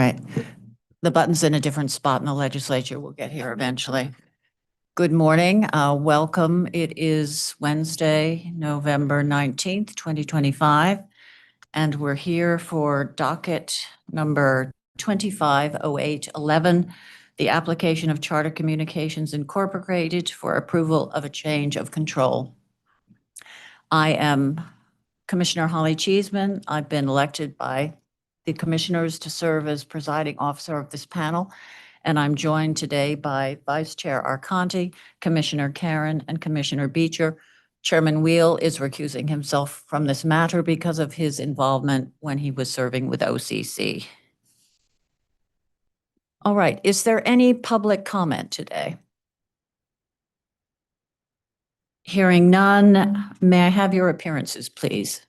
Right. The button's in a different spot in the legislature. We'll get here eventually. Good morning. Welcome. It is Wednesday, November 19th, 2025. And we're here for docket number 250811, the application of Charter Communications Incorporated for approval of a change of control. I am Commissioner Holly Cheeseman. I've been elected by the commissioners to serve as presiding officer of this panel. And I'm joined today by Vice Chair Arconti, Commissioner Karen, and Commissioner Beecher. Chairman Wheel is recusing himself from this matter because of his involvement when he was serving with OCC. All right, is there any public comment today? Hearing none, may I have your appearances, please?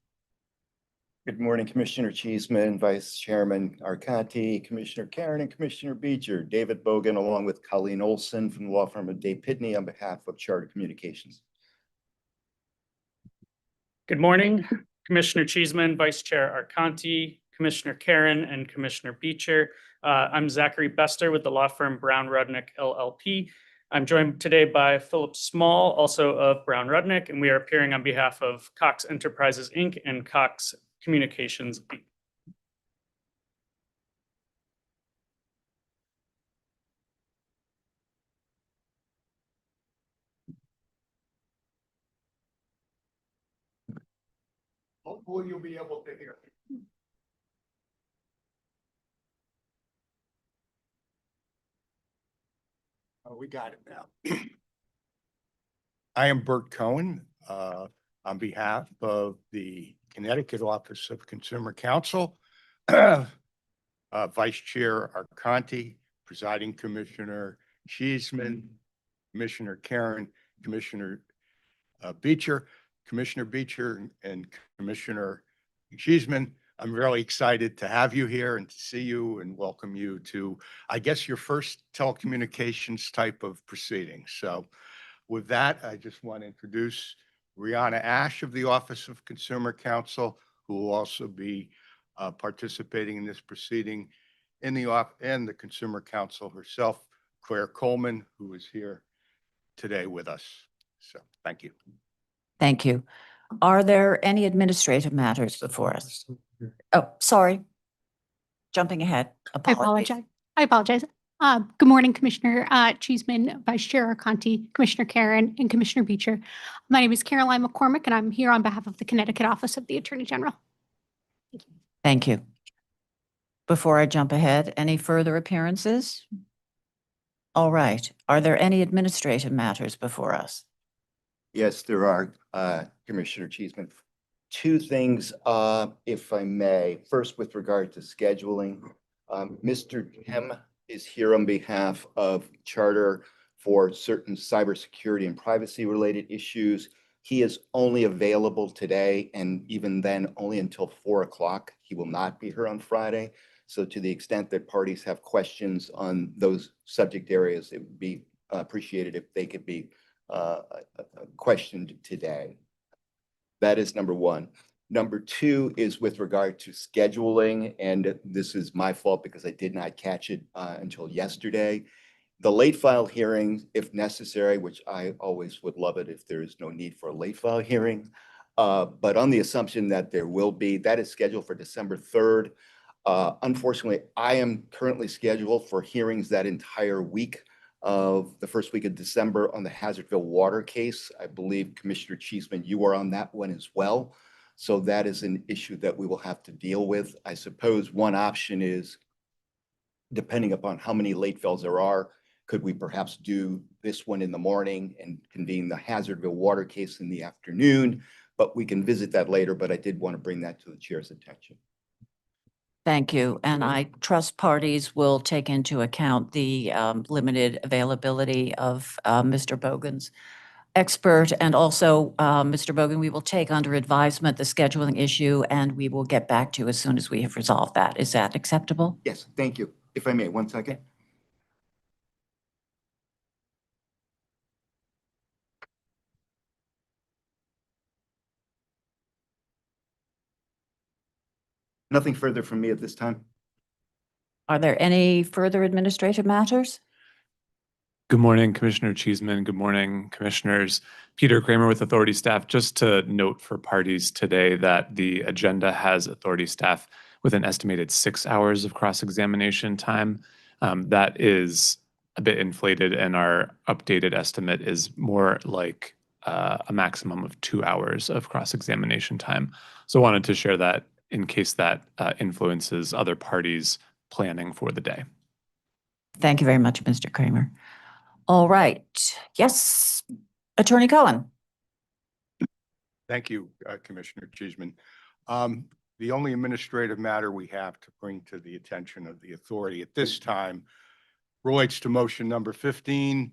Good morning, Commissioner Cheeseman, Vice Chairman Arconti, Commissioner Karen, and Commissioner Beecher. David Bogan, along with Colleen Olson from the law firm of Day Pitney on behalf of Charter Communications. Good morning, Commissioner Cheeseman, Vice Chair Arconti, Commissioner Karen, and Commissioner Beecher. I'm Zachary Bester with the law firm Brown Rudnick LLP. I'm joined today by Philip Small, also of Brown Rudnick, and we are appearing on behalf of Cox Enterprises, Inc. and Cox Communications, Inc. Hopefully you'll be able to hear. Oh, we got it now. I am Bert Cohen, on behalf of the Connecticut Office of Consumer Counsel, Vice Chair Arconti, Presiding Commissioner Cheeseman, Commissioner Karen, Commissioner Beecher, Commissioner Beecher, and Commissioner Cheeseman. I'm really excited to have you here and to see you and welcome you to, I guess, your first telecommunications type of proceeding. So with that, I just want to introduce Rihanna Ash of the Office of Consumer Counsel, who will also be participating in this proceeding, and the Consumer Counsel herself, Claire Coleman, who is here today with us. So thank you. Thank you. Are there any administrative matters before us? Oh, sorry. Jumping ahead. Apologies. I apologize. Good morning, Commissioner Cheeseman, Vice Chair Arconti, Commissioner Karen, and Commissioner Beecher. My name is Caroline McCormick, and I'm here on behalf of the Connecticut Office of the Attorney General. Thank you. Before I jump ahead, any further appearances? All right. Are there any administrative matters before us? Yes, there are, Commissioner Cheeseman. Two things, if I may. First, with regard to scheduling, Mr. Kim is here on behalf of Charter for certain cybersecurity and privacy related issues. He is only available today, and even then only until 4 o'clock. He will not be here on Friday. So to the extent that parties have questions on those subject areas, it would be appreciated if they could be questioned today. That is number one. Number two is with regard to scheduling, and this is my fault because I did not catch it until yesterday. The late file hearing, if necessary, which I always would love it if there is no need for a late file hearing, but on the assumption that there will be, that is scheduled for December 3rd. Unfortunately, I am currently scheduled for hearings that entire week of the first week of December on the Hazardville water case. I believe, Commissioner Cheeseman, you are on that one as well. So that is an issue that we will have to deal with. I suppose one option is, depending upon how many late files there are, could we perhaps do this one in the morning and convene the Hazardville water case in the afternoon? But we can visit that later, but I did want to bring that to the chair's attention. Thank you. And I trust parties will take into account the limited availability of Mr. Bogan's expert. And also, Mr. Bogan, we will take under advisement the scheduling issue, and we will get back to you as soon as we have resolved that. Is that acceptable? Yes, thank you. If I may, 1 second. Nothing further from me at this time. Are there any further administrative matters? Good morning, Commissioner Cheeseman. Good morning, Commissioners. Peter Kramer with Authority Staff. Just to note for parties today that the agenda has Authority Staff with an estimated 6 hours of cross-examination time. That is a bit inflated, and our updated estimate is more like a maximum of 2 hours of cross-examination time. So I wanted to share that in case that influences other parties' planning for the day. Thank you very much, Mr. Kramer. All right. Yes, Attorney Cohen. Thank you, Commissioner Cheeseman. The only administrative matter we have to bring to the attention of the authority at this time relates to motion number 15.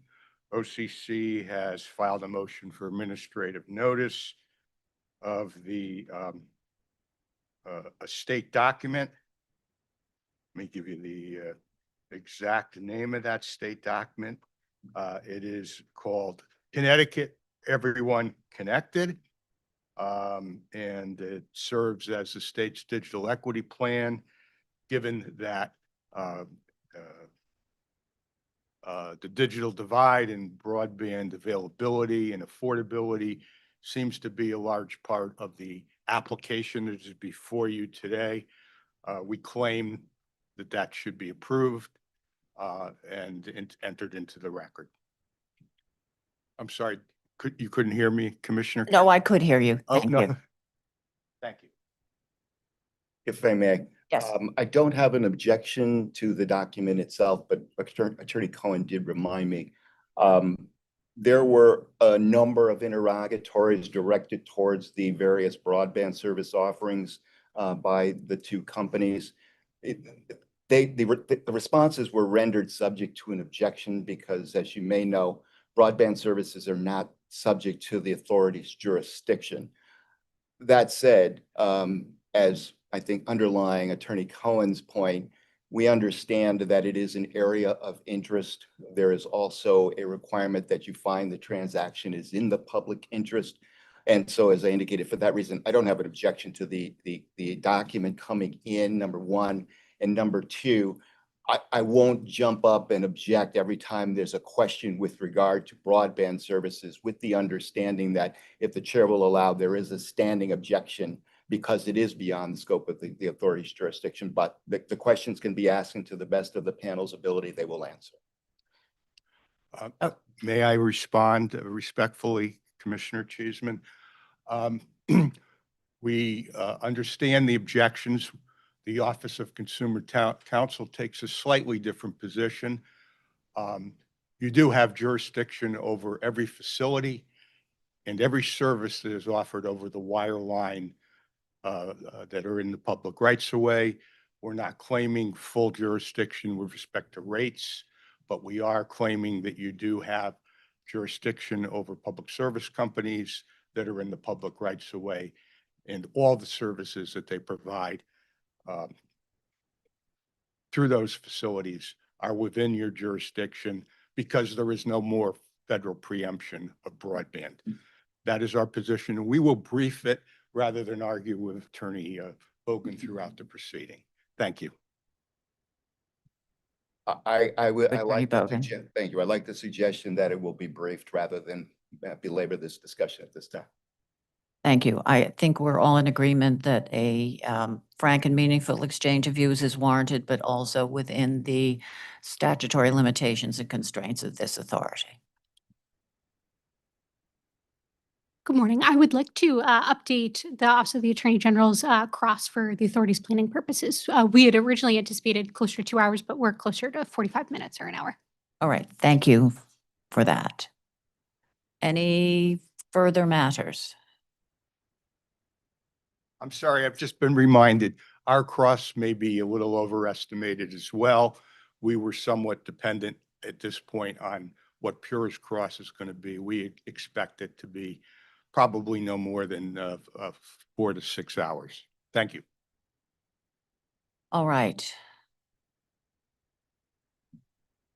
OCC has filed a motion for administrative notice of the a state document. Let me give you the exact name of that state document. It is called Connecticut Everyone Connected. And it serves as the state's digital equity plan, given that the digital divide and broadband availability and affordability seems to be a large part of the application that is before you today. We claim that that should be approved and entered into the record. I'm sorry, you couldn't hear me, Commissioner? No, I could hear you. Oh, Thank no. you. Thank you. If I may. Yes. I don't have an objection to the document itself, but Attorney Cohen did remind me. There were a number of interrogatories directed towards the various broadband service offerings by the two companies. The responses were rendered subject to an objection because, as you may know, broadband services are not subject to the authority's jurisdiction. That said, as I think underlying Attorney Cohen's point, we understand that it is an area of interest. There is also a requirement that you find the transaction is in the public interest. And so, as I indicated, for that reason, I don't have an objection to the document coming in, number one. And number two, I won't jump up and object every time there's a question with regard to broadband services, with the understanding that if the chair will allow, there is a standing objection because it is beyond the scope of the authority's jurisdiction. But the questions can be asked, and to the best of the panel's ability, they will answer. May I respond respectfully, Commissioner Cheeseman? We understand the objections. The Office of Consumer Counsel takes a slightly different position. You do have jurisdiction over every facility and every service that is offered over the wire line that are in the public rights of way. We're not claiming full jurisdiction with respect to rates, but we are claiming that you do have jurisdiction over public service companies that are in the public rights of way, and all the services that they provide through those facilities are within your jurisdiction because there is no more federal preemption of broadband. That is our position, and we will brief it rather than argue with Attorney Bogan throughout the proceeding. Thank you. I like the Bogan. thank you. I like the suggestion that it will be briefed rather than belabor this discussion at this time. Thank you. I think we're all in agreement that a frank and meaningful exchange of views is warranted, but also within the statutory limitations and constraints of this authority. Good morning. I would like to update the Office of the Attorney General's cross for the authority's planning purposes. We had originally anticipated closer to 2 hours, but we're closer to 45 minutes or an hour. All right. Thank you for that. Any further matters? I'm sorry, I've just been reminded, our cross may be a little overestimated as well. We were somewhat dependent at this point on what Pure's cross is going to be. We expect it to be probably no more than 4 to 6 hours. Thank you. All right.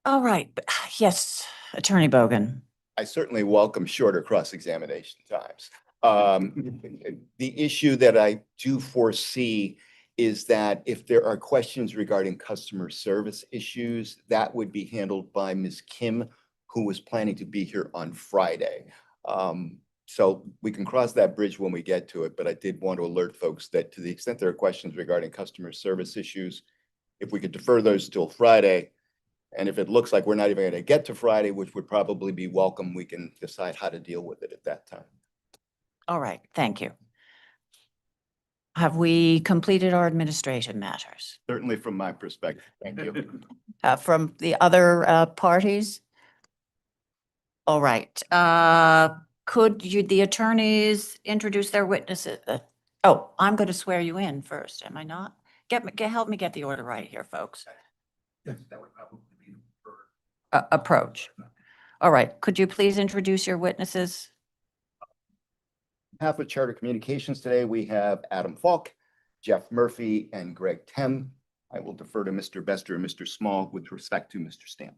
All right. Yes, Attorney Bogan. I certainly welcome shorter cross-examination times. The issue that I do foresee is that if there are questions regarding customer service issues, that would be handled by Ms. Kim, who was planning to be here on Friday. So we can cross that bridge when we get to it, but I did want to alert folks that to the extent there are questions regarding customer service issues, if we could defer those till Friday, and if it looks like we're not even going to get to Friday, which would probably be welcome, we can decide how to deal with it at that time. All right, thank you. Have we completed our administrative matters? Certainly from my perspective. Thank you. From the other parties? All right, could you, the attorneys, introduce their witnesses? Oh, I'm going to swear you in first, am I not? Help me get the order right here, folks. Yes, that would probably be Approach. All right, could you please introduce your witnesses? On behalf of Charter Communications today, we have Adam Falk, Jeff Murphy, and Greg Tem. I will defer to Mr. Bester and Mr. Small with respect to Mr. Stamp.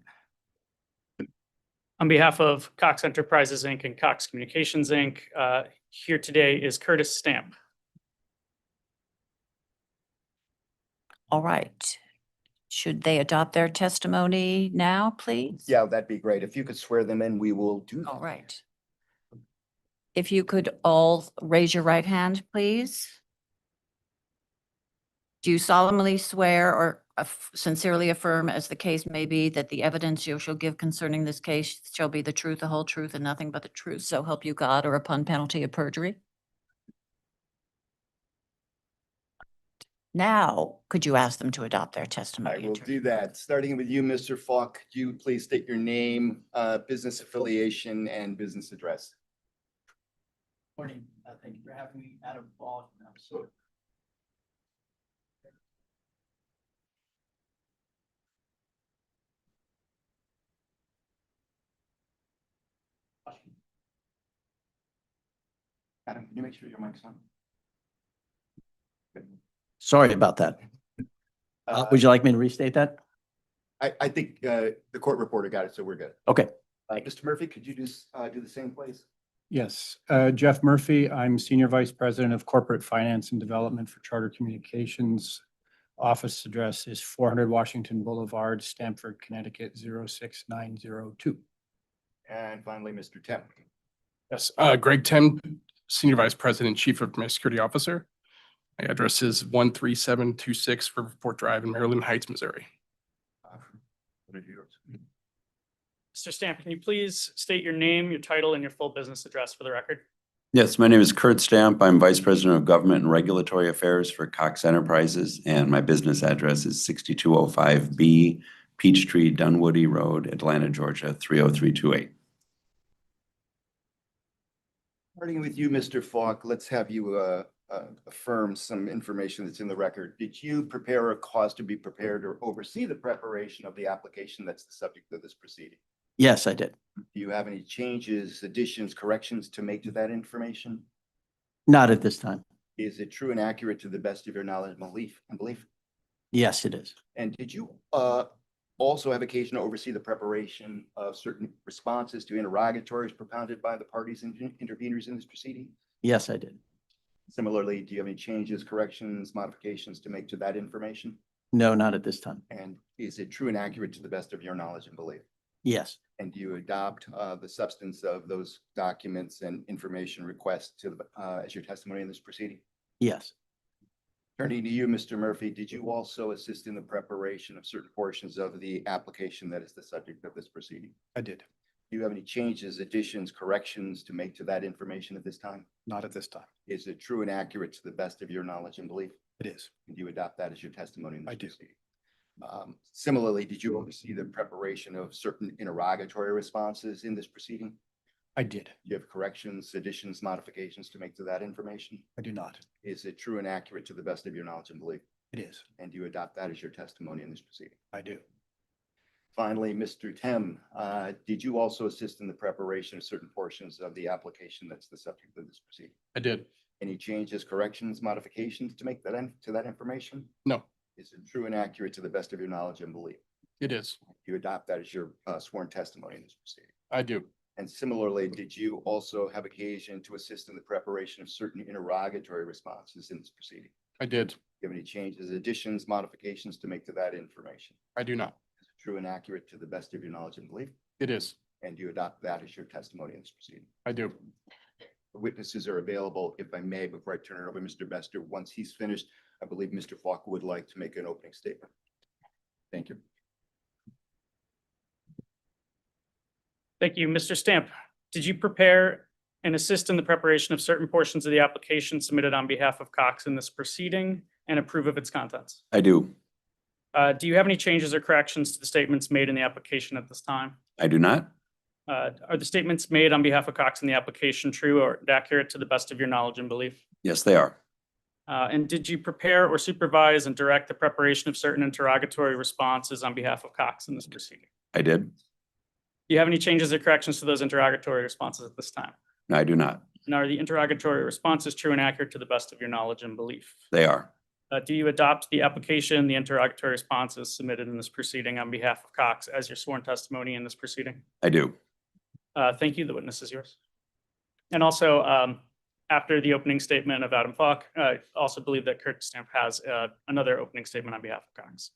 On behalf of Cox Enterprises, Inc. and Cox Communications, Inc., here today is Curtis Stamp. All right. Should they adopt their testimony now, please? Yeah, that'd be great. If you could swear them in, we will do that. All right. If you could all raise your right hand, please. Do you solemnly swear or sincerely affirm, as the case may be, that the evidence you shall give concerning this case shall be the truth, the whole truth, and nothing but the truth, so help you God, or upon penalty of perjury? Now, could you ask them to adopt their I testimony? will do that. Starting with you, Mr. Falk, could you please state your name, business affiliation, and business address? Morning. Thank you for having me. Adam Falk. So Adam, can you make sure your mic's on? sorry about that. Would you like me to restate that? I think the court reporter got it, so we're good. Okay. Mr. Murphy, could you just do the same, please? Yes, Jeff Murphy. I'm Senior Vice President of Corporate Finance and Development for Charter Communications. Office address is 400 Washington Boulevard, Stamford, Connecticut, 06902. And finally, Mr. Tem. Yes, Greg Tem, Senior Vice President, Chief of Security Officer. My address is 13726 Riverport Drive in Maryland Heights, Missouri. What are yours? Mr. Stamp, can you please state your name, your title, and your full business address for the record? Yes, my name is Kurt Stamp. I'm Vice President of Government and Regulatory Affairs for Cox Enterprises, and my business address is 6205B Peachtree Dunwoody Road, Atlanta, Georgia, 30328. Starting with you, Mr. Falk, let's have you affirm some information that's in the record. Did you prepare or cause to be prepared or oversee the preparation of the application that's the subject of this proceeding? Yes, I did. Do you have any changes, additions, corrections to make to that information? Not at this time. Is it true and accurate to the best of your knowledge and belief? Yes, it is. And did you also have occasion to oversee the preparation of certain responses to interrogatories propounded by the parties and interveners in this proceeding? Yes, I did. Similarly, do you have any changes, corrections, modifications to make to that information? No, not at this time. And is it true and accurate to the best of your knowledge and belief? Yes. And do you adopt the substance of those documents and information requests to as your testimony in this proceeding? Yes. Turning to you, Mr. Murphy, did you also assist in the preparation of certain portions of the application that is the subject of this proceeding? I did. Do you have any changes, additions, corrections to make to that information at this time? Not at this time. Is it true and accurate to the best of your knowledge and belief? It is. And do you adopt that as your testimony in this I do. proceeding? Similarly, did you oversee the preparation of certain interrogatory responses in this proceeding? I did. Do you have corrections, additions, modifications to make to that information? I do not. Is it true and accurate to the best of your knowledge and belief? It is. And do you adopt that as your testimony in this proceeding? I do. Finally, Mr. Tem, did you also assist in the preparation of certain portions of the application that's the subject of this proceeding? I did. Any changes, corrections, modifications to make that to that information? No, Is it true and accurate to the best of your knowledge and belief? it is. Do you adopt that as your sworn testimony in this proceeding? I do. And similarly, did you also have occasion to assist in the preparation of certain interrogatory responses in this proceeding? I did. you have any changes, additions, modifications to make to that information? I do not. Is it true and accurate to the best of your knowledge and belief? It is. And you adopt that as your testimony in this proceeding? I do. The witnesses are available, if I may, before I turn it over to Mr. Bester. Once he's finished, I believe Mr. Falk would like to make an opening statement. Thank you. Thank you. Mr. Stamp, did you prepare and assist in the preparation of certain portions of the application submitted on behalf of Cox in this proceeding and approve of its contents? I do. Do you have any changes or corrections to the statements made in the application at this time? I do not. Are the statements made on behalf of Cox in the application true or accurate to the best of your knowledge and belief? Yes, they are. And did you prepare or supervise and direct the preparation of certain interrogatory responses on behalf of Cox in this proceeding? I did. Do you have any changes or corrections to those interrogatory responses at this time? No, I do not. And are the interrogatory responses true and accurate to the best of your knowledge and belief? They are. Do you adopt the application, the interrogatory responses submitted in this proceeding on behalf of Cox as your sworn testimony in this proceeding? I do. Thank you. The witness is yours. And also, after the opening statement of Adam Falk, I also believe that Kurt Stamp has another opening statement on behalf of Cox.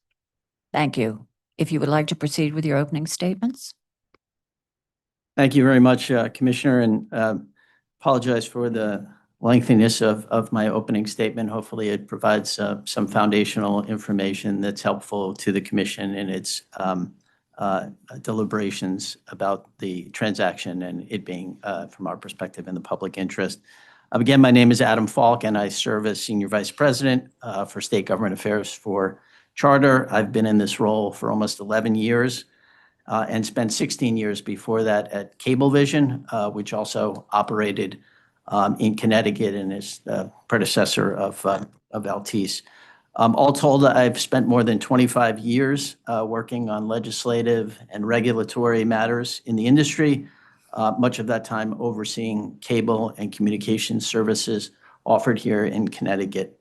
Thank you. If you would like to proceed with your opening statements. Thank you very much, Commissioner, and apologize for the lengthiness of my opening statement. Hopefully it provides some foundational information that's helpful to the commission in its deliberations about the transaction and it being, from our perspective, in the public interest. Again, my name is Adam Falk, and I serve as Senior Vice President for State Government Affairs for Charter. I've been in this role for almost 11 years and spent 16 years before that at Cablevision, which also operated in Connecticut and is the predecessor of Altice. All told, I've spent more than 25 years working on legislative and regulatory matters in the industry, much of that time overseeing cable and communication services offered here in Connecticut.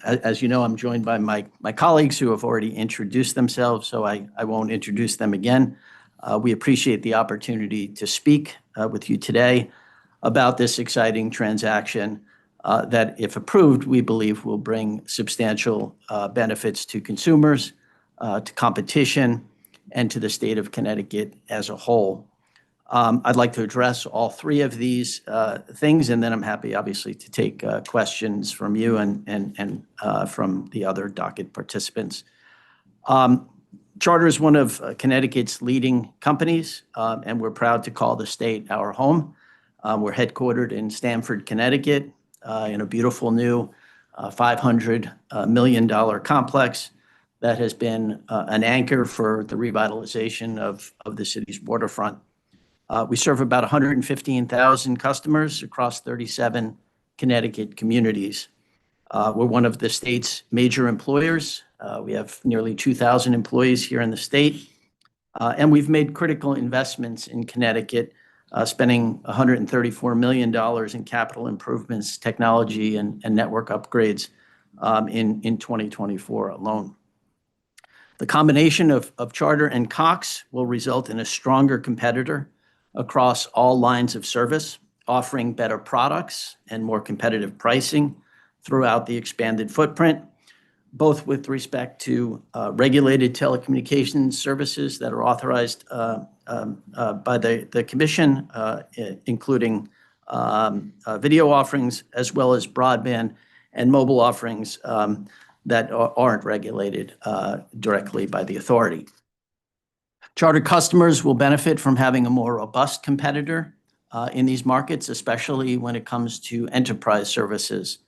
As you know, I'm joined by my colleagues who have already introduced themselves, so I won't introduce them again. We appreciate the opportunity to speak with you today about this exciting transaction that, if approved, we believe will bring substantial benefits to consumers, to competition, and to the state of Connecticut as a whole. I'd like to address all three of these things, and then I'm happy, obviously, to take questions from you and from the other docket participants. Charter is one of Connecticut's leading companies, and we're proud to call the state our home. We're headquartered in Stamford, Connecticut, in a beautiful new $500 million complex that has been an anchor for the revitalization of the city's waterfront. We serve about 115,000 customers across 37 Connecticut communities. We're one of the state's major employers. We have nearly 2,000 employees here in the state, and we've made critical investments in Connecticut, spending $134 million in capital improvements, technology, and network upgrades in 2024 alone. The combination of Charter and Cox will result in a stronger competitor across all lines of service, offering better products and more competitive pricing throughout the expanded footprint, both with respect to regulated telecommunications services that are authorized by the Commission, including video offerings, as well as broadband and mobile offerings that aren't regulated directly by the authority. Charter customers will benefit from having a more robust competitor in these markets, especially when it comes to enterprise services.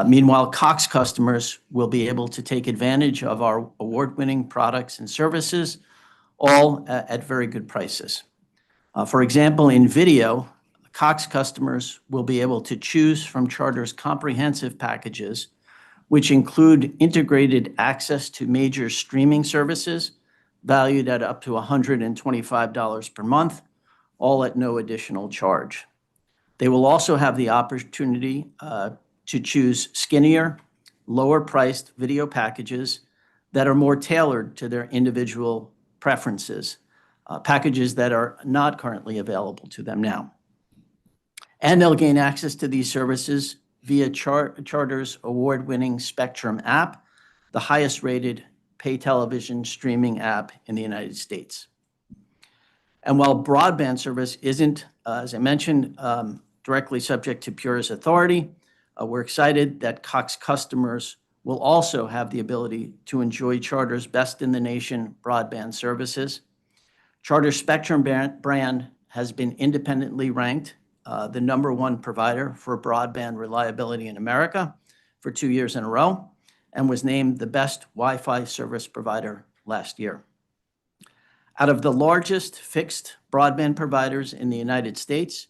Meanwhile, Cox customers will be able to take advantage of our award-winning products and services, all at very good prices. For example, in video, Cox customers will be able to choose from Charter's comprehensive packages, which include integrated access to major streaming services valued at up to $125 per month, all at no additional charge. They will also have the opportunity to choose skinnier, lower-priced video packages that are more tailored to their individual preferences, packages that are not currently available to them now. And they'll gain access to these services via Charter's award-winning Spectrum app, the highest-rated pay television streaming app in the United States. And while broadband service isn't, as I mentioned, directly subject to Pure's authority, we're excited that Cox customers will also have the ability to enjoy Charter's best-in-the-nation broadband services. Charter Spectrum brand has been independently ranked the #1 provider for broadband reliability in America for 2 years in a row, and was named the best Wi-Fi service provider last year. Out of the largest fixed broadband providers in the United States,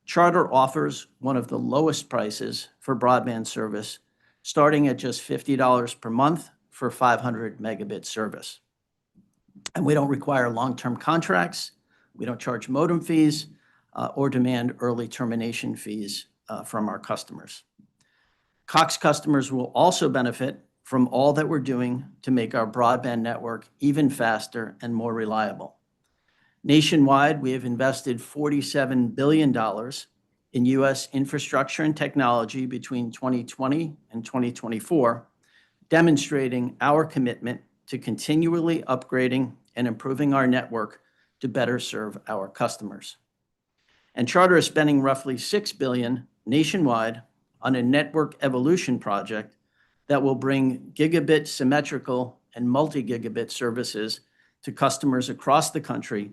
Charter offers one of the lowest prices for broadband service, starting at just $50 per month for 500 megabit service. And we don't require long-term contracts, we don't charge modem fees, or demand early termination fees from our customers. Cox customers will also benefit from all that we're doing to make our broadband network even faster and more reliable. Nationwide, we have invested $47 billion in U.S. infrastructure and technology between 2020 and 2024, demonstrating our commitment to continually upgrading and improving our network to better serve our customers. And Charter is spending roughly $6 billion nationwide on a network evolution project that will bring gigabit symmetrical and multi-gigabit services to customers across the country,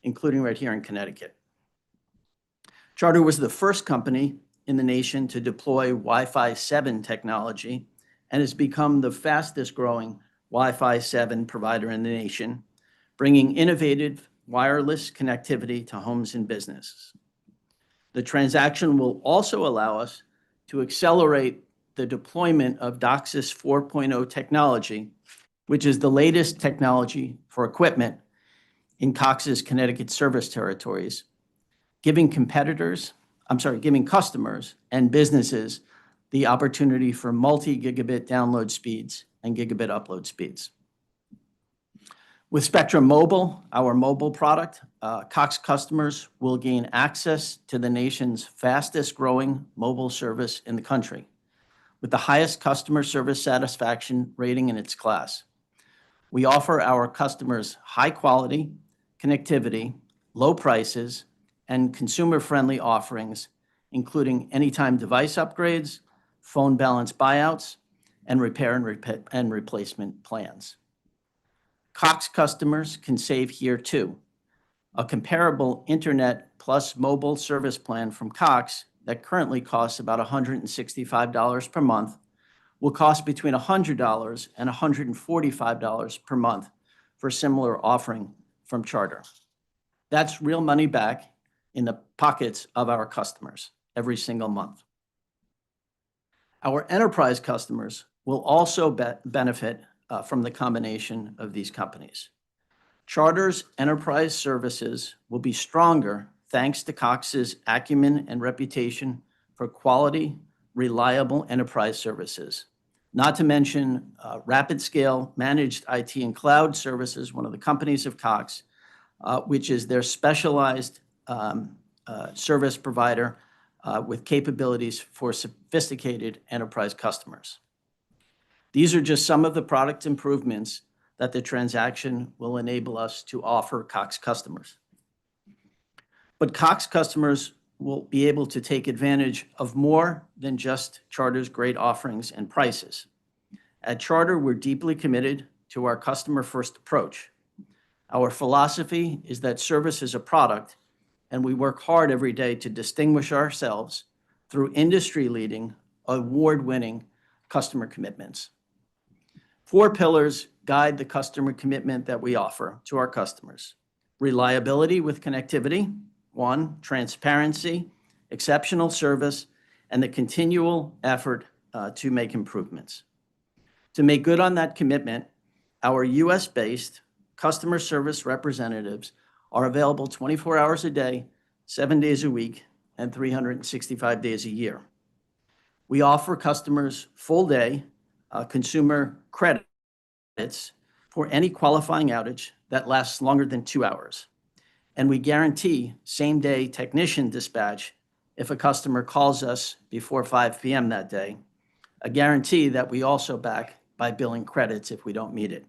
including right here in Connecticut. Charter was the first company in the nation to deploy Wi-Fi 7 technology and has become the fastest growing Wi-Fi 7 provider in the nation, bringing innovative wireless connectivity to homes and businesses. The transaction will also allow us to accelerate the deployment of DOCSIS 4.0 technology, which is the latest technology for equipment in Cox's Connecticut service territories, giving customers and businesses the opportunity for multi-gigabit download speeds and gigabit upload speeds. With Spectrum Mobile, our mobile product, Cox customers will gain access to the nation's fastest growing mobile service in the country, with the highest customer service satisfaction rating in its class. We offer our customers high quality connectivity, low prices, and consumer-friendly offerings, including anytime device upgrades, phone balance buyouts, and repair and replacement plans. Cox customers can save here too. A comparable internet plus mobile service plan from Cox that currently costs about $165 per month will cost between $100 and $145 per month for a similar offering from Charter. That's real money back in the pockets of our customers every single month. Our enterprise customers will also benefit from the combination of these companies. Charter's enterprise services will be stronger thanks to Cox's acumen and reputation for quality, reliable enterprise services, not to mention rapid scale managed IT and cloud services, one of the companies of Cox, which is their specialized service provider with capabilities for sophisticated enterprise customers. These are just some of the product improvements that the transaction will enable us to offer Cox customers. But Cox customers will be able to take advantage of more than just Charter's great offerings and prices. At Charter, we're deeply committed to our customer-first approach. Our philosophy is that service is a product, and we work hard every day to distinguish ourselves through industry-leading, award-winning customer commitments. 4 pillars guide the customer commitment that we offer to our customers. Reliability with connectivity, 1, transparency, exceptional service, and the continual effort to make improvements. To make good on that commitment, our US-based customer service representatives are available 24 hours a day, 7 days a week, and 365 days a year. We offer customers full day consumer credits for any qualifying outage that lasts longer than 2 hours. And we guarantee same-day technician dispatch if a customer calls us before 5 p.m. that day, a guarantee that we also back by billing credits if we don't meet it.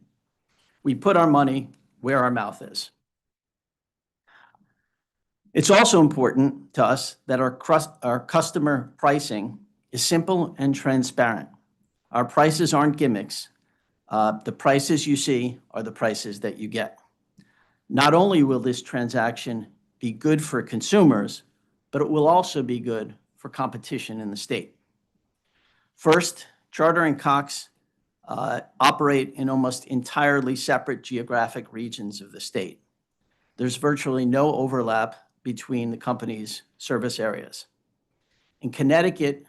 We put our money where our mouth is. It's also important to us that our customer pricing is simple and transparent. Our prices aren't gimmicks. The prices you see are the prices that you get. Not only will this transaction be good for consumers, but it will also be good for competition in the state. First, Charter and Cox operate in almost entirely separate geographic regions of the state. There's virtually no overlap between the company's service areas. In Connecticut,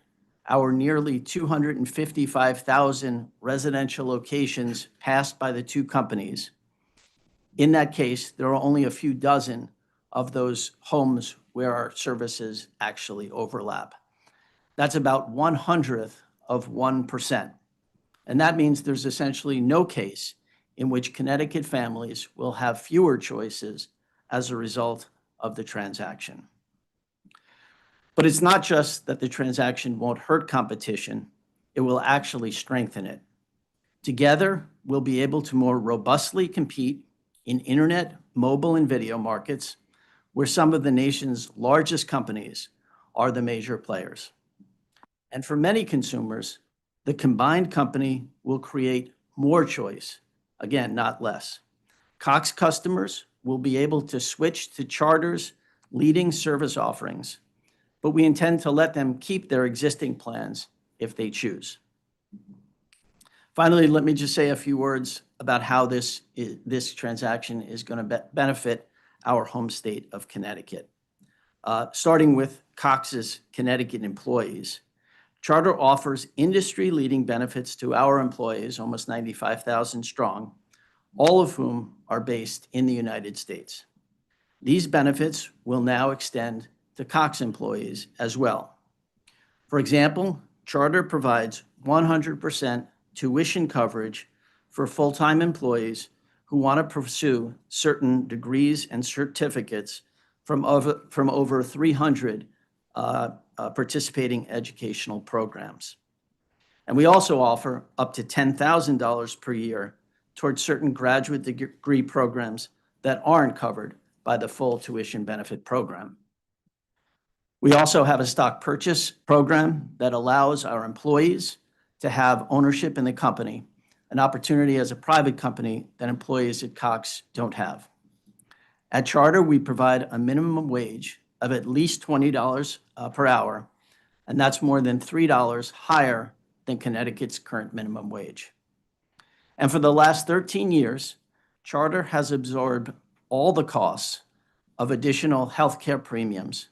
our nearly 255,000 residential locations passed by the two companies. In that case, there are only a few dozen of those homes where our services actually overlap. That's about 1/100th of 1%. And that means there's essentially no case in which Connecticut families will have fewer choices as a result of the transaction. But it's not just that the transaction won't hurt competition, it will actually strengthen it. Together, we'll be able to more robustly compete in internet, mobile, and video markets where some of the nation's largest companies are the major players. And for many consumers, the combined company will create more choice, again, not less. Cox customers will be able to switch to Charter's leading service offerings, but we intend to let them keep their existing plans if they choose. Finally, let me just say a few words about how this transaction is going to benefit our home state of Connecticut. Starting with Cox's Connecticut employees, Charter offers industry-leading benefits to our employees, almost 95,000 strong, all of whom are based in the United States. These benefits will now extend to Cox employees as well. For example, Charter provides 100% tuition coverage for full-time employees who want to pursue certain degrees and certificates from over 300 participating educational programs. And we also offer up to $10,000 per year towards certain graduate degree programs that aren't covered by the full tuition benefit program. We also have a stock purchase program that allows our employees to have ownership in the company, an opportunity as a private company that employees at Cox don't have. At Charter, we provide a minimum wage of at least $20 per hour, and that's more than $3 higher than Connecticut's current minimum wage. And for the last 13 years, Charter has absorbed all the costs of additional healthcare premiums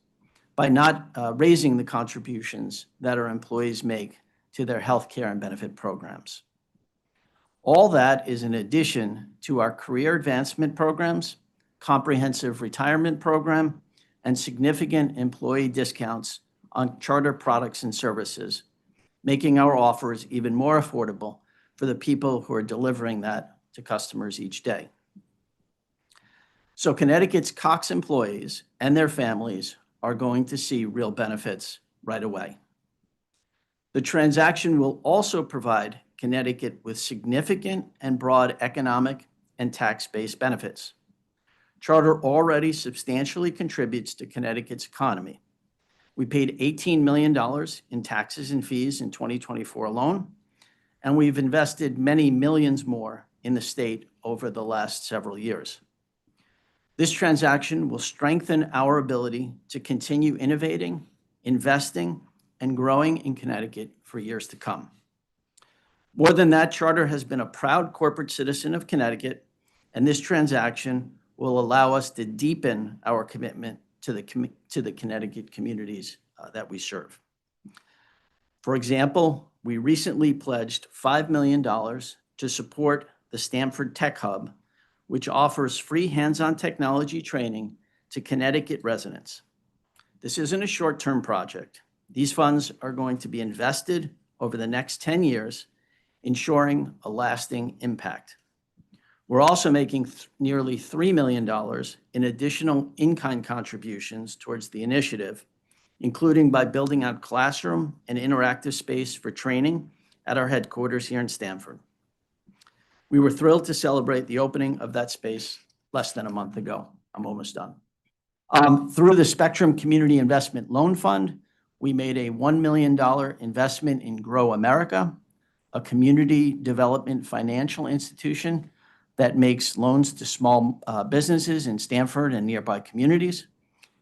by not raising the contributions that our employees make to their healthcare and benefit programs. All that is in addition to our career advancement programs, comprehensive retirement program, and significant employee discounts on Charter products and services, making our offers even more affordable for the people who are delivering that to customers each day. So Connecticut's Cox employees and their families are going to see real benefits right away. The transaction will also provide Connecticut with significant and broad economic and tax-based benefits. Charter already substantially contributes to Connecticut's economy. We paid $18 million in taxes and fees in 2024 alone, and we've invested many millions more in the state over the last several years. This transaction will strengthen our ability to continue innovating, investing, and growing in Connecticut for years to come. More than that, Charter has been a proud corporate citizen of Connecticut, and this transaction will allow us to deepen our commitment to the Connecticut communities that we serve. For example, we recently pledged $5 million to support the Stanford Tech Hub, which offers free hands-on technology training to Connecticut residents. This isn't a short-term project. These funds are going to be invested over the next 10 years, ensuring a lasting impact. We're also making nearly $3 million in additional in-kind contributions towards the initiative, including by building out classroom and interactive space for training at our headquarters here in Stamford. We were thrilled to celebrate the opening of that space less than a month ago. I'm almost done. Through the Spectrum Community Investment Loan Fund, we made a $1 million investment in Grow America, a community development financial institution that makes loans to small businesses in Stamford and nearby communities.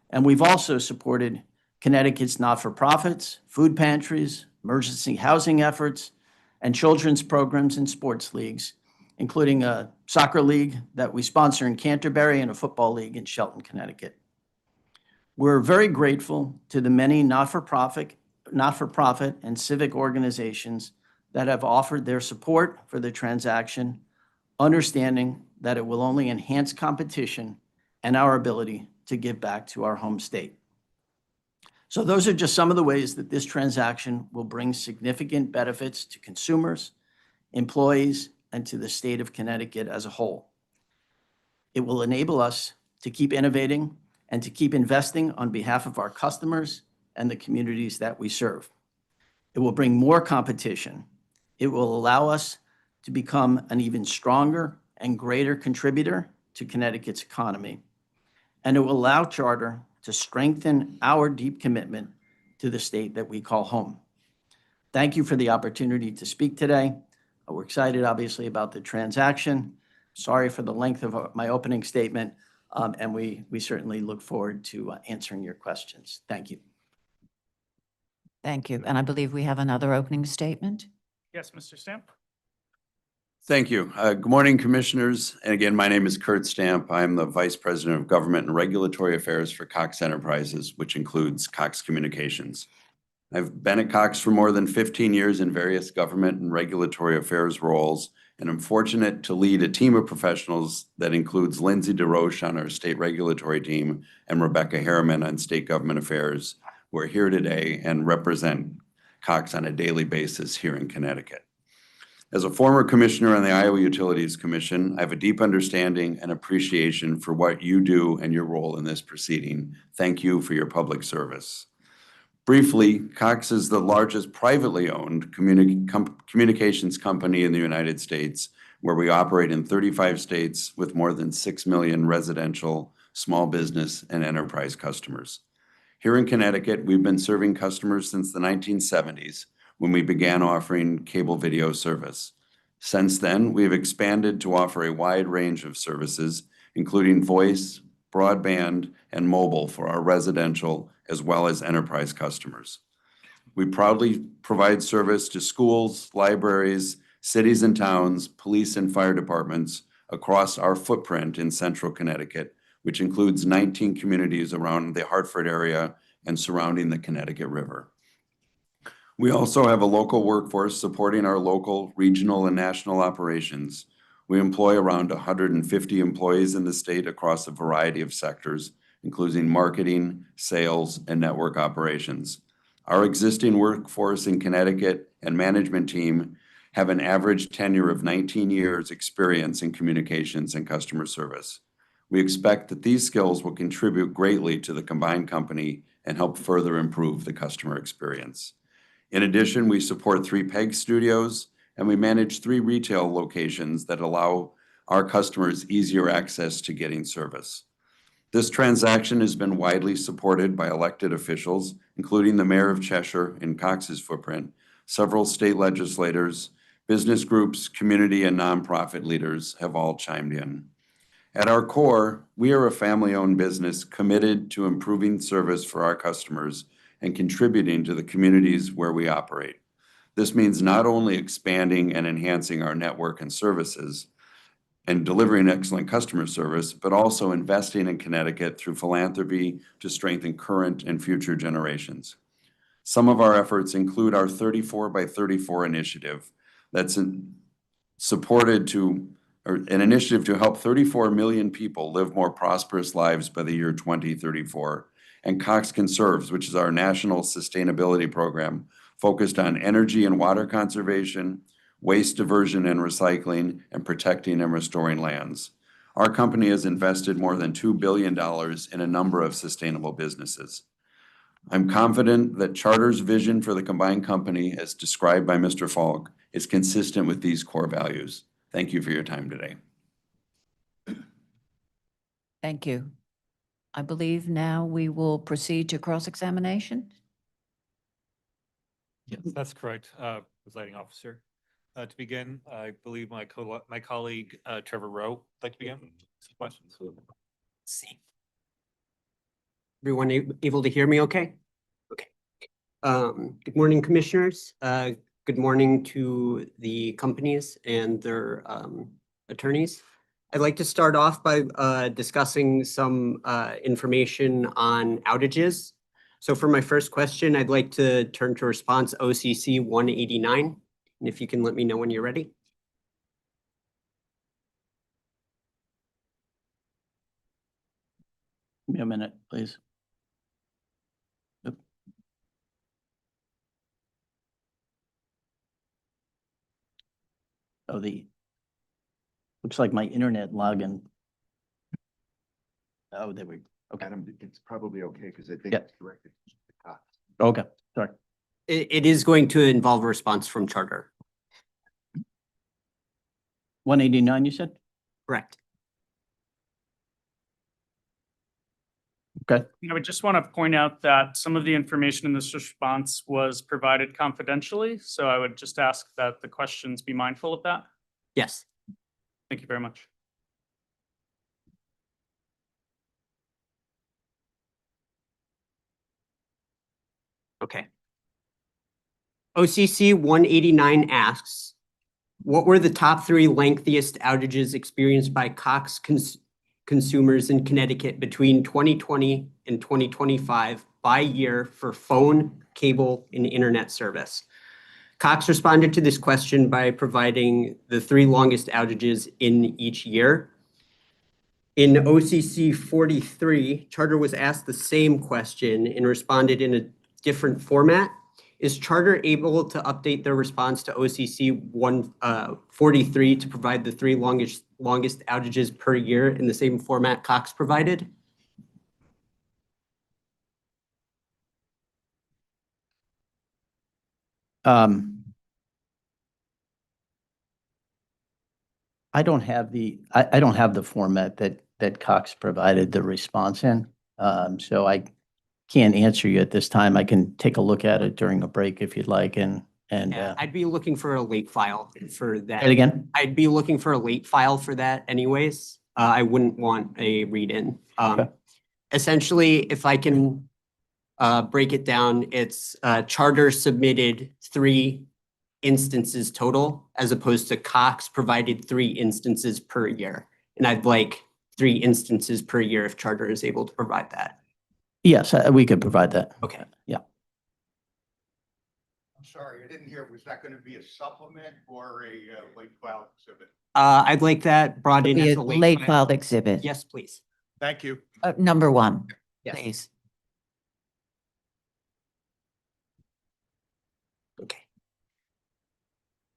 And we've also supported Connecticut's not-for-profits, food pantries, emergency housing efforts, and children's programs and sports leagues, including a soccer league that we sponsor in Canterbury and a football league in Shelton, Connecticut. We're very grateful to the many not-for-profit and civic organizations that have offered their support for the transaction, understanding that it will only enhance competition and our ability to give back to our home state. So those are just some of the ways that this transaction will bring significant benefits to consumers, employees, and to the state of Connecticut as a whole. It will enable us to keep innovating and to keep investing on behalf of our customers and the communities that we serve. It will bring more competition. It will allow us to become an even stronger and greater contributor to Connecticut's economy. And it will allow Charter to strengthen our deep commitment to the state that we call home. Thank you for the opportunity to speak today. We're excited, obviously, about the transaction. Sorry for the length of my opening statement, and we certainly look forward to answering your questions. Thank you. Thank you. And I believe we have another opening statement. Yes, Mr. Stamp? Thank you. Good morning, Commissioners. And again, my name is Kurt Stamp. I'm the Vice President of Government and Regulatory Affairs for Cox Enterprises, which includes Cox Communications. I've been at Cox for more than 15 years in various government and regulatory affairs roles, and I'm fortunate to lead a team of professionals that includes Lindsay DeRoche on our state regulatory team and Rebecca Harriman on state government affairs, who are here today and represent Cox on a daily basis here in Connecticut. As a former commissioner on the Iowa Utilities Commission, I have a deep understanding and appreciation for what you do and your role in this proceeding. Thank you for your public service. Briefly, Cox is the largest privately owned communications company in the United States, where we operate in 35 states with more than 6 million residential, small business, and enterprise customers. Here in Connecticut, we've been serving customers since the 1970s, when we began offering cable video service. Since then, we've expanded to offer a wide range of services, including voice, broadband, and mobile for our residential as well as enterprise customers. We proudly provide service to schools, libraries, cities and towns, police and fire departments across our footprint in central Connecticut, which includes 19 communities around the Hartford area and surrounding the Connecticut River. We also have a local workforce supporting our local, regional, and national operations. We employ around 150 employees in the state across a variety of sectors, including marketing, sales, and network operations. Our existing workforce in Connecticut and management team have an average tenure of 19 years experience in communications and customer service. We expect that these skills will contribute greatly to the combined company and help further improve the customer experience. In addition, we support 3 PEG studios, and we manage 3 retail locations that allow our customers easier access to getting service. This transaction has been widely supported by elected officials, including the Mayor of Cheshire in Cox's footprint, several state legislators, business groups, community and nonprofit leaders have all chimed in. At our core, we are a family-owned business committed to improving service for our customers and contributing to the communities where we operate. This means not only expanding and enhancing our network and services and delivering excellent customer service, but also investing in Connecticut through philanthropy to strengthen current and future generations. Some of our efforts include our 34 by 34 initiative that's an initiative to help 34 million people live more prosperous lives by the year 2034, and Cox Conserves, which is our national sustainability program focused on energy and water conservation, waste diversion and recycling, and protecting and restoring lands. Our company has invested more than $2 billion in a number of sustainable businesses. I'm confident that Charter's vision for the combined company, as described by Mr. Falk, is consistent with these core values. Thank you for your time today. Thank you. I believe now we will proceed to cross-examination. Yes, that's correct, presiding officer. To begin, I believe my colleague Trevor Rowe would like to begin. Some questions. Everyone able to hear me okay? Okay. Good morning, commissioners. Good morning to the companies and their attorneys. I'd like to start off by discussing some information on outages. So for my first question, I'd like to turn to response OCC 189. And if you can let me know when you're ready. Give me a minute, please. Yep. Oh, looks like my internet login. Oh, there we go. Okay. Adam, it's probably okay because I think Yeah. it's directed to Mr. Cox. Okay, sorry. It is going to involve a response from Charter. 189, you said? Correct. Okay. I would just want to point out that some of the information in this response was provided confidentially. So I would just ask that the questions be mindful of that. Yes. Thank you very much. Okay. OCC 189 asks, what were the top 3 lengthiest outages experienced by Cox consumers in Connecticut between 2020 and 2025 by year for phone, cable, and internet service? Cox responded to this question by providing the 3 longest outages in each year. In OCC 43, Charter was asked the same question and responded in a different format. Is Charter able to update their response to OCC 143 to provide the 3 longest outages per year in the same format Cox provided? I don't have the format that Cox provided the response in. So I can't answer you at this time. I can take a look at it during a break if you'd like and Yeah, I'd be looking for a late file for that. say it again. I'd be looking for a late file for that anyways. I wouldn't want a read-in. Okay. Essentially, if I can break it down, it's Charter submitted 3 instances total, as opposed to Cox provided 3 instances per year. And I'd like 3 instances per year if Charter is able to provide that. Yes, we could provide that. Okay. Yeah. I'm sorry, I didn't hear. Was that going to be a supplement or a late file exhibit? I'd like that brought in Be as a a late filed exhibit. Yes, please. Thank you. Number 1, Yes. please. Okay.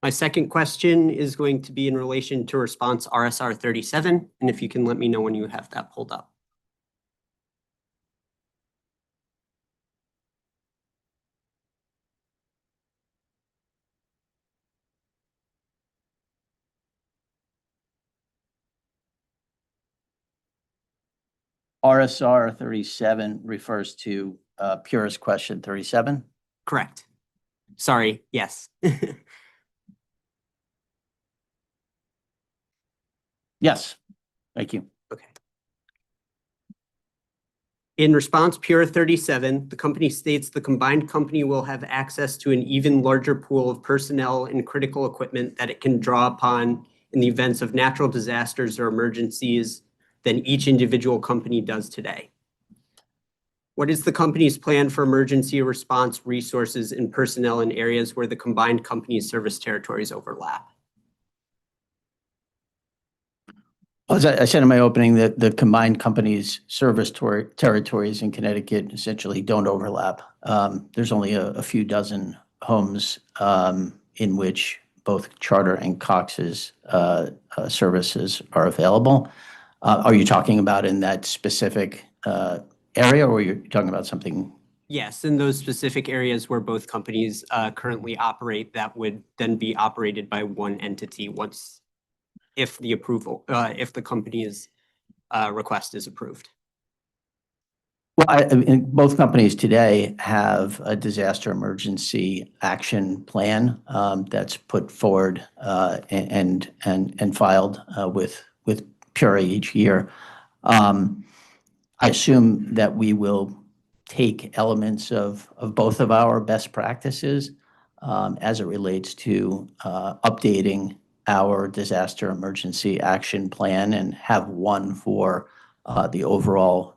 My second question is going to be in relation to response RSR 37, and if you can let me know when you have that pulled up. RSR 37 refers to Purist question 37. Correct. Sorry, yes. Yes, thank you. Okay. In response, Pure 37, the company states the combined company will have access to an even larger pool of personnel and critical equipment that it can draw upon in the events of natural disasters or emergencies than each individual company does today. What is the company's plan for emergency response resources and personnel in areas where the combined company's service territories overlap? As I said in my opening, that the combined company's service territories in Connecticut essentially don't overlap. There's only a few dozen homes in which both Charter and Cox's services are available. Are you talking about in that specific area, or are you talking about something Yes, in those specific areas where both companies currently operate, that would then be operated by one entity once, if the company's request is approved. Well, I mean, both companies today have a disaster emergency action plan that's put forward and filed with PURA each year. I assume that we will take elements of both of our best practices as it relates to updating our disaster emergency action plan and have one for the overall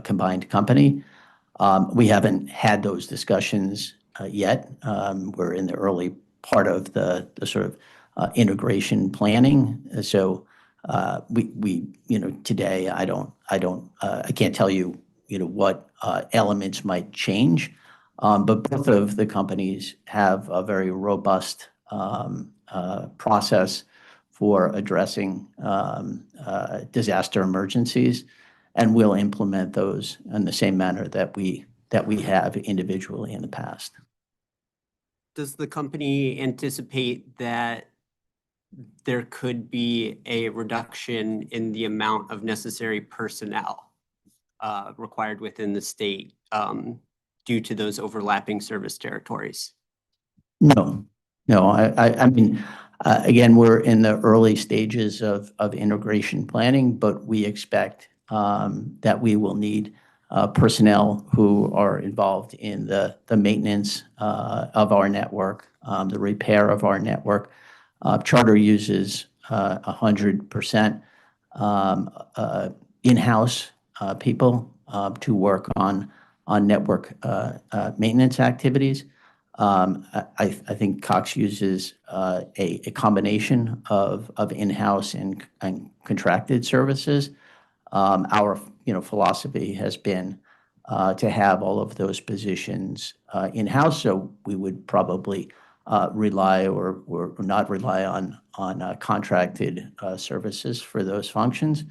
combined company. We haven't had those discussions yet. We're in the early part of the sort of integration planning. So today I can't tell you, what elements might change. But both of the companies have a very robust process for addressing disaster emergencies, and we'll implement those in the same manner that we have individually in the past. Does the company anticipate that there could be a reduction in the amount of necessary personnel required within the state due to those overlapping service territories? No, I mean, again, we're in the early stages of integration planning, but we expect that we will need personnel who are involved in the maintenance of our network, the repair of our network. Charter uses 100% in-house people to work on network maintenance activities. I think Cox uses a combination of in-house and contracted services. Our philosophy has been to have all of those positions in-house, so we would probably rely or not rely on contracted services for those functions.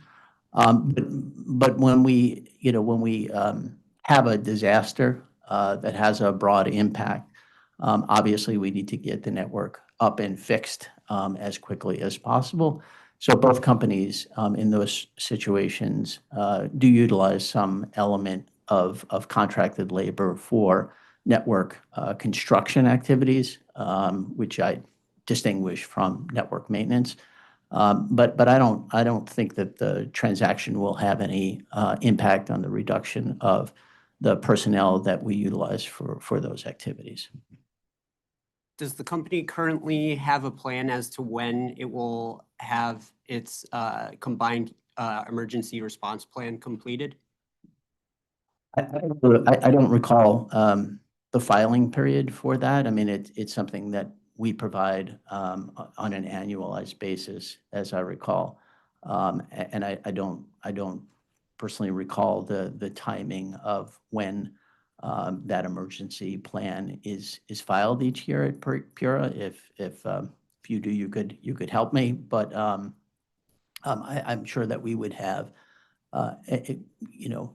But when we have a disaster that has a broad impact, obviously we need to get the network up and fixed as quickly as possible. So both companies in those situations do utilize some element of contracted labor for network construction activities, which I distinguish from network maintenance. But I don't think that the transaction will have any impact on the reduction of the personnel that we utilize for those activities. Does the company currently have a plan as to when it will have its combined emergency response plan completed? I don't recall the filing period for that. I mean, it's something that we provide on an annualized basis, as I recall. And I don't personally recall the timing of when that emergency plan is filed each year at PURA. If you do, you could help me. But I'm sure that we would have,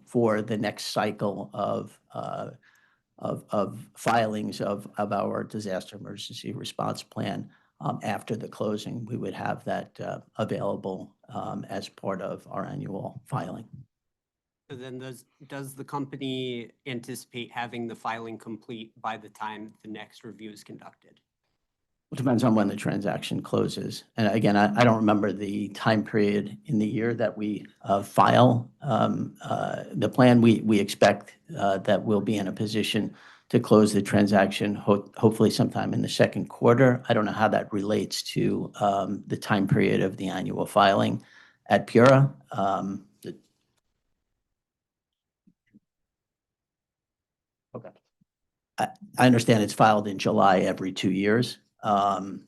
for the next cycle of filings of our disaster emergency response plan, after the closing, we would have that available as part of our annual filing. So then does the company anticipate having the filing complete by the time the next review is conducted? It depends on when the transaction closes. And again, I don't remember the time period in the year that we file the plan. We expect that we'll be in a position to close the transaction hopefully sometime in the second quarter. I don't know how that relates to the time period of the annual filing at PURA. Okay. I understand it's filed in July every 2 years. And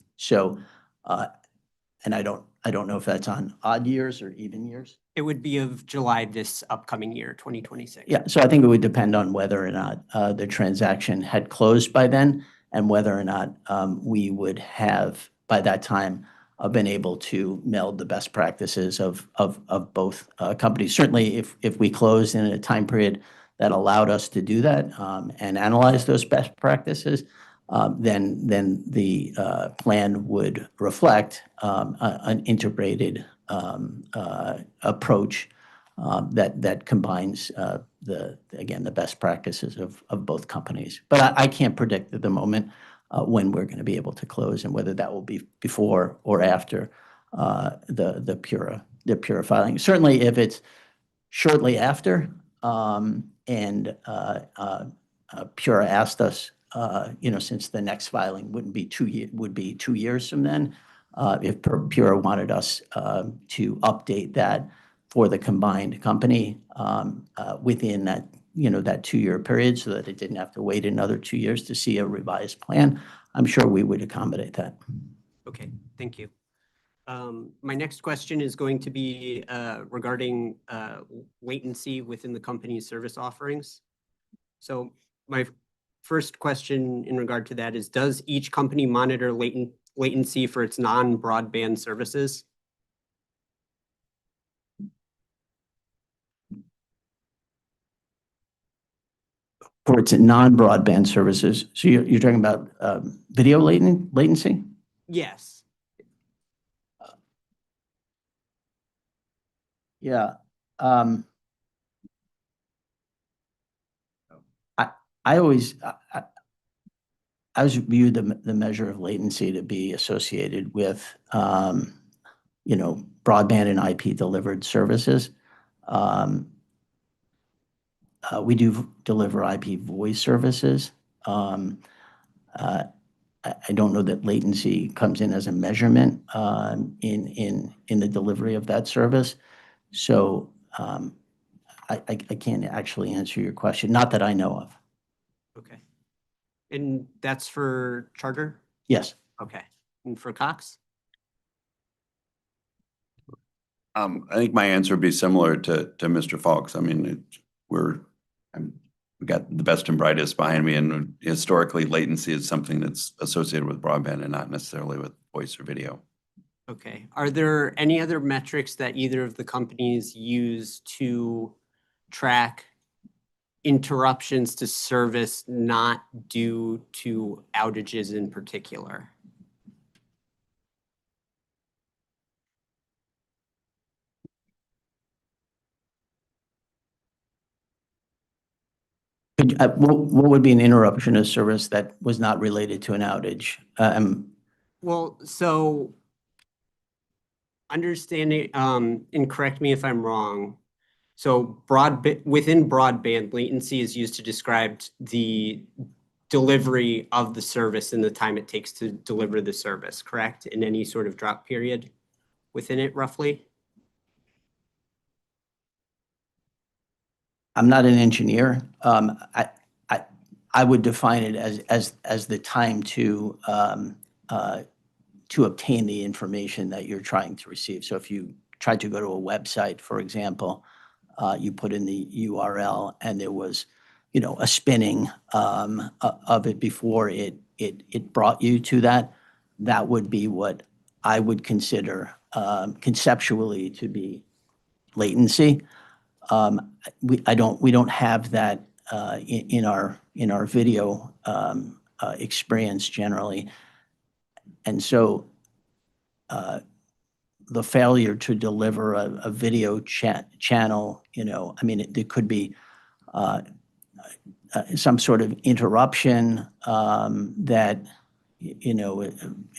I don't know if that's on odd years or even years. It would be of July this upcoming year, 2026. Yeah, so I think it would depend on whether or not the transaction had closed by then and whether or not we would have, by that time, been able to meld the best practices of both companies. Certainly, if we closed in a time period that allowed us to do that and analyze those best practices, then the plan would reflect an integrated approach that combines the best practices of both companies. But I can't predict at the moment when we're going to be able to close and whether that will be before or after the Pura filing. Certainly, if it's shortly after, and Pura asked us, since the next filing would be 2 years from then, if Pura wanted us to update that for the combined company within that 2-year period, so that it didn't have to wait another 2 years to see a revised plan, I'm sure we would accommodate that. Okay, thank you. My next question is going to be regarding latency within the company's service offerings. So my first question in regard to that is, does each company monitor latency for its non-broadband services? For its non-broadband services, so you're talking about video latency? Yes. Yeah. I always view the measure of latency to be associated with broadband and IP delivered services. We do deliver IP voice services. I don't know that latency comes in as a measurement in the delivery of that service. So I can't actually answer your question, not that I know of. Okay. And that's for Charter? Yes. Okay. And for Cox? I think my answer would be similar to Mr. Falk's. I mean, we got the best and brightest behind me, and historically latency is something that's associated with broadband and not necessarily with voice or video. Okay. Are there any other metrics that either of the companies use to track interruptions to service not due to outages in particular? What would be an interruption of service that was not related to an outage? Well, so understanding, and correct me if I'm wrong. So within broadband, latency is used to describe the delivery of the service and the time it takes to deliver the service, correct? In any sort of drop period within it, roughly? I'm not an engineer. I would define it as the time to obtain the information that you're trying to receive. So if you tried to go to a website, for example, you put in the URL and there was, a spinning of it before it brought you to that. That would be what I would consider conceptually to be latency. We don't have that in our video experience generally, and so the failure to deliver a video channel, I mean, it could be some sort of interruption that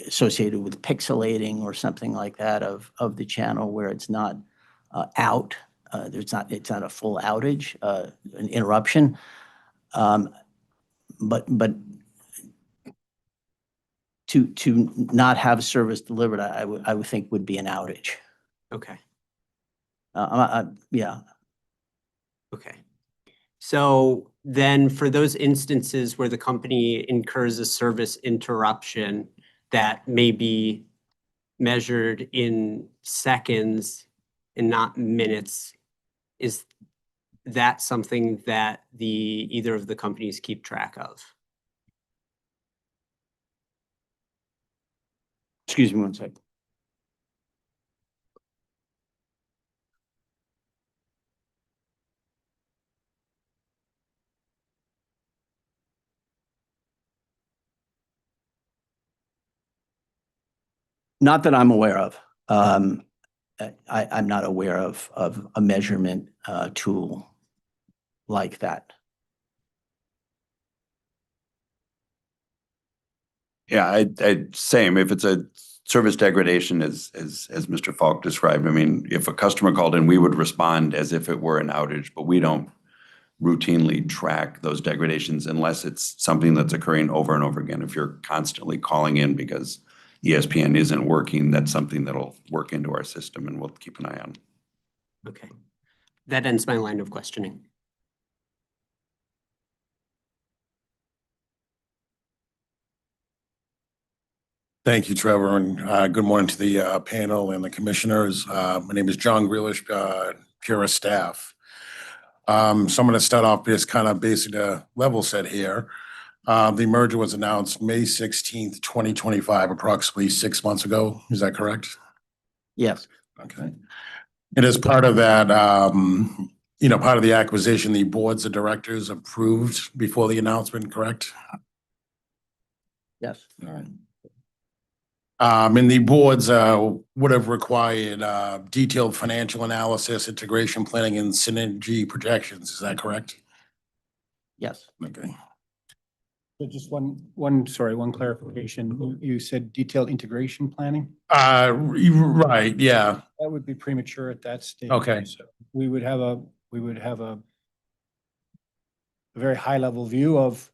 associated with pixelating or something like that of the channel where it's not out. It's not a full outage, an interruption. But to not have service delivered, I would think would be an outage. Okay. Yeah. Okay. So then for those instances where the company incurs a service interruption that may be measured in seconds and not minutes, is that something that either of the companies keep track of? Excuse me one second. Not that I'm aware of. I'm not aware of a measurement tool like that. Yeah, same. If it's a service degradation as Mr. Falk described, I mean, if a customer called in, we would respond as if it were an outage, but we don't routinely track those degradations unless it's something that's occurring over and over again. If you're constantly calling in because ESPN isn't working, that's something that'll work into our system and we'll keep an eye on. Okay. That ends my line of questioning. Thank you, Trevor, and good morning to the panel and the commissioners. My name is John Grealish, Pura staff. So I'm going to start off just kind of basic level set here. The merger was announced May 16th, 2025, approximately 6 months ago. Is that correct? Yes. Okay. And as part of that, part of the acquisition, the boards of directors approved before the announcement, correct? Yes. All right. And the boards would have required detailed financial analysis, integration planning, and synergy projections. Is that correct? Yes. Okay. So just one clarification. You said detailed integration planning? Right, yeah. That would be premature at that stage. Okay. So we would have a very high level view of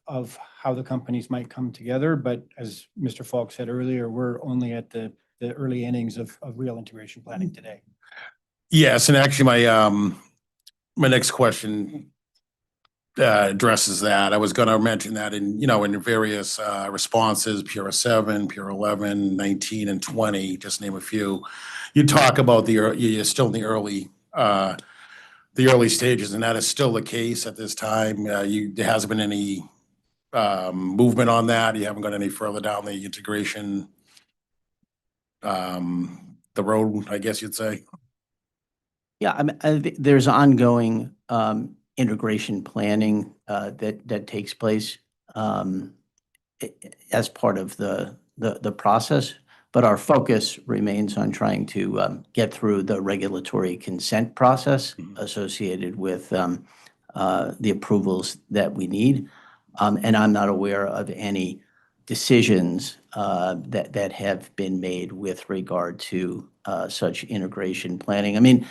how the companies might come together. But as Mr. Falk said earlier, we're only at the early innings of real integration planning today. Yes, and actually my next question addresses that. I was going to mention that in various responses, Pura 7, Pura 11, 19, and 20, just name a few. You talk about you're still in the early stages, and that is still the case at this time. There hasn't been any movement on that. You haven't gone any further down the integration, the road, I guess you'd say. Yeah, I mean, there's ongoing integration planning that takes place as part of the process, but our focus remains on trying to get through the regulatory consent process associated with the approvals that we need. And I'm not aware of any decisions that have been made with regard to such integration planning. I mean,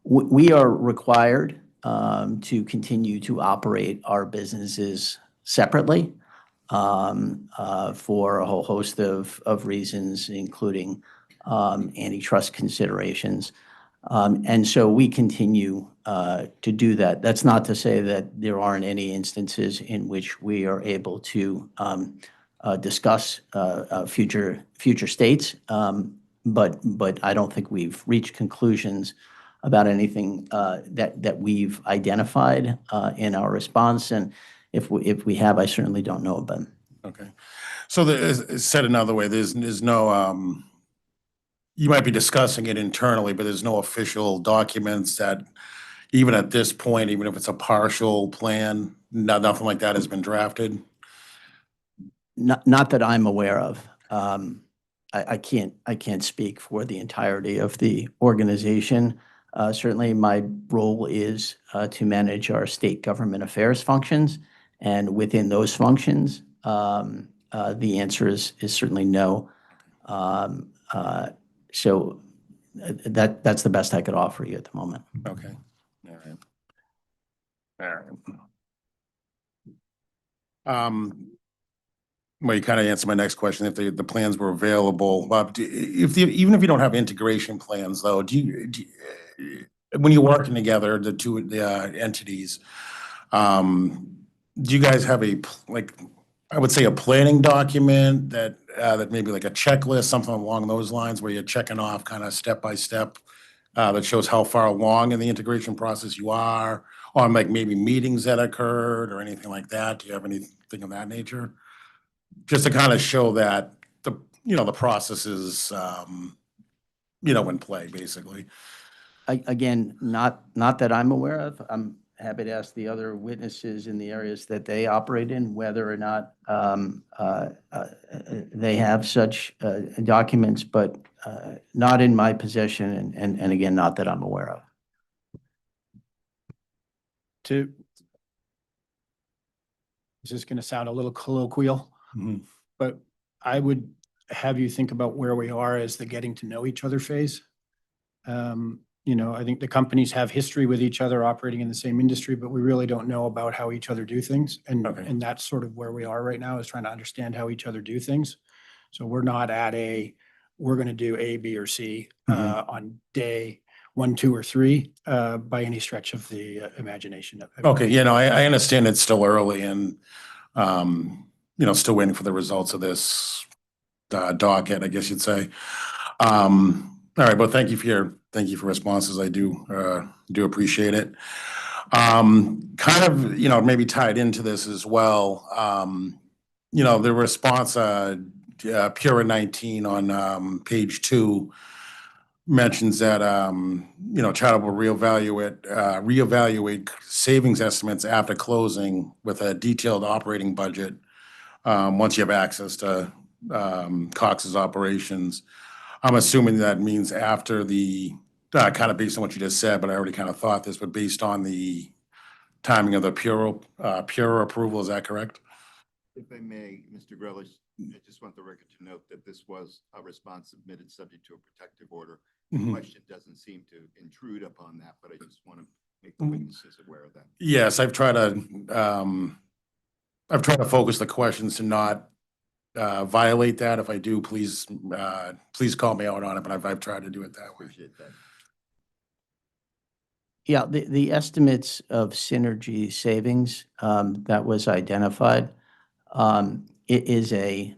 we are required to continue to operate our businesses separately for a whole host of reasons, including antitrust considerations. And so we continue to do that. That's not to say that there aren't any instances in which we are able to discuss future states, but I don't think we've reached conclusions about anything that we've identified in our response. And if we have, I certainly don't know about them. Okay. So said another way, there's no, you might be discussing it internally, but there's no official documents that even at this point, even if it's a partial plan, nothing like that has been drafted? Not that I'm aware of. I can't speak for the entirety of the organization. Certainly, my role is to manage our state government affairs functions, and within those functions, the answer is certainly no. So that's the best I could offer you at the moment. Okay. All right. All right. Well, you kind of answered my next question. If the plans were available, even if you don't have integration plans, though, when you're working together, the two entities, do you guys have I would say a planning document that maybe like a checklist, something along those lines, where you're checking off kind of step by step that shows how far along in the integration process you are, or like maybe meetings that occurred or anything like that? Do you have anything of that nature? Just to kind of show that the process is, in play, basically. Again, not that I'm aware of. happy to ask the other witnesses in the areas that they operate in, whether or not they have such documents, but not in my possession, and again, not that I'm aware of. This is going to sound a little colloquial, but I would have you think about where we are as the getting to know each other phase. I think the companies have history with each other operating in the same industry, but we really don't know about how each other do things. And that's sort of where we are right now, is trying to understand how each other do things. So we're not at we're going to do A, B, or C on day 1, 2, or 3 by any stretch of the imagination. Okay, I understand it's still early and, still waiting for the results of this docket, I guess you'd say. All right, well, thank you for responses. I do appreciate it. Kind of, maybe tied into this as well, the response, Pura 19 on page 2 mentions that, Charter will reevaluate savings estimates after closing with a detailed operating budget, once you have access to Cox's operations. I'm assuming that means after the, kind of based on what you just said, but I already kind of thought this, but based on the timing of the Pura approval, is that correct? If I may, Mr. Grelich, I just want the record to note that this was a response submitted subject to a protective order. The question doesn't seem to intrude upon that, but I just want to make the witnesses aware of that. Yes, I've tried to focus the questions to not violate that. If I do, please call me out on it, but I've tried to do it that way. Appreciate that. Yeah, the estimates of synergy savings that was identified, it is a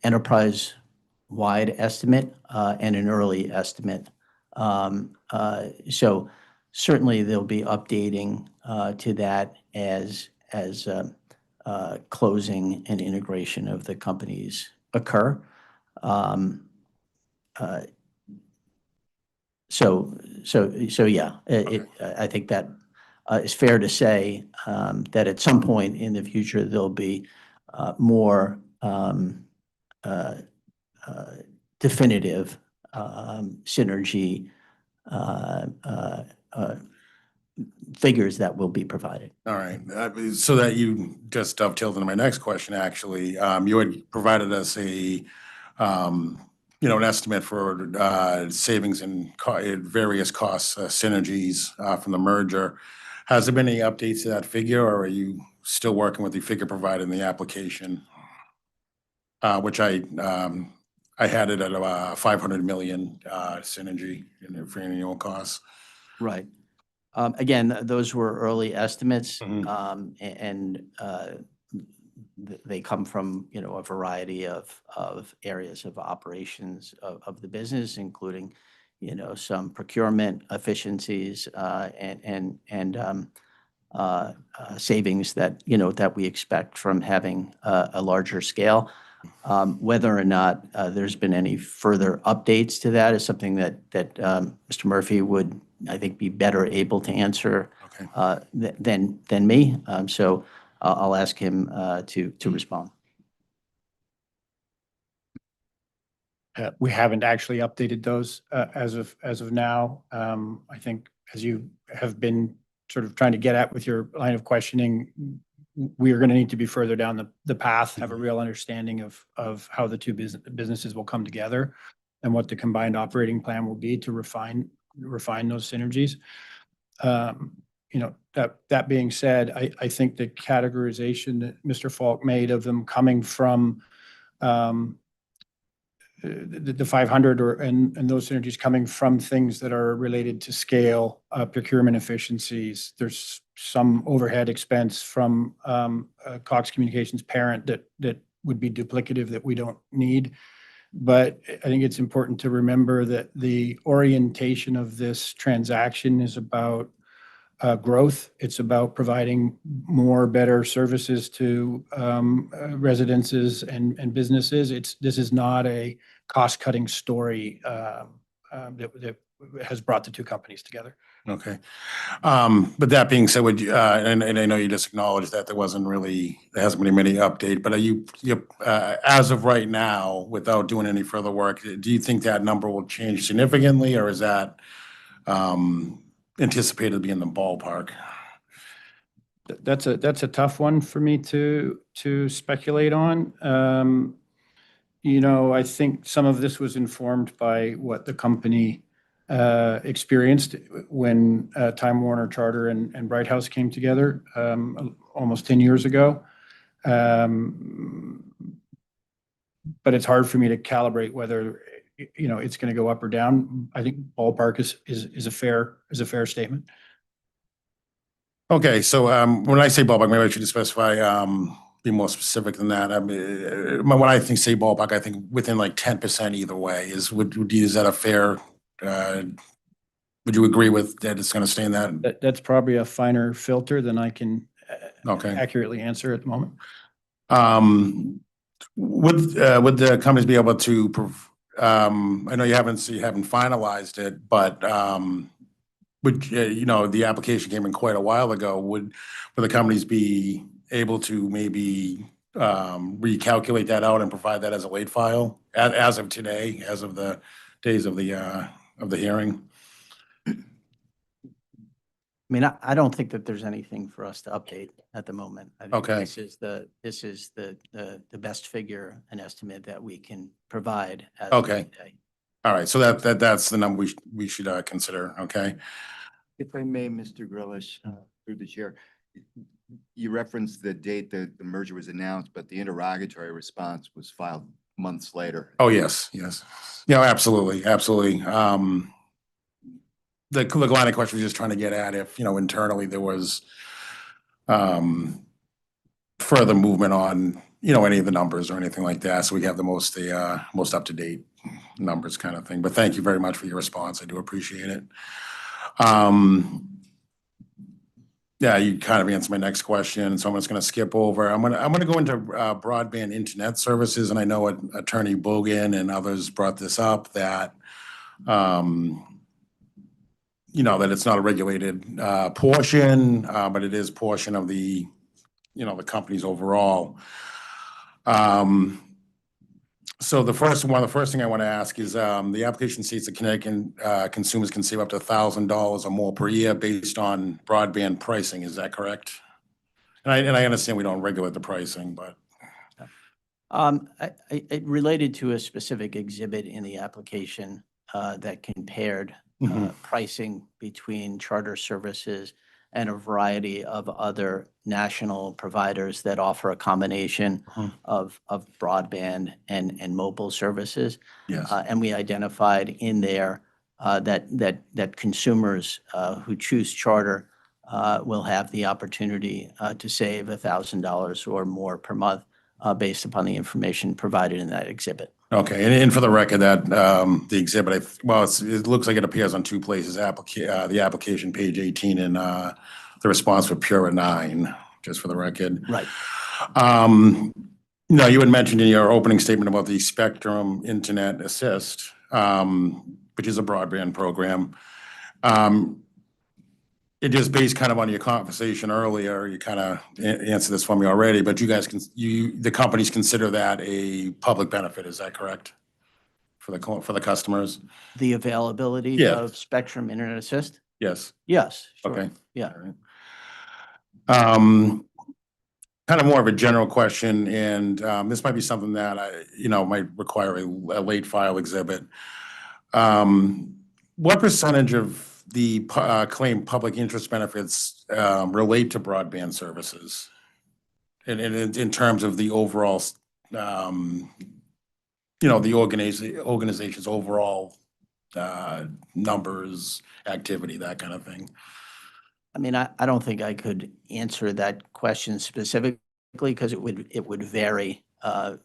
enterprise-wide estimate and an early estimate. So certainly there'll be updating to that as closing and integration of the companies occur. So yeah, I think that it's fair to say that at some point in the future, there'll be more definitive synergy figures that will be provided. All right, so that you just dovetailed into my next question, actually. You had provided us an estimate for savings and various costs, synergies from the merger. Has there been any updates to that figure, or are you still working with the figure provided in the application? Which I had it at 500 million synergy for annual costs. Right. Again, those were early estimates, and they come from, a variety of areas of operations of the business, including, some procurement efficiencies and savings that, that we expect from having a larger scale. Whether or not there's been any further updates to that is something that Mr. Murphy would, I think, be better able to answer than me. So I'll ask him to respond. We haven't actually updated those as of now. I think, as you have been sort of trying to get at with your line of questioning, we are going to need to be further down the path, have a real understanding of how the two businesses will come together and what the combined operating plan will be to refine those synergies. That being said, I think the categorization that Mr. Falk made of them coming from the 500 and those synergies coming from things that are related to scale, procurement efficiencies. There's some overhead expense from Cox Communications parent that would be duplicative that we don't need. But I think it's important to remember that the orientation of this transaction is about growth. It's about providing more better services to residences and businesses. This is not a cost-cutting story that has brought the two companies together. Okay. But that being said, would you, and I know you just acknowledged that there hasn't been many update, but are you, as of right now, without doing any further work, do you think that number will change significantly, or is that anticipated to be in the ballpark? That's a tough one for me to speculate on. I think some of this was informed by what the company experienced when Time Warner, Charter, and Bright House came together almost 10 years ago. But it's hard for me to calibrate whether it's going to go up or down. I think ballpark is a fair statement. Okay, so when I say ballpark, maybe I should specify, be more specific than that. I mean, when I say ballpark, I think within like 10% either way. Is that a fair? Would you agree with that? It's going to stay in that? That's probably a finer filter than I can Okay. accurately answer at the moment. Would the companies be able to? I know you haven't finalized it, but the application came in quite a while ago. Would the companies be able to maybe recalculate that out and provide that as a late file as of today, as of the days of the hearing? I mean, I don't think that there's anything for us to update at the moment. I think Okay. This is the best figure and estimate that we can provide as of Okay. today. All right, so that's the number we should consider. Okay. If I may, Mr. Grillish, through the chair, you referenced the date that the merger was announced, but the interrogatory response was filed months later. Oh, yes. Yeah, absolutely. The line of question was just trying to get at if, internally there was further movement on, any of the numbers or anything like that. So we have the most up-to-date numbers kind of thing. But thank you very much for your response. I do appreciate it. Yeah, you kind of answered my next question, so I'm just going to skip over. I'm going to go into broadband internet services, and I know Attorney Bogan and others brought this up that that it's not a regulated portion, but it is portion of the the companies overall. So the first thing I want to ask is the application states that Connecticut consumers can save up to $1,000 or more per year based on broadband pricing. Is that correct? And I understand we don't regulate the pricing, but It related to a specific exhibit in the application that compared pricing between Charter services and a variety of other national providers that offer a combination of broadband and mobile services. yes. And we identified in there that consumers who choose Charter will have the opportunity to save $1,000 or more per month based upon the information provided in that exhibit. Okay, and for the record, that the exhibit, it looks like it appears on two places, the application, page 18, and the response for Pura 9, just for the record. Right. You had mentioned in your opening statement about the Spectrum Internet Assist, which is a broadband program. It is based kind of on your conversation earlier. You kind of answered this for me already, but the companies consider that a public benefit. Is that correct? For the customers? The availability Yeah. of Spectrum Internet Assist? Yes. Yes. Sure. Okay. Yeah. All right. Kind of more of a general question, and this might be something that might require a late file exhibit. What percentage of the claimed public interest benefits relate to broadband services? And in terms of the overall, the organization's overall numbers, activity, that kind of thing. I mean, I don't think I could answer that question specifically because it would vary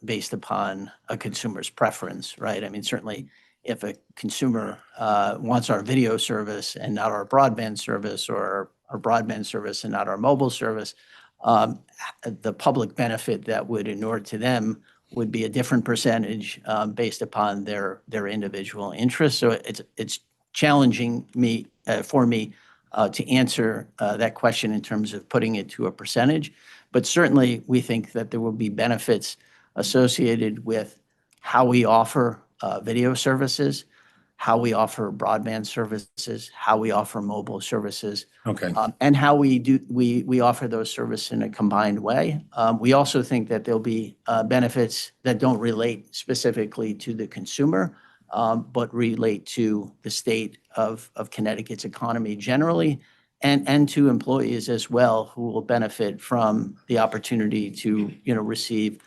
based upon a consumer's preference, right? I mean, certainly if a consumer wants our video service and not our broadband service, or our broadband service and not our mobile service, the public benefit that would inure to them would be a different percentage based upon their individual interests. So it's challenging for me to answer that question in terms of putting it to a percentage. But certainly, we think that there will be benefits associated with how we offer video services, how we offer broadband services, how we offer mobile services, Okay. and how we offer those services in a combined way. We also think that there'll be benefits that don't relate specifically to the consumer, but relate to the state of Connecticut's economy generally, and to employees as well, who will benefit from the opportunity to, receive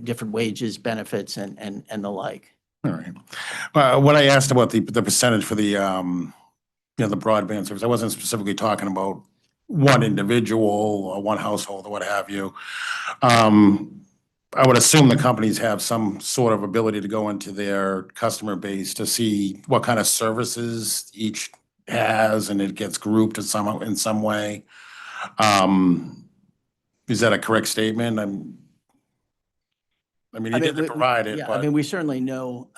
different wages, benefits, and the like. All right. When I asked about the percentage for the, the broadband service, I wasn't specifically talking about one individual or one household or what have you. I would assume the companies have some sort of ability to go into their customer base to see what kind of services each has, and it gets grouped in some way. Is that a correct statement? You didn't provide it, Yeah, but. we certainly know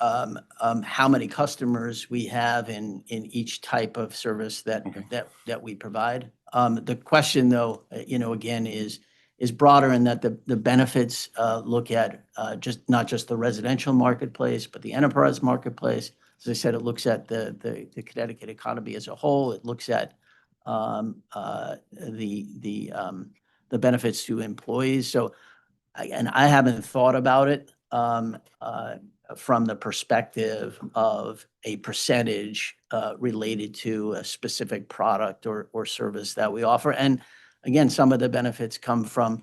how many customers we have in each type of service that we provide. The question, though, again, is broader in that the benefits look at not just the residential marketplace, but the enterprise marketplace. As I said, it looks at the Connecticut economy as a whole. It looks at the benefits to employees. So, and I haven't thought about it from the perspective of a percentage related to a specific product or service that we offer. And again, some of the benefits come from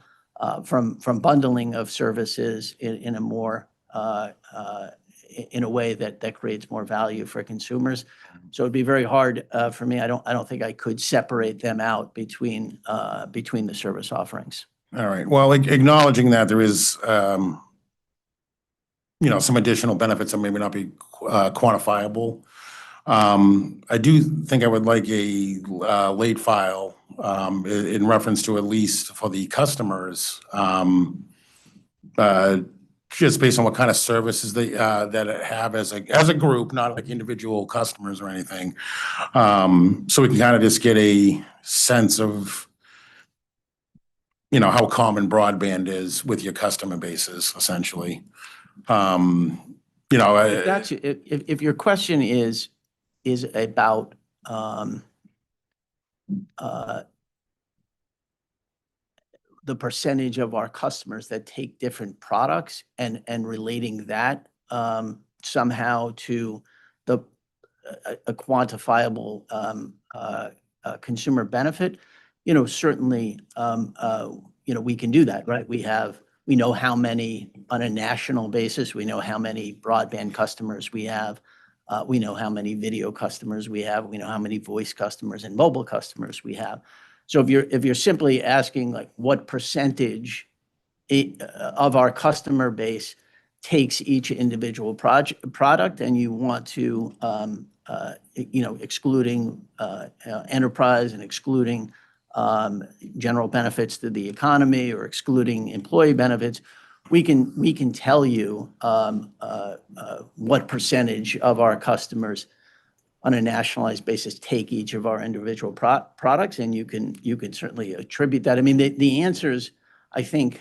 bundling of services in a more in a way that creates more value for consumers. So it'd be very hard for me. I don't think I could separate them out between the service offerings. All right. Well, acknowledging that there is, some additional benefits that maybe not be quantifiable. I do think I would like a late file in reference to, at least for the customers, just based on what kind of services they that it have as a group, not like individual customers or anything. So we can kind of just get a sense of how common broadband is with your customer bases, essentially. If your question is about the percentage of our customers that take different products and relating that somehow to a quantifiable consumer benefit, certainly, we can do that, right? We know how many on a national basis, we know how many broadband customers we have. We know how many video customers we have. We know how many voice customers and mobile customers we have. So if you're simply asking like what percentage of our customer base takes each individual product, and you want to, excluding enterprise and excluding general benefits to the economy or excluding employee benefits, we can tell you what percentage of our customers on a nationalized basis take each of our individual products, and you can certainly attribute that. The answers, I think,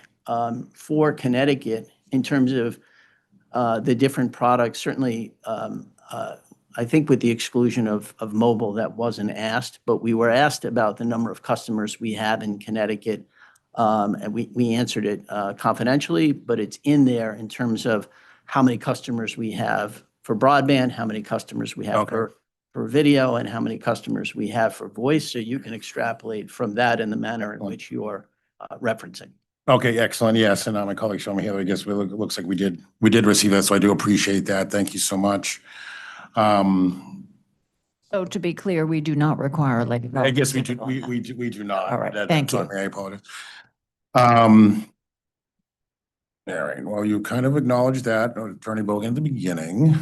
for Connecticut in terms of the different products, certainly, I think with the exclusion of mobile, that wasn't asked, but we were asked about the number of customers we have in Connecticut, and we answered it confidentially, but it's in there in terms of how many customers we have for broadband, how many customers we have for video, and how many customers we have for voice. So you can extrapolate from that in the manner in which you're referencing. Okay, excellent. Yes, and my colleague showed me here. I guess it looks like we did receive that, so I do appreciate that. Thank you so much. So to be clear, we do not require a late file. I guess we do not. All right, thank you. I apologize. All right, well, you kind of acknowledged that, Attorney Bogan, at the beginning.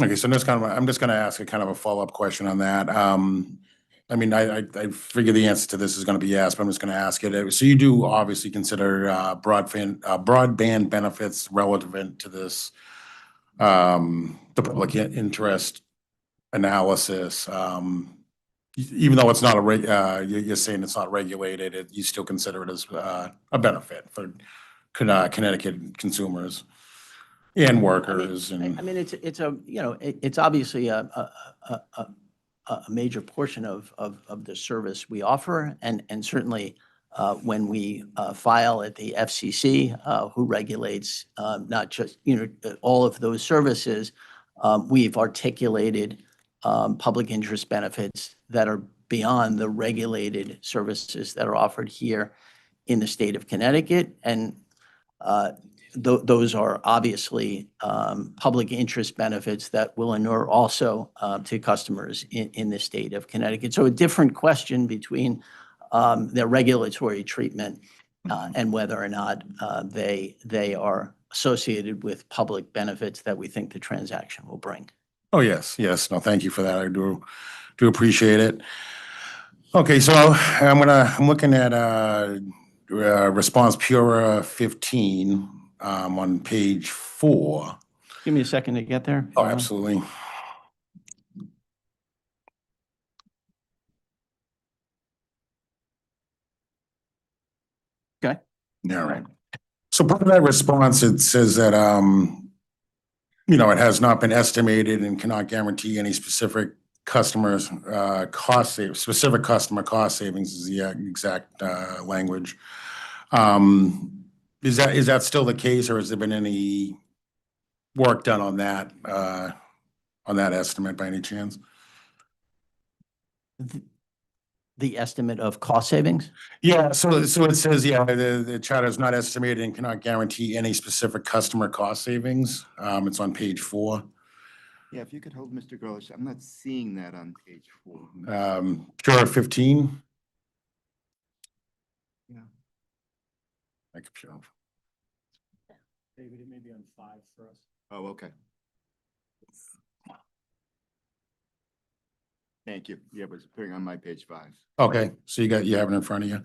Okay, so I'm just gonna ask a kind of a follow-up question on that. I figure the answer to this is gonna be yes, but I'm just gonna ask it. So you do obviously consider broadband benefits relevant to this the public interest analysis. Even though it's not you're saying it's not regulated, you still consider it as a benefit for Connecticut consumers and workers and. I mean, it's a, you know, it's obviously a major portion of the service we offer. And certainly when we file at the FCC, who regulates not just, you know, all of those services, we've articulated public interest benefits that are beyond the regulated services that are offered here in the state of Connecticut. And those are obviously public interest benefits that will inure also to customers in the state of Connecticut. So a different question between their regulatory treatment and whether or not they are associated with public benefits that we think the transaction will bring. Oh, yes, yes. No, thank you for that. I do appreciate it. Okay, so I'm looking at response Pura 15 on page 4. Give me a second to get there. Oh, absolutely. Okay. Yeah, right. So part of that response, it says that, you know, it has not been estimated and cannot guarantee any specific customers specific customer cost savings is the exact language. Is that still the case, or has there been any work done on that estimate by any chance? The estimate of cost savings? Yeah, so it says, yeah, the charter is not estimated and cannot guarantee any specific customer cost savings. It's on page 4. Yeah, if you could hold Mr. Gross, I'm not seeing that on page 4. Pura 15. Yeah. Like Pura. David, it may be on 5 for us. Oh, okay. Thank you. Yeah, it was appearing on my page 5. Okay, so you have it in front of you.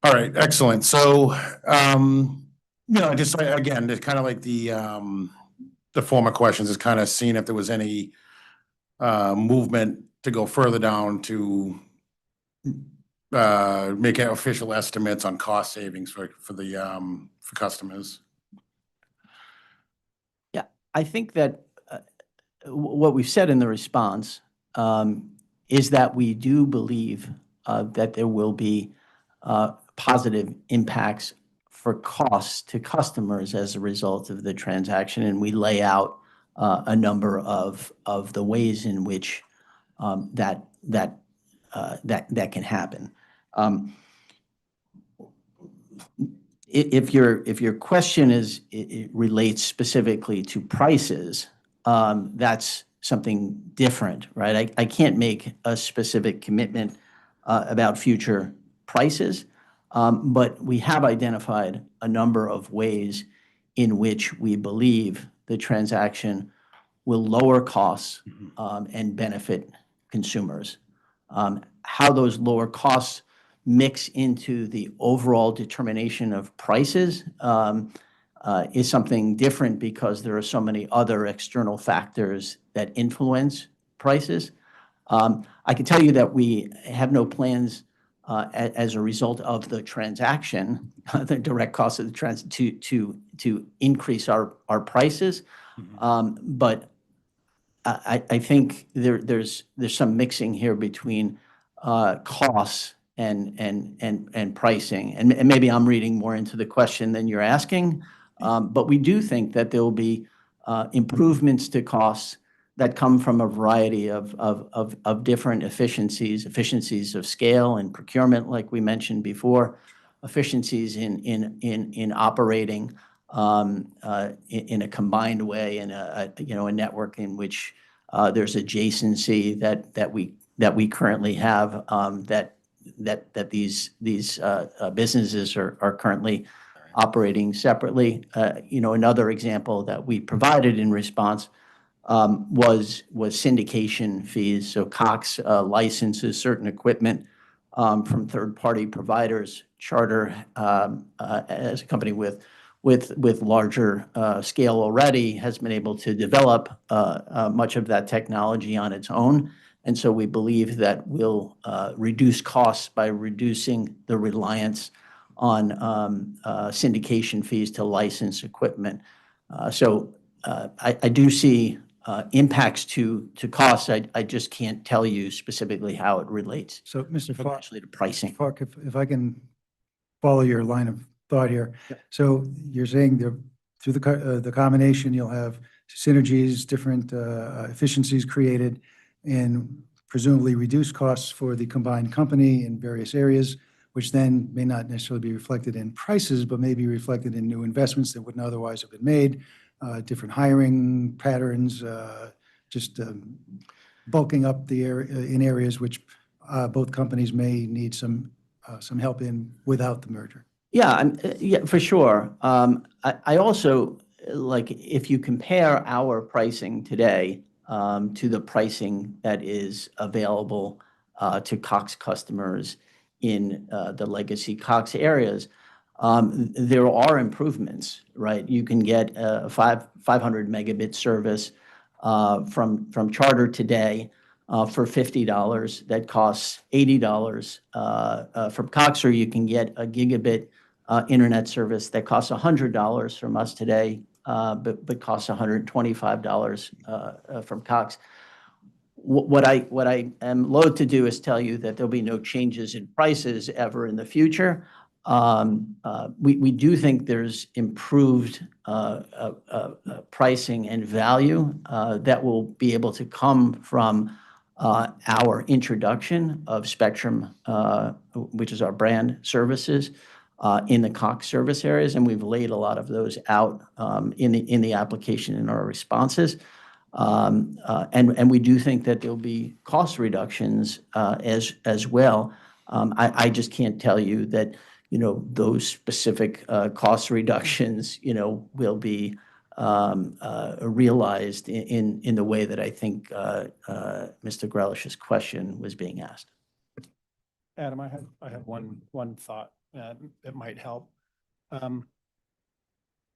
All right, excellent. So, you know, just again, it's kind of like the former questions is kind of seeing if there was any movement to go further down to make official estimates on cost savings for customers. Yeah, I think that what we've said in the response is that we do believe that there will be positive impacts for costs to customers as a result of the transaction, and we lay out a number of the ways in which that can happen. If your question it relates specifically to prices, that's something different, right? I can't make a specific commitment about future prices, but we have identified a number of ways in which we believe the transaction will lower costs and benefit consumers. How those lower costs mix into the overall determination of prices is something different because there are so many other external factors that influence prices. I can tell you that we have no plans as a result of the transaction, the direct cost of the transaction, to increase our prices. But I think there's some mixing here between costs and pricing. And maybe I'm reading more into the question than you're asking. But we do think that there will be improvements to costs that come from a variety of different efficiencies of scale and procurement, like we mentioned before, efficiencies in operating in a combined way, in a network in which there's adjacency that we currently have, that these businesses are currently operating separately. Another example that we provided in response was syndication fees. So Cox licenses certain equipment from third-party providers. Charter, as a company with with larger scale already, has been able to develop much of that technology on its own. And so we believe that we'll reduce costs by reducing the reliance on syndication fees to license equipment. So I do see impacts to costs. I just can't tell you specifically how it relates So, Mr. Falk, potentially to pricing. if I can follow your line of thought here. So you're saying that through the combination, you'll have synergies, different efficiencies created, and presumably reduce costs for the combined company in various areas, which then may not necessarily be reflected in prices, but may be reflected in new investments that wouldn't otherwise have been made, different hiring patterns, just bulking up the area in areas which both companies may need some help in without the merger. Yeah, yeah, for sure. I also, like, if you compare our pricing today to the pricing that is available to Cox customers in the legacy Cox areas, there are improvements, right? You can get a 500 megabit service from Charter today for $50. That costs $80 from Cox, or you can get a gigabit internet service that costs $100 from us today, but costs $125 from Cox. What I am loath to do is tell you that there'll be no changes in prices ever in the future. We do think there's improved pricing and value that will be able to come from our introduction of Spectrum, which is our brand services, in the Cox service areas, and we've laid a lot of those out in the application in our responses. And we do think that there'll be cost reductions as well. I just can't tell you that, you know, those specific cost reductions, you know, will be realized in the way that I think Mr. Grelish's question was being asked. Adam, I have one thought that might help. And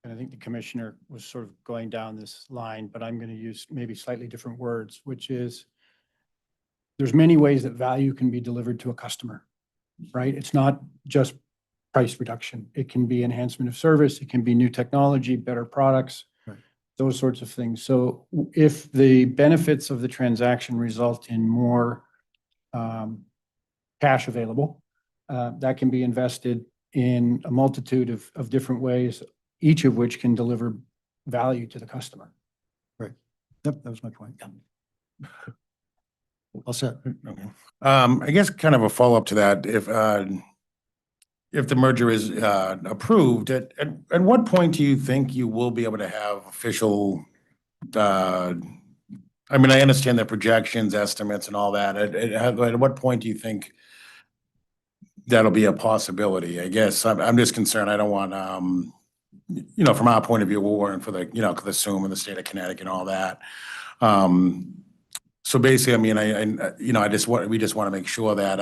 I think the commissioner was sort of going down this line, but I'm going to use maybe slightly different words, which is there's many ways that value can be delivered to a customer, right? It's not just price reduction. It can be enhancement of service. It can be new technology, better products, those sorts of things. So if the benefits of the transaction result in more cash available, that can be invested in a multitude of different ways, each of which can deliver value to the customer. Right. Yep, that was my point. All set. Okay. I guess kind of a follow-up to that, if the merger is approved, at what point do you think you will be able to have official, I mean, I understand the projections, estimates and all that. At what point do you think that'll be a possibility? I guess I'm just concerned. I don't want, you know, from our point of view, we're working for the, you know, the SUM and the state of Connecticut and all that. So basically, I mean, you know, we just want to make sure that,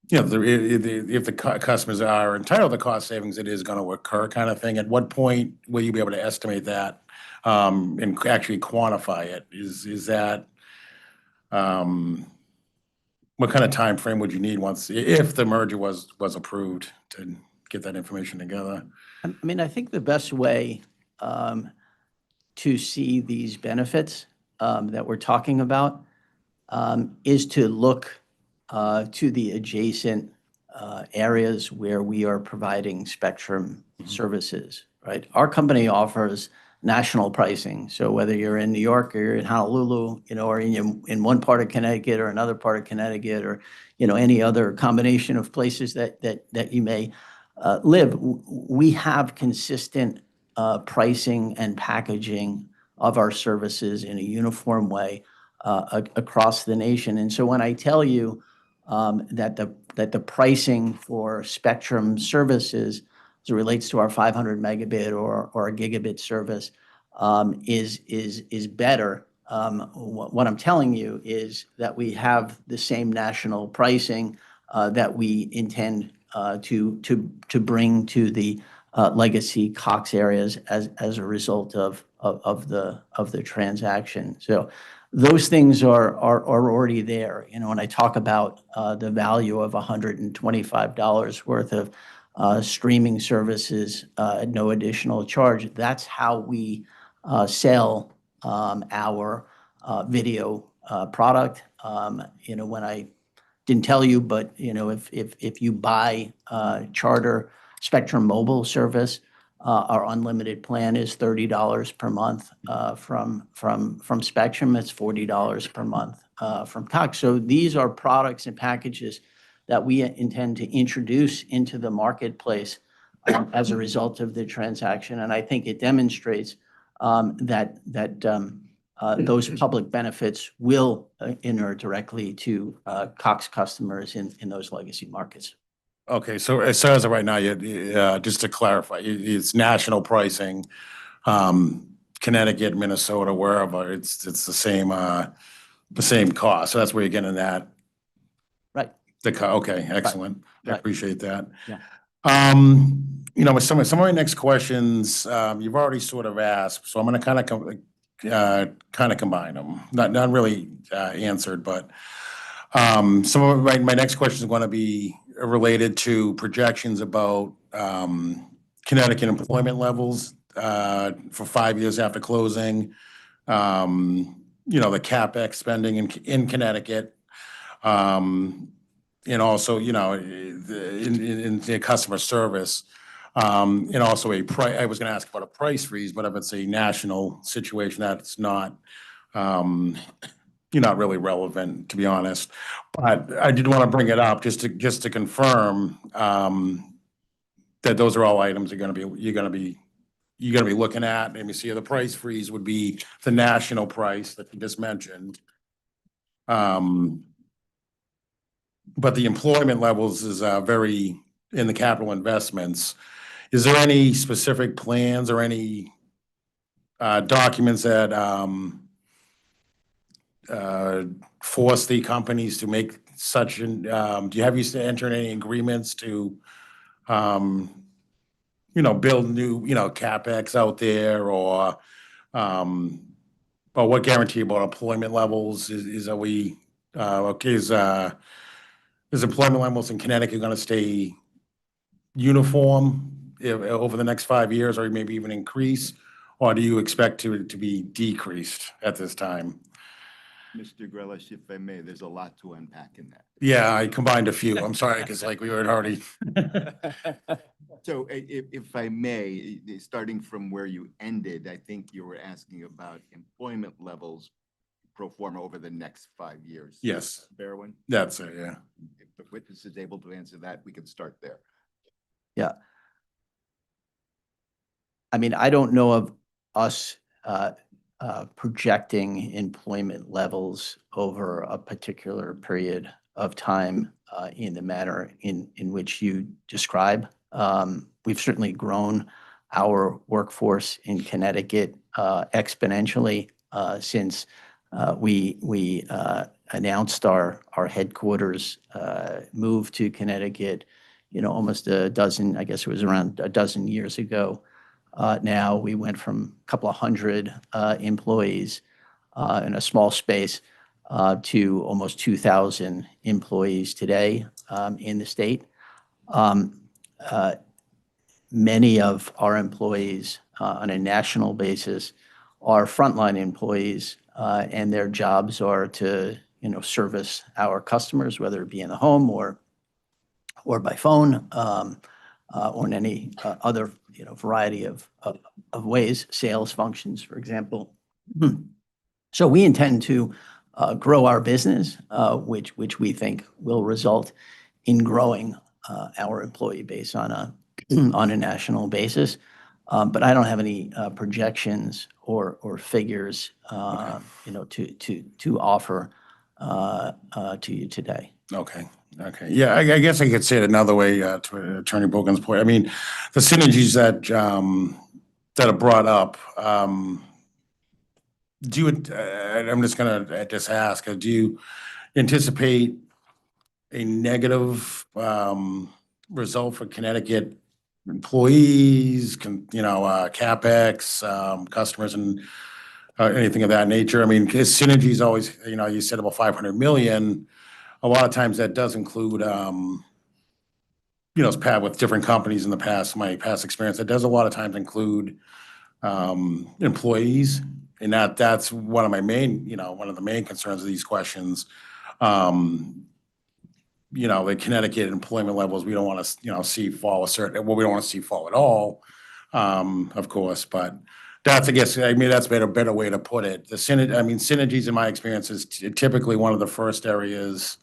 you know, if the customers are entitled to cost savings, it is going to occur kind of thing. At what point will you be able to estimate that and actually quantify it? Is that, what kind of time frame would you need if the merger was approved to get that information together? I mean, I think the best way to see these benefits that we're talking about is to look to the adjacent areas where we are providing Spectrum services, right? Our company offers national pricing. So whether you're in New York or you're in Honolulu, you know, or in one part of Connecticut or another part of Connecticut, or, you know, any other combination of places that you may live, we have consistent pricing and packaging of our services in a uniform way across the nation. And so when I tell you that the pricing for Spectrum services as it relates to our 500 megabit or a gigabit service is better, what I'm telling you is that we have the same national pricing that we intend to bring to the legacy Cox areas as a result of the transaction. So those things are already there. You know, when I talk about the value of $125 worth of streaming services at no additional charge, that's how we sell our video product. You know, when I didn't tell you, but you know, if you buy Charter Spectrum mobile service, our unlimited plan is $30 per month from Spectrum. It's $40 per month from Cox. So these are products and packages that we intend to introduce into the marketplace as a result of the transaction. And I think it demonstrates that those public benefits will inure directly to Cox customers in those legacy markets. Okay, so as of right now, just to clarify, it's national pricing, Connecticut, Minnesota, wherever, it's the same cost. So that's where you're getting that. Right. Okay, excellent. I Right. appreciate that. Yeah. You know, with some of my next questions, you've already sort of asked, so I'm gonna kind of combine them. Not really answered, but some of my next question is going to be related to projections about Connecticut employment levels for 5 years after closing. You know, the CapEx spending in Connecticut, and also, you know, in the customer service. And also I was going to ask about a price freeze, but if it's a national situation, that's not, not really relevant, to be honest. But I did want to bring it up just to confirm that those are all items you're going to be looking at. Let me see, the price freeze would be the national price that you just mentioned. But the employment levels is very in the capital investments. Is there any specific plans or any documents that force the companies to make such an, do you have to enter any agreements to, you know, build new, you know, CapEx out there, or what guarantee about employment levels is are we, okay, is employment levels in Connecticut going to stay uniform over the next 5 years, or maybe even increase, or do you expect to be decreased at this time? Mr. Grealish, if I may, there's a lot to unpack in that. Yeah, I combined a few. I'm sorry, because like we were already. So if I may, starting from where you ended, I think you were asking about employment levels pro forma over the next 5 years. Yes. Fair one? That's it, yeah. If the witness is able to answer that, we can start there. Yeah. I mean, I don't know of us projecting employment levels over a particular period of time in the manner in which you describe. We've certainly grown our workforce in Connecticut exponentially since we announced our headquarters move to Connecticut, you know, almost a dozen, I guess it was around a dozen years ago. Now we went from a couple of hundred employees in a small space to almost 2,000 employees today in the state. Many of our employees on a national basis are frontline employees, and their jobs are to, you know, service our customers, whether it be in the home or by phone, or in any other, you know, variety of ways, sales functions, for example. So we intend to grow our business, which we think will result in growing our employee base on a national basis. But I don't have any projections or figures, you know, to offer to you today. Okay. Okay. Yeah, I guess I could say it another way to Attorney Bogan's point. I mean, the synergies that are brought up, do you, I'm just going to just ask, do you anticipate a negative result for Connecticut employees, CapEx, customers and anything of that nature. I mean, 'cause synergies always, you said about 500 million. A lot of times that does include, it's Pat with different companies in the past, my past experience, it does a lot of times include employees. And that's one of my main, one of the main concerns of these questions. The Connecticut employment levels, we don't want to, see fall a certain, well, we don't want to see fall at all, of course, but that's, I guess, that's been a better way to put it. Synergies in my experience is typically one of the first areas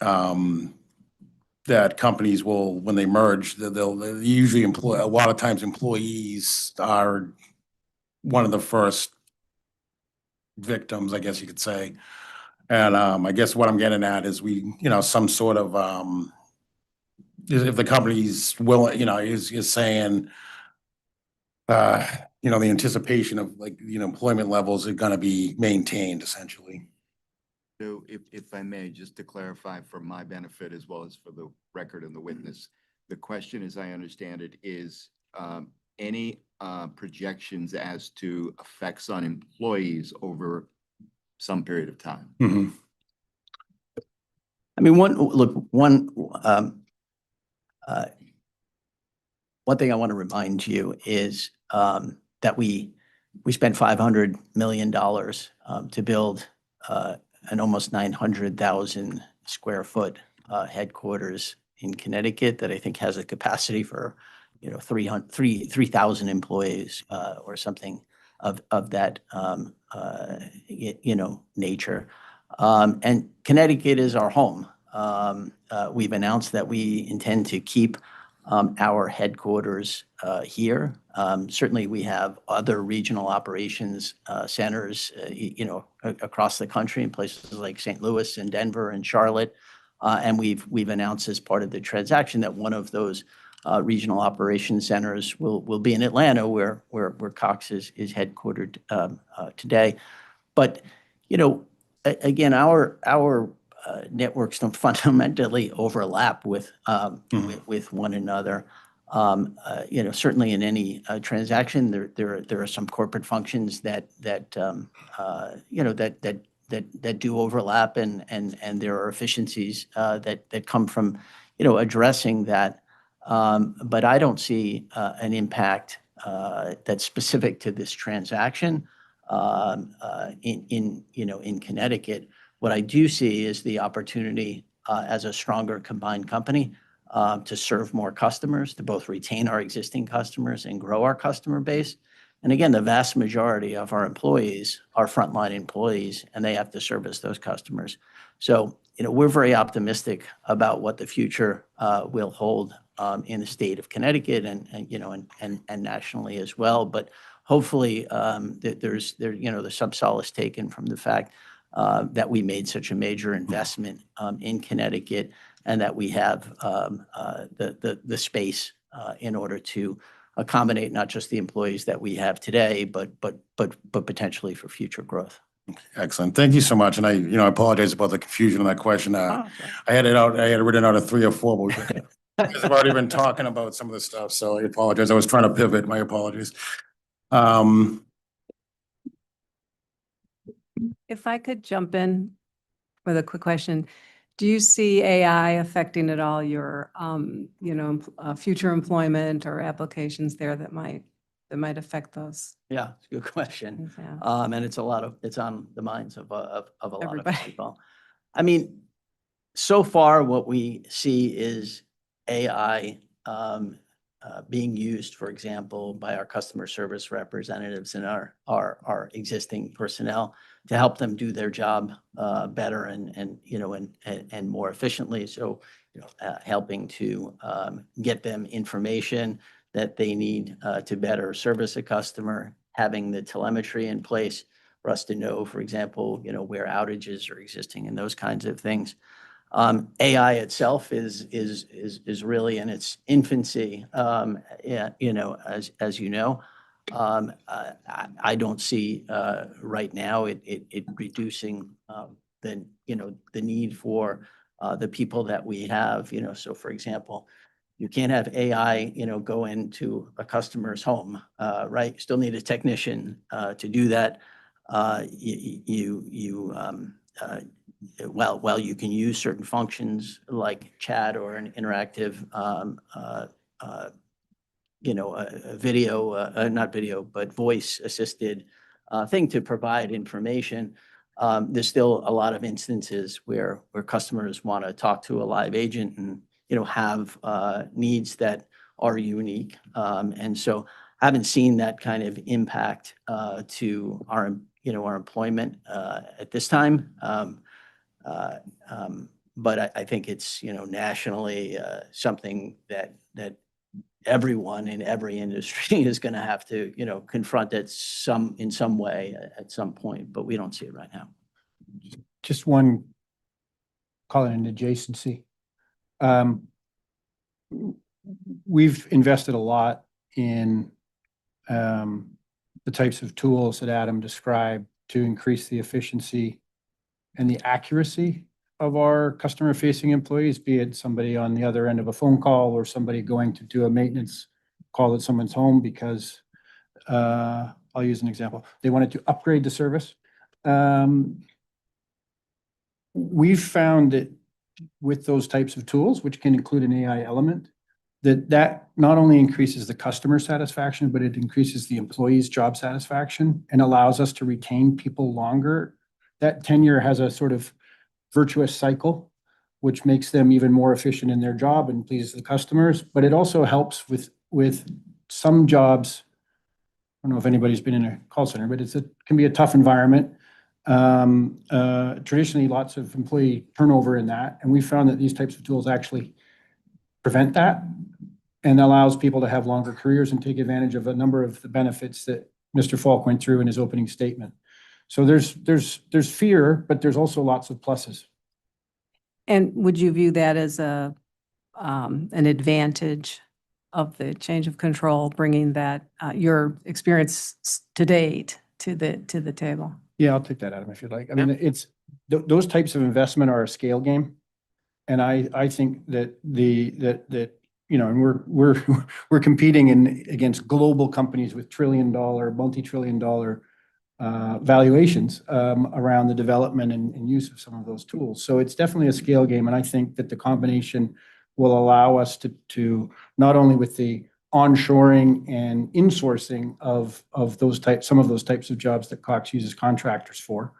that companies will, when they merge, they'll usually employ, a lot of times employees are one of the first victims, I guess you could say. And I guess what I'm getting at is some sort of, if the company's willing, is saying, the anticipation of employment levels are gonna be maintained essentially. So if I may, just to clarify for my benefit as well as for the record and the witness, the question, as I understand it, is any projections as to effects on employees over some period of time? Mm-hmm. I mean, one thing I want to remind you is that we spent $500 million to build an almost 900,000 square foot headquarters in Connecticut that I think has a capacity for 3,000 employees or something of that nature. And Connecticut is our home. We've announced that we intend to keep our headquarters here. Certainly, we have other regional operations centers, across the country in places like St. Louis and Denver and Charlotte. And we've announced as part of the transaction that one of those regional operations centers will be in Atlanta, where Cox is headquartered today. But again, our networks don't fundamentally overlap with one another. Certainly in any transaction, there are some corporate functions that do overlap, and there are efficiencies that come from addressing that. But I don't see an impact that's specific to this transaction in Connecticut. What I do see is the opportunity as a stronger combined company to serve more customers, to both retain our existing customers and grow our customer base. And again, the vast majority of our employees are frontline employees, and they have to service those customers. So, we're very optimistic about what the future will hold in the state of Connecticut and nationally as well. But hopefully, there's some solace taken from the fact that we made such a major investment in Connecticut, and that we have the space in order to accommodate not just the employees that we have today, but potentially for future growth. Excellent. Thank you so much. And I apologize about the confusion on that question. I had it written out of 3 or 4, but because I've already been talking about some of the stuff, so I apologize. I was trying to pivot. My apologies. If I could jump in with a quick question. Do you see AI affecting at all your, future employment or applications there that might affect those? Yeah, it's a good question. Yeah. And it's on the minds of a lot Everybody. of people. I mean, so far what we see is AI being used, for example, by our customer service representatives and our existing personnel to help them do their job better and more efficiently. So, helping to get them information that they need to better service a customer, having the telemetry in place for us to know, for example, where outages are existing and those kinds of things. AI itself is really in its infancy. As you know, I don't see right now it reducing the need for the people that we have. So, for example, You can't have AI, go into a customer's home, right? You still need a technician to do that. While you can use certain functions like chat or an interactive, a video, not video, but voice assisted thing to provide information. There's still a lot of instances where customers want to talk to a live agent and, have needs that are unique. And so I haven't seen that kind of impact to our employment at this time. But I think it's, nationally something that everyone in every industry is going to have to, confront it in some way at some point, but we don't see it right now. Just one, call it an adjacency. We've invested a lot in the types of tools that Adam described to increase the efficiency and the accuracy of our customer-facing employees, be it somebody on the other end of a phone call or somebody going to do a maintenance call at someone's home because, I'll use an example, they wanted to upgrade the service. We've found that with those types of tools, which can include an AI element, that not only increases the customer satisfaction, but it increases the employee's job satisfaction and allows us to retain people longer. That tenure has a sort of virtuous cycle, which makes them even more efficient in their job and pleases the customers. But it also helps with some jobs. I don't know if anybody's been in a call center, but it can be a tough environment. Traditionally, lots of employee turnover in that. And we found that these types of tools actually prevent that and allows people to have longer careers and take advantage of a number of the benefits that Mr. Falk went through in his opening statement. So there's fear, but there's also lots of pluses. And would you view that as an advantage of the change of control, bringing that your experience to date to the table? Yeah, I'll take that, Adam, if you'd like. I mean, those types of investment are a scale game. And I think that and we're competing against global companies with multi-trillion-dollar valuations around the development and use of some of those tools. So it's definitely a scale game. And I think that the combination will allow us to not only with the onshoring and insourcing of some of those types of jobs that Cox uses contractors for,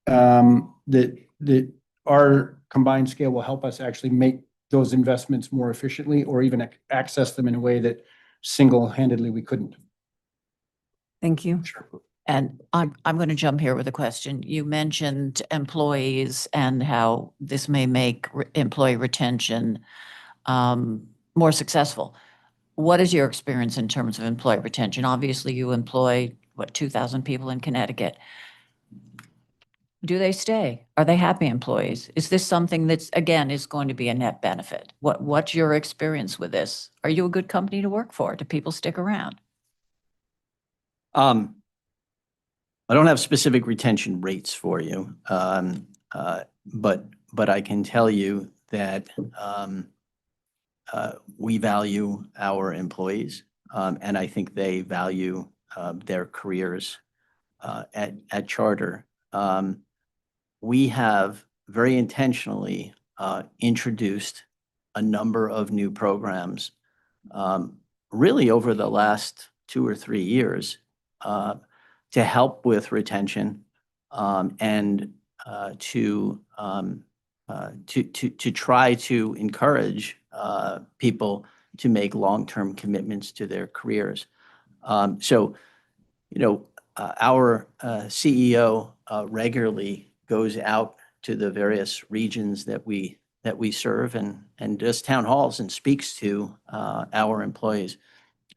that our combined scale will help us actually make those investments more efficiently or even access them in a way that single-handedly we couldn't. Thank you. Sure. And I'm going to jump here with a question. You mentioned employees and how this may make employee retention more successful. What is your experience in terms of employee retention? Obviously, you employ, 2,000 people in Connecticut. Do they stay? Are they happy employees? Is this something that's, again, is going to be a net benefit? What's your experience with this? Are you a good company to work for? Do people stick around? I don't have specific retention rates for you, but I can tell you that we value our employees, and I think they value their careers at Charter. We have very intentionally introduced a number of new programs really over the last 2 or 3 years to help with retention and to try to encourage people to make long-term commitments to their careers. So, our CEO regularly goes out to the various regions that we serve and does town halls and speaks to our employees.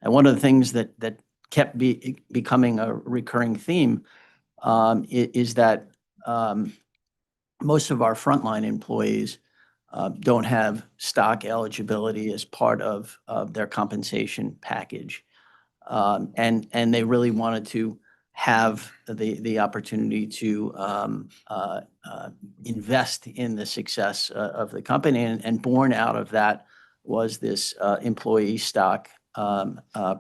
And one of the things that kept becoming a recurring theme is that most of our frontline employees don't have stock eligibility as part of their compensation package. And they really wanted to have the opportunity to invest in the success of the company. And born out of that, was this employee stock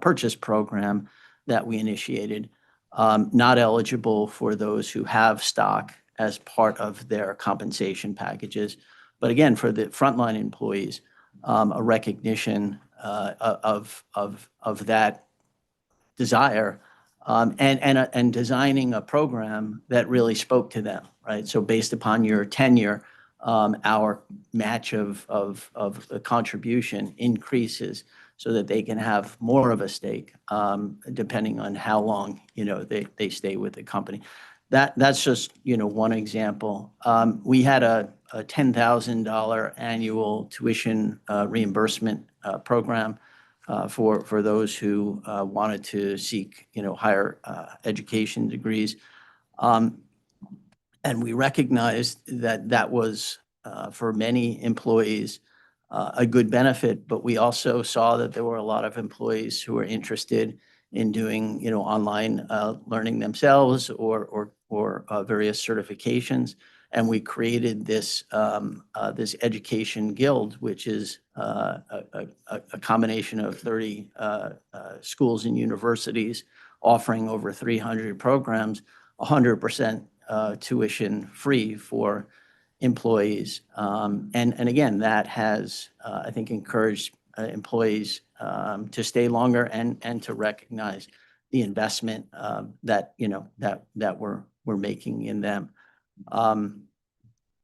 purchase program that we initiated, not eligible for those who have stock as part of their compensation packages. But again, for the frontline employees, a recognition of that desire, and designing a program that really spoke to them, right? So based upon your tenure, our match of the contribution increases so that they can have more of a stake, depending on how long, they stay with the company. That's just, one example. We had a $10,000 annual tuition reimbursement program for those who wanted to seek, higher education degrees. And we recognized that that was, for many employees, a good benefit, but we also saw that there were a lot of employees who were interested in doing, online learning themselves or various certifications. And we created this education guild, which is a combination of 30 schools and universities offering over 300 programs, 100% tuition free for employees. And again, that has, I think, encouraged employees to stay longer and to recognize the investment that we're making in them.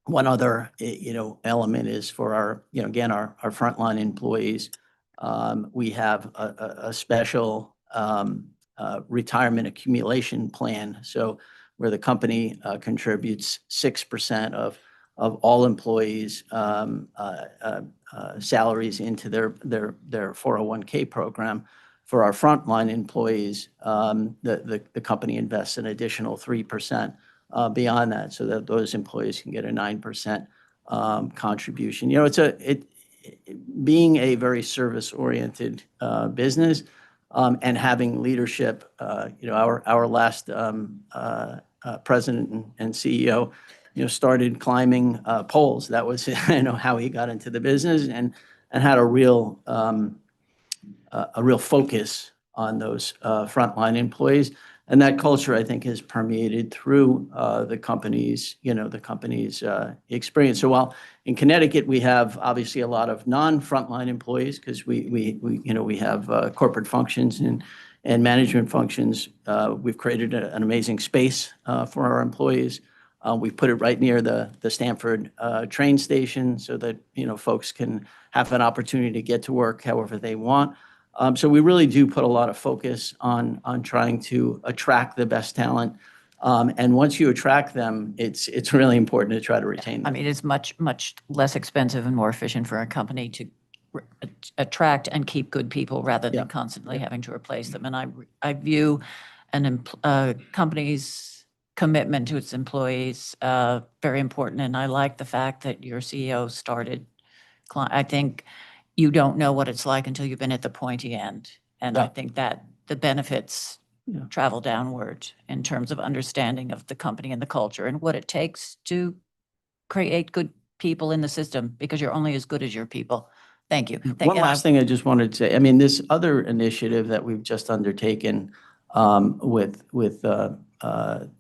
One other, element is for our, again, our frontline employees. We have a special retirement accumulation plan. So where the company contributes 6% of all employees' salaries into their 401k program. For our frontline employees, the company invests an additional 3% beyond that, so that those employees can get a 9% contribution. Being a very service-oriented business, and having leadership, our last president and CEO, started climbing poles. That was, how he got into the business, and had a real focus on those frontline employees. And that culture, I think, has permeated through the company's experience. So while in Connecticut we have obviously a lot of non-frontline employees, because we have corporate functions and management functions, we've created an amazing space for our employees. We put it right near the Stamford train station so that, folks can have an opportunity to get to work however they want. So we really do put a lot of focus on trying to attract the best talent. And once you attract them, it's really important to try to retain them. I mean, it's much, much less expensive and more efficient for a company to attract and keep good people rather than constantly having to replace them. And I view a company's commitment to its employees very important. And I like the fact that your CEO started. I think you don't know what it's like until you've been at the pointy end. And I think that the benefits travel downward in terms of understanding of the company and the culture and what it takes to create good people in the system, because you're only as good as your people. Thank you. One last thing I just wanted to say, I mean, this other initiative that we've just undertaken with the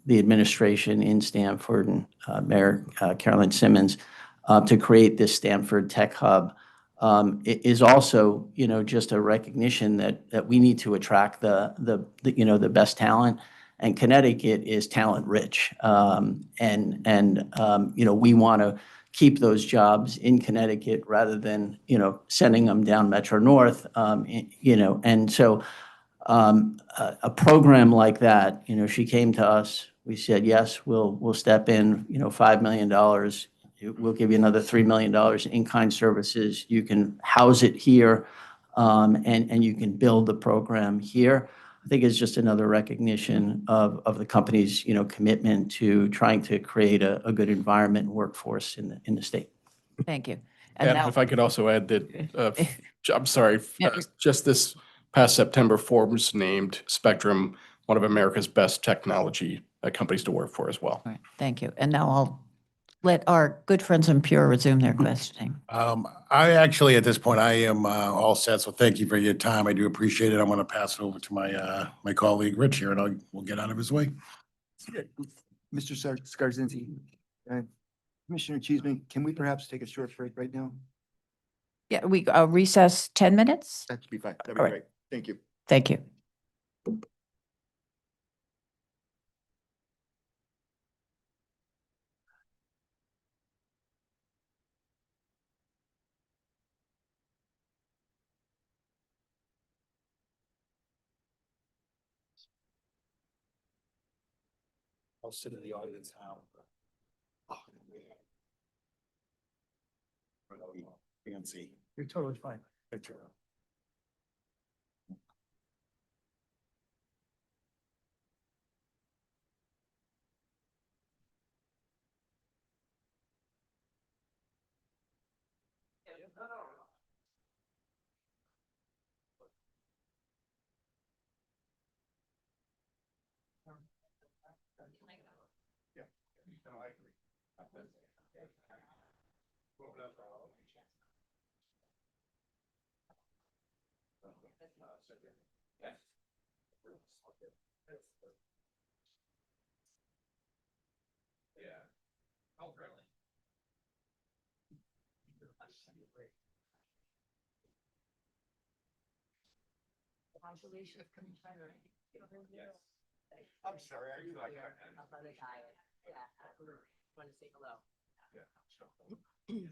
administration in Stamford and Mayor Carolyn Simmons to create this Stamford Tech Hub is also, just a recognition that we need to attract the best talent, and Connecticut is talent rich. We want to keep those jobs in Connecticut rather than, sending them down Metro North. And so a program like that, she came to us, we said, yes, we'll step in, $5 million. We'll give you another $3 million in-kind services. You can house it here, and you can build the program here. I think it's just another recognition of the company's, commitment to trying to create a good environment and workforce in the state. Thank you. And if I could also add that, I'm sorry, just this past September, Forbes named Spectrum one of America's best technology companies to work for as well. All right, thank you. And now I'll let our good friends in Pure resume their questioning. I actually, at this point, I am all set, so thank you for your time. I do appreciate it. I'm going to pass it over to my colleague Rich here, and we'll get out of his way. Mr. Scarzinski, Commissioner Cheeseman, can we perhaps take a short break right now? Yeah, we recess 10 minutes? That'd be fine. That'd All be right. great. Thank you. Thank you. I'll sit in the audience now. Fancy. You're totally fine. Picture. I'm sorry. Are you like? Want to say hello? Yeah.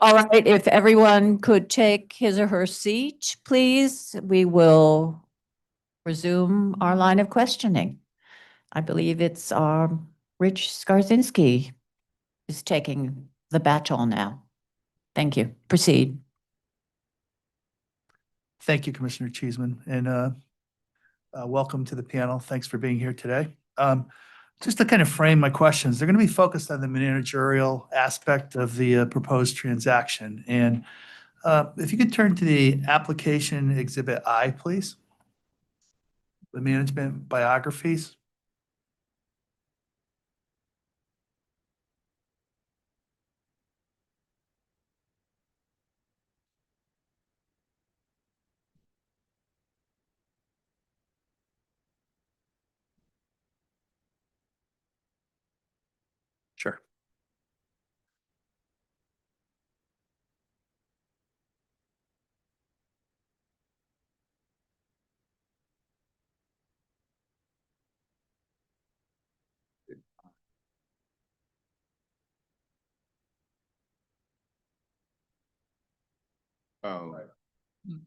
All right, if everyone could take his or her seat, please, we will resume our line of questioning. I believe it's Rich Skarzinski is taking the baton now. Thank you. Proceed. Thank you, Commissioner Cheeseman, and welcome to the panel. Thanks for being here today. Just to kind of frame my questions, they're going to be focused on the managerial aspect of the proposed transaction. And if you could turn to the application Exhibit I, please. The management biographies. Sure. Oh.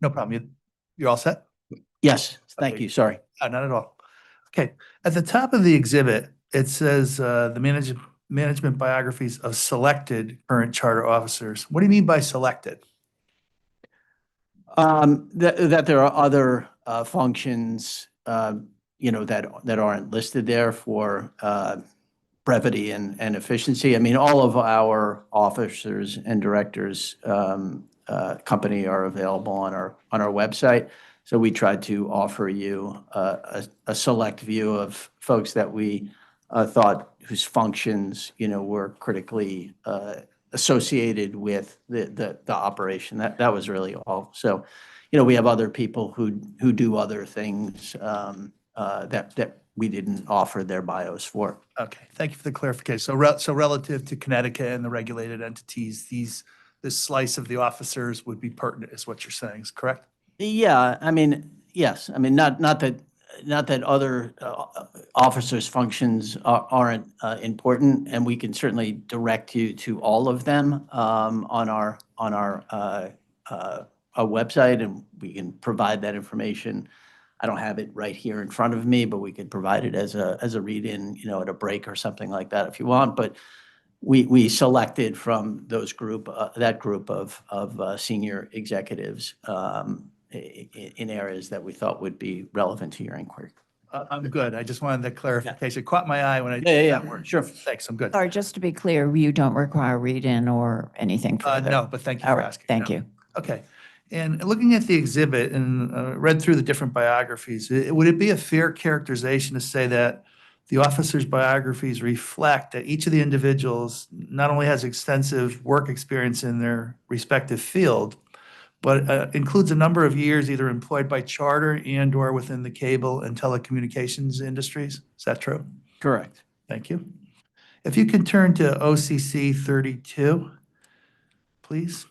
No problem. You're all set? Yes, thank Okay. you. Sorry. Not at all. Okay. At the top of the exhibit, it says the management biographies of selected current charter officers. What do you mean by selected? That there are other functions, that aren't listed there for brevity and efficiency. I mean, all of our officers and directors company are available on our website. So we tried to offer you a select view of folks that we thought whose functions, were critically associated with the operation. That was really all. So, we have other people who do other things that we didn't offer their bios for. Okay, thank you for the clarification. So relative to Connecticut and the regulated entities, this slice of the officers would be pertinent, is what you're saying, is correct? Yeah, I mean, yes. I mean, not that other officers' functions aren't important, and we can certainly direct you to all of them on our website, and we can provide that information. I don't have it right here in front of me, but we could provide it as a read-in, at a break or something like that if you want. But we selected from that group of senior executives in areas that we thought would be relevant to your inquiry. I'm good. I just wanted the clarification. It caught my eye when I. Yeah, sure. Thanks, I'm good. Sorry, just to be clear, you don't require read-in or anything further? No, but thank you All for right, asking. thank No. you. Okay. And looking at the exhibit and read through the different biographies, would it be a fair characterization to say that the officers' biographies reflect that each of the individuals not only has extensive work experience in their respective field, but includes a number of years either employed by charter and/or within the cable and telecommunications industries? Is that true? Correct. Thank you. If you can turn to OCC 32, please.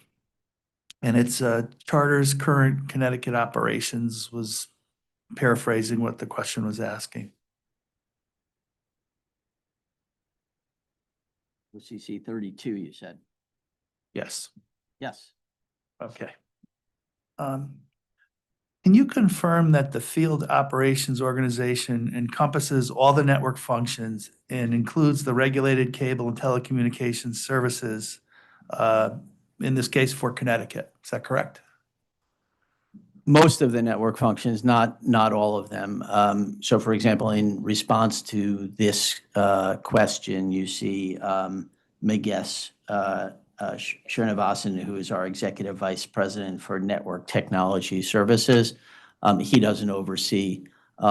And it's Charter's current Connecticut operations, was paraphrasing what the question was asking. OCC 32, you said? Yes. Yes. Okay. Can you confirm that the field operations organization encompasses all the network functions and includes the regulated cable and telecommunications services, in this case for Connecticut? Is that correct? Most of the network functions, not all of them. So for example, in response to this question, you see Meges Srinivasan, who is our Executive Vice President for Network Technology Services. He doesn't oversee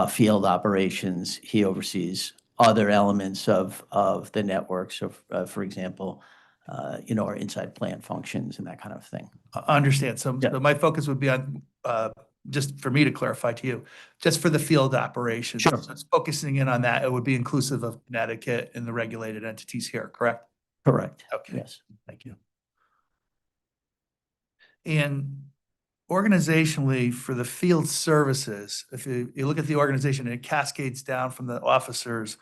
field operations. He oversees other elements of the network. So for example, our inside plant functions and that kind of thing. I understand. So Yeah. my focus would be on, just for me to clarify to you, just for the field operations. Sure. So it's focusing in on that. It would be inclusive of Connecticut and the regulated entities here, correct? Correct. Okay. Yes. Thank you. And organizationally for the field services, if you look at the organization and it cascades down from the officers,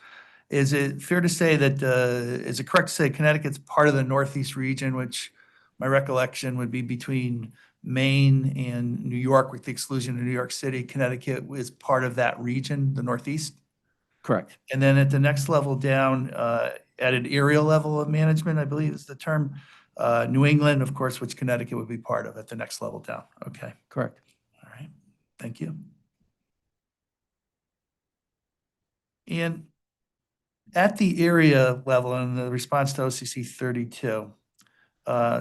is it fair to say that, is it correct to say Connecticut's part of the Northeast region, which my recollection would be between Maine and New York, with the exclusion of New York City? Connecticut is part of that region, the Northeast? Correct. And then at the next level down, at an area level of management, I believe is the term, New England, of course, which Connecticut would be part of at the next level down. Okay, Correct. all right, thank you. And at the area level, in the response to OCC 32,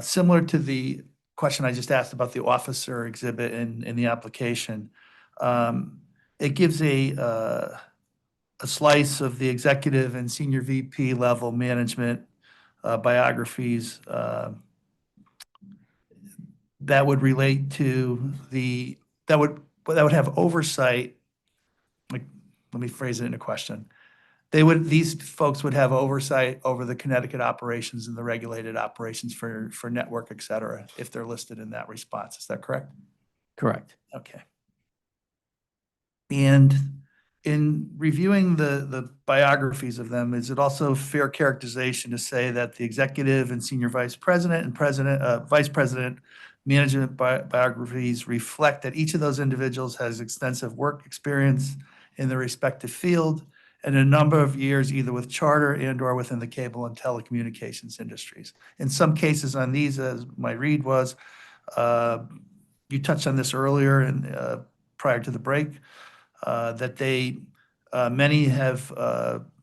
similar to the question I just asked about the officer exhibit in the application, it gives a slice of the executive and senior VP level management biographies that would relate to that would have oversight. Like, let me phrase it in a question. These folks would have oversight over the Connecticut operations and the regulated operations for network, et cetera, if they're listed in that response. Is that correct? Correct. Okay. And in reviewing the biographies of them, is it also fair characterization to say that the executive and senior vice president and vice president management biographies reflect that each of those individuals has extensive work experience in their respective field and a number of years either with Charter and or within the cable and telecommunications industries? In some cases on these, as my read was, you touched on this earlier and prior to the break, that many have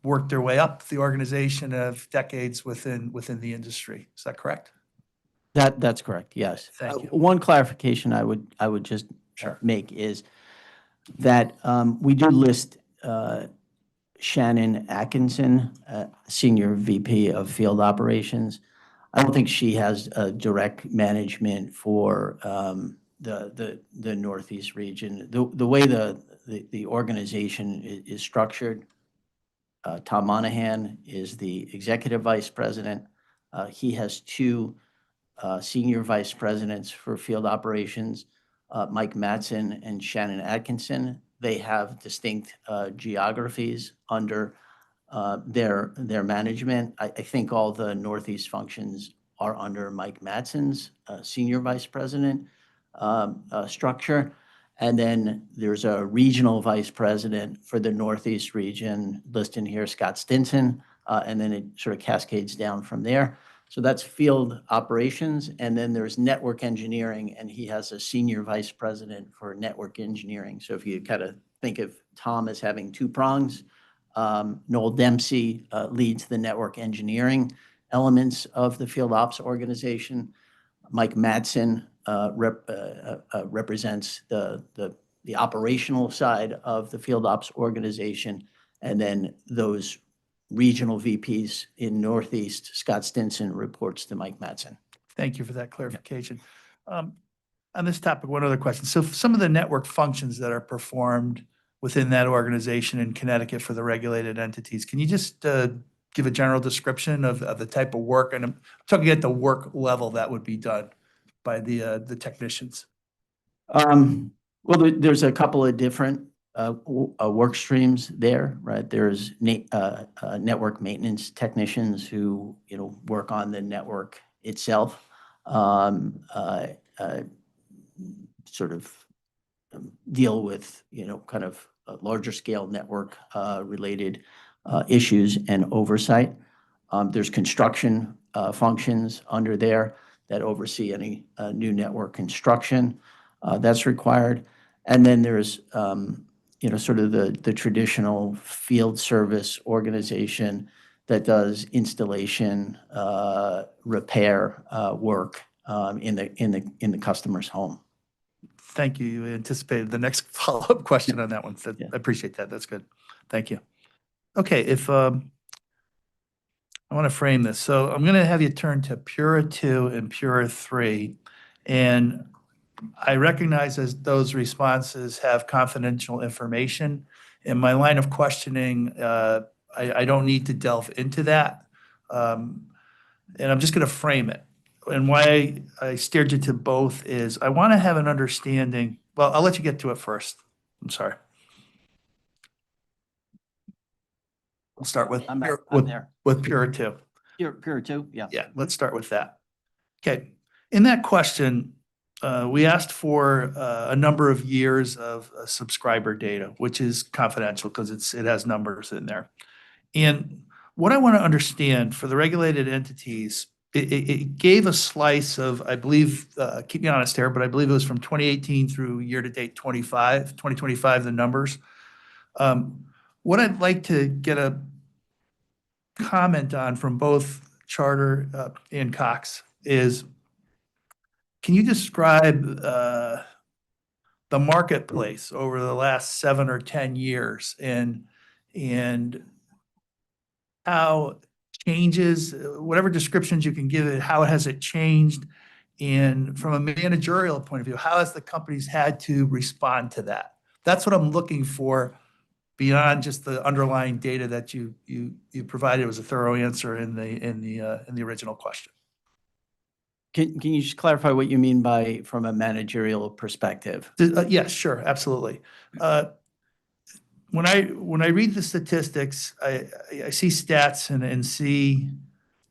worked their way up the organization of decades within the industry. Is that correct? That's correct, yes. Thank you. One clarification I would just make is that we do list Shannon Atkinson, Senior VP of Field Operations. I don't think she has direct management for the Northeast region. The way the organization is structured, Tom Monahan is the Executive Vice President. He has two Senior Vice Presidents for Field Operations, Mike Matson and Shannon Atkinson. They have distinct geographies under their management. I think all the Northeast functions are under Mike Matson's Senior Vice President structure. And then there's a regional vice president for the Northeast region listed here, Scott Stinson, and then it sort of cascades down from there. So that's field operations. And then there's network engineering, and he has a senior vice president for network engineering. So if you kind of think of Tom as having two prongs, Noel Dempsey leads the network engineering elements of the field ops organization. Mike Matson represents the operational side of the field ops organization. And then those regional VPs in Northeast, Scott Stinson reports to Mike Matson. Thank you for that clarification. On this topic, one other question. So some of the network functions that are performed within that organization in Connecticut for the regulated entities, can you just give a general description of the type of work? And I'm talking at the work level that would be done by the technicians. Well, there's a couple of different work streams there, right? There's network maintenance technicians who, work on the network itself, sort of deal with, kind of larger scale network related issues and oversight. There's construction functions under there that oversee any new network construction that's required. And then there's, sort of the traditional field service organization that does installation, repair work in the customer's home. Thank you. You anticipated the next follow-up question on that one. So I appreciate that. That's good. Thank you. Okay, if I want to frame this. So I'm going to have you turn to Pura 2 and Pura 3. And I recognize as those responses have confidential information. In my line of questioning, I don't need to delve into that. And I'm just going to frame it. and why I steered you to both is I want to have an understanding. Well, I'll let you get to it first. I'm sorry. We'll start with I'm with, there. with Pure 2. Pure two, yeah. Yeah, let's start with that. Okay, in that question, we asked for a number of years of subscriber data, which is confidential because it has numbers in there. And what I want to understand for the regulated entities, it gave a slice of, I believe, keep me honest here, but I believe it was from 2018 through year-to-date 2025, the numbers. What I'd like to get a comment on from both Charter and Cox is, can you describe the marketplace over the last 7 or 10 years and how changes, whatever descriptions you can give it, how has it changed? And from a managerial point of view, how has the companies had to respond to that? That's what I'm looking for beyond just the underlying data that you provided. It was a thorough answer in the original question. Can you just clarify what you mean by from a managerial perspective? Yes, sure, absolutely. When I read the statistics, I see stats and see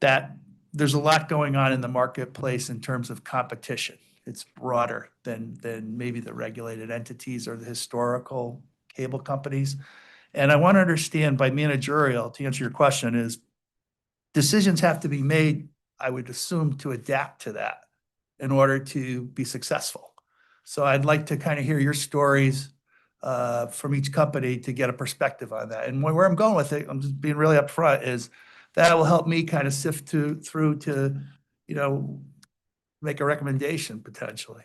that there's a lot going on in the marketplace in terms of competition. It's broader than maybe the regulated entities or the historical cable companies. And I want to understand by managerial, to answer your question, is decisions have to be made, I would assume, to adapt to that in order to be successful. So I'd like to kind of hear your stories from each company to get a perspective on that. And where I'm going with it, I'm just being really upfront, is that will help me kind of sift through to, make a recommendation potentially.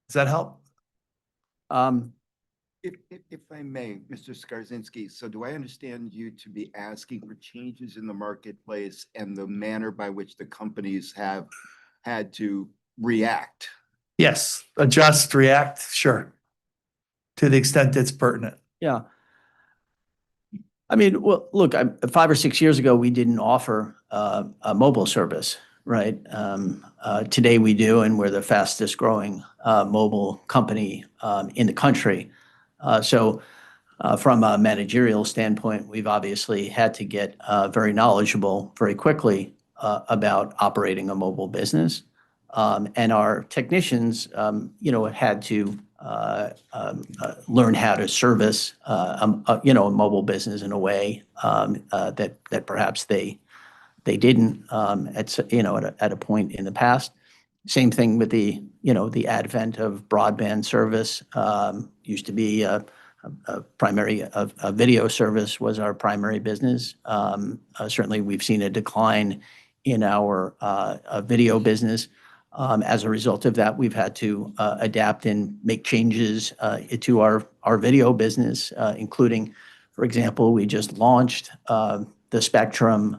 Does that help? If I may, Mr. Skarzinski, so do I understand you to be asking for changes in the marketplace and the manner by which the companies have had to react? Yes, adjust, react, sure, to the extent it's pertinent. Yeah. I mean, well, look, 5 or 6 years ago, we didn't offer a mobile service, right? Today we do, and we're the fastest growing mobile company in the country. So from a managerial standpoint, we've obviously had to get very knowledgeable very quickly about operating a mobile business. And our technicians, had to learn how to service, a mobile business in a way that perhaps they didn't at a point in the past. Same thing with the advent of broadband service. Used to be a video service was our primary business. Certainly, we've seen a decline in our video business. As a result of that, we've had to adapt and make changes to our video business, including, for example, we just launched the Spectrum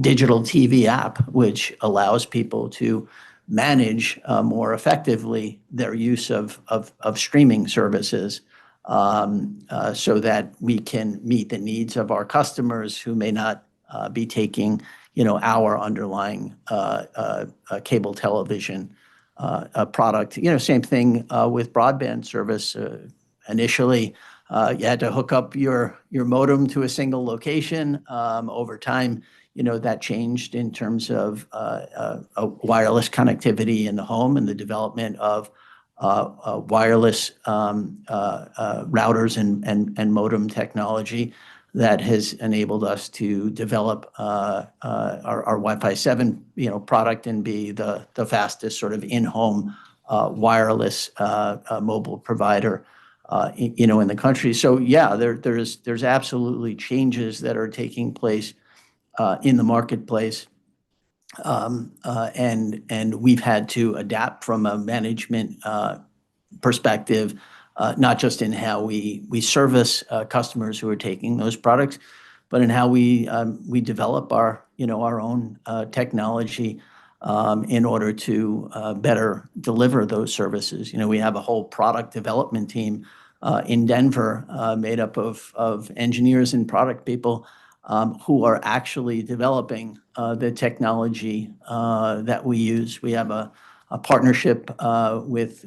digital TV app, which allows people to manage more effectively their use of streaming services, so that we can meet the needs of our customers who may not be taking our underlying cable television product. Same thing with broadband service. Initially, you had to hook up your modem to a single location. Over time, that changed in terms of wireless connectivity in the home and the development of wireless routers and modem technology that has enabled us to develop our Wi-Fi 7 product and be the fastest sort of in-home wireless mobile provider in the country. So yeah, there's absolutely changes that are taking place in the marketplace, and we've had to adapt from a management perspective, not just in how we service customers who are taking those products, but in how we develop our own technology in order to better deliver those services. We have a whole product development team in Denver made up of engineers and product people who are actually developing the technology that we use. We have a partnership with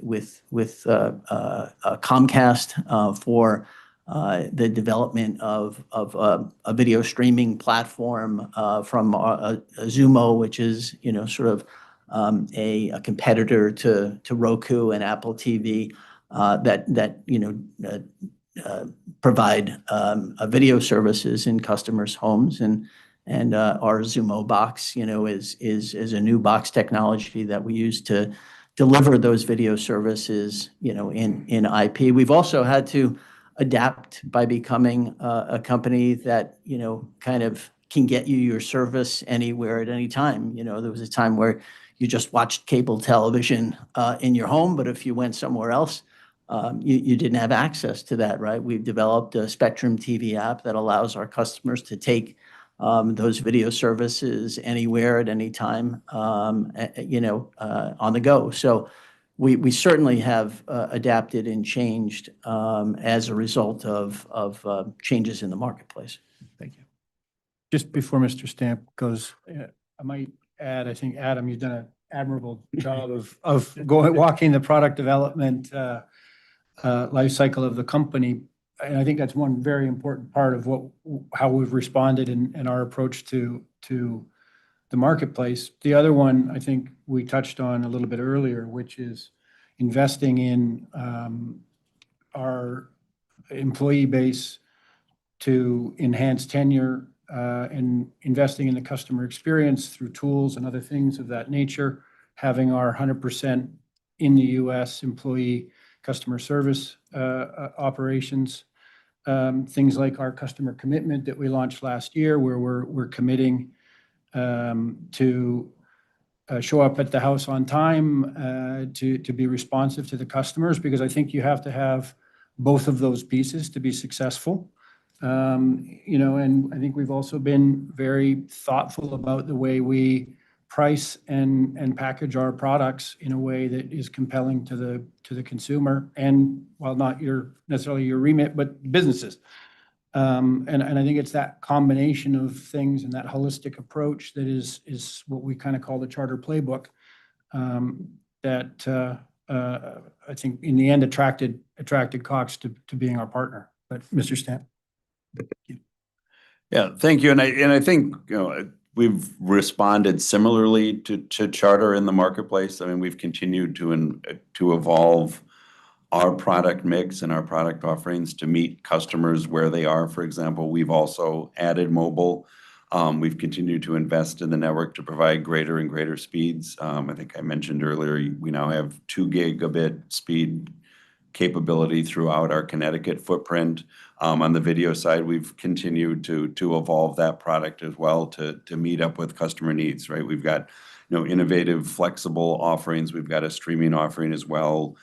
Comcast for the development of a video streaming platform from Zumo, which is, sort of a competitor to Roku and Apple TV that provide video services in customers' homes. And our Zumo box, is a new box technology that we use to deliver those video services, in IP. We've also had to adapt by becoming a company that, kind of can get you your service anywhere at any time. There was a time where you just watched cable television in your home, but if you went somewhere else, you didn't have access to that, right? We've developed a Spectrum TV app that allows our customers to take those video services anywhere at any time, on the go. So we certainly have adapted and changed as a result of changes in the marketplace. Thank you. Just before Mr. Stamp goes, I might add, I think, Adam, you've done an admirable job of walking the product development life cycle of the company. And I think that's one very important part of how we've responded in our approach to the marketplace. The other one, I think we touched on a little bit earlier, which is investing in our employee base to enhance tenure, and investing in the customer experience through tools and other things of that nature, having our 100% in the US employee customer service operations, things like our customer commitment that we launched last year, where we're committing to show up at the house on time, to be responsive to the customers, because I think you have to have both of those pieces to be successful. And I think we've also been very thoughtful about the way we price and package our products in a way that is compelling to the consumer, and while not necessarily your remit, but businesses. And I think it's that combination of things and that holistic approach that is what we kind of call the Charter playbook, that I think in the end attracted Cox to being our partner. But Mr. Stamp. Yeah, thank you. And I think, we've responded similarly to Charter in the marketplace. I mean, we've continued to evolve our product mix and our product offerings to meet customers where they are. For example, we've also added mobile. We've continued to invest in the network to provide greater and greater speeds. I think I mentioned earlier, we now have 2 gigabit speed capability throughout our Connecticut footprint. On the video side, we've continued to evolve that product as well to meet up with customer needs, right? We've got, innovative, flexible offerings. We've got a streaming offering as well.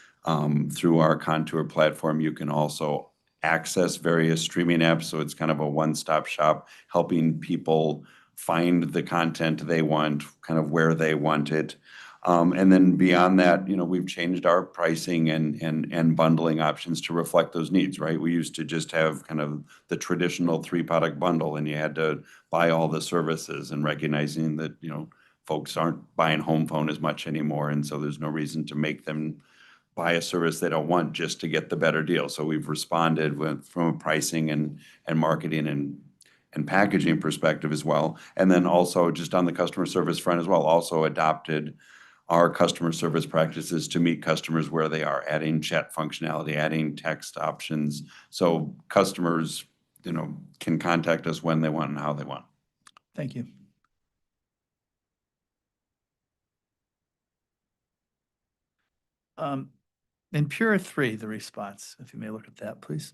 Through our Contour platform, you can also access various streaming apps. So it's kind of a one-stop shop, helping people find the content they want, kind of where they want it. And then beyond that, we've changed our pricing and bundling options to reflect those needs, right? We used to just have kind of the traditional 3-product bundle, and you had to buy all the services, and recognizing that, folks aren't buying home phone as much anymore. And so there's no reason to make them buy a service they don't want just to get the better deal. So we've responded from a pricing and marketing and packaging perspective as well. And then also just on the customer service front as well, also adopted our customer service practices to meet customers where they are, adding chat functionality, adding text options. So customers, can contact us when they want and how they want. Thank you. In Pure 3, the response, if you may look at that, please.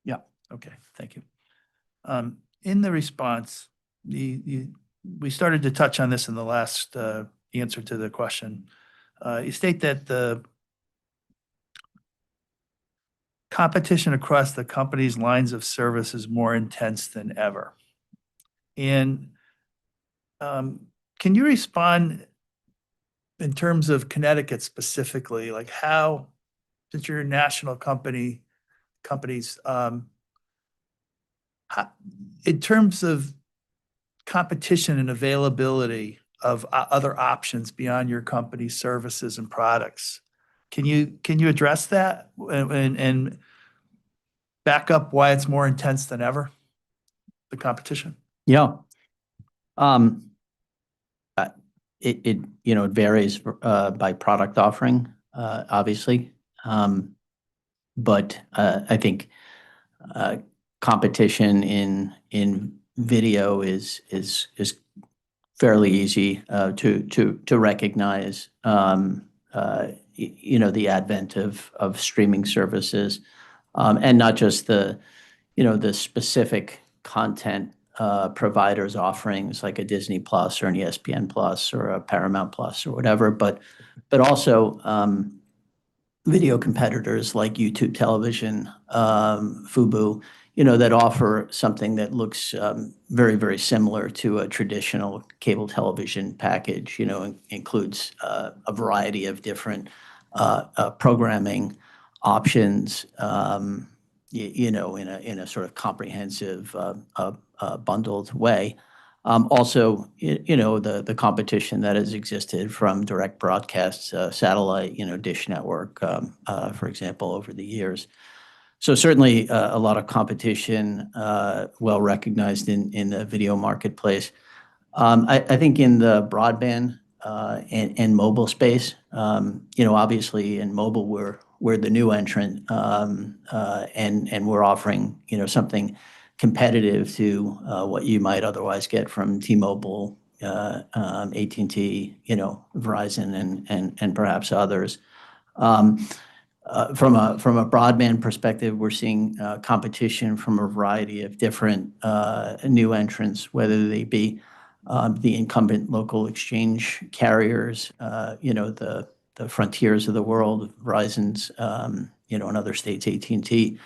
Yeah, okay, thank you. In the response, we started to touch on this in the last answer to the question. You state that the competition across the company's lines of service is more intense than ever. And can can you respond in terms of Connecticut specifically, like how, since you're a national companies, in terms of competition and availability of other options beyond your company's services and products, can you address that and back up why it's more intense than ever, the competition? Yeah. It varies by product offering, obviously. But I think competition in video is fairly easy to recognize. The advent of streaming services, and not just the specific content providers offerings like a Disney Plus or an ESPN Plus or a Paramount Plus or whatever, but also video competitors like YouTube Television, Fubo, that offer something that looks very, very similar to a traditional cable television package. Includes a variety of different programming options. In a sort of comprehensive, bundled way. Also, the competition that has existed from direct broadcast, satellite, Dish Network, for example, over the years. So certainly a lot of competition, well recognized in the video marketplace. I think in the broadband and mobile space, obviously in mobile we're the new entrant, and we're offering something competitive to what you might otherwise get from T-Mobile, AT&T, Verizon, and perhaps others. From a broadband perspective, we're seeing competition from a variety of different new entrants, whether they be the incumbent local exchange carriers, the Frontiers of the world, Verizon's, in other states, AT&T,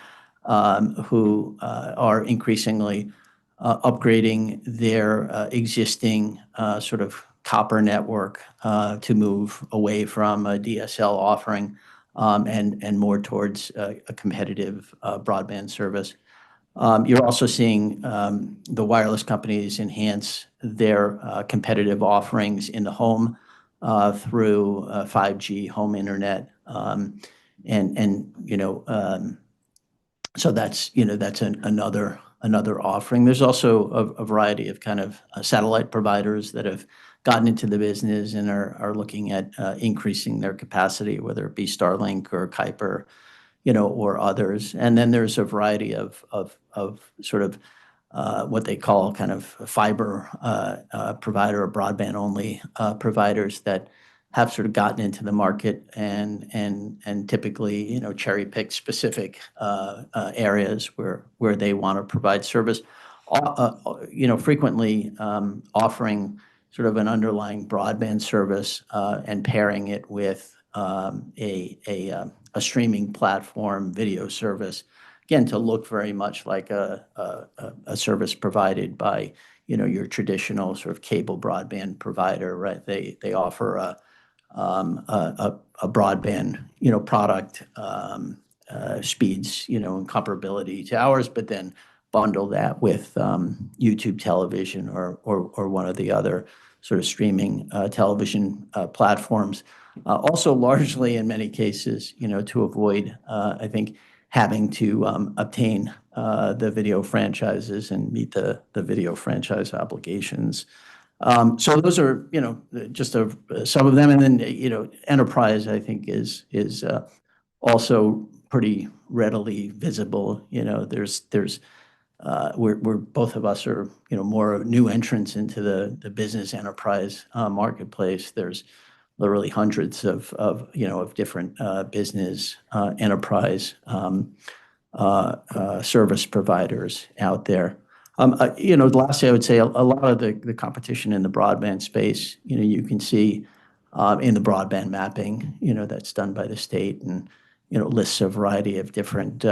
who are increasingly upgrading their existing sort of copper network to move away from a DSL offering and more towards a competitive broadband service. You're also seeing the wireless companies enhance their competitive offerings in the home through 5G home internet. So that's another offering. There's also a variety of kind of satellite providers that have gotten into the business and are looking at increasing their capacity, whether it be Starlink or Kuiper, or others. And then there's a variety of sort of what they call kind of fiber provider or broadband only providers that have sort of gotten into the market and typically cherry pick specific areas where they want to provide service. Frequently offering sort of an underlying broadband service and pairing it with a streaming platform video service, again, to look very much like a service provided by your traditional sort of cable broadband provider, right? They offer a broadband product, speeds and comparability to ours, but then bundle that with YouTube Television or one of the other sort of streaming television platforms. Also largely in many cases, to avoid, I think, having to obtain the video franchises and meet the video franchise obligations. So those are, just some of them. And then, enterprise, I think, is also pretty readily visible. We're both of us are, more new entrants into the business enterprise marketplace. There's literally hundreds of different business enterprise service providers out there. Lastly, I would say a lot of the competition in the broadband space, you can see in the broadband mapping, that's done by the state and, lists a variety of different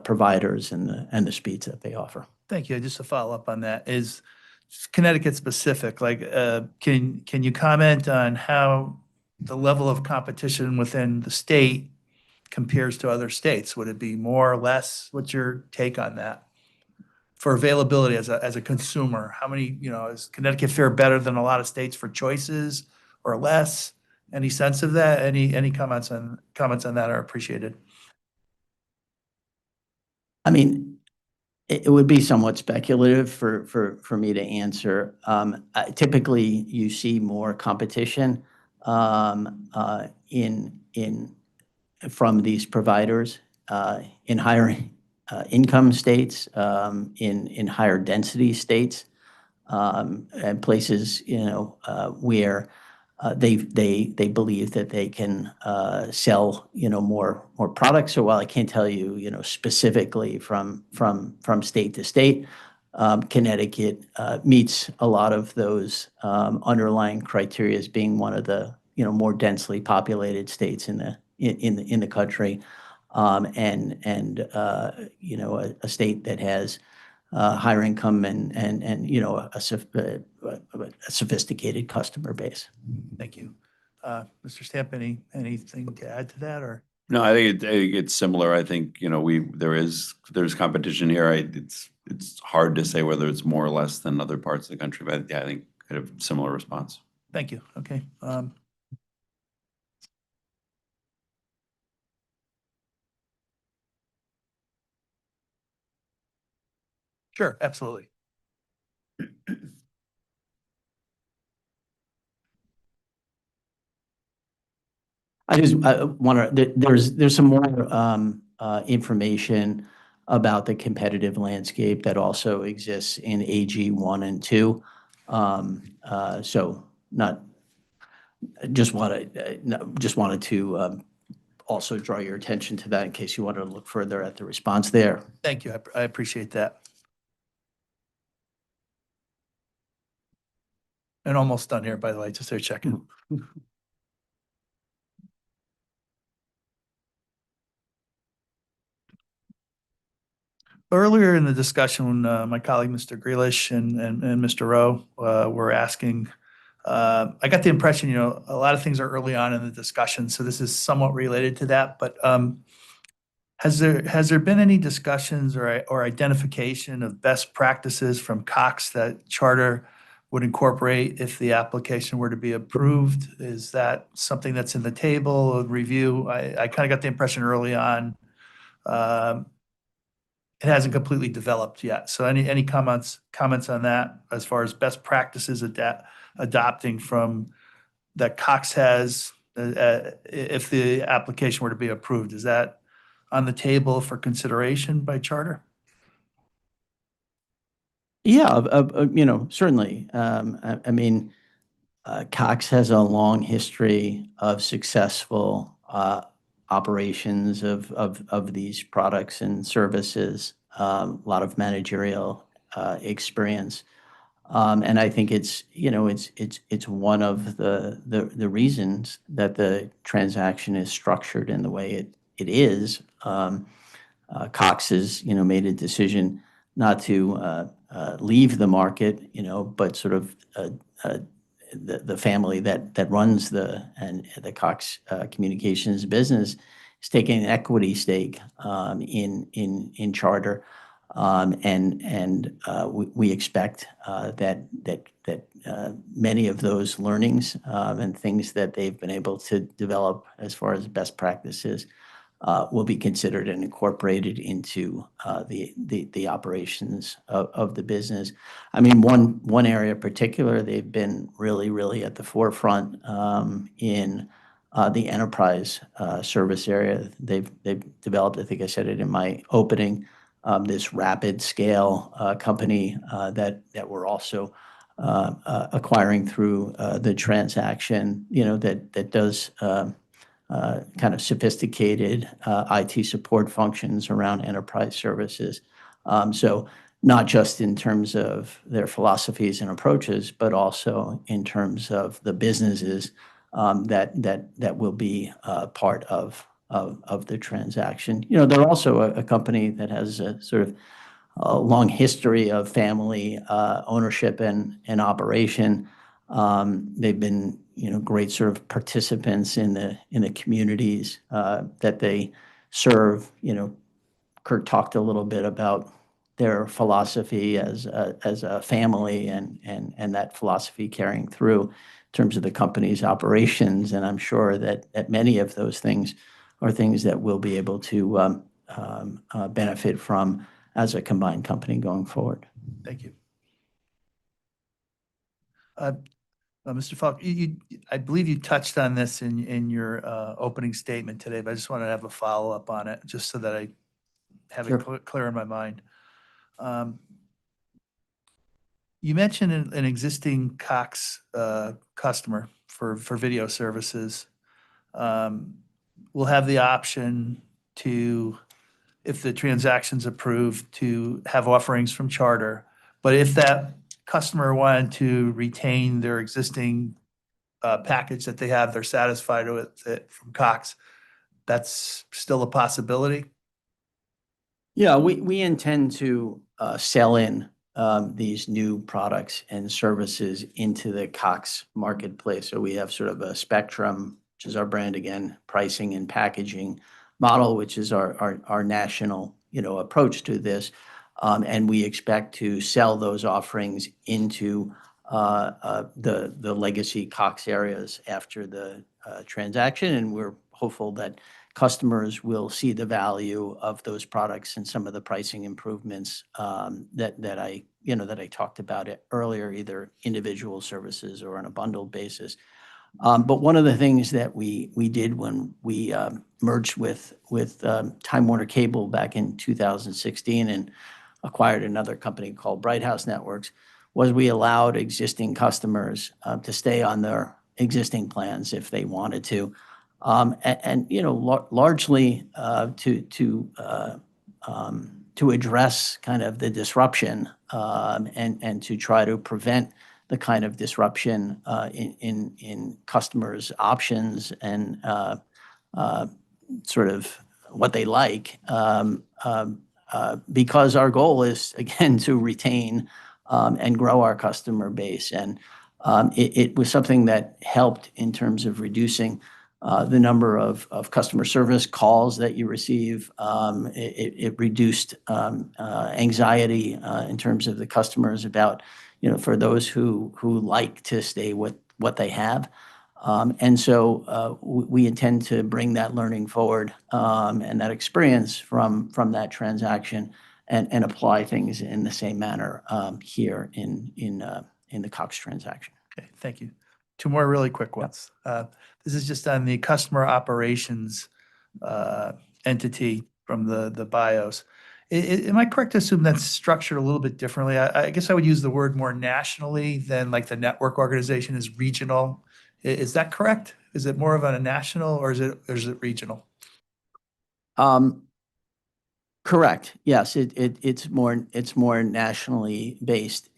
providers and the speeds that they offer. Thank you. Just to follow up on that, is Connecticut specific, like, can you comment on how the level of competition within the state compares to other states? Would it be more or less? What's your take on that? For availability as a consumer, how many, is Connecticut fare better than a lot of states for choices or less? Any sense of that? Any comments on that are appreciated. I mean, it would be somewhat speculative for me to answer. Typically, you see more competition from these providers in higher income states, in higher density states, and places, where they believe that they can sell, more products. So while I can't tell you, specifically from state to state, Connecticut meets a lot of those underlying criteria as being one of the, more densely populated states in the country, and a state that has higher income and a sophisticated customer base. Thank you. Mr. Stamp, anything to add to that, or? No, I think it's similar. I think, there's competition here. It's hard to say whether it's more or less than other parts of the country, but yeah, I think I have a similar response. Thank you. Okay. Sure, absolutely. I just want to, there's some more information about the competitive landscape that also exists in AG 1 and 2. So just wanted to also draw your attention to that in case you wanted to look further at the response there. Thank you. I appreciate that. And almost done here, by the way, just there checking. Earlier in the discussion, my colleague, Mr. Grealish and Mr. Rowe, were asking, I got the impression, a lot of things are early on in the discussion, so this is somewhat related to that, but has there been any discussions or identification of best practices from Cox that Charter would incorporate if the application were to be approved? Is that something that's in the table of review? I kind of got the impression early on, it hasn't completely developed yet. So any comments on that as far as best practices adopting from that Cox has if the application were to be approved? Is that on the table for consideration by Charter? Yeah, certainly. I mean, Cox has a long history of successful operations of these products and services, a lot of managerial experience. And I think it's one of the reasons that the transaction is structured in the way it is. Cox has, made a decision not to leave the market, but sort of the family that runs the Cox Communications business is taking an equity stake in Charter, and we expect that many of those learnings and things that they've been able to develop as far as best practices will be considered and incorporated into the operations of the business. I mean, one area in particular, they've been really at the forefront in the enterprise service area. They've developed, I think I said it in my opening, this rapid scale company that we're also acquiring through the transaction, that does kind of sophisticated IT support functions around enterprise services. So not just in terms of their philosophies and approaches, but also in terms of the businesses that will be part of the transaction. They're also a company that has a sort of a long history of family ownership and operation. They've been, great sort of participants in the communities that they serve. Kurt talked a little bit about their philosophy as a family and that philosophy carrying through in terms of the company's operations. And I'm sure that many of those things are things that we'll be able to benefit from as a combined company going forward. Thank you. Mr. Falk, I believe you touched on this in your opening statement today, but I just wanted to have a follow-up on it, just so that I have it clear in my mind. You mentioned an existing Cox customer for video services will have the option to, if the transaction's approved, to have offerings from Charter. But if that customer wanted to retain their existing package that they have, they're satisfied with it from Cox, that's still a possibility? Yeah, we intend to sell in these new products and services into the Cox marketplace. So we have sort of a Spectrum, which is our brand again, pricing and packaging model, which is our national, approach to this. And we expect to sell those offerings into the legacy Cox areas after the transaction. And we're hopeful that customers will see the value of those products and some of the pricing improvements that I talked about it earlier, either individual services or on a bundled basis. But one of the things that we did when we merged with Time Warner Cable back in 2016 and acquired another company called Bright House Networks was we allowed existing customers to stay on their existing plans if they wanted to. Largely to address kind of the disruption and to try to prevent the kind of disruption in customers' options and sort of what they like. Because our goal is, again, to retain and grow our customer base. And it was something that helped in terms of reducing the number of customer service calls that you receive. It reduced anxiety in terms of the customers about, for those who like to stay with what they have. And so we intend to bring that learning forward and that experience from that transaction and apply things in the same manner here in the Cox transaction. Okay, thank you. Two more really quick ones. This is just on the customer operations entity from the BIOS. Am I correct to assume that's structured a little bit differently? I guess I would use the word more nationally than like the network organization is regional. Is that correct? Is it more of a national or is it regional? Correct. Yes, it's more nationally based.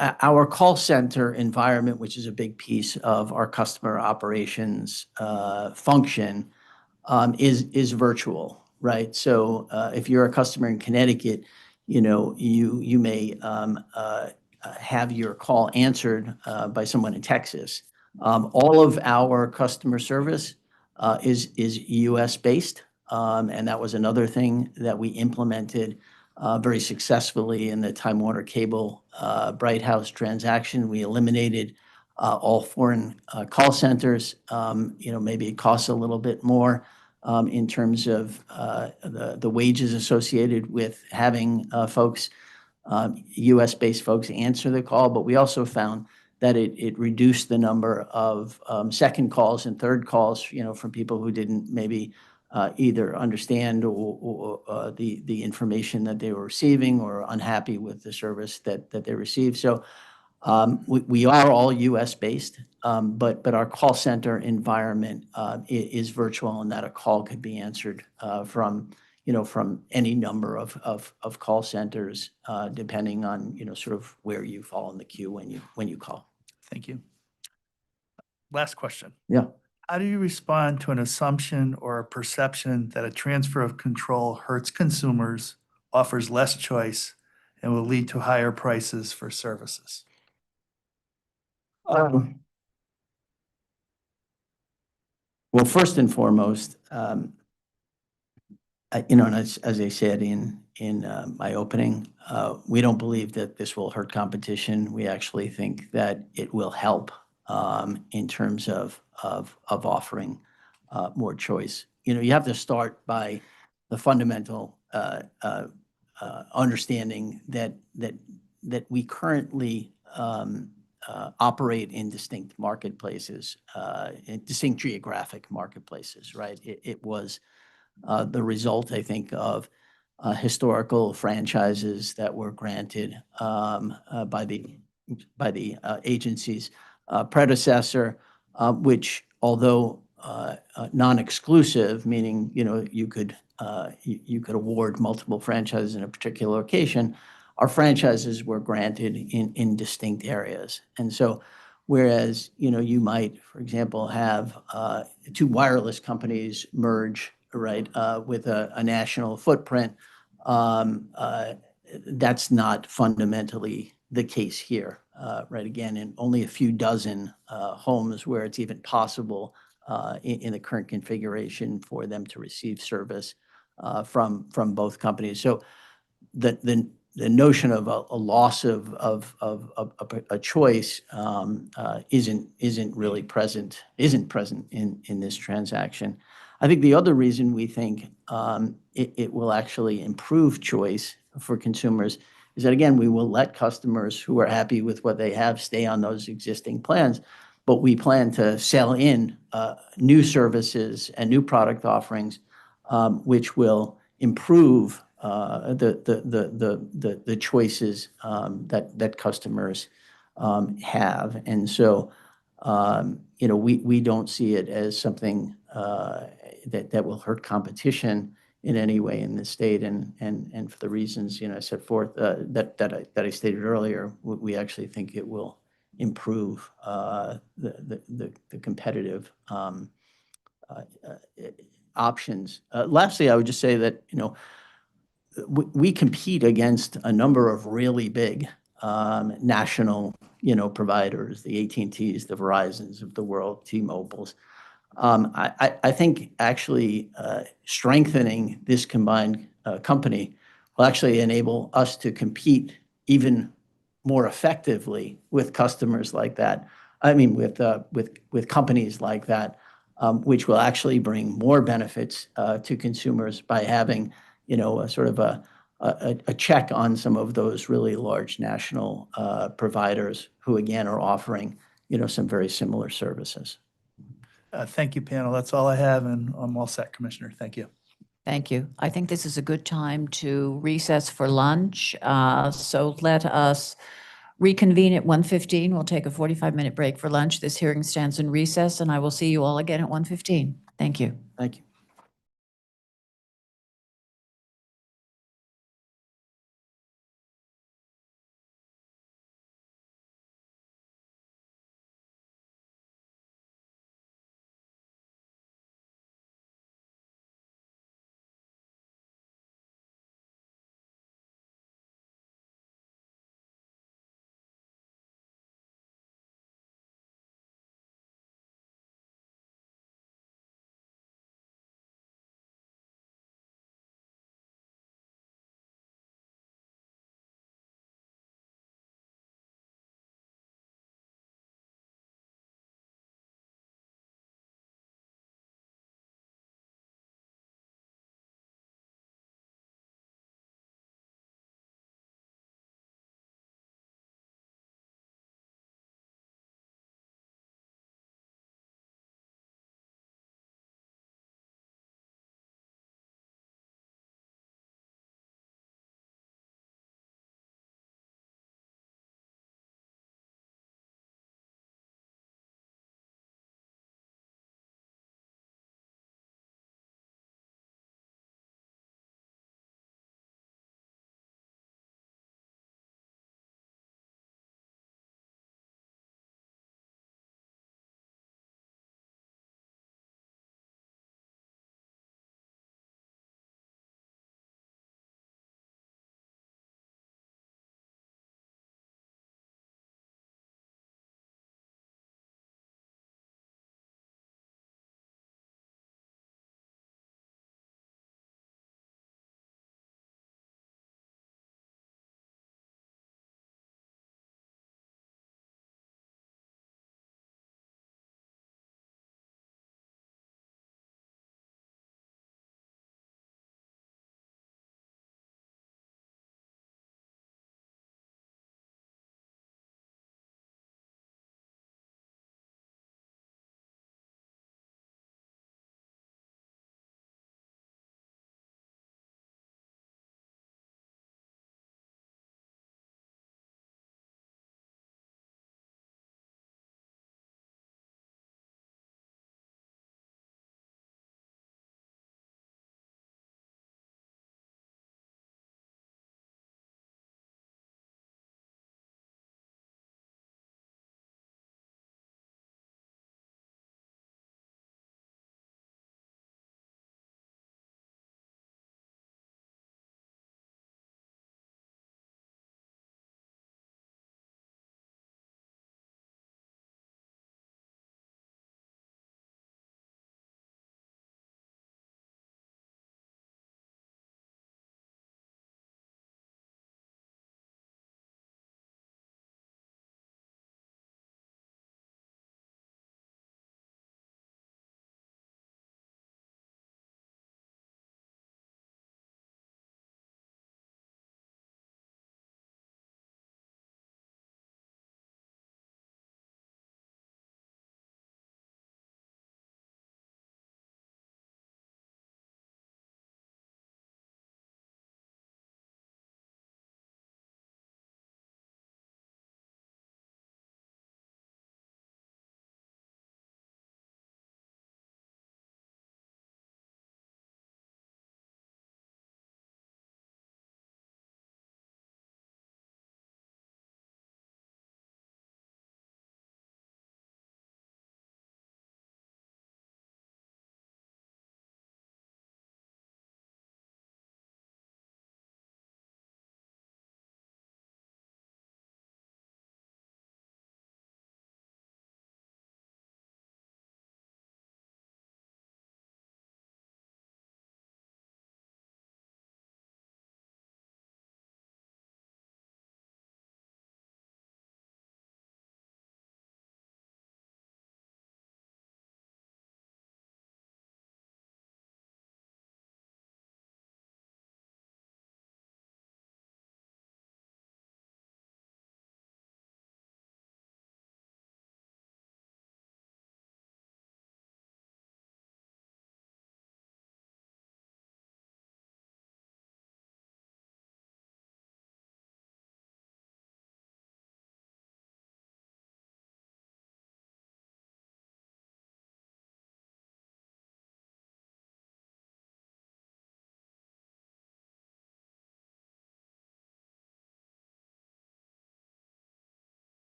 Our call center environment, which is a big piece of our customer operations function, is virtual, right? So if you're a customer in Connecticut, you may have your call answered by someone in Texas. All of our customer service is US based. And that was another thing that we implemented very successfully in the Time Warner Cable Bright House transaction. We eliminated all foreign call centers. Maybe it costs a little bit more in terms of the wages associated with having folks, US-based folks answer the call, but we also found that it reduced the number of second calls and third calls, from people who didn't maybe either understand or the information that they were receiving or unhappy with the service that they received. So we are all US based, but our call center environment is virtual, and that a call could be answered from any number of call centers, depending on, sort of where you fall in the queue when you call. Thank you. Last question. Yeah. How do you respond to an assumption or a perception that a transfer of control hurts consumers offers less choice and will lead to higher prices for services? Well, first and foremost, and as I said in my opening, we don't believe that this will hurt competition. We actually think that it will help in terms of offering more choice. You have to start by the fundamental understanding that we currently operate in distinct marketplaces, in distinct geographic marketplaces, right? It was the result, I think, of historical franchises that were granted by the agency's predecessor, which, although non-exclusive, meaning you could award multiple franchises in a particular location, our franchises were granted in distinct areas. And so, whereas you might, for example, have two wireless companies merge, right, with a national footprint, that's not fundamentally the case here, right? Again, in only a few dozen homes where it's even possible in the current configuration for them to receive service from both companies. So the notion of a loss of a choice isn't really present in this transaction. I think the other reason we think it will actually improve choice for consumers is that, again, we will let customers who are happy with what they have stay on those existing plans, but we plan to sell in new services and new product offerings, which will improve the choices that customers have. And so, we don't see it as something that will hurt competition in any way in the state. And for the reasons, I set forth, that I stated earlier, we actually think it will improve the competitive options. Lastly, I would just say that, we compete against a number of really big national, providers, the AT&Ts, the Verizons of the world, T-Mobiles. I think actually strengthening this combined company will actually enable us to compete even more effectively with customers like that. I mean, with companies like that, which will actually bring more benefits to consumers by having, a sort of a check on some of those really large national providers who, again, are offering, some very similar services. Thank you, panel. That's all I have, and I'm all set, Commissioner. Thank you. Thank you. I think this is a good time to recess for lunch. So let us reconvene at 1:15. We'll take a 45-minute break for lunch. This hearing stands in recess, and I will see you all again at 1:15. Thank you. Thank you.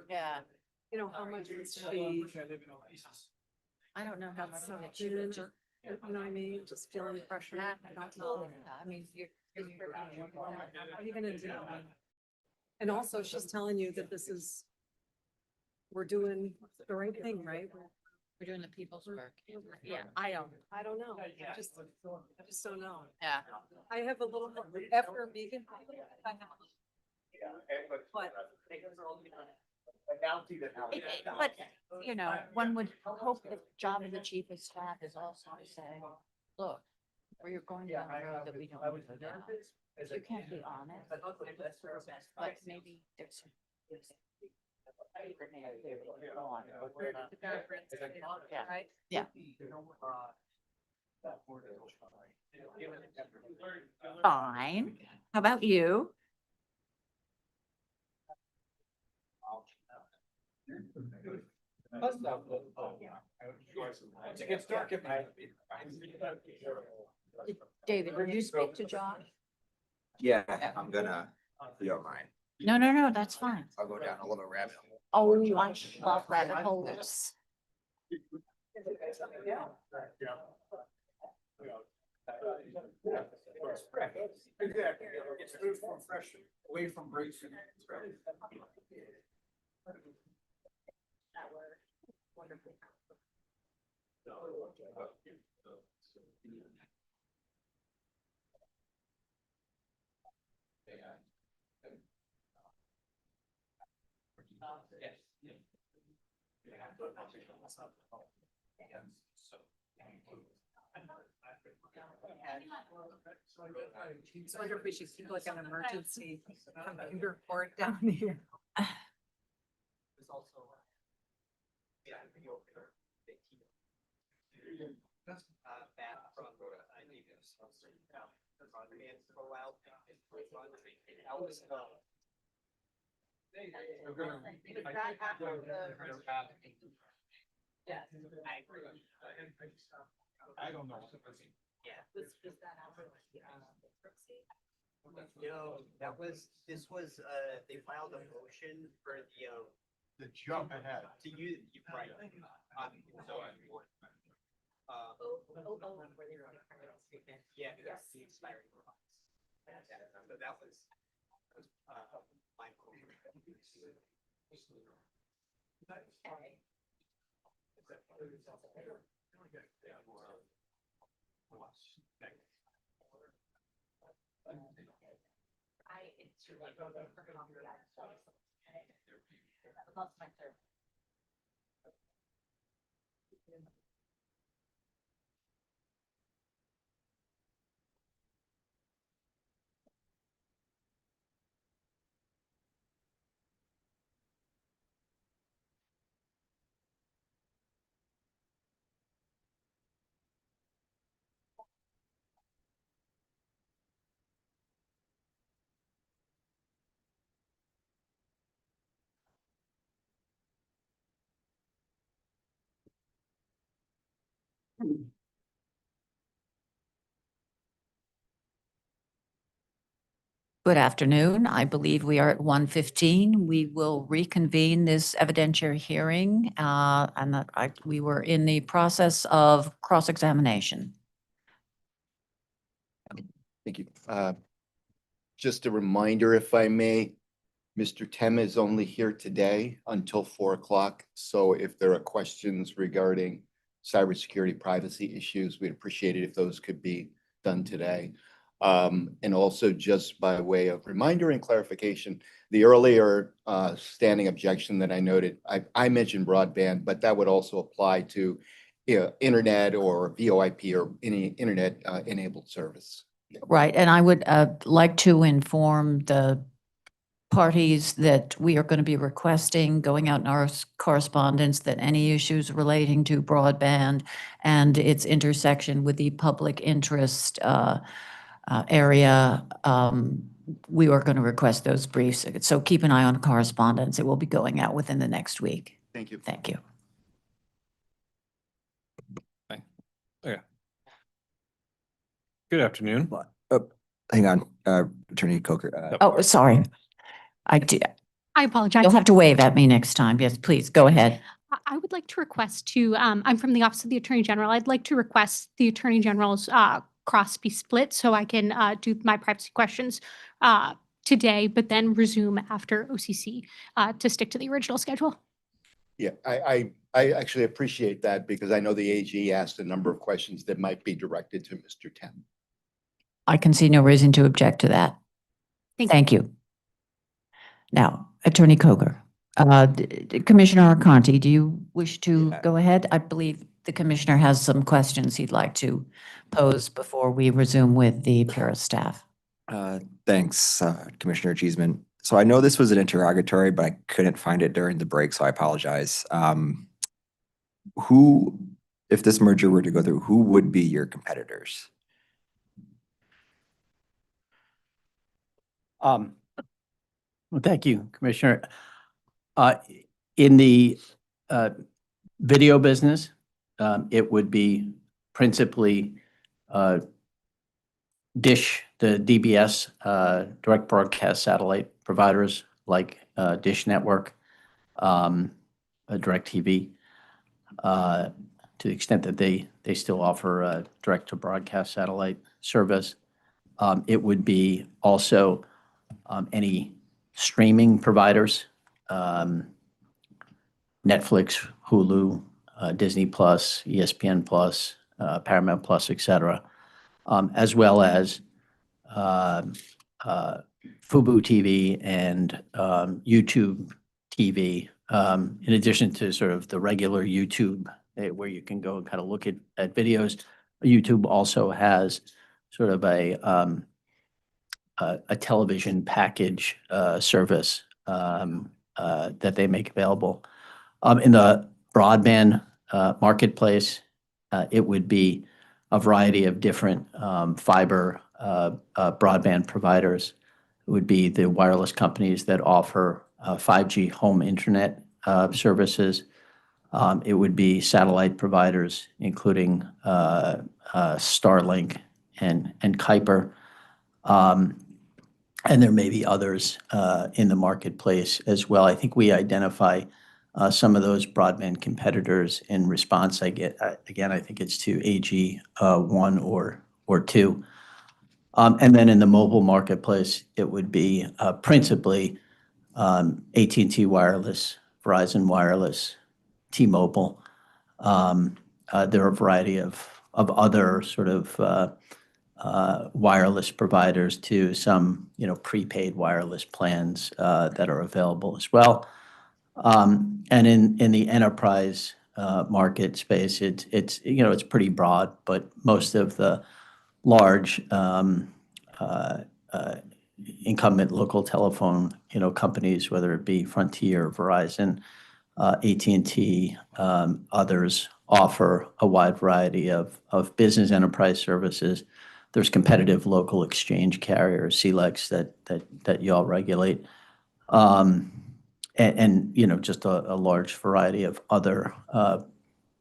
Yeah. You know, how much is she, I don't know how much of it you you know did. what I mean, just feeling pressure. I don't know. I mean, What are you gonna do? And also, she's telling you that this is, we're doing the right thing, right? We're doing the people's work. Yeah, I don't. I don't know. I just don't know. Yeah. I have a little, after Megan. I have- But. But, you know, one would hope that the job of the chief of staff is also to say, look, we're going down the road that we don't want to go down. You can't be honest, but maybe there's some. Yeah. Right? Yeah. Fine. How about you? David, will you speak to John? Yeah, I'm gonna, if you don't mind, No, that's fine. I'll go down a little rabbit hole. Oh, I love rabbit holes. Exactly. It's food from fresh, away from breaks. So I wonder if we should keep like an emergency computer port down here. I don't know. No, this was, they filed a motion for The jump ahead. to use, right. Yeah, yes, the expiring ones. So that was, my. Good afternoon. I believe we are at 1:15. We will reconvene this evidentiary hearing, and that we were in the process of cross-examination. Thank you. Just a reminder, if I may, Mr. Tem is only here today until 4 o'clock. So if there are questions regarding cybersecurity privacy issues, we'd appreciate it if those could be done today. And also just by way of reminder and clarification, the earlier standing objection that I noted, I mentioned broadband, but that would also apply to internet or VoIP or any internet enabled service. Right, and I would like to inform the parties that we are going to be requesting, going out in our correspondence, that any issues relating to broadband and its intersection with the public interest area, we are going to request those briefs. So keep an eye on correspondence. It will be going out within the next week. Thank you. Thank you. Good afternoon. Hang on, Attorney Coker. Oh, sorry. I did. I apologize. You'll have to wave at me next time. Yes, please, go ahead. I would like to request to, I'm from the Office of the Attorney General. I'd like to request the Attorney General's cross be split so I can do my privacy questions today, but then resume after OCC to stick to the original schedule. Yeah, I actually appreciate that because I know the AG asked a number of questions that might be directed to Mr. Tem. I can see no reason to object to that. Thank you. Now, Attorney Coker, Commissioner Arconti, do you wish to go ahead? I believe the commissioner has some questions he'd like to pose before we resume with the Paris staff. Thanks, Commissioner Cheeseman. So I know this was an interrogatory, but I couldn't find it during the break, so I apologize. Who, if this merger were to go through, who would be your competitors? Well, thank you, Commissioner. In the video business, it would be principally Dish, the DBS, direct broadcast satellite providers like Dish Network, DirecTV, to the extent that they still offer a direct to broadcast satellite service. It would be also any streaming providers, Netflix, Hulu, Disney Plus, ESPN Plus, Paramount Plus, et cetera, as well as Fubo TV and YouTube TV, in addition to sort of the regular YouTube where you can go and kind of look at videos. YouTube also has sort of a television package service that they make available. In the broadband marketplace, it would be a variety of different fiber broadband providers. It would be the wireless companies that offer 5G home internet services. It would be satellite providers, including Starlink and Kuiper. And there may be others in the marketplace as well. I think we identify some of those broadband competitors in response. Again, I think it's to AG 1 or 2. And then in the mobile marketplace, it would be principally AT&T Wireless, Verizon Wireless, T-Mobile. There are a variety of other sort of wireless providers to some, prepaid wireless plans that are available as well. And in the enterprise market space, it's pretty broad, but most of the large incumbent local telephone, companies, whether it be Frontier, Verizon, AT&T, others offer a wide variety of business enterprise services. There's competitive local exchange carriers, CLECs, that you all regulate. And just a large variety of other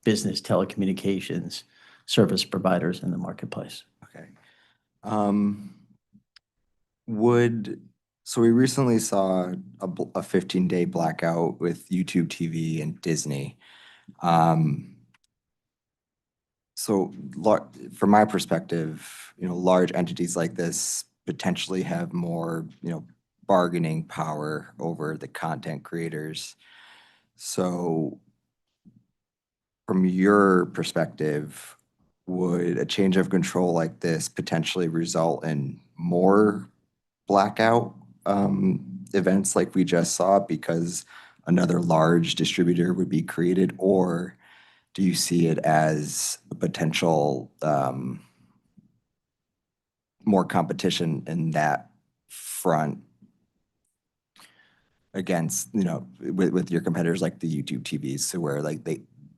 business telecommunications service providers in the marketplace. Okay. So we recently saw a 15-day blackout with YouTube TV and Disney. So from my perspective, large entities like this potentially have more, bargaining power over the content creators. So from your perspective, would a change of control like this potentially result in more blackout events like we just saw because another large distributor would be created? Or do you see it as a potential more competition in that front against, with your competitors like the YouTube TVs, so where like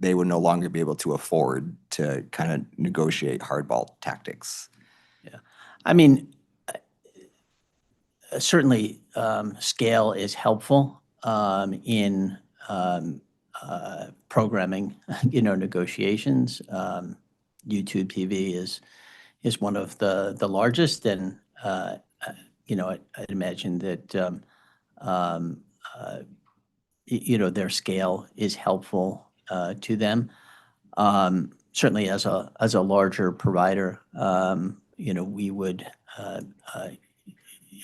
they would no longer be able to afford to kind of negotiate hardball tactics? Yeah. I mean, certainly scale is helpful in programming, negotiations. YouTube TV is one of the largest, and I'd imagine that, their scale is helpful to them. Certainly as a larger provider, we would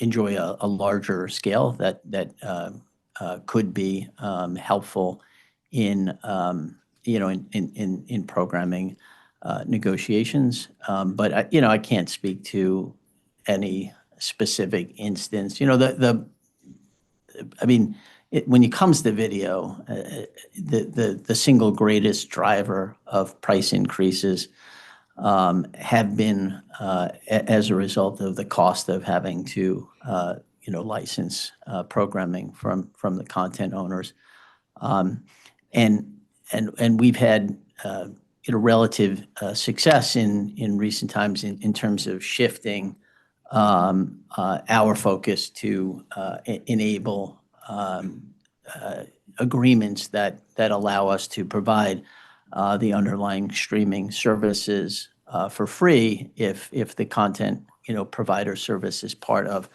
enjoy a larger scale that could be helpful in, in programming negotiations. But I can't speak to any specific instance. When it comes to video, the single greatest driver of price increases have been as a result of the cost of having to, license programming from the content owners. And we've had, relative success in recent times in terms of shifting our focus to enable agreements that allow us to provide the underlying streaming services for free if the content provider service is part of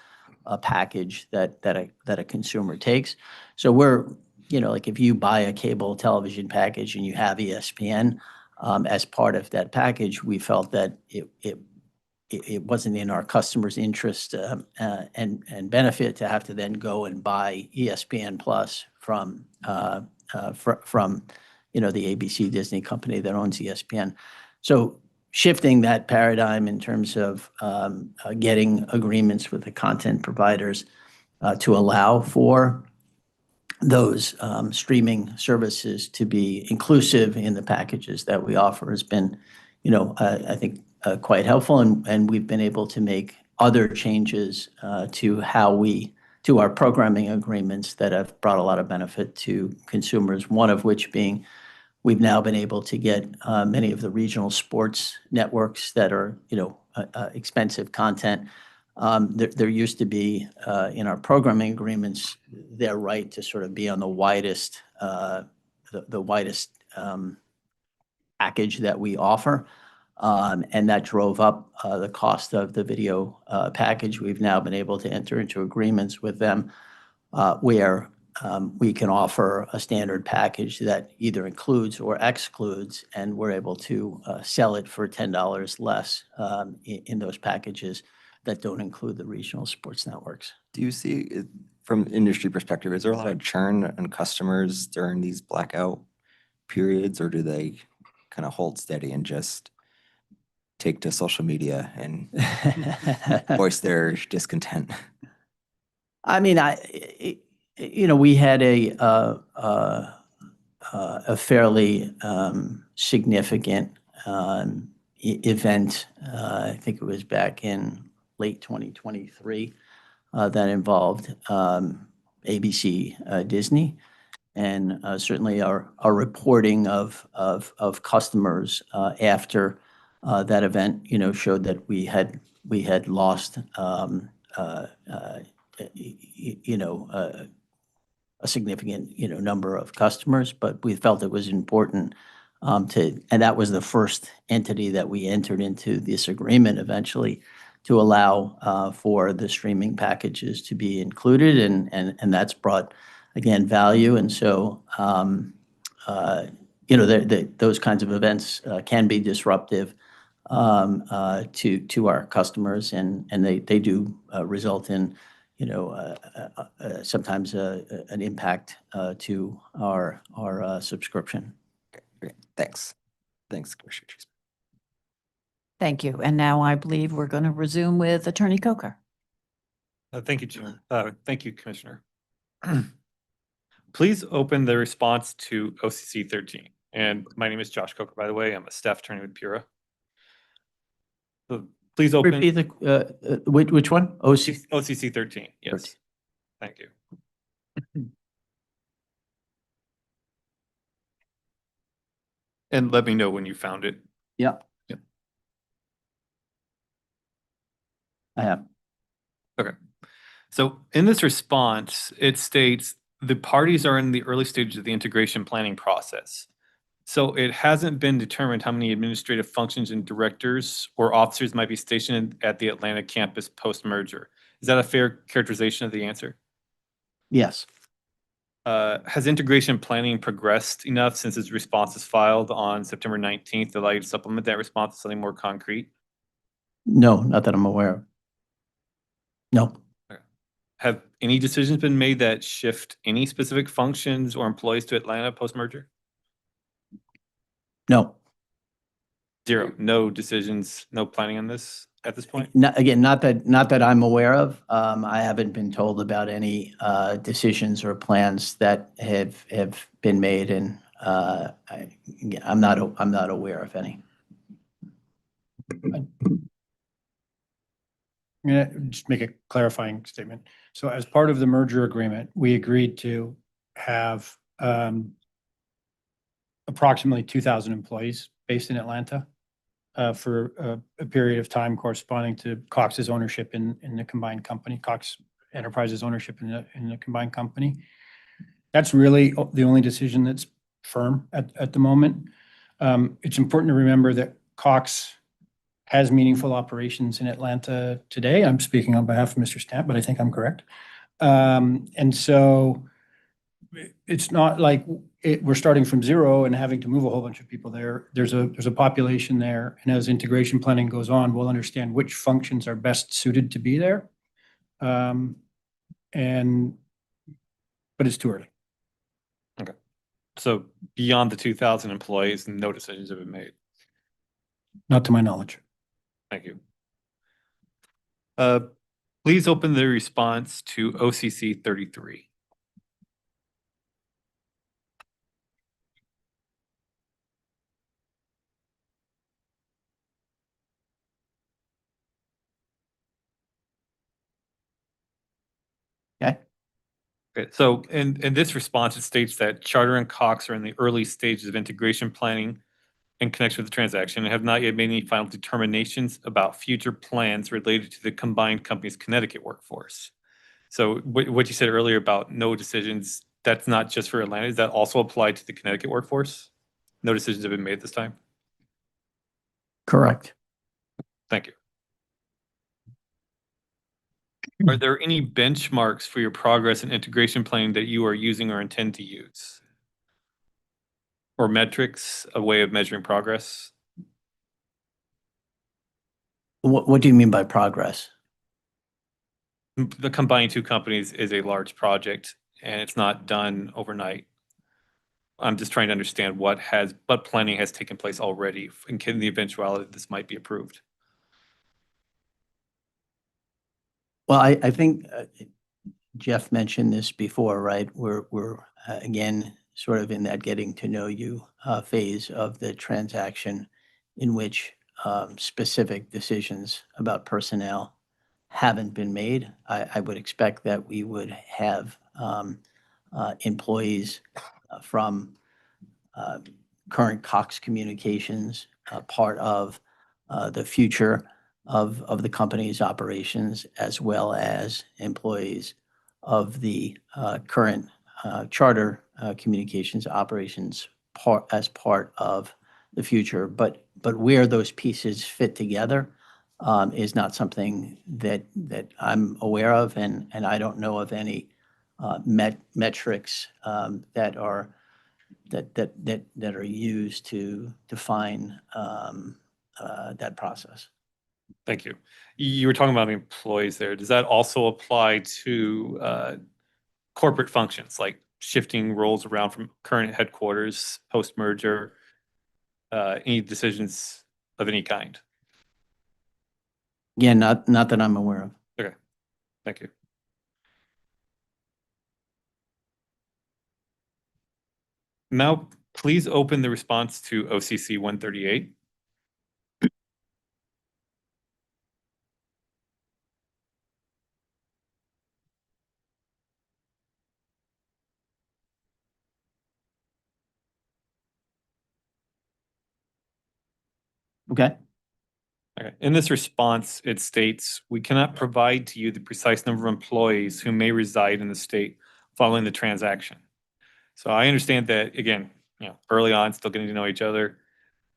a package that a consumer takes. So we're, like if you buy a cable television package and you have ESPN as part of that package, we felt that it wasn't in our customers' interest and benefit to have to then go and buy ESPN Plus from the ABC Disney company that owns ESPN. So shifting that paradigm in terms of getting agreements with the content providers to allow for those streaming services to be inclusive in the packages that we offer has been, I think, quite helpful. And we've been able to make other changes to our programming agreements that have brought a lot of benefit to consumers, one of which being we've now been able to get many of the regional sports networks that are, expensive content. There used to be in our programming agreements their right to sort of be on the widest package that we offer. And that drove up the cost of the video package. We've now been able to enter into agreements with them where we can offer a standard package that either includes or excludes, and we're able to sell it for $10 less in those packages that don't include the regional sports networks. Do you see, from industry perspective, is there a lot of churn on customers during these blackout periods, or do they kind of hold steady and just take to social media and voice their discontent? I mean, we had a fairly significant event. I think it was back in late 2023 that involved ABC Disney, and certainly our reporting of customers after that event, showed that we had lost a significant, number of customers, but we felt it was important and that was the first entity that we entered into this agreement eventually to allow for the streaming packages to be included, and that's brought, again, value. And so, those kinds of events can be disruptive to our customers, and they do result in, sometimes an impact to our subscription. Okay, great. Thanks, Commissioner Cheeseman. Thank you. And now I believe we're going to resume with Attorney Coker. Thank you, Chair. Thank you, Commissioner. Please open the response to OCC 13. And my name is Josh Coker, by the way. I'm a staff attorney with Pura. So please open. Repeat the, which one? OCC 13, yes. 13. Thank you. And let me know when you found it. Yeah. I have. Okay. So in this response, it states the parties are in the early stages of the integration planning process. So it hasn't been determined how many administrative functions and directors or officers might be stationed at the Atlanta campus post-merger. Is that a fair characterization of the answer? Yes. Has integration planning progressed enough since its response is filed on September 19th to allow you to supplement that response to something more concrete? No, not that I'm aware of. No. Have any decisions been made that shift any specific functions or employees to Atlanta post-merger? No. Zero. No decisions, no planning on this at this point? Again, not that I'm aware of. I haven't been told about any decisions or plans that have been made, and I'm not aware of any. I'm gonna just make a clarifying statement. So as part of the merger agreement, we agreed to have approximately 2,000 employees based in Atlanta for a period of time corresponding to Cox's ownership in the combined company, Cox Enterprises ownership in the combined company. That's really the only decision that's firm at the moment. It's important to remember that Cox has meaningful operations in Atlanta today. I'm speaking on behalf of Mr. Stamp, but I think I'm correct. And so it's not like we're starting from zero and having to move a whole bunch of people there. There's a population there, and as integration planning goes on, we'll understand which functions are best suited to be there. But it's too early. Okay. So beyond the 2,000 employees, no decisions have been made. Not to my knowledge. Thank you. Please open the response to OCC 33. Okay. Okay, so in this response, it states that Charter and Cox are in the early stages of integration planning in connection with the transaction and have not yet made any final determinations about future plans related to the combined company's Connecticut workforce. So what you said earlier about no decisions, that's not just for Atlanta. Does that also apply to the Connecticut workforce? No decisions have been made this time? Correct. Thank you. Are there any benchmarks for your progress in integration planning that you are using or intend to use? Or metrics, a way of measuring progress? What do you mean by progress? The combining two companies is a large project and it's not done overnight. I'm just trying to understand what planning has taken place already in the eventuality that this might be approved. Well, I think Jeff mentioned this before, right? We're again sort of in that getting to know you phase of the transaction, in which specific decisions about personnel haven't been made. I would expect that we would have employees from current Cox Communications part of the future of the company's operations, as well as employees of the current Charter Communications operations as part of the future. But where those pieces fit together is not something that I'm aware of, and I don't know of any metrics that are used to define that process. Thank you. You were talking about employees there. Does that also apply to corporate functions, like shifting roles around from current headquarters, post-merger, any decisions of any kind? Yeah, not that I'm aware of. Okay, thank you. Now, please open the response to OCC 138. Okay. Okay. In this response, it states, we cannot provide to you the precise number of employees who may reside in the state following the transaction. So I understand that, again, early on, still getting to know each other.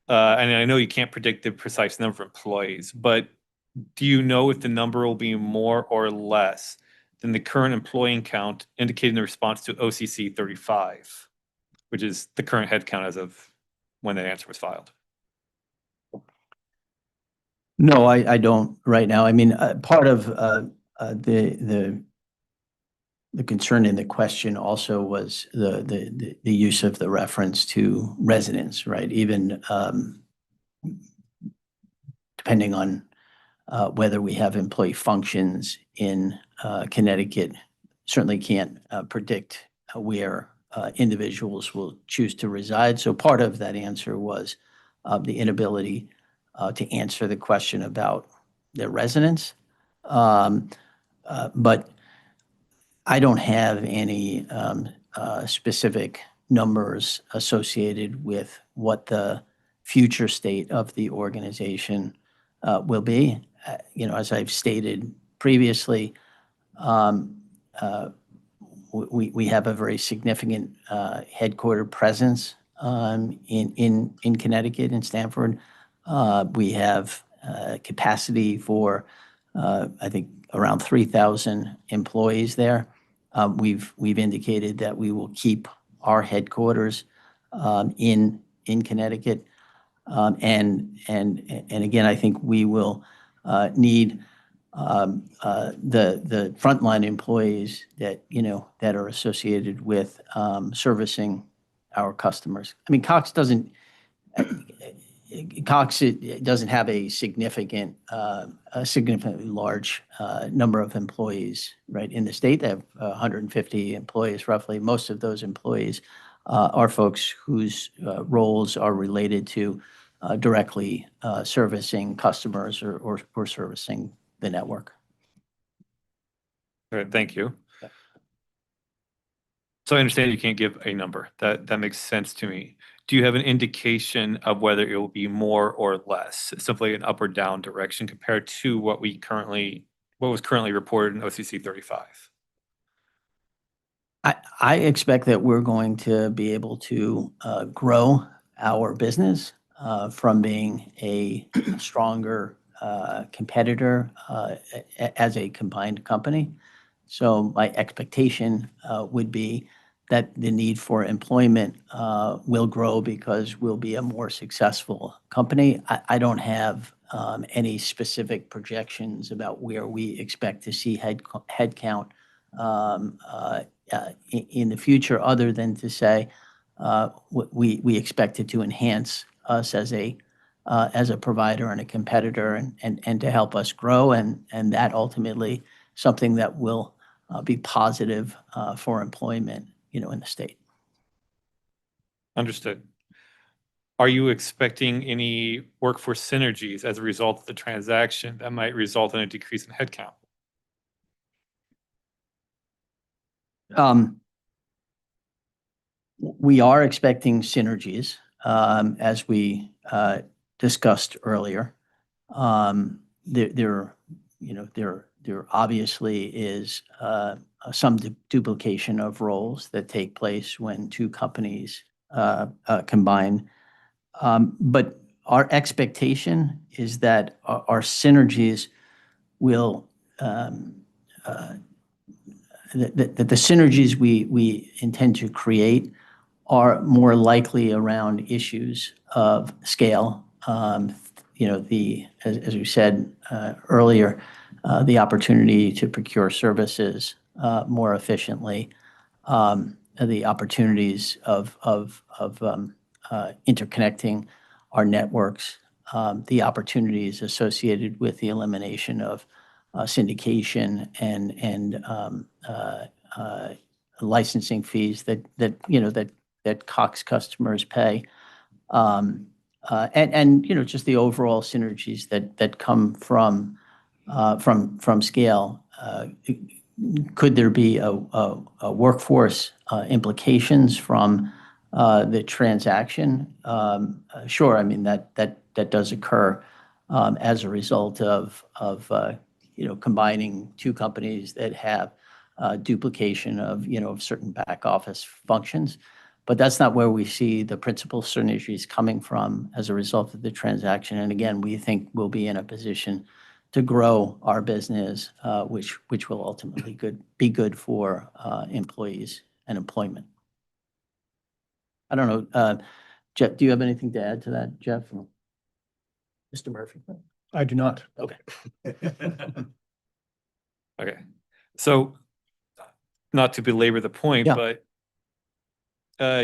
And I know you can't predict the precise number of employees, but do you know if the number will be more or less than the current employee count indicated in the response to OCC 35, which is the current head count as of when that answer was filed? No, I don't right now. I mean, part of the concern in the question also was the use of the reference to residents, right? Even depending on whether we have employee functions in Connecticut, certainly can't predict where individuals will choose to reside. So part of that answer was the inability to answer the question about their residence. But I don't have any specific numbers associated with what the future state of the organization will be. As I've stated previously, we have a very significant headquarter presence in Connecticut, in Stamford. We have capacity for, I think, around 3,000 employees there. We've indicated that we will keep our headquarters in Connecticut. And again, I think we will need the frontline employees that are associated with servicing our customers. I mean, Cox doesn't have a significantly large number of employees, right? In the state, they have 150 employees, roughly. Most of those employees are folks whose roles are related to directly servicing customers or servicing the network. All right, thank you. So I understand you can't give a number. That makes sense to me. Do you have an indication of whether it will be more or less, simply an up or down direction compared to what was currently reported in OCC 35? I expect that we're going to be able to grow our business from being a stronger competitor as a combined company. So my expectation would be that the need for employment will grow because we'll be a more successful company. I don't have any specific projections about where we expect to see headcount in the future, other than to say we expect it to enhance us as a provider and a competitor, and to help us grow, and that ultimately something that will be positive for employment, in the state. Understood. Are you expecting any workforce synergies as a result of the transaction that might result in a decrease in headcount? We are expecting synergies, as we discussed earlier. There obviously is some duplication of roles that take place when two companies combine. But our expectation is that our synergies will, that the synergies we intend to create are more likely around issues of scale. As we said earlier, the opportunity to procure services more efficiently, the opportunities of interconnecting our networks, the opportunities associated with the elimination of syndication and licensing fees that Cox customers pay, and just the overall synergies that come from scale. Could there be a workforce implications from the transaction? Sure. I mean, that does occur as a result of combining two companies that have duplication of certain back office functions. But that's not where we see the principal synergies coming from as a result of the transaction. And again, we think we'll be in a position to grow our business, which will ultimately be good for employees and employment. I don't know, Jeff, do you have anything to add to that, Jeff? Mr. Murphy? I do not. Okay. Okay. So not to belabor the point, Yeah. but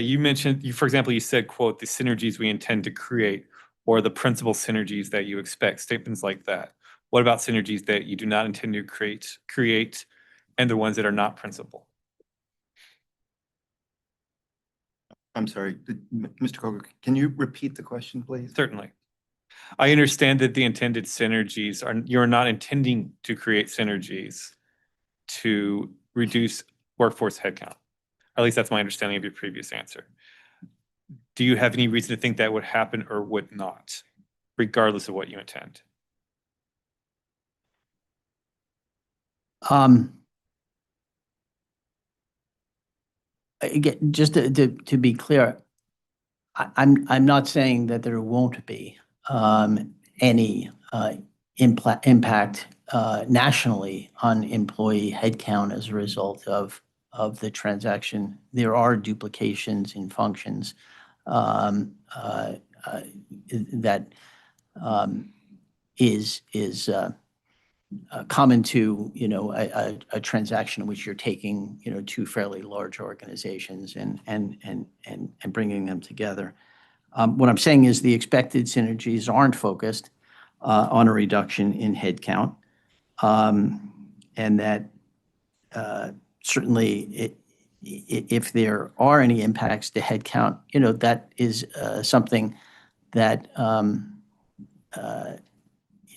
you mentioned, for example, you said, quote, the synergies we intend to create or the principal synergies that you expect, statements like that. What about synergies that you do not intend to create and the ones that are not principal? I'm sorry, Mr. Koger, can you repeat the question, please? Certainly. I understand that the intended synergies you're not intending to create synergies to reduce workforce headcount. At least that's my understanding of your previous answer. Do you have any reason to think that would happen or would not, regardless of what you intend? Again, just to be clear, I'm not saying that there won't be any impact nationally on employee headcount as a result of the transaction. There are duplications in functions that is common to, a transaction in which you're taking, two fairly large organizations and bringing them together. What I'm saying is the expected synergies aren't focused on a reduction in headcount, and that certainly if there are any impacts to headcount, that is something that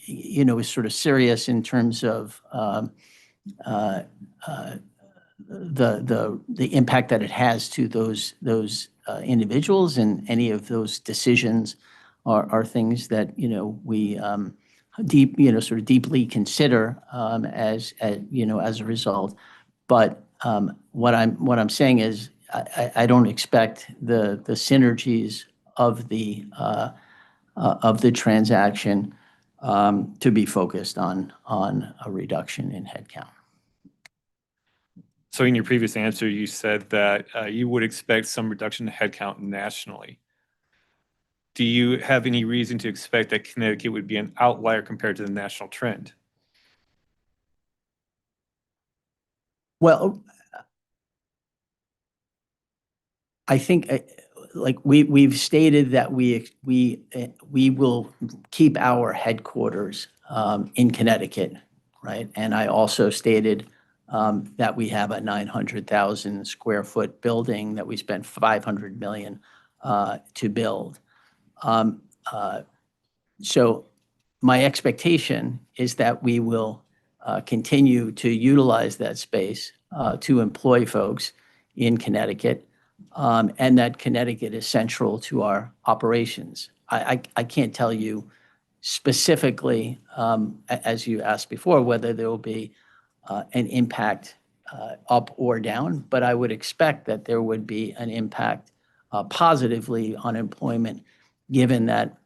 is sort of serious in terms of the impact that it has to those individuals, and any of those decisions are things that we sort of deeply consider as a result. But what I'm saying is I don't expect the synergies of the transaction to be focused on a reduction in headcount. So in your previous answer, you said that you would expect some reduction in headcount nationally. Do you have any reason to expect that Connecticut would be an outlier compared to the national trend? Well, I think like we've stated that we will keep our headquarters in Connecticut, right? And I also stated that we have a 900,000 square foot building that we spent $500 million to build. So my expectation is that we will continue to utilize that space to employ folks in Connecticut, and that Connecticut is central to our operations. I can't tell you specifically, as you asked before, whether there will be an impact up or down, but I would expect that there would be an impact positively on employment, given that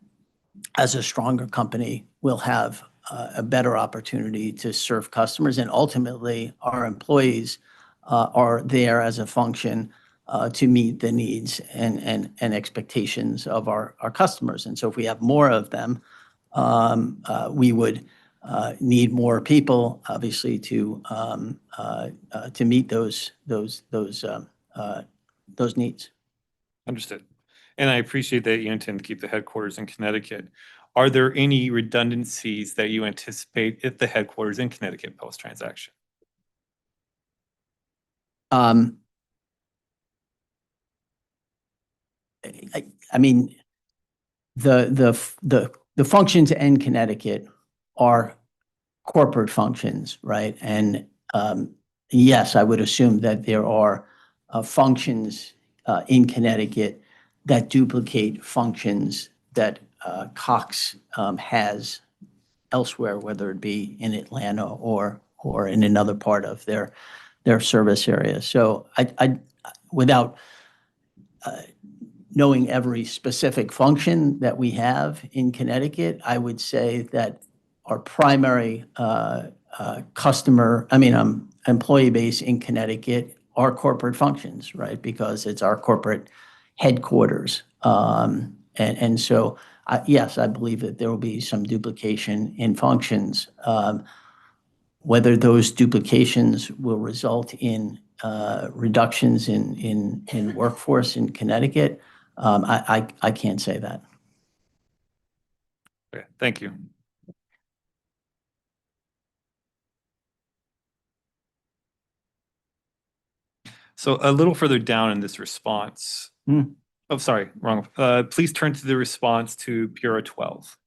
as a stronger company, we'll have a better opportunity to serve customers, and ultimately our employees are there as a function to meet the needs and expectations of our customers. And so if we have more of them, we would need more people, obviously, to meet those needs. Understood. And I appreciate that you intend to keep the headquarters in Connecticut. Are there any redundancies that you anticipate if the headquarters in Connecticut post-transaction? I mean, the functions in Connecticut are corporate functions, right? And yes, I would assume that there are functions in Connecticut that duplicate functions that Cox has elsewhere, whether it be in Atlanta or in another part of their service area. So knowing every specific function that we have in Connecticut, I would say that our primary employee base in Connecticut are corporate functions, right? Because it's our corporate headquarters. And so, yes, I believe that there will be some duplication in functions. Whether those duplications will result in reductions in workforce in Connecticut, I can't say that. Okay, thank you. So a little further down in this response. Oh, sorry, wrong. Please turn to the response to Bureau 12.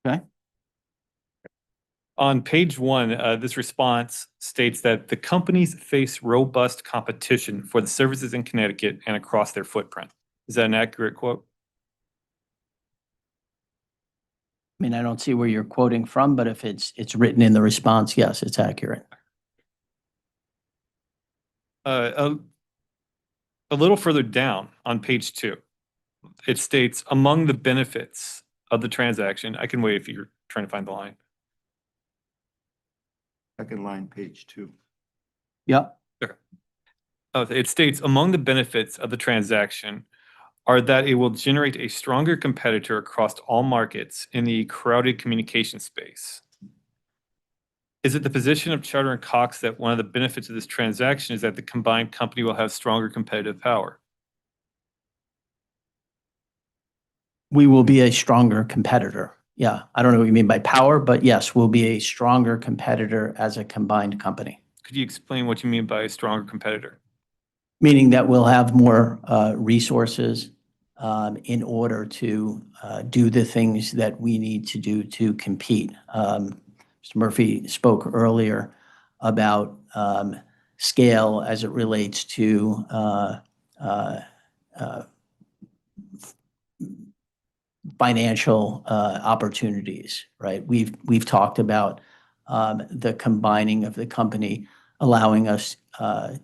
Okay. On page 1, this response states that the companies face robust competition for the services in Connecticut and across their footprint. Is that an accurate quote? I mean, I don't see where you're quoting from, but if it's written in the response, yes, it's accurate. A little further down on page 2, it states among the benefits of the transaction. I can wait if you're trying to find the line. Second line, page 2. Yep. Sure. It states among the benefits of the transaction are that it will generate a stronger competitor across all markets in the crowded communication space. Is it the position of Charter and Cox that one of the benefits of this transaction is that the combined company will have stronger competitive power? We will be a stronger competitor. Yeah, I don't know what you mean by power, but yes, we'll be a stronger competitor as a combined company. Could you explain what you mean by a stronger competitor? Meaning that we'll have more resources in order to do the things that we need to do to compete. Mr. Murphy spoke earlier about scale as it relates to financial opportunities, right? We've talked about the combining of the company, allowing us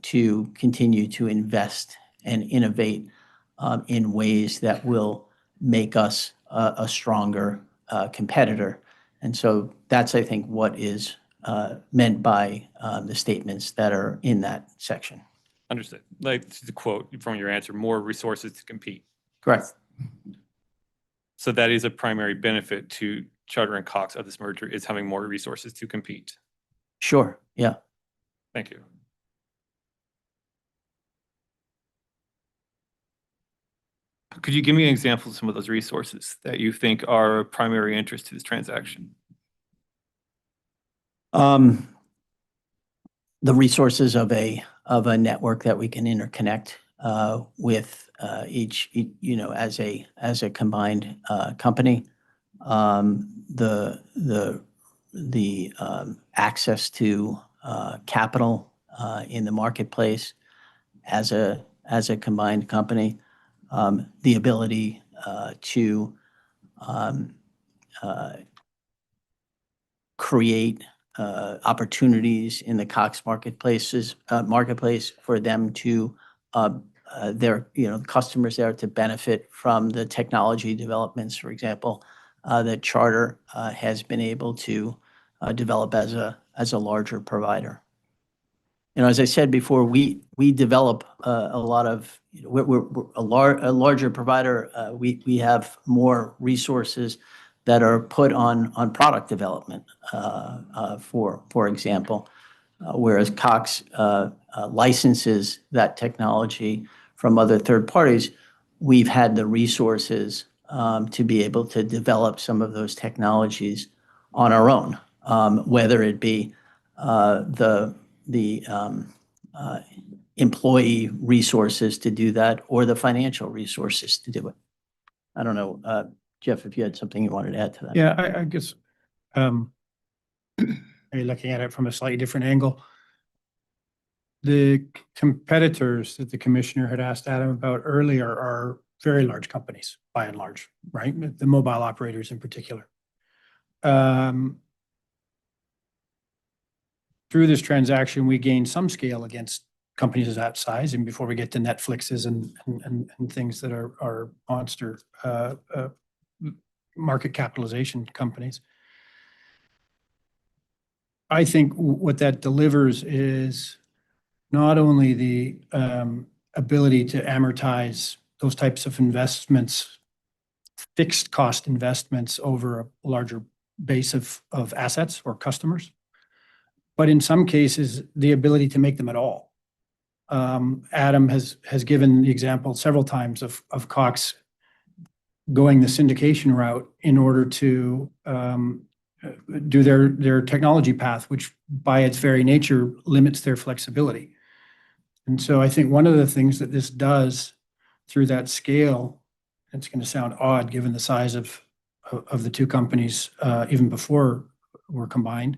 to continue to invest and innovate in ways that will make us a stronger competitor. And so that's, I think, what is meant by the statements that are in that section. Understood. Like the quote from your answer, more resources to compete. Correct. So that is a primary benefit to Charter and Cox of this merger, is having more resources to compete. Sure, yeah. Thank you. Could you give me an example of some of those resources that you think are of primary interest to this transaction? The resources of a network that we can interconnect with each, as a combined company. The access to capital in the marketplace as a combined company. The ability to create opportunities in the Cox marketplace for them to their customers there to benefit from the technology developments, for example, that Charter has been able to develop as a larger provider. As I said before, we develop a lot of, we're a larger provider. We have more resources that are put on product development, for example, whereas Cox licenses that technology from other third parties. We've had the resources to be able to develop some of those technologies on our own, whether it be the employee resources to do that or the financial resources to do it. I don't know, Jeff, if you had something you wanted to add to that. Yeah, I guess maybe looking at it from a slightly different angle. the competitors that the commissioner had asked Adam about earlier are very large companies, by and large, right? The mobile operators in particular. Through this transaction, we gain some scale against companies of that size, and before we get to Netflixes and things that are monster market capitalization companies. I think what that delivers is not only the ability to amortize those types of investments, fixed cost investments over a larger base of assets or customers, but in some cases, the ability to make them at all. Adam has given the example several times of Cox going the syndication route in order to do their technology path, which by its very nature limits their flexibility. And so I think one of the things that this does through that scale, it's going to sound odd given the size of the two companies even before we're combined,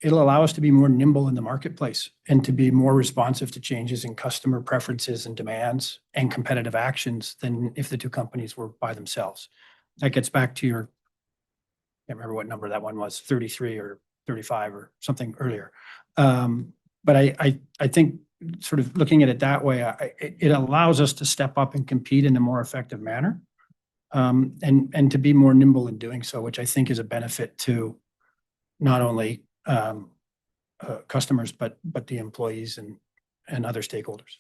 it'll allow us to be more nimble in the marketplace and to be more responsive to changes in customer preferences and demands and competitive actions than if the two companies were by themselves. That gets back to your, I can't remember what number that one was, 33 or 35 or something earlier. But I think sort of looking at it that way, it allows us to step up and compete in a more effective manner, and to be more nimble in doing so, which I think is a benefit to not only customers, but the employees and other stakeholders.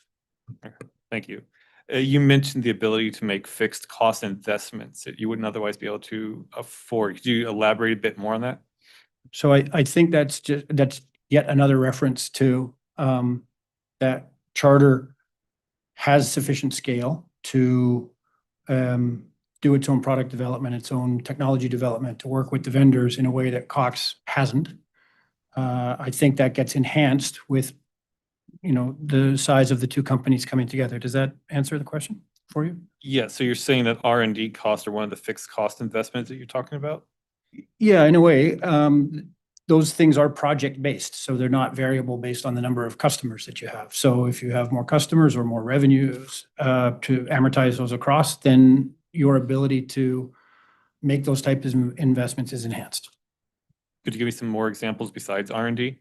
Thank you. You mentioned the ability to make fixed cost investments that you wouldn't otherwise be able to afford. Could you elaborate a bit more on that? So I think that's yet another reference to that Charter has sufficient scale to do its own product development, its own technology development, to work with the vendors in a way that Cox hasn't. I think that gets enhanced with, the size of the two companies coming together. Does that answer the question for you? Yeah, so you're saying that R&D costs are one of the fixed cost investments that you're talking about? Yeah, in a way. Those things are project-based, so they're not variable based on the number of customers that you have. So if you have more customers or more revenues to amortize those across, then your ability to make those types of investments is enhanced. Could you give me some more examples besides R&D?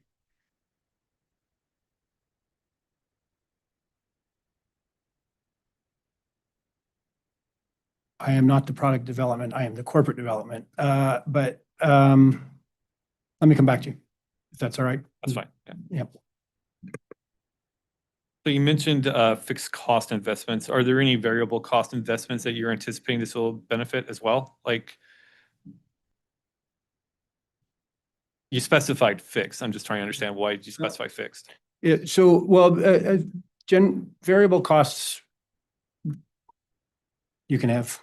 I am not the product development, I am the corporate development. But let me come back to you, if that's all right. That's fine. Yeah. Yep. So you mentioned fixed cost investments. Are there any variable cost investments that you're anticipating this will benefit as well? Like, you specified fixed. I'm just trying to understand why did you specify fixed? Yeah, so, well, variable costs, you can have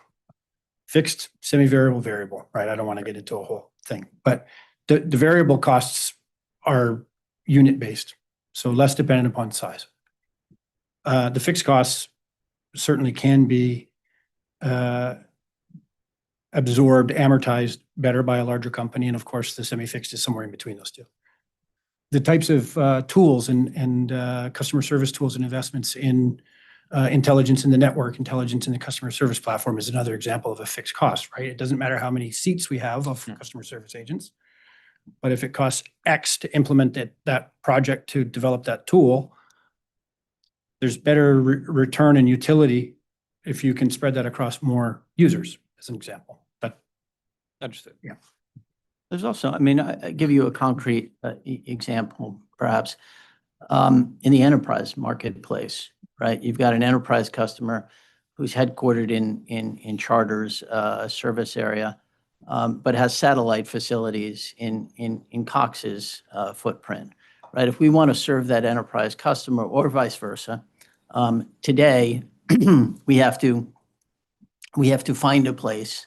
fixed, semi-variable, variable, right? I don't want to get into a whole thing, but the variable costs are unit-based, so less dependent upon size. The fixed costs certainly can be absorbed, amortized better by a larger company, and of course, the semi-fixed is somewhere in between those two. The types of tools and customer service tools and investments in intelligence in the network, intelligence in the customer service platform is another example of a fixed cost, right? It doesn't matter how many seats we have of customer service agents, but if it costs X to implement that project to develop that tool, there's better return and utility if you can spread that across more users, as an example. But understood. Yeah. There's also, I give you a concrete example, perhaps, in the enterprise marketplace, right? You've got an enterprise customer who's headquartered in Charter's service area, but has satellite facilities in Cox's footprint, right? If we want to serve that enterprise customer or vice versa, today we have to find a place,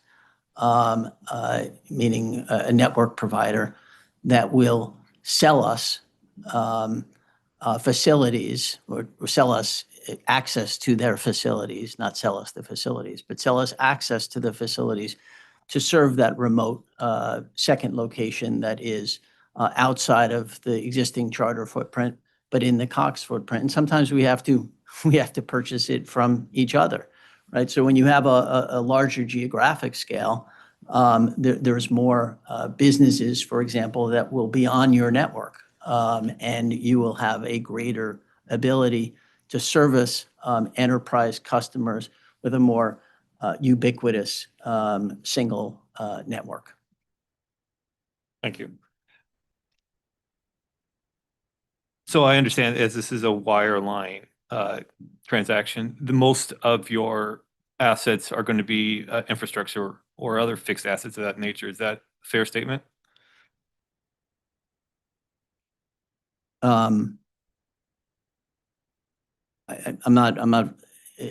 meaning a network provider that will sell us facilities or sell us access to their facilities, not sell us the facilities, but sell us access to the facilities to serve that remote second location that is outside of the existing Charter footprint but in the Cox footprint. And sometimes we have to purchase it from each other, right? So when you have a larger geographic scale, there's more businesses, for example, that will be on your network. And you will have a greater ability to service enterprise customers with a more ubiquitous single network. Thank you. So I understand as this is a wireline transaction, the most of your assets are going to be infrastructure or other fixed assets of that nature. Is that a fair statement? I'm not,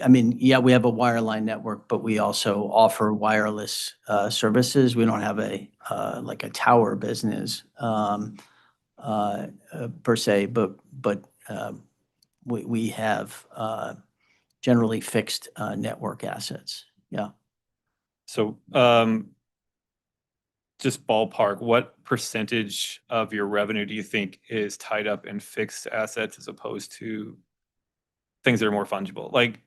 I mean, yeah, we have a wireline network, but we also offer wireless services. We don't have like a tower business per se, but we have generally fixed network assets. Yeah. So just ballpark, what percentage of your revenue do you think is tied up in fixed assets as opposed to things that are more fungible? Like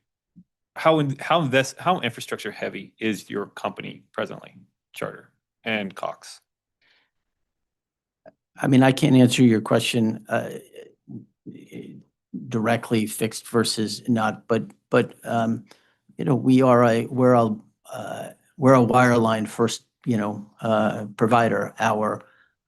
how infrastructure heavy is your company presently, Charter and Cox? I mean, I can't answer your question directly, fixed versus not, but you know, we're a wireline first, you know, provider. Our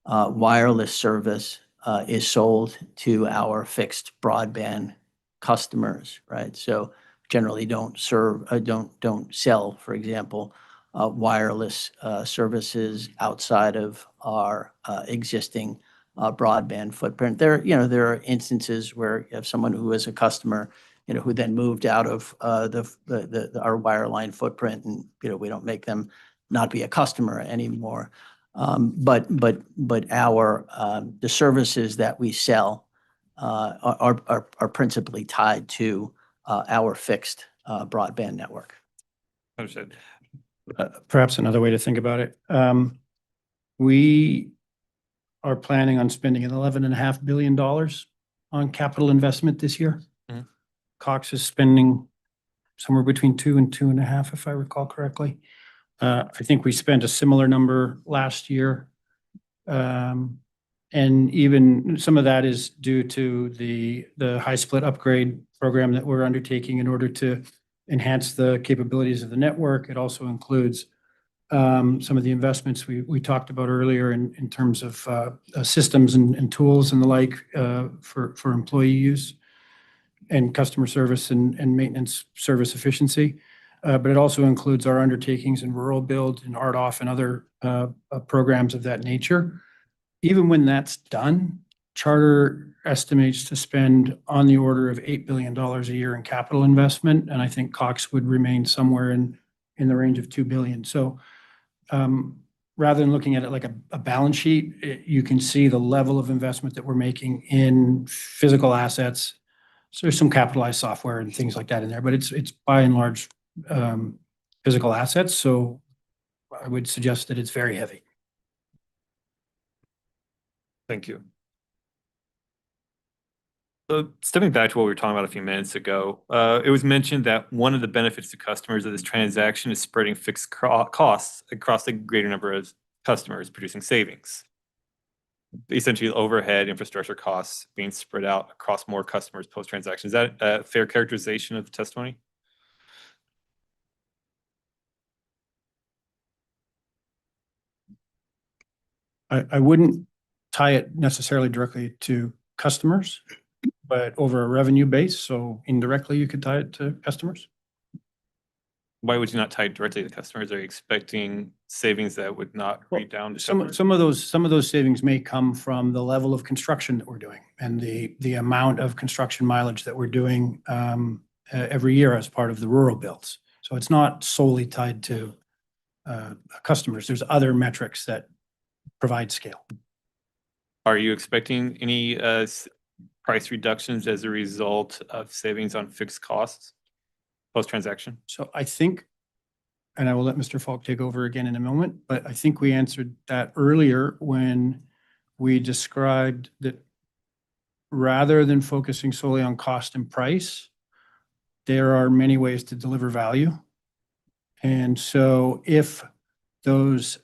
wireless service is sold to our fixed broadband customers, right? So generally don't sell, for example, wireless services outside of our existing broadband footprint. There are instances where you have someone who is a customer, you know, who then moved out of our wireline footprint, and you know, we don't make them not be a customer anymore. But the services that we sell are principally tied to our fixed broadband network. Understood. Perhaps another way to think about it. We are planning on spending $11.5 billion on capital investment this year. Mhm. Cox is spending somewhere between 2 and 2.5, if I recall correctly. I think we spent a similar number last year. And even some of that is due to the high split upgrade program that we're undertaking in order to enhance the capabilities of the network. It also includes some of the investments we talked about earlier in terms of systems and tools and the like for employee use and customer service and maintenance service efficiency. But it also includes our undertakings in rural build and RDOF and other programs of that nature. Even when that's done, Charter estimates to spend on the order of $8 billion a year in capital investment, and I think Cox would remain somewhere in the range of $2 billion. So rather than looking at it like a balance sheet, you can see the level of investment that we're making in physical assets. So there's some capitalized software and things like that in there, but it's by and large physical assets. So I would suggest that it's very heavy. Thank you. So stepping back to what we were talking about a few minutes ago, it was mentioned that one of the benefits to customers of this transaction is spreading fixed costs across a greater number of customers, producing savings. Essentially, overhead infrastructure costs being spread out across more customers post-transaction. Is that a fair characterization of the testimony? I wouldn't tie it necessarily directly to customers, but over a revenue base. So indirectly, you could tie it to customers. Why would you not tie it directly to customers? Are you expecting savings that would not read down to customers? Some of those savings may come from the level of construction that we're doing and the amount of construction mileage that we're doing every year as part of the rural builds. So it's not solely tied to customers. There's other metrics that provide scale. Are you expecting any price reductions as a result of savings on fixed costs post-transaction? So I think, and I will let Mr. Falk take over again in a moment, but I think we answered that earlier when we described that rather than focusing solely on cost and price, there are many ways to deliver value. And so if those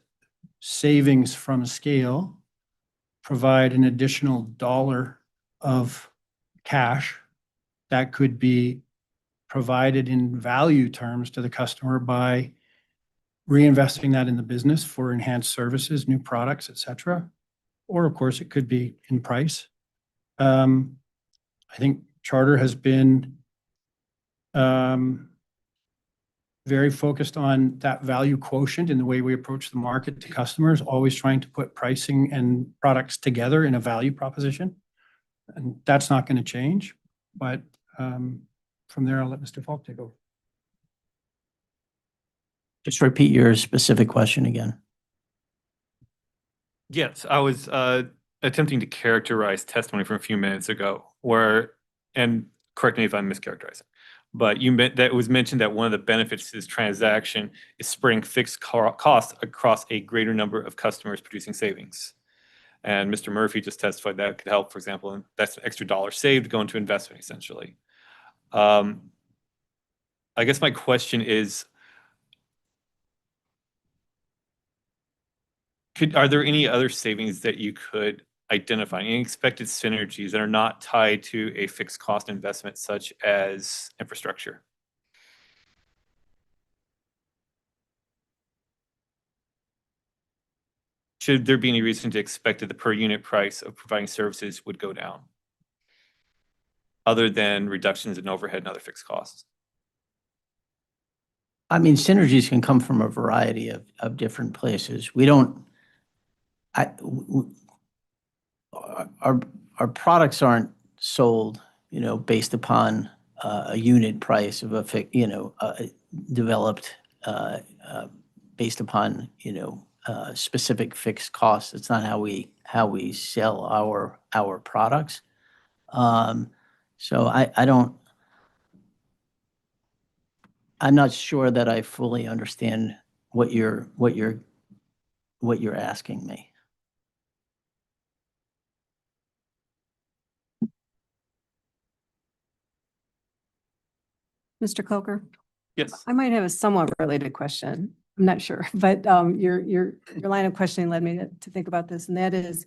savings from scale provide an additional dollar of cash that could be provided in value terms to the customer by reinvesting that in the business for enhanced services, new products, et cetera. Or of course, it could be in price. I think Charter has been very focused on that value quotient in the way we approach the market to customers, always trying to put pricing and products together in a value proposition. And that's not going to change. But from there, I'll let Mr. Falk take over. Just repeat your specific question again. Yes, I was attempting to characterize testimony from a few minutes ago where, and correct me if I'm mischaracterizing, but you meant that it was mentioned that one of the benefits to this transaction is spreading fixed costs across a greater number of customers, producing savings. And Mr. Murphy just testified that it could help, for example, and that's an extra dollar saved going to investment, essentially. I guess my question is, are there any other savings that you could identify, any expected synergies that are not tied to a fixed cost investment such as infrastructure? Should there be any reason to expect that the per unit price of providing services would go down, other than reductions in overhead and other fixed costs? I mean, synergies can come from a variety of different places. Our products aren't sold, based upon a unit price of developed based upon, specific fixed costs. It's not how we sell our products. So I'm not sure that I fully understand what you're asking me. Mr. Coker? Yes. I might have a somewhat related question. I'm not sure, but your line of questioning led me to think about this, and that is,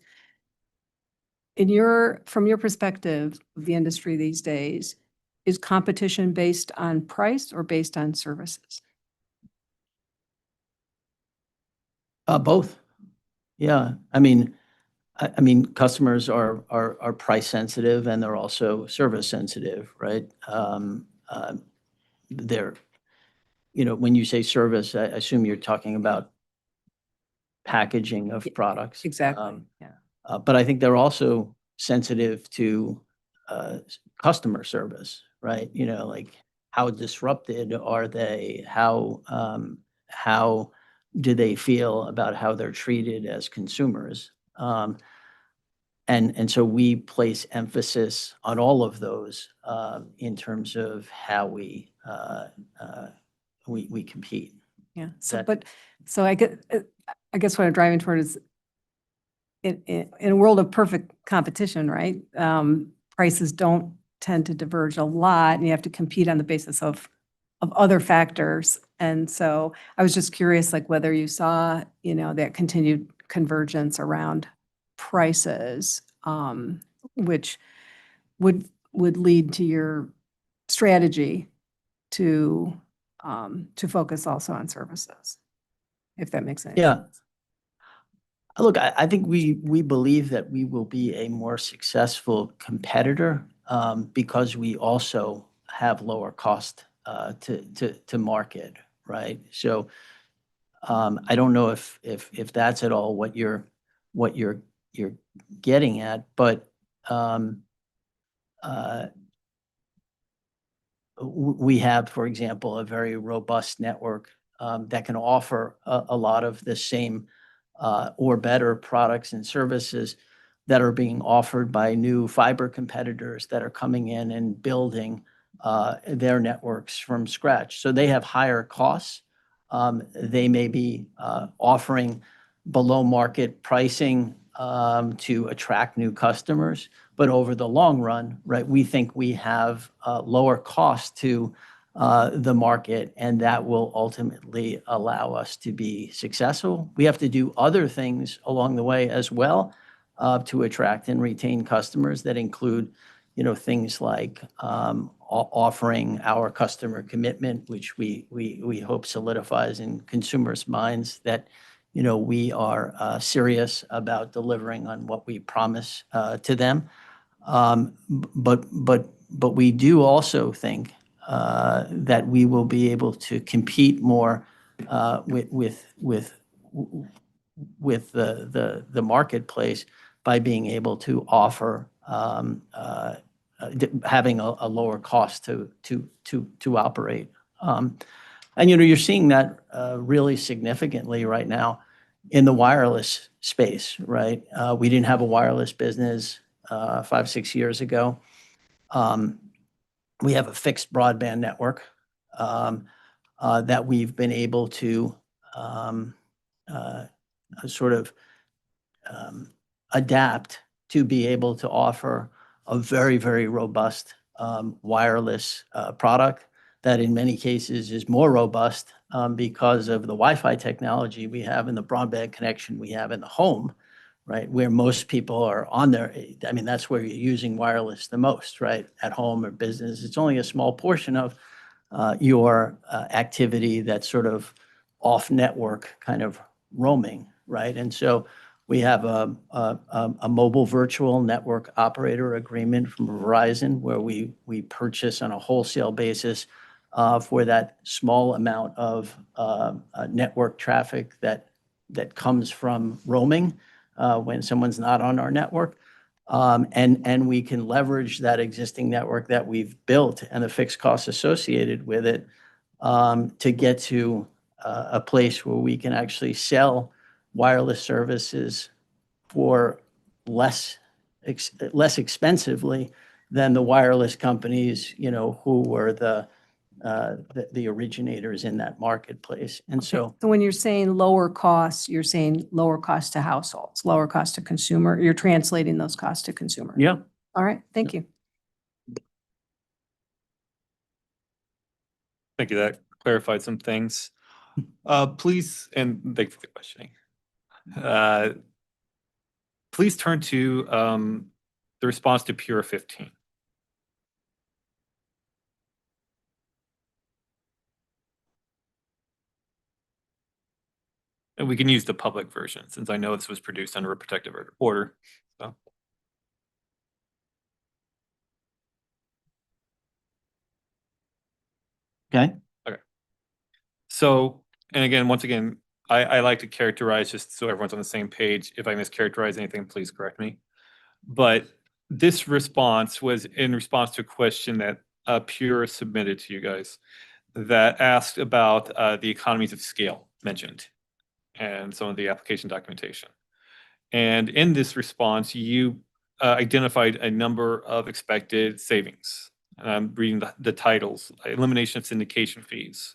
from your perspective of the industry these days, is competition based on price or based on services? Both. Yeah. I mean, customers are price sensitive and they're also service sensitive, right? When you say service, I assume you're talking about packaging of products. Exactly. Yeah. But I think they're also sensitive to customer service, right? Like how disrupted are they? How do they feel about how they're treated as consumers? And so we place emphasis on all of those in terms of how we compete. Yeah. So I guess what I'm driving toward is in a world of perfect competition, right? Prices don't tend to diverge a lot, and you have to compete on the basis of other factors. And so I was just curious, like whether you saw, that continued convergence around prices, which would lead to your strategy to focus also on services, if that makes sense. Yeah. Look, I think we believe that we will be a more successful competitor because we also have lower cost to market, right? So I don't know if that's at all what you're getting at, but we have, for example, a very robust network that can offer a lot of the same or better products and services that are being offered by new fiber competitors that are coming in and building their networks from scratch. So they have higher costs. They may be offering below market pricing to attract new customers. But over the long run, right, we think we have lower cost to the market, and that will ultimately allow us to be successful. We have to do other things along the way as well to attract and retain customers that include, things like offering our customer commitment, which we hope solidifies in consumers' minds that, we are serious about delivering on what we promise to them. But we do also think that we will be able to compete more with the marketplace by being able to offer having a lower cost to operate. And you're seeing that really significantly right now in the wireless space, right? We didn't have a wireless business 5, 6 years ago. We have a fixed broadband network that we've been able to sort of adapt to be able to offer a very, very robust wireless product that in many cases is more robust because of the Wi-Fi technology we have and the broadband connection we have in the home, right? Where most people are on their, I mean, that's where you're using wireless the most, right? At home or business. It's only a small portion of your activity that's sort of off-network kind of roaming, right? And so we have a mobile virtual network operator agreement from Verizon where we purchase on a wholesale basis for that small amount of network traffic that comes from roaming when someone's not on our network. And we can leverage that existing network that we've built and the fixed costs associated with it to get to a place where we can actually sell wireless services for less expensively than the wireless companies, who were the originators in that marketplace. And so So when you're saying lower costs, you're saying lower cost to households, lower cost to consumer. You're translating those costs to consumer. yeah. All right. Thank you. Thank you. That clarified some things. Please, and thank you for the questioning. Please turn to the response to Pure 15. And we can use the public version since I know this was produced under a protective order. So. Okay. Okay. So, and again, once again, I like to characterize just so everyone's on the same page. If I mischaracterize anything, please correct me. But this response was in response to a question that Pure submitted to you guys that asked about the economies of scale mentioned and some of the application documentation. And in this response, you identified a number of expected savings. And I'm reading the titles: elimination of syndication fees,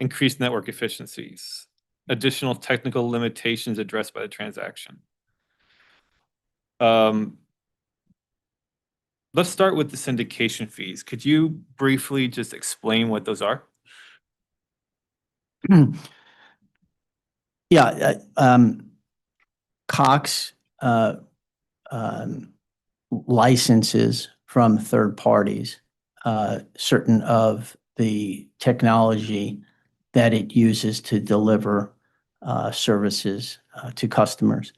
increased network efficiencies, additional technical limitations addressed by the transaction. Let's start with the syndication fees. Could you briefly just explain what those are? Yeah. Cox licenses from third parties certain of the technology that it uses to deliver services to customers.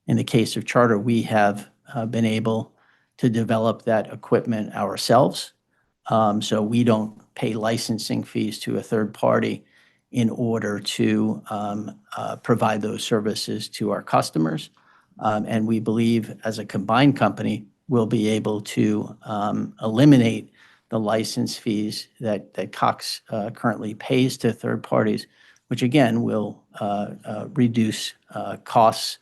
In the case of Charter, we have been able to develop that equipment ourselves. So we don't pay licensing fees to a third party in order to provide those services to our customers. And we believe as a combined company, we'll be able to eliminate the license fees that Cox currently pays to third parties, which again will reduce costs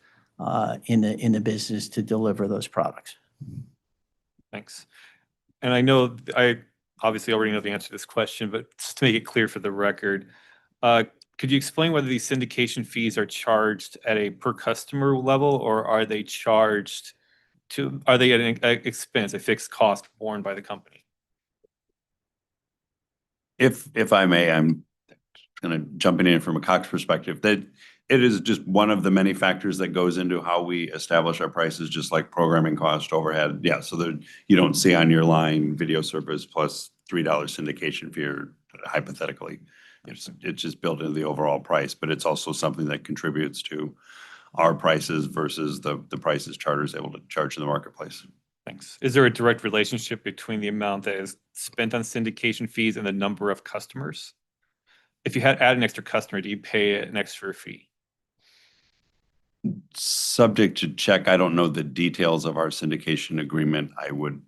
in the business to deliver those products. Thanks. And I know I obviously already know the answer to this question, but just to make it clear for the record, Could you explain whether these syndication fees are charged at a per customer level, or are they charged are they at an expense, a fixed cost borne by the company? If I may, I'm kind of jumping in from a Cox perspective, that it is just one of the many factors that goes into how we establish our prices, just like programming cost, overhead. Yeah, so that you don't see on your line video service plus $3 syndication fee, or hypothetically. It's just built into the overall price, but it's also something that contributes to our prices versus the prices Charter is able to charge in the marketplace. Thanks. Is there a direct relationship between the amount that is spent on syndication fees and the number of customers? If you add an extra customer, do you pay an extra fee? Subject to check. I don't know the details of our syndication agreement. I would,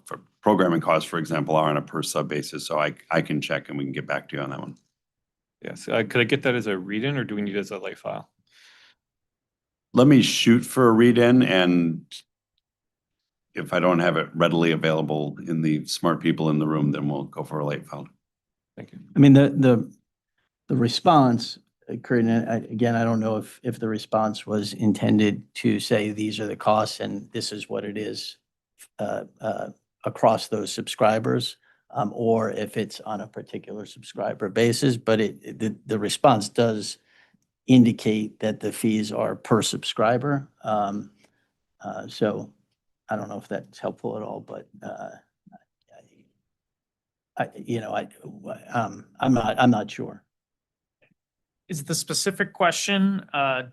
for programming costs, for example, are on a per sub basis, so I can check and we can get back to you on that one. Yes. Could I get that as a read-in, or do we need it as a lay file? Let me shoot for a read-in, and if I don't have it readily available in the smart people in the room, then we'll go for a late file. Thank you. I mean, the response occurred, and again, I don't know if the response was intended to say these are the costs and this is what it is across those subscribers, or if it's on a particular subscriber basis, but the response does indicate that the fees are per subscriber. So I don't know if that's helpful at all, but I'm not sure. Is the specific question,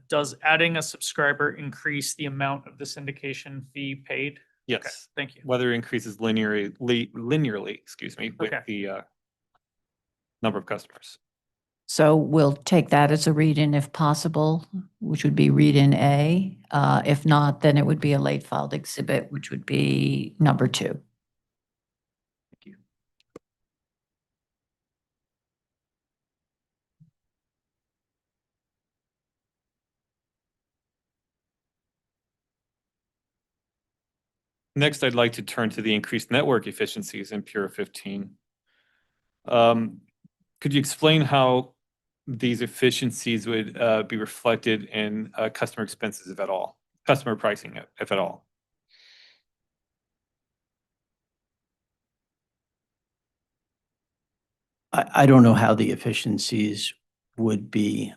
does adding a subscriber increase the amount of the syndication fee paid? Yes. Okay, thank you. Whether it increases linearly, excuse me, with Okay. the number of customers. So we'll take that as a read-in if possible, which would be read-in A. If not, then it would be a late filed exhibit, which would be number 2. Thank you. Next, I'd like to turn to the increased network efficiencies in Pure 15. Could you explain how these efficiencies would be reflected in customer expenses, if at all, customer pricing, if at all? I don't know how the efficiencies would be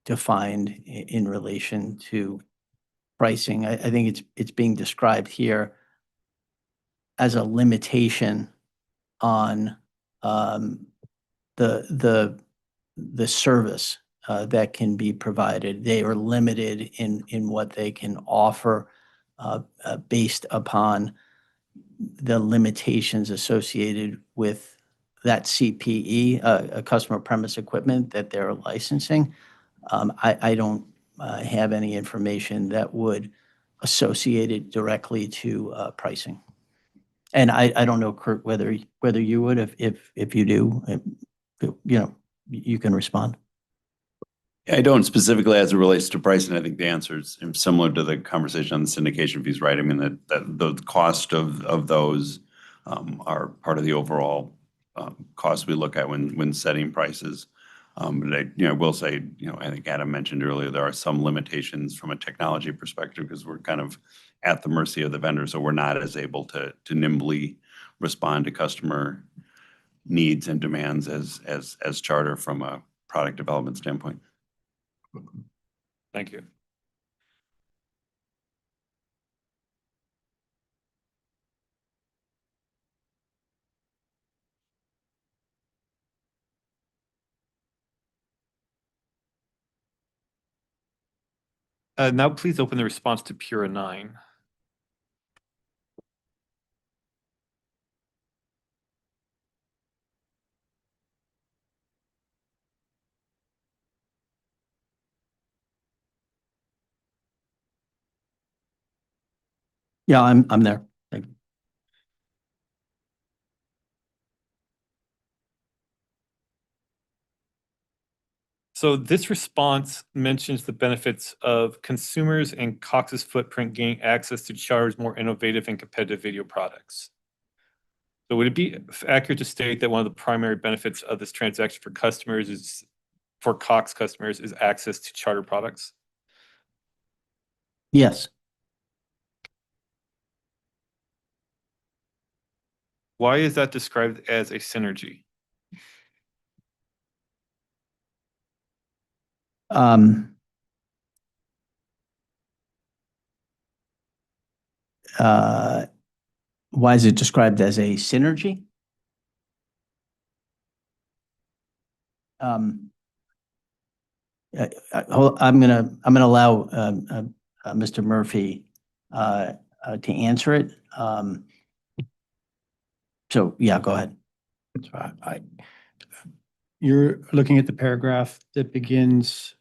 defined in relation to pricing. I think it's being described here as a limitation on the service that can be provided. They are limited in what they can offer based upon the limitations associated with that CPE, a customer premise equipment that they're licensing. I don't have any information that would associate it directly to pricing. And I don't know, Kurt, whether you would, if you do, you can respond. I don't specifically as it relates to pricing. I think the answer is similar to the conversation on the syndication fees, right? I mean, that the cost of those are part of the overall cost we look at when setting prices. But I will say, I think Adam mentioned earlier, there are some limitations from a technology perspective because we're kind of at the mercy of the vendor, so we're not as able to nimbly respond to customer needs and demands as Charter from a product development standpoint. Thank you. Now please open the response to Pura 9. Yeah, I'm there. Thank you. So this response mentions the benefits of consumers and Cox's footprint gaining access to Charter's more innovative and competitive video products. So would it be accurate to state that one of the primary benefits of this transaction for customers is for Cox customers is access to charter products? Yes. Why is that described as a synergy? Um, Why is it described as a synergy? I'm gonna allow Mr. Murphy to answer it. So yeah, go ahead. So you're looking at the paragraph that begins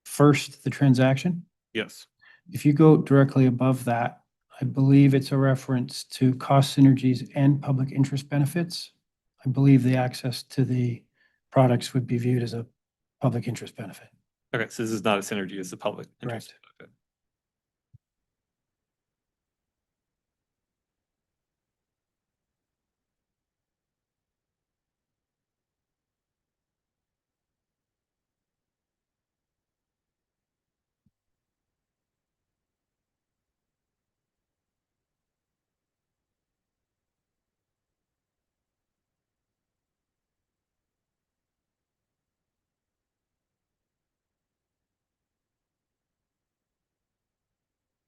first, the transaction. Yes. If you go directly above that, I believe it's a reference to cost synergies and public interest benefits. I believe the access to the products would be viewed as a public interest benefit. Okay, so this is not a synergy, it's a public interest. Okay.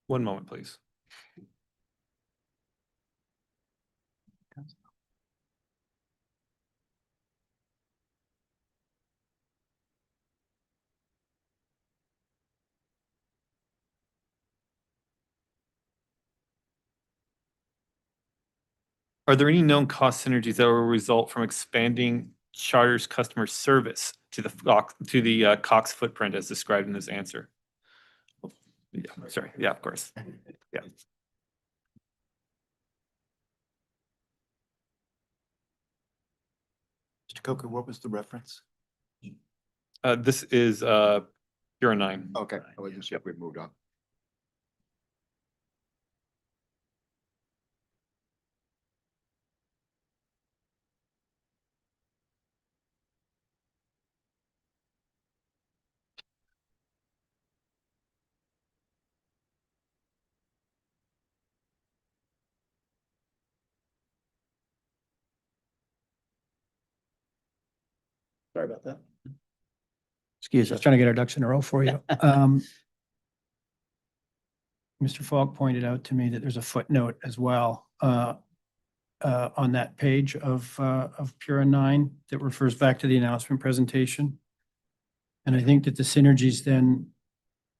One moment, please. Are there any known cost synergies that will result from expanding Charter's customer service to the Cox footprint as described in this answer? Yeah, sorry. Yeah, of course. Yeah. Mr. Coker, what was the reference? This is Bureau 9. Okay, I wasn't sure if we moved on. Sorry about that. Excuse us. Just trying to get our ducks in a row for you. Mr. Falk pointed out to me that there's a footnote as well on that page of Pura 9 that refers back to the announcement presentation. And I think that the synergies then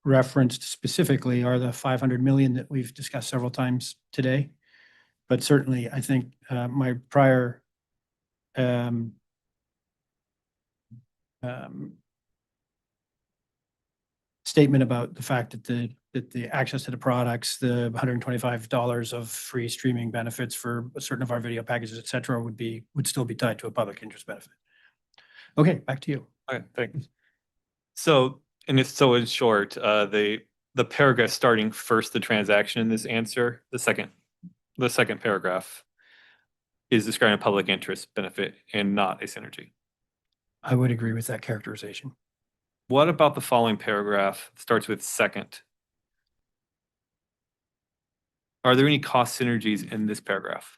referenced specifically are the 500 million that we've discussed several times today. But certainly, I think my prior statement about the fact that the access to the products, the $125 of free streaming benefits for certain of our video packages, et cetera, would still be tied to a public interest benefit. Okay, back to you. Okay, thanks. So, and if so, in short, the paragraph starting first, the transaction in this answer, the second paragraph is describing a public interest benefit and not a synergy. I would agree with that characterization. What about the following paragraph? It starts with second. Are there any cost synergies in this paragraph?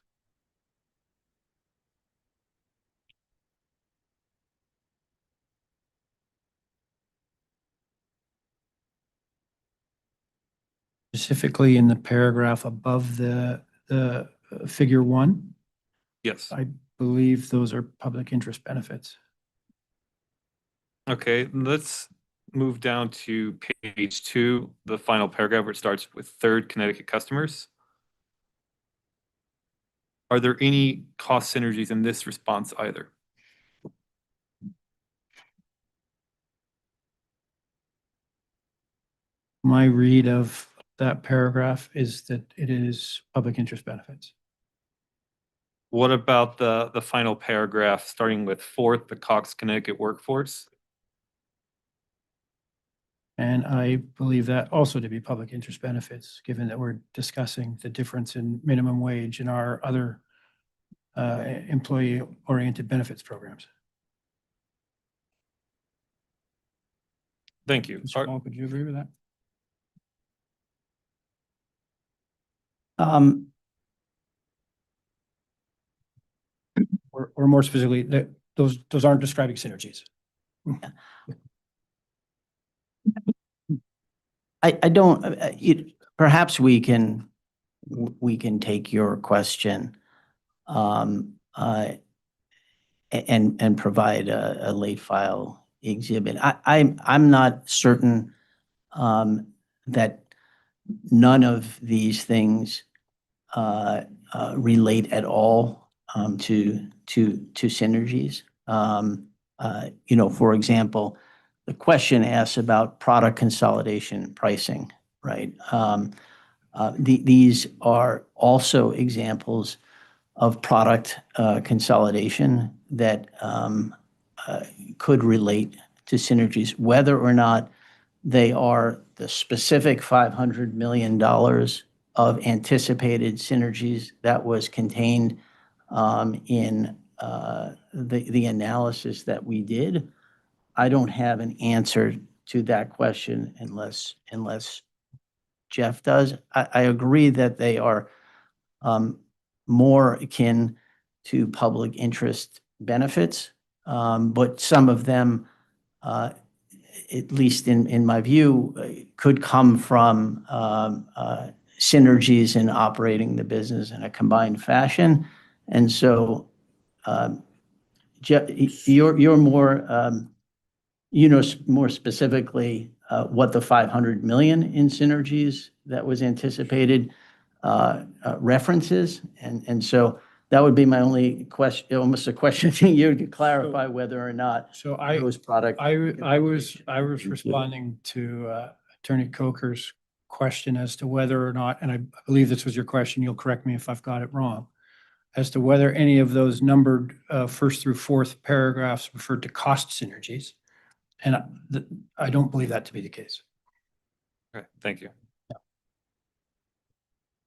Specifically in the paragraph above the figure 1, Yes. I believe those are public interest benefits. Okay, let's move down to page 2, the final paragraph where it starts with third Connecticut customers. Are there any cost synergies in this response either? My read of that paragraph is that it is public interest benefits. What about the final paragraph starting with fourth, the Cox Connecticut workforce? And I believe that also to be public interest benefits, given that we're discussing the difference in minimum wage and our other employee-oriented benefits programs. Thank you. Mr. Falk, would you agree with that? Or more specifically, that those aren't describing synergies. I don't, perhaps we can take your question and provide a late file exhibit. I'm not certain that none of these things relate at all to synergies. For example, the question asks about product consolidation pricing, right? These are also examples of product consolidation that could relate to synergies, whether or not they are the specific $500 million of anticipated synergies that was contained in the analysis that we did. I don't have an answer to that question unless Jeff does. I agree that they are more akin to public interest benefits, but some of them, at least in my view, could come from synergies in operating the business in a combined fashion. And so, Jeff, you're more, more specifically what the 500 million in synergies that was anticipated references. And so that would be my only question, almost a question to you to clarify whether or not those product. I was responding to Attorney Coker's question as to whether or not, and I believe this was your question, you'll correct me if I've got it wrong, as to whether any of those numbered first through fourth paragraphs referred to cost synergies. And I don't believe that to be the case. Okay, thank you.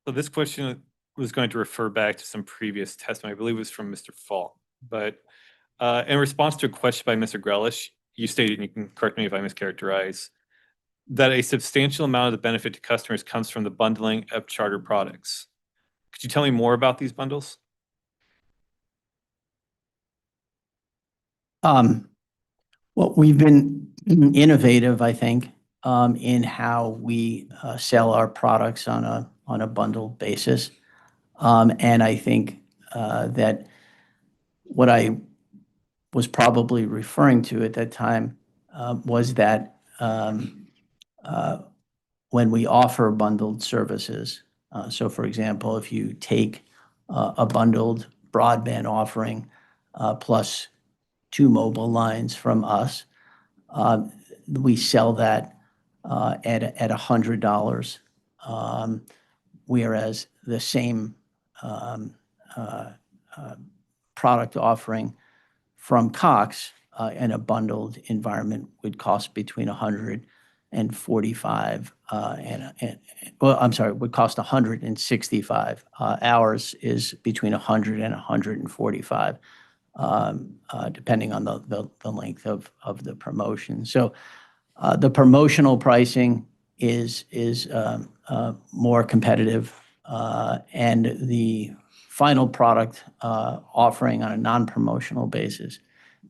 So this question was going to refer back to some previous testimony. I believe it was from Mr. Falk. But in response to a question by Mr. Grealish, you stated, and you can correct me if I mischaracterize, that a substantial amount of the benefit to customers comes from the bundling of charter products. Could you tell me more about these bundles? Well, we've been innovative, I think, in how we sell our products on a bundled basis. And I think that what I was probably referring to at that time was that when we offer bundled services, so for example, if you take a bundled broadband offering plus 2 mobile lines from us, we sell that at $100, whereas the same product offering from Cox in a bundled environment would cost between $145 would cost $165. Ours is between $100 and $145. Depending on the length of the promotion. So the promotional pricing is more competitive, and the final product offering on a non-promotional basis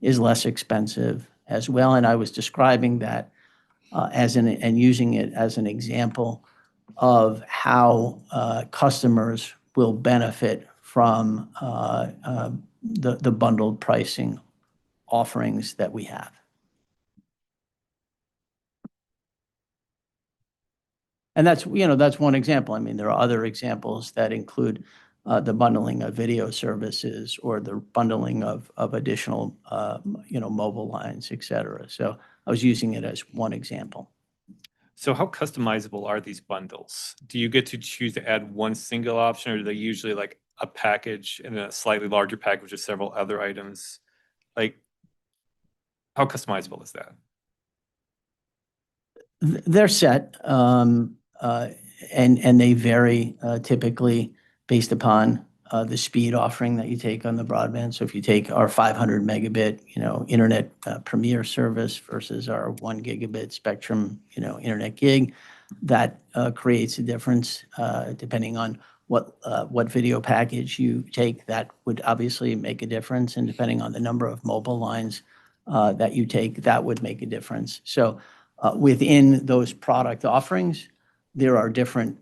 is less expensive as well. And I was describing that and using it as an example of how customers will benefit from the bundled pricing offerings that we have. And that's one example. I mean, there are other examples that include the bundling of video services or the bundling of additional, mobile lines, et cetera. So I was using it as one example. So how customizable are these bundles? Do you get to choose to add one single option, or are they usually like a package and a slightly larger package with several other items? Like, how customizable is that? They're set, and they vary typically based upon the speed offering that you take on the broadband. So if you take our 500 megabit, internet premier service versus our 1 gigabit Spectrum, internet gig, that creates a difference depending on what video package you take. That would obviously make a difference, and depending on the number of mobile lines that you take, that would make a difference. So within those product offerings, there are different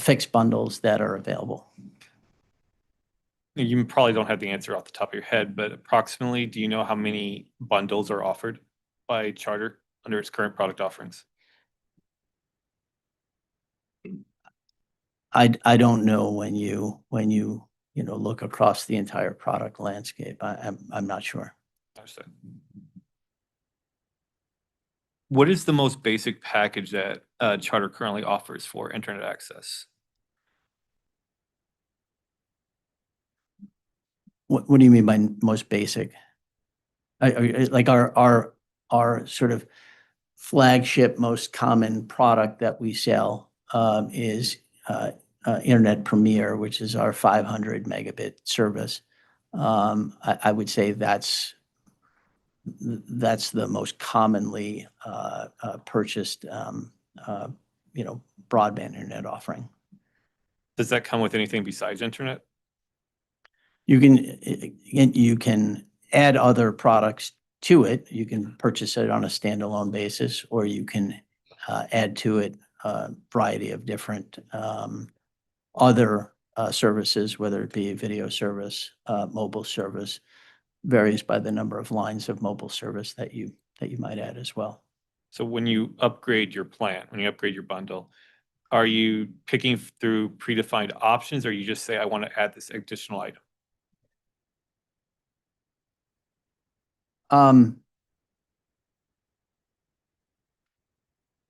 fixed bundles that are available. You probably don't have the answer off the top of your head, but approximately, do you know how many bundles are offered by Charter under its current product offerings? I don't know when you look across the entire product landscape. I'm not sure. Understood. What is the most basic package that Charter currently offers for internet access? What do you mean by most basic? Like our sort of flagship, most common product that we sell is Internet Premier, which is our 500 megabit service. I would say that's the most commonly purchased, broadband internet offering. Does that come with anything besides internet? You can add other products to it. You can purchase it on a standalone basis, or you can add to it a variety of different other services, whether it be a video service, mobile service, varies by the number of lines of mobile service that you might add as well. So when you upgrade your plan, when you upgrade your bundle, are you picking through predefined options, or you just say, I want to add this additional item?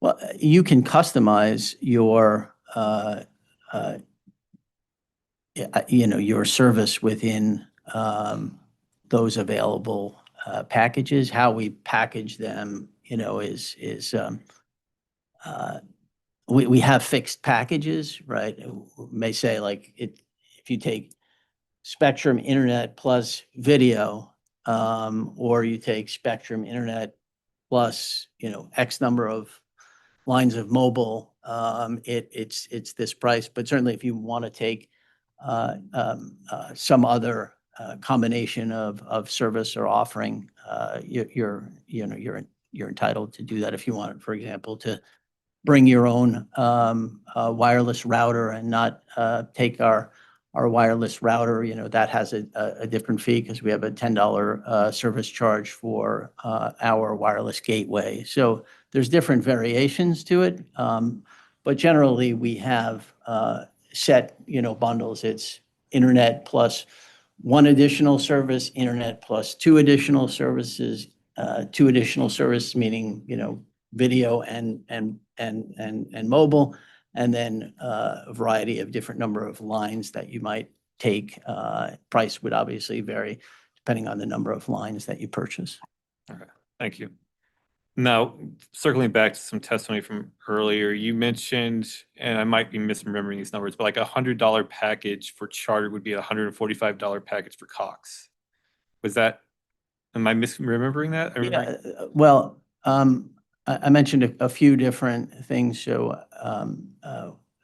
Well, you can customize your your service within those available packages. How we package them, is we have fixed packages, right? We may say, like, if you take Spectrum Internet plus video, or you take Spectrum Internet plus, X number of lines of mobile, it's this price. But certainly, if you want to take some other combination of service or offering, you're entitled to do that. If you want, for example, to bring your own wireless router and not take our wireless router, that has a different fee, because we have a $10 service charge for our wireless gateway. So there's different variations to it, but generally we have set bundles. It's internet plus one additional service, internet plus two additional services, two additional services meaning video and mobile, and then a variety of different number of lines that you might take. Price would obviously vary depending on the number of lines that you purchase. Okay, thank you. Now, circling back to some testimony from earlier, you mentioned, and I might be misremembering these numbers, but like $100 package for Charter would be a $145 package for Cox. Am I misremembering that? Yeah, well, I mentioned a few different things. So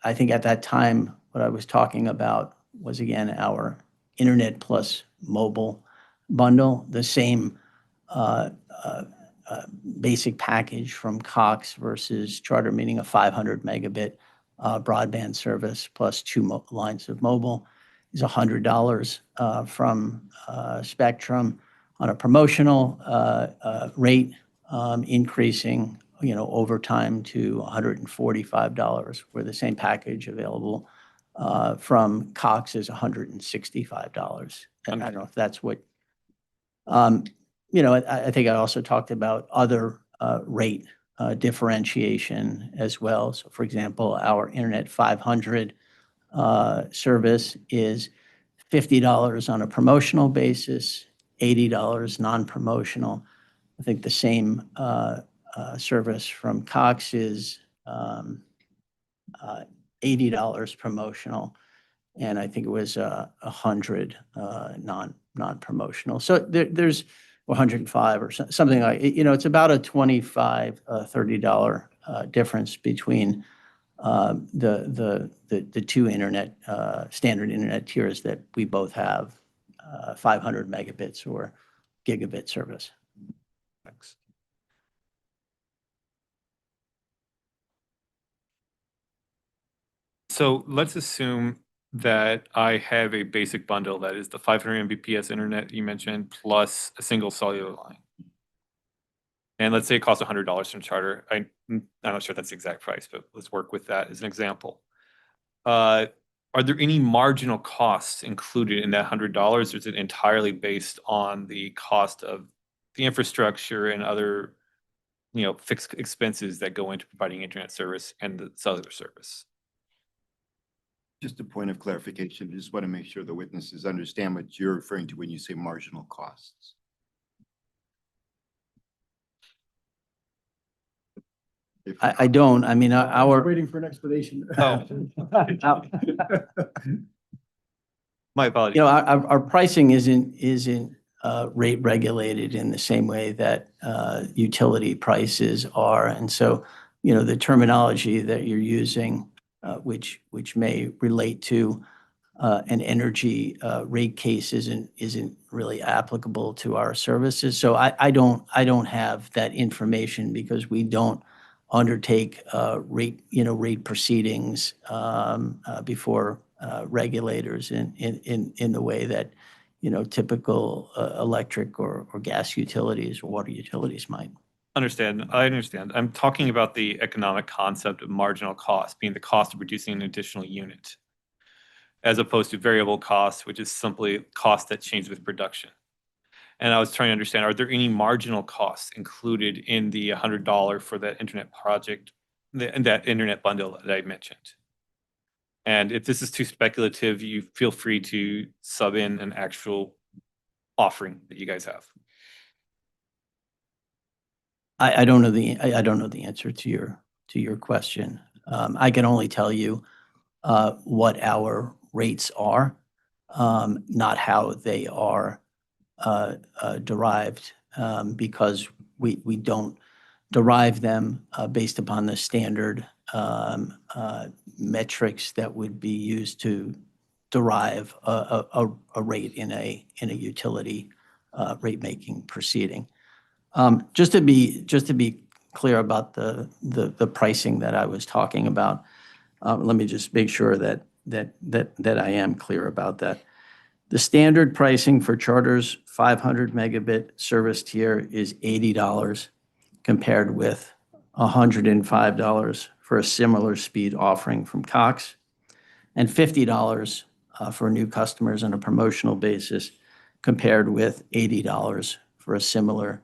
I think at that time, what I was talking about was, again, our internet plus mobile bundle, the same basic package from Cox versus Charter, meaning a 500 megabit broadband service plus two lines of mobile, is $100 from Spectrum on a promotional rate, increasing over time to $145, where the same package available from Cox is $165. And I don't know if that's what I think I also talked about other rate differentiation as well. So, for example, our Internet 500 service is $50 on a promotional basis, $80 non-promotional. I think the same service from Cox is $80 promotional. and I think it was 100 non-promotional. So there's 105 or something like, it's about a $25, $30 difference between the two standard internet tiers that we both have, 500 megabits or gigabit service. Thanks. So let's assume that I have a basic bundle that is the 500 Mbps internet you mentioned plus a single cellular line. And let's say it costs $100 from Charter. I'm not sure that's the exact price, but let's work with that as an example. Are there any marginal costs included in that $100, or is it entirely based on the cost of the infrastructure and other, fixed expenses that go into providing internet service and the cellular service? Just a point of clarification, just want to make sure the witnesses understand what you're referring to when you say marginal costs. I don't, I mean, our. Waiting for an explanation. Oh. My apologies. Our pricing isn't rate regulated in the same way that utility prices are. And so, the terminology that you're using, which may relate to an energy rate case isn't really applicable to our services. So I don't have that information because we don't undertake rate proceedings before regulators in the way that typical electric or gas utilities or water utilities might. I understand. I'm talking about the economic concept of marginal cost being the cost of producing an additional unit, as opposed to variable costs, which is simply cost that changes with production. And I was trying to understand, are there any marginal costs included in the $100 for that internet project, that internet bundle that I mentioned? And if this is too speculative, you feel free to sub in an actual offering that you guys have. I don't know the answer to your question. I can only tell you what our rates are, not how they are derived, because we don't derive them based upon the standard metrics that would be used to derive a rate in a utility rate making proceeding. Just to be clear about the pricing that I was talking about, let me just make sure that I am clear about that. The standard pricing for Charter's 500 megabit service tier is $80, compared with $105 for a similar speed offering from Cox, and $50 for new customers on a promotional basis, compared with $80 for a similar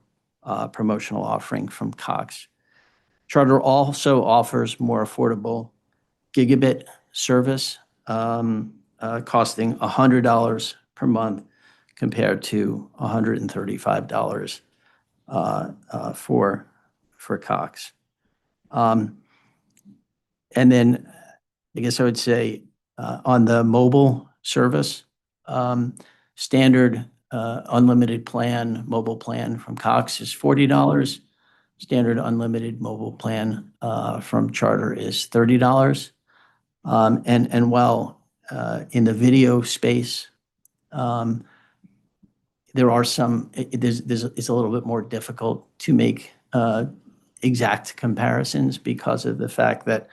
promotional offering from Cox. Charter also offers more affordable gigabit service, costing $100 per month compared to $135 for Cox. And then I guess I would say on the mobile service, standard unlimited plan, mobile plan from Cox is $40. Standard unlimited mobile plan from Charter is $30. And while in the video space, there are it's a little bit more difficult to make exact comparisons because of the fact that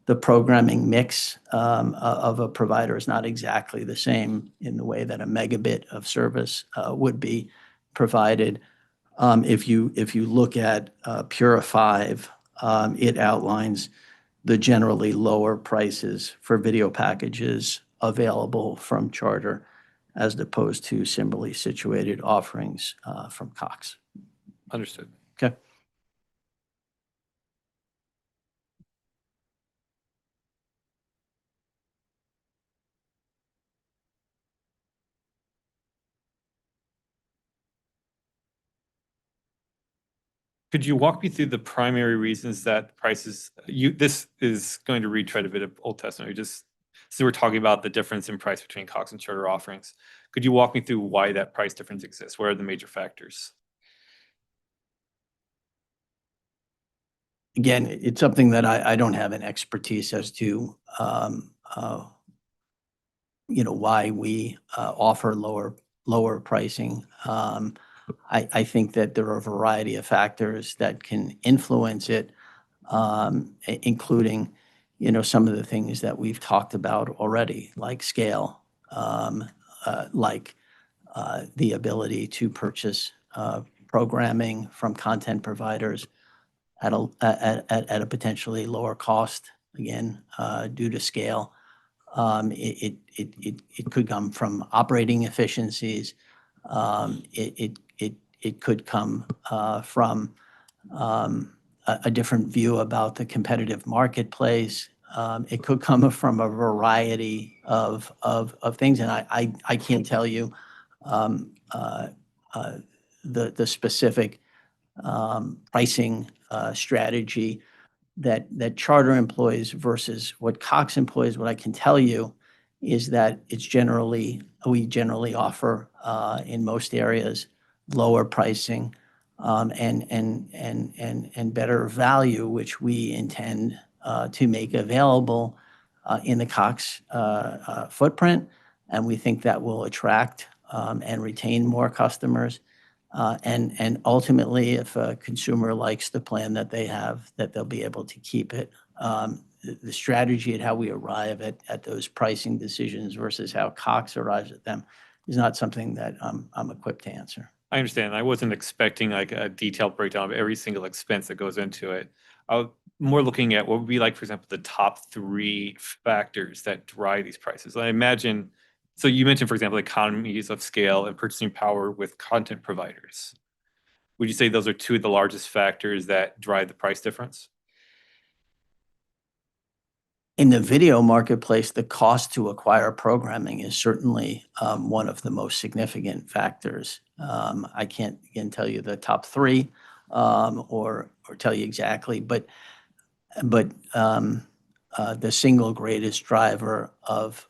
the programming mix of a provider is not exactly the same in the way that a megabit of service would be provided. If you look at Pura 5, it outlines the generally lower prices for video packages available from Charter as opposed to similarly situated offerings from Cox. Understood. Okay. Could you walk me through the primary reasons that prices, this is going to retread a bit of Old Testament, just So we're talking about the difference in price between Cox and Charter offerings. Could you walk me through why that price difference exists? What are the major factors? Again, it's something that I don't have an expertise as to, why we offer lower pricing. I think that there are a variety of factors that can influence it, including, some of the things that we've talked about already, like scale, like the ability to purchase programming from content providers at a potentially lower cost, again, due to scale. It could come from operating efficiencies. It could come from a different view about the competitive marketplace. It could come from a variety of things, and I can't tell you the specific pricing strategy that Charter employs versus what Cox employs. What I can tell you is that we generally offer in most areas lower pricing and better value, which we intend to make available in the Cox footprint, and we think that will attract and retain more customers. And ultimately, if a consumer likes the plan that they have, that they'll be able to keep it. The strategy and how we arrive at those pricing decisions versus how Cox arrives at them is not something that I'm equipped to answer. I understand. I wasn't expecting like a detailed breakdown of every single expense that goes into it. I was more looking at what would be like, for example, the top 3 factors that drive these prices. I imagine, so you mentioned, for example, economies of scale and purchasing power with content providers. Would you say those are 2 of the largest factors that drive the price difference? In the video marketplace, the cost to acquire programming is certainly one of the most significant factors. I can't, again, tell you the top 3 or tell you exactly, but the single greatest driver of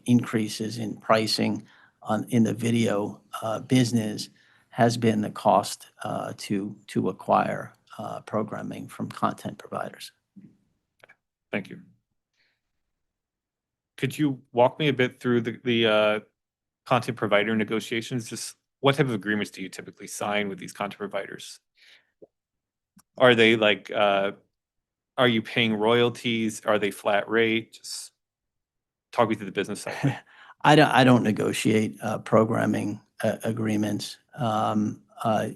increases in pricing in the video business has been the cost to acquire programming from content providers. Thank you. Could you walk me a bit through the content provider negotiations? Just what type of agreements do you typically sign with these content providers? Are they like, are you paying royalties? Are they flat rate? Just talk me through the business side. I don't negotiate programming agreements.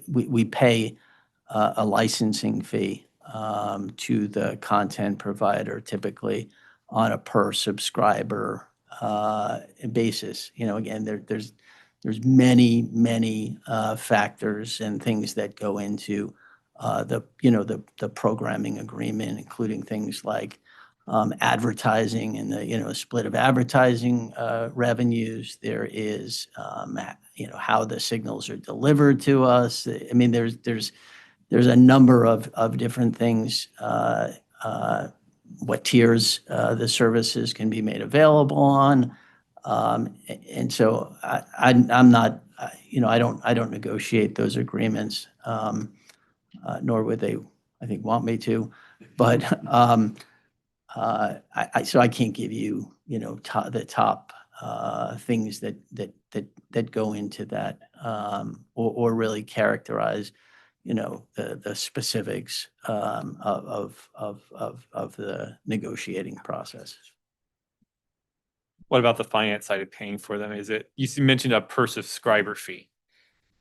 We pay a licensing fee to the content provider, typically on a per subscriber basis. Again, there's many factors and things that go into the programming agreement, including things like advertising and the split of advertising revenues. There is how the signals are delivered to us. I mean, there's a number of different things, what tiers the services can be made available on. And so I'm not, I don't negotiate those agreements, nor would they, I think, want me to. But so I can't give you, the top things that go into that, or really characterize, the specifics of the negotiating process. What about the finance side of paying for them? Is it, you mentioned a per subscriber fee.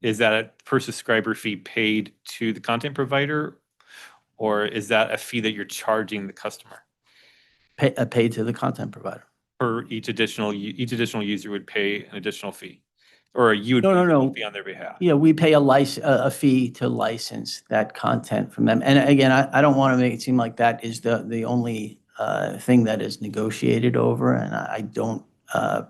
Is that a per subscriber fee paid to the content provider, or is that a fee that you're charging the customer? Paid to the content provider. For each additional user would pay an additional fee, or you would No. pay on their behalf? Yeah, we pay a fee to license that content from them. And again, I don't want to make it seem like that is the only thing that is negotiated over, and I don't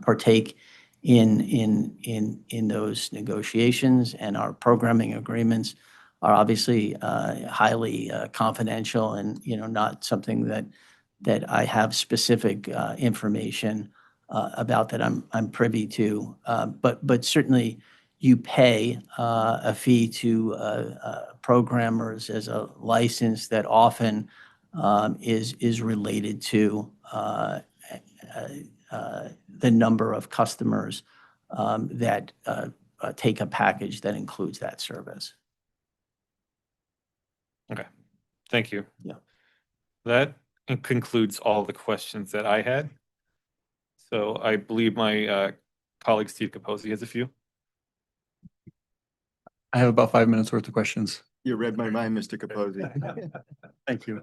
partake in those negotiations. And our programming agreements are obviously highly confidential and not something that that I have specific information about that I'm privy to. But certainly you pay a fee to programmers as a license that often is related to the number of customers that take a package that includes that service. Okay, thank you. Yeah. That concludes all the questions that I had. So I believe my colleague Steve Capozzi has a few. I have about 5 minutes worth of questions. You read my mind, Mr. Capozzi. Thank you.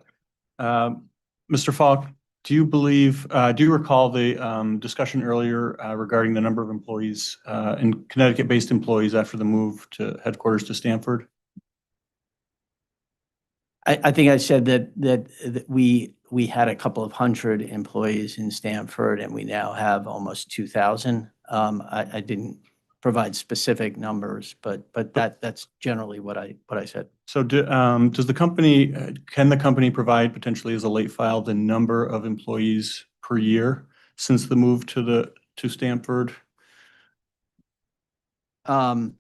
Mr. Falk, do you recall the discussion earlier regarding the number of employees and Connecticut-based employees after the move to headquarters to Stamford? I think I said that we had a couple of hundred employees in Stamford, and we now have almost 2,000. I didn't provide specific numbers, but that's generally what I said. So does the company, can the company provide potentially as a late file the number of employees per year since the move to Stamford? The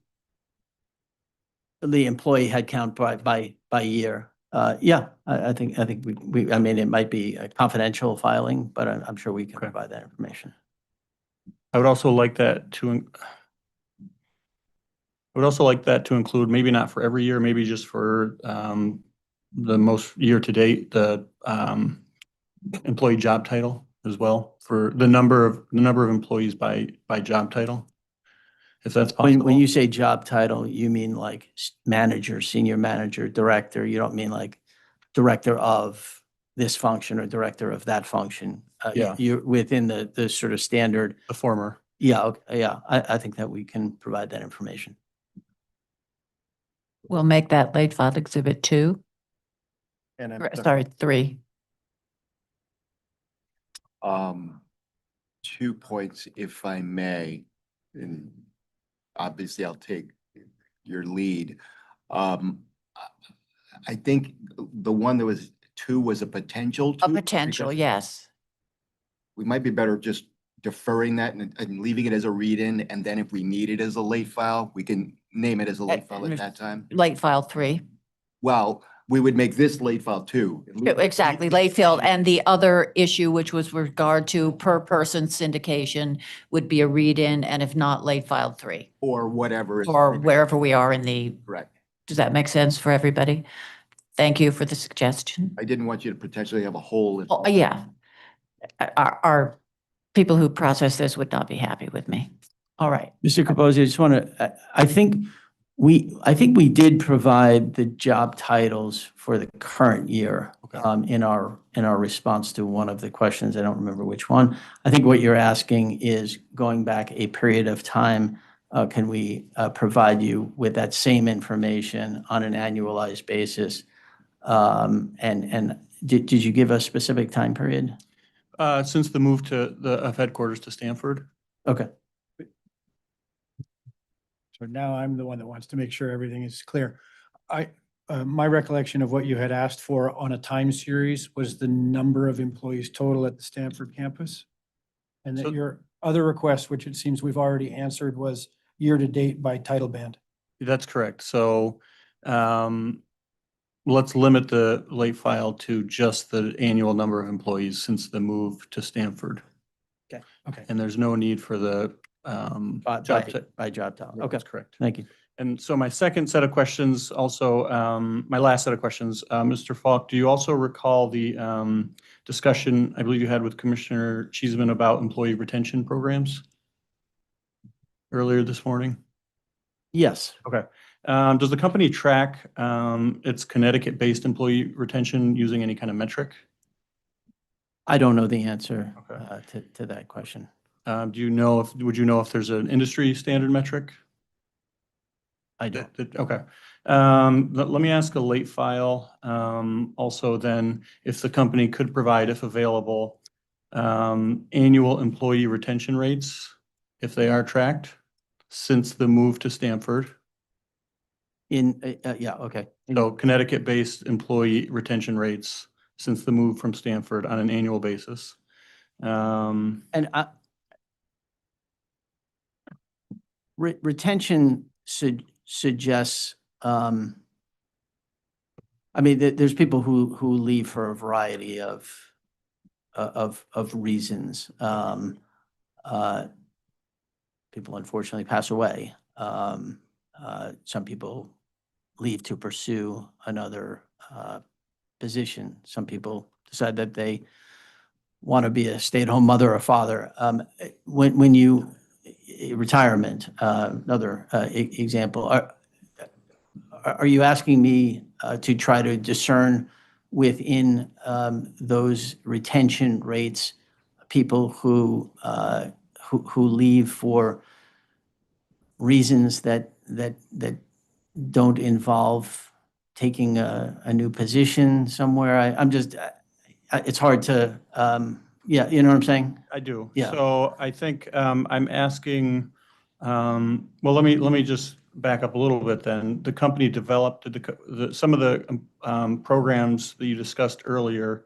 employee headcount by year. Yeah, I think I mean, it might be a confidential filing, but I'm sure we can provide that information. I would also like that to include, maybe not for every year, maybe just for the most year to date, the employee job title as well, for the number of employees by job title, if that's possible. When you say job title, you mean like manager, senior manager, director. You don't mean like director of this function or director of that function. Yeah. You're within the sort of standard. The former. Yeah, yeah. I think that we can provide that information. We'll make that late file exhibit 2. And Sorry, 3. 2 points, if I may, and obviously I'll take your lead. I think the one that was 2 was a potential. A 2, potential, because yes. we might be better just deferring that and leaving it as a read-in, and then if we need it as a late file, we can name it as a late file at that time. Late file 3. Well, we would make this late file 2. Exactly, late field. And the other issue, which was regard to per person syndication, would be a read-in, and if not, late file 3. Or whatever. Or wherever we are in the, Correct. does that make sense for everybody? Thank you for the suggestion. I didn't want you to potentially have a hole. Oh, yeah. Our people who process this would not be happy with me. All right. Mr. Capozzi, I just want to, I think we did provide the job titles for the current year in our response to one of the questions. I don't remember which one. I think what you're asking is, going back a period of time, can we provide you with that same information on an annualized basis? And did you give a specific time period? Since the move of headquarters to Stamford. Okay. So now I'm the one that wants to make sure everything is clear. My recollection of what you had asked for on a time series was the number of employees total at the Stamford campus. And that your other request, which it seems we've already answered, was year to date by title band. That's correct. So let's limit the late file to just the annual number of employees since the move to Stamford. Okay. And there's no need for the By job title. Okay, That's correct. thank you. And so my second set of questions also, my last set of questions, Mr. Falk, do you also recall the discussion I believe you had with Commissioner Cheeseman about employee retention programs earlier this morning? Yes. Okay. Does the company track its Connecticut-based employee retention using any kind of metric? I don't know the answer Okay. to that question. Would you know if there's an industry standard metric? I don't. Okay. Let me ask a late file. Also then, if the company could provide, if available, annual employee retention rates, if they are tracked since the move to Stamford. Yeah, okay. So Connecticut-based employee retention rates since the move from Stanford on an annual basis. And retention suggests, I mean, there's people who leave for a variety of reasons. People unfortunately pass away. Some people leave to pursue another position. Some people decide that they want to be a stay-at-home mother or father. When you retirement, another example. Are you asking me to try to discern within those retention rates people who leave for reasons that don't involve taking a new position somewhere? I'm just, it's hard to, yeah, you know what I'm saying? I do. Yeah. So I think I'm asking, well, let me just back up a little bit then. The company developed some of the programs that you discussed earlier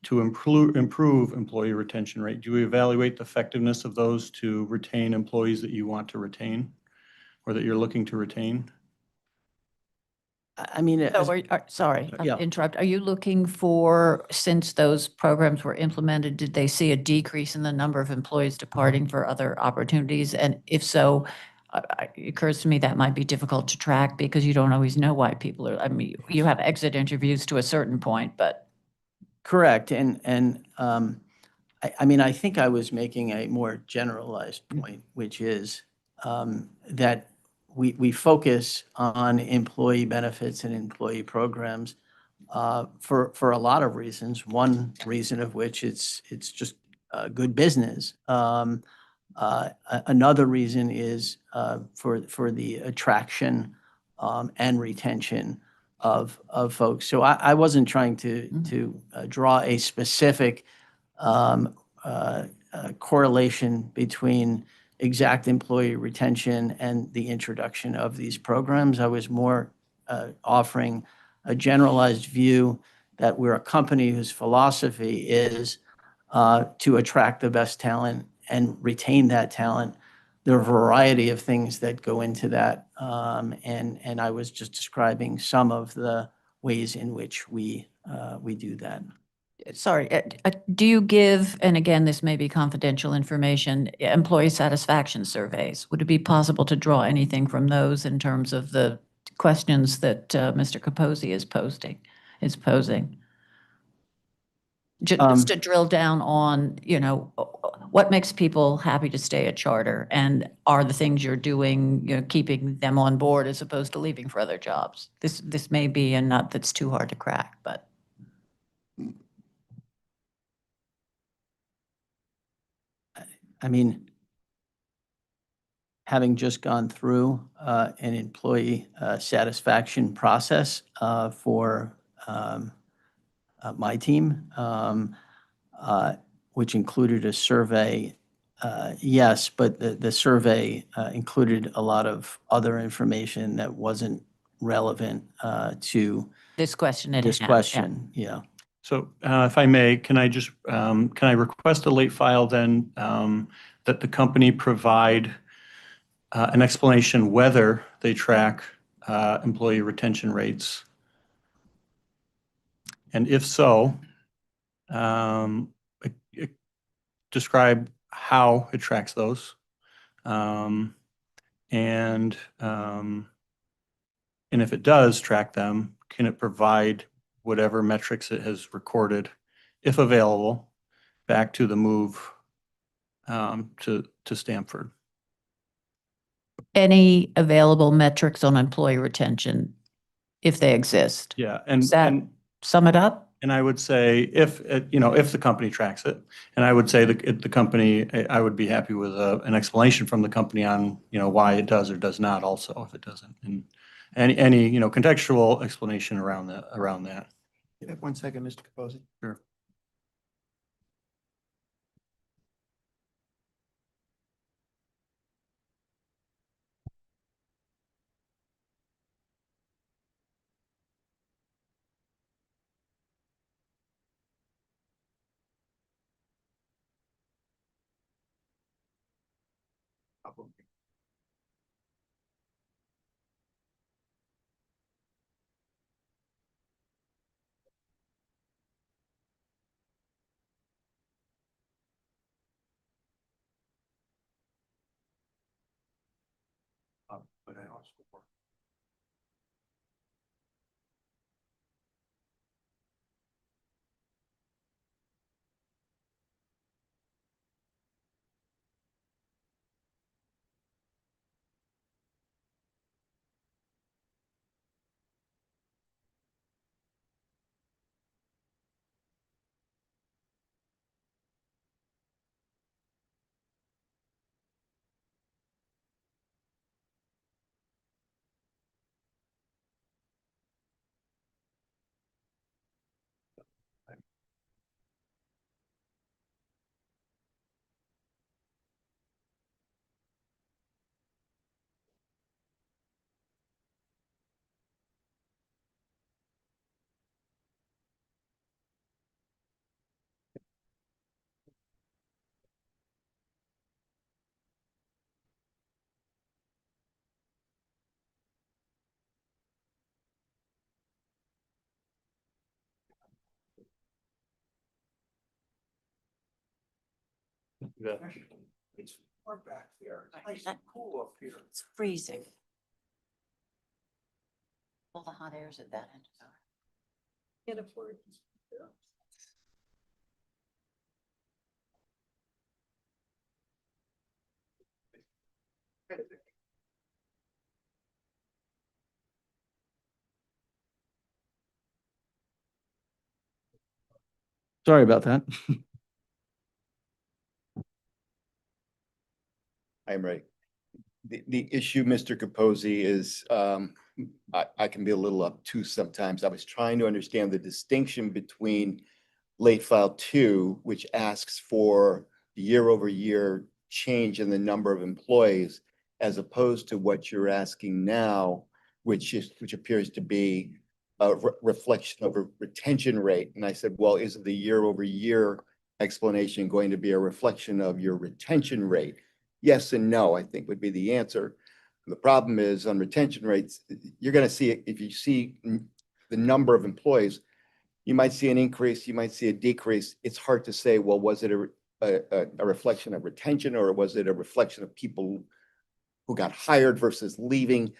to improve employee retention rate. Do you evaluate the effectiveness of those to retain employees that you want to retain or that you're looking to retain? I mean, So sorry, Yeah. interrupt. Are you looking for, since those programs were implemented, did they see a decrease in the number of employees departing for other opportunities? And if so, it occurs to me that might be difficult to track because you don't always know why people are, I mean, you have exit interviews to a certain point, but. correct. And I mean, I think I was making a more generalized point, which is that we focus on employee benefits and employee programs for a lot of reasons. One reason of which it's just good business. Another reason is for the attraction and retention of folks. So I wasn't trying to draw a specific correlation between exact employee retention and the introduction of these programs. I was more offering a generalized view that we're a company whose philosophy is to attract the best talent and retain that talent. There are a variety of things that go into that, and I was just describing some of the ways in which we do that. Sorry, do you give, and again, this may be confidential information, employee satisfaction surveys? Would it be possible to draw anything from those in terms of the questions that Mr. Capozzi is posing? Just to drill down on, you know, what makes people happy to stay at Charter, and are the things you're doing, you know, keeping them on board as opposed to leaving for other jobs? This may be a nut that's too hard to crack, but. I mean, having just gone through an employee satisfaction process for my team, which included a survey, yes, but the survey included a lot of other information that wasn't relevant to This question at this hand, yeah. question. Yeah. So if I may, can I request a late file then that the company provide an explanation whether they track employee retention rates? And if so, describe how it tracks those. And if it does track them, can it provide whatever metrics it has recorded, if available, back to the move to Stanford? Any available metrics on employee retention, if they exist? Yeah, Does that sum it up? And I would say if the company tracks it, and I would say the company, I would be happy with an explanation from the company on, why it does or does not also if it doesn't. And any contextual explanation around that. 1 second, Mr. Capozzi. Sure. But I also work. It's far back there. It's nice and cool up here. It's freezing. All the hot air's at that end. Can't afford. Sorry about that. I'm right. The issue, Mr. Capozzi, is I can be a little obtuse sometimes. I was trying to understand the distinction between late file 2, which asks for year-over-year change in the number of employees, as opposed to what you're asking now, which appears to be a reflection of a retention rate. And I said, well, is the year-over-year explanation going to be a reflection of your retention rate? Yes and no, I think would be the answer. The problem is on retention rates, you're going to see it if you see the number of employees, you might see an increase, you might see a decrease. It's hard to say, well, was it a reflection of retention or was it a reflection of people who got hired versus leaving?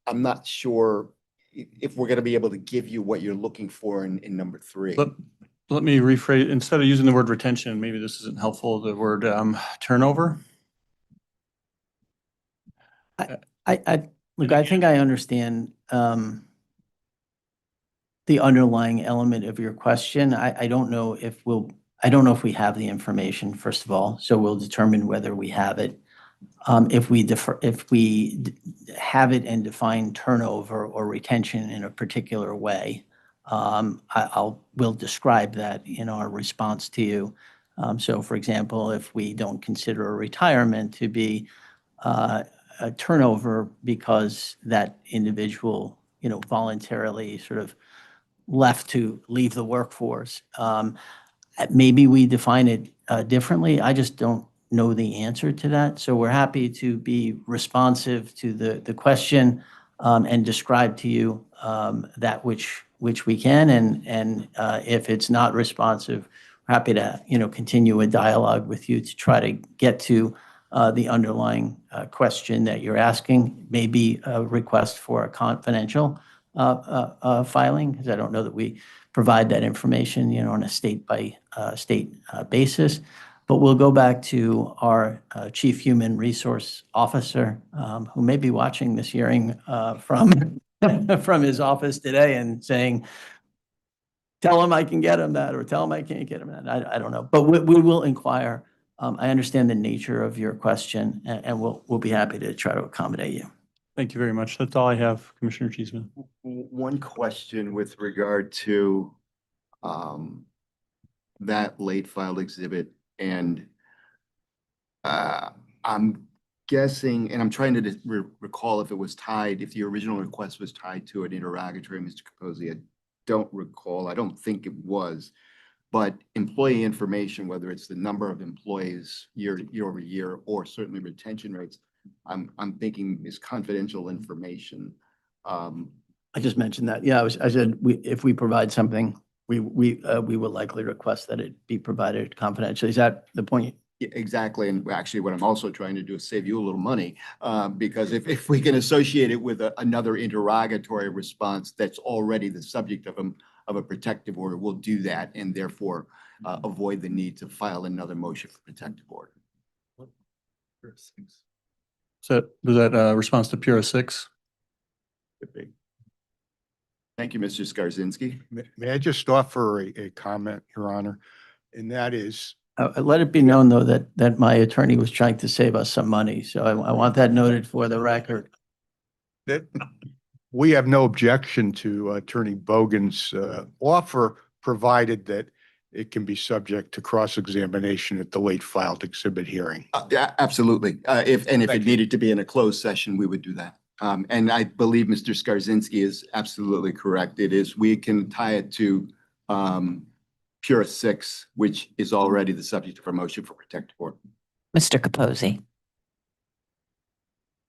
I'm not sure if we're going to be able to give you what you're looking for in number 3. Let me rephrase, instead of using the word retention, maybe this isn't helpful, the word turnover. Look, I think I understand the underlying element of your question. I don't know if we have the information, first of all, so we'll determine whether we have it. If we have it and define turnover or retention in a particular way, we'll describe that in our response to you. So for example, if we don't consider a retirement to be a turnover because that individual, voluntarily sort of left to leave the workforce, maybe we define it differently. I just don't know the answer to that. So we're happy to be responsive to the question and describe to you that which we can. And if it's not responsive, we're happy to continue a dialogue with you to try to get to the underlying question that you're asking. Maybe a request for a confidential filing, because I don't know that we provide that information, on a state by state basis. But we'll go back to our Chief Human Resource Officer, who may be watching this hearing from his office today and saying, tell him I can get him that, or tell him I can't get him that. I don't know, but we will inquire. I understand the nature of your question, and we'll be happy to try to accommodate you. Thank you very much. That's all I have, Commissioner Cheeseman. One question with regard to that late filed exhibit, and I'm guessing, and I'm trying to recall if it was tied, if the original request was tied to an interrogatory, Mr. Capozzi. I don't recall. I don't think it was. But employee information, whether it's the number of employees year over year, or certainly retention rates, I'm thinking is confidential information. I just mentioned that. Yeah, I said, if we provide something, we will likely request that it be provided confidentially. Is that the point? Yeah, exactly. And actually, what I'm also trying to do is save you a little money, because if we can associate it with another interrogatory response that's already the subject of a protective order, we'll do that, and therefore avoid the need to file another motion for protective order. So was that a response to Pura 6? Thank you, Mr. Skarzinski. May I just offer a comment, Your Honor? And that is, Let it be known, though, that my attorney was trying to save us some money. So I want that noted for the record. that we have no objection to Attorney Bogan's offer, provided that it can be subject to cross-examination at the late filed exhibit hearing. Yeah, absolutely. If Thank it you. needed to be in a closed session, we would do that. And I believe Mr. Skarzinski is absolutely correct. It is, we can tie it to Pura 6, which is already the subject of our motion for protective order. Mr. Capozzi.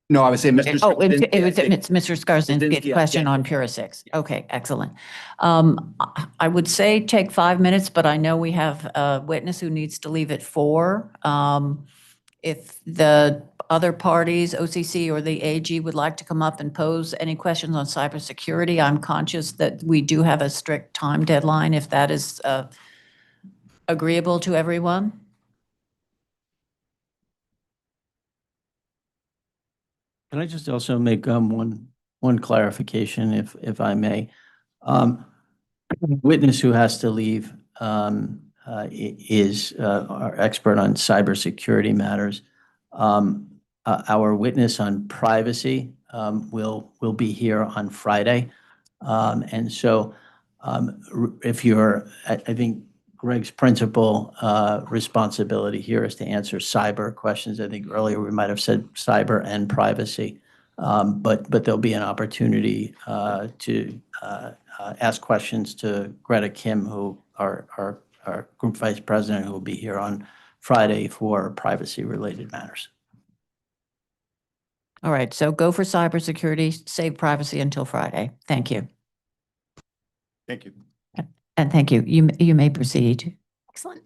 No, I was saying Mr. Oh, it's Skarzinski, it's Mr. Skarzinski's Skarzinski, question yeah. on Pura 6. Okay, excellent. I would say take 5 minutes, but I know we have a witness who needs to leave at 4. If the other parties, OCC or the AG, would like to come up and pose any questions on cybersecurity, I'm conscious that we do have a strict time deadline, if that is agreeable to everyone. Can I just also make one clarification, if I may? Witness who has to leave is our expert on cybersecurity matters. Our witness on privacy will be here on Friday. And so if you're, I think Greg's principal responsibility here is to answer cyber questions. I think earlier we might have said cyber and privacy. But there'll be an opportunity to ask questions to Greta Kim, who our group vice president, who will be here on Friday for privacy-related matters. All right, so go for cybersecurity, save privacy until Friday. Thank you. Thank you. And thank you. You may proceed. Excellent.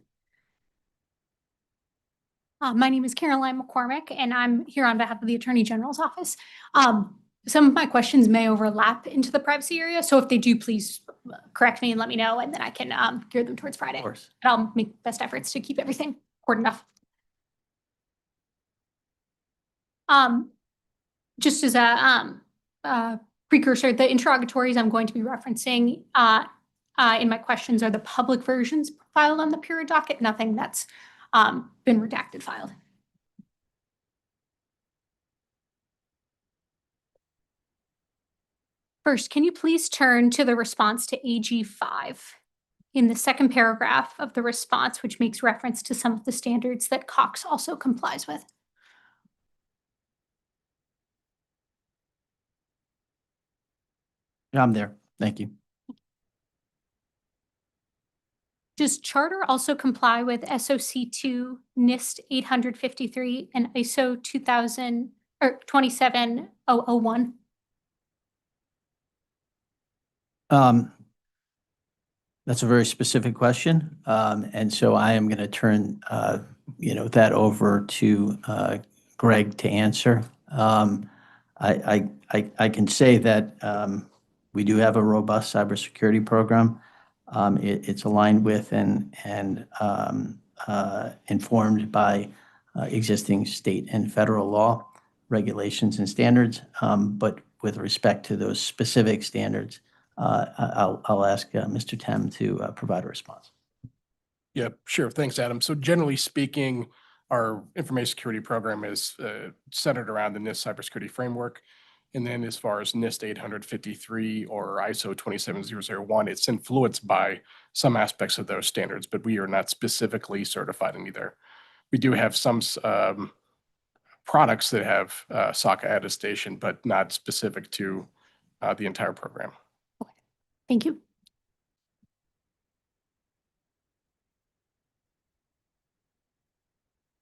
My name is Caroline McCormick, and I'm here on behalf of the Attorney General's office. Some of my questions may overlap into the privacy area, so if they do, please correct me and let me know, and then I can gear them towards Friday. Of course. And I'll make best efforts to keep everything cordoned off. Just as a precursor, the interrogatories I'm going to be referencing in my questions are the public versions filed on the Pura docket, nothing that's been redacted filed. First, can you please turn to the response to AG 5 in the second paragraph of the response, which makes reference to some of the standards that Cox also complies with? I'm there. Thank you. Does Charter also comply with SOC 2, NIST 853, and ISO 2000 or 27001? That's a very specific question. And so I am going to turn, that over to Greg to answer. I can say that we do have a robust cybersecurity program. It's aligned with and informed by existing state and federal law, regulations and standards. But with respect to those specific standards, I'll ask Mr. Tem to provide a response. Yeah, sure. Thanks, Adam. So generally speaking, our information security program is centered around the NIST cybersecurity framework. And then as far as NIST 853 or ISO 27001, it's influenced by some aspects of those standards, but we are not specifically certified in either. We do have some products that have SOC attestation, but not specific to the entire program. Thank you.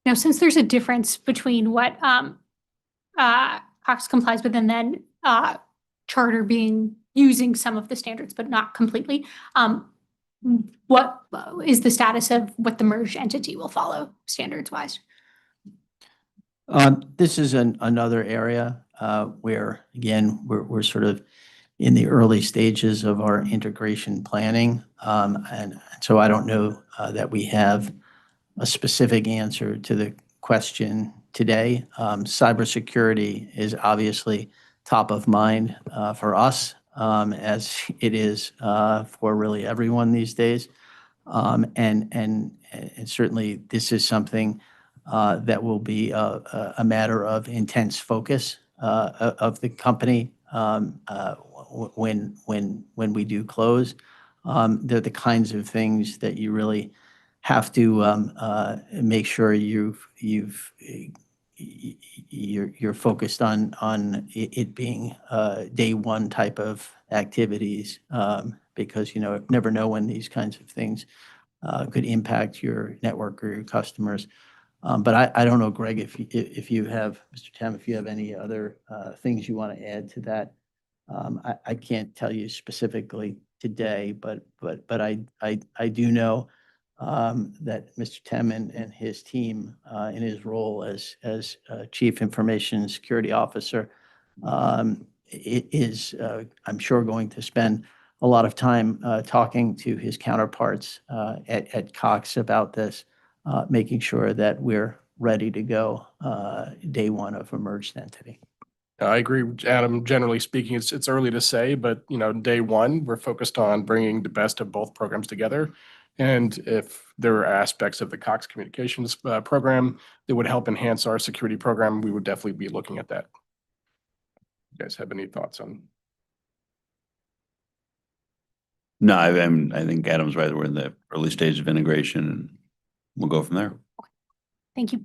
Now, since there's a difference between what Cox complies with and then Charter being using some of the standards but not completely, what is the status of what the merged entity will follow standards wise? This is another area where, again, we're sort of in the early stages of our integration planning. And so I don't know that we have a specific answer to the question today. Cybersecurity is obviously top of mind for us, as it is for really everyone these days. And certainly this is something that will be a matter of intense focus of the company when we do close. They're the kinds of things that you really have to make sure you're focused on it being day one type of activities, because you never know when these kinds of things could impact your network or your customers. But I don't know, Greg, if you have, Mr. Tam, if you have any other things you want to add to that. I can't tell you specifically today, but I do know that Mr. Tem and his team, in his role as Chief Information Security Officer, is, I'm sure, going to spend a lot of time talking to his counterparts at Cox about this, making sure that we're ready to go day one of a merged entity. I agree, Adam. Generally speaking, it's early to say, but day one, we're focused on bringing the best of both programs together. And if there are aspects of the Cox Communications program that would help enhance our security program, we would definitely be looking at that. You guys have any thoughts on? No, I think Adam's right. We're in the early stage of integration, and we'll go from there. Thank you.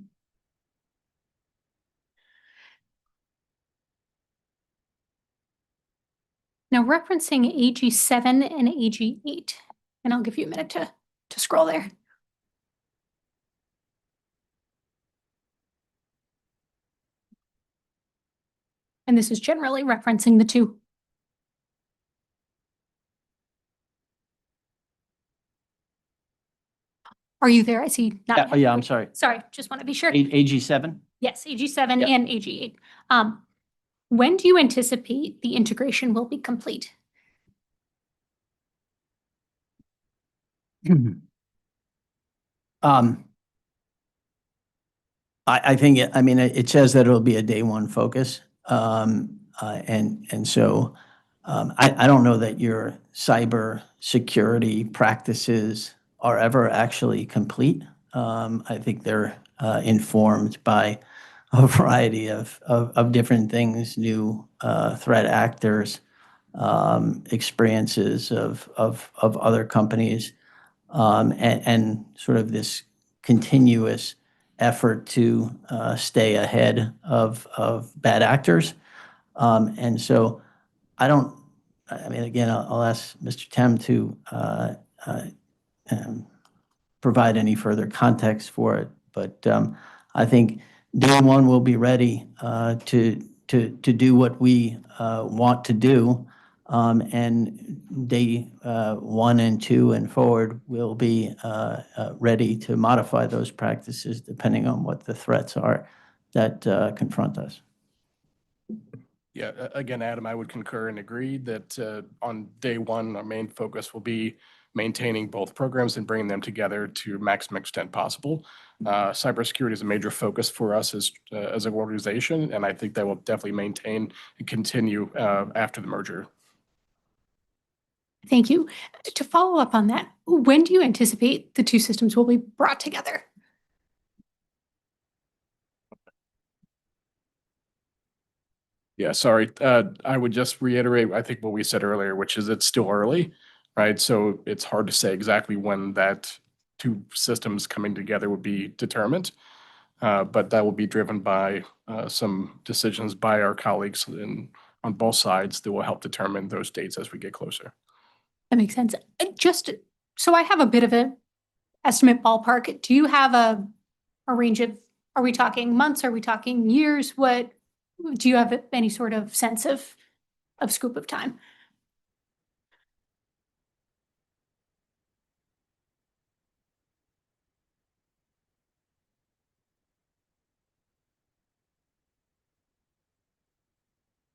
Now referencing AG7 and AG8, and I'll give you a minute to scroll there. And this is generally referencing the two. Are you there? I see. Yeah, I'm sorry. Sorry, just want to be sure. AG7? Yes, AG7 Yep. and AG8. When do you anticipate the integration will be complete? I think, it says that it'll be a day one focus. And so I don't know that your cyber security practices are ever actually complete. I think they're informed by a variety of different things, new threat actors, experiences of other companies, and sort of this continuous effort to stay ahead of bad actors. And so again, I'll ask Mr. Tem to provide any further context for it. But I think day one will be ready to do what we want to do. And day 1 and 2 and forward will be ready to modify those practices depending on what the threats are that confront us. Yeah, again, Adam, I would concur and agree that on day one, our main focus will be maintaining both programs and bringing them together to maximum extent possible. Cybersecurity is a major focus for us as an organization, and I think that will definitely maintain and continue after the merger. Thank you. To follow up on that, when do you anticipate the two systems will be brought together? Yeah, sorry. I would just reiterate, I think what we said earlier, which is it's still early, right? So it's hard to say exactly when that two systems coming together would be determined. But that will be driven by some decisions by our colleagues on both sides that will help determine those dates as we get closer. That makes sense. Just so I have a bit of an estimate ballpark, do you have a range of Are we talking months? Are we talking years? What, do you have any sort of sense of scope of time?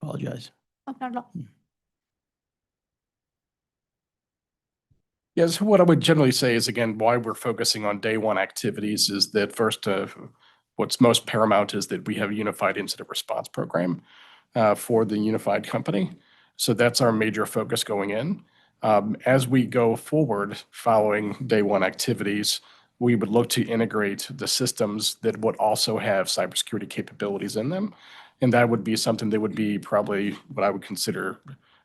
Apologize. Oh, not at all. Yes, what I would generally say is, again, why we're focusing on day one activities is that first, what's most paramount is that we have a unified incident response program for the unified company. So that's our major focus going in. As we go forward following day one activities, we would look to integrate the systems that would also have cybersecurity capabilities in them. And that would be something that would be probably what I would consider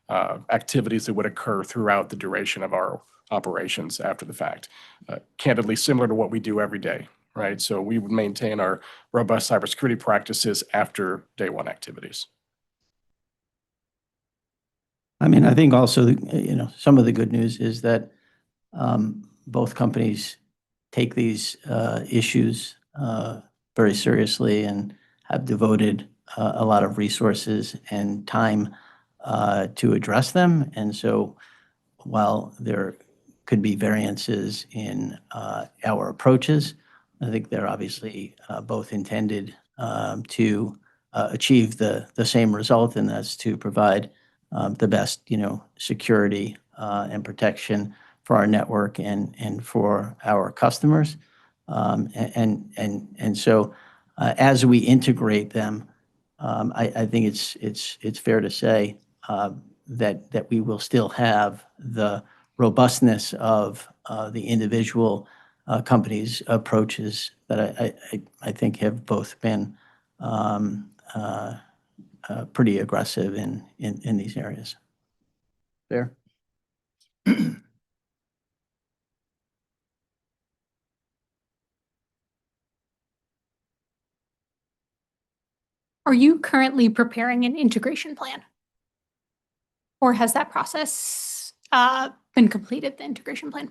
activities that would occur throughout the duration of our operations after the fact. Candidly, similar to what we do every day, right? So we would maintain our robust cybersecurity practices after day one activities. I mean, I think also, some of the good news is that both companies take these issues very seriously and have devoted a lot of resources and time to address them. And so while there could be variances in our approaches, I think they're obviously both intended to achieve the same result, and that's to provide the best, security and protection for our network and for our customers. And so as we integrate them, I think it's fair to say that we will still have the robustness of the individual companies' approaches that I think have both been pretty aggressive in these areas. Fair? Are you currently preparing an integration plan? Or has that process been completed, the integration plan?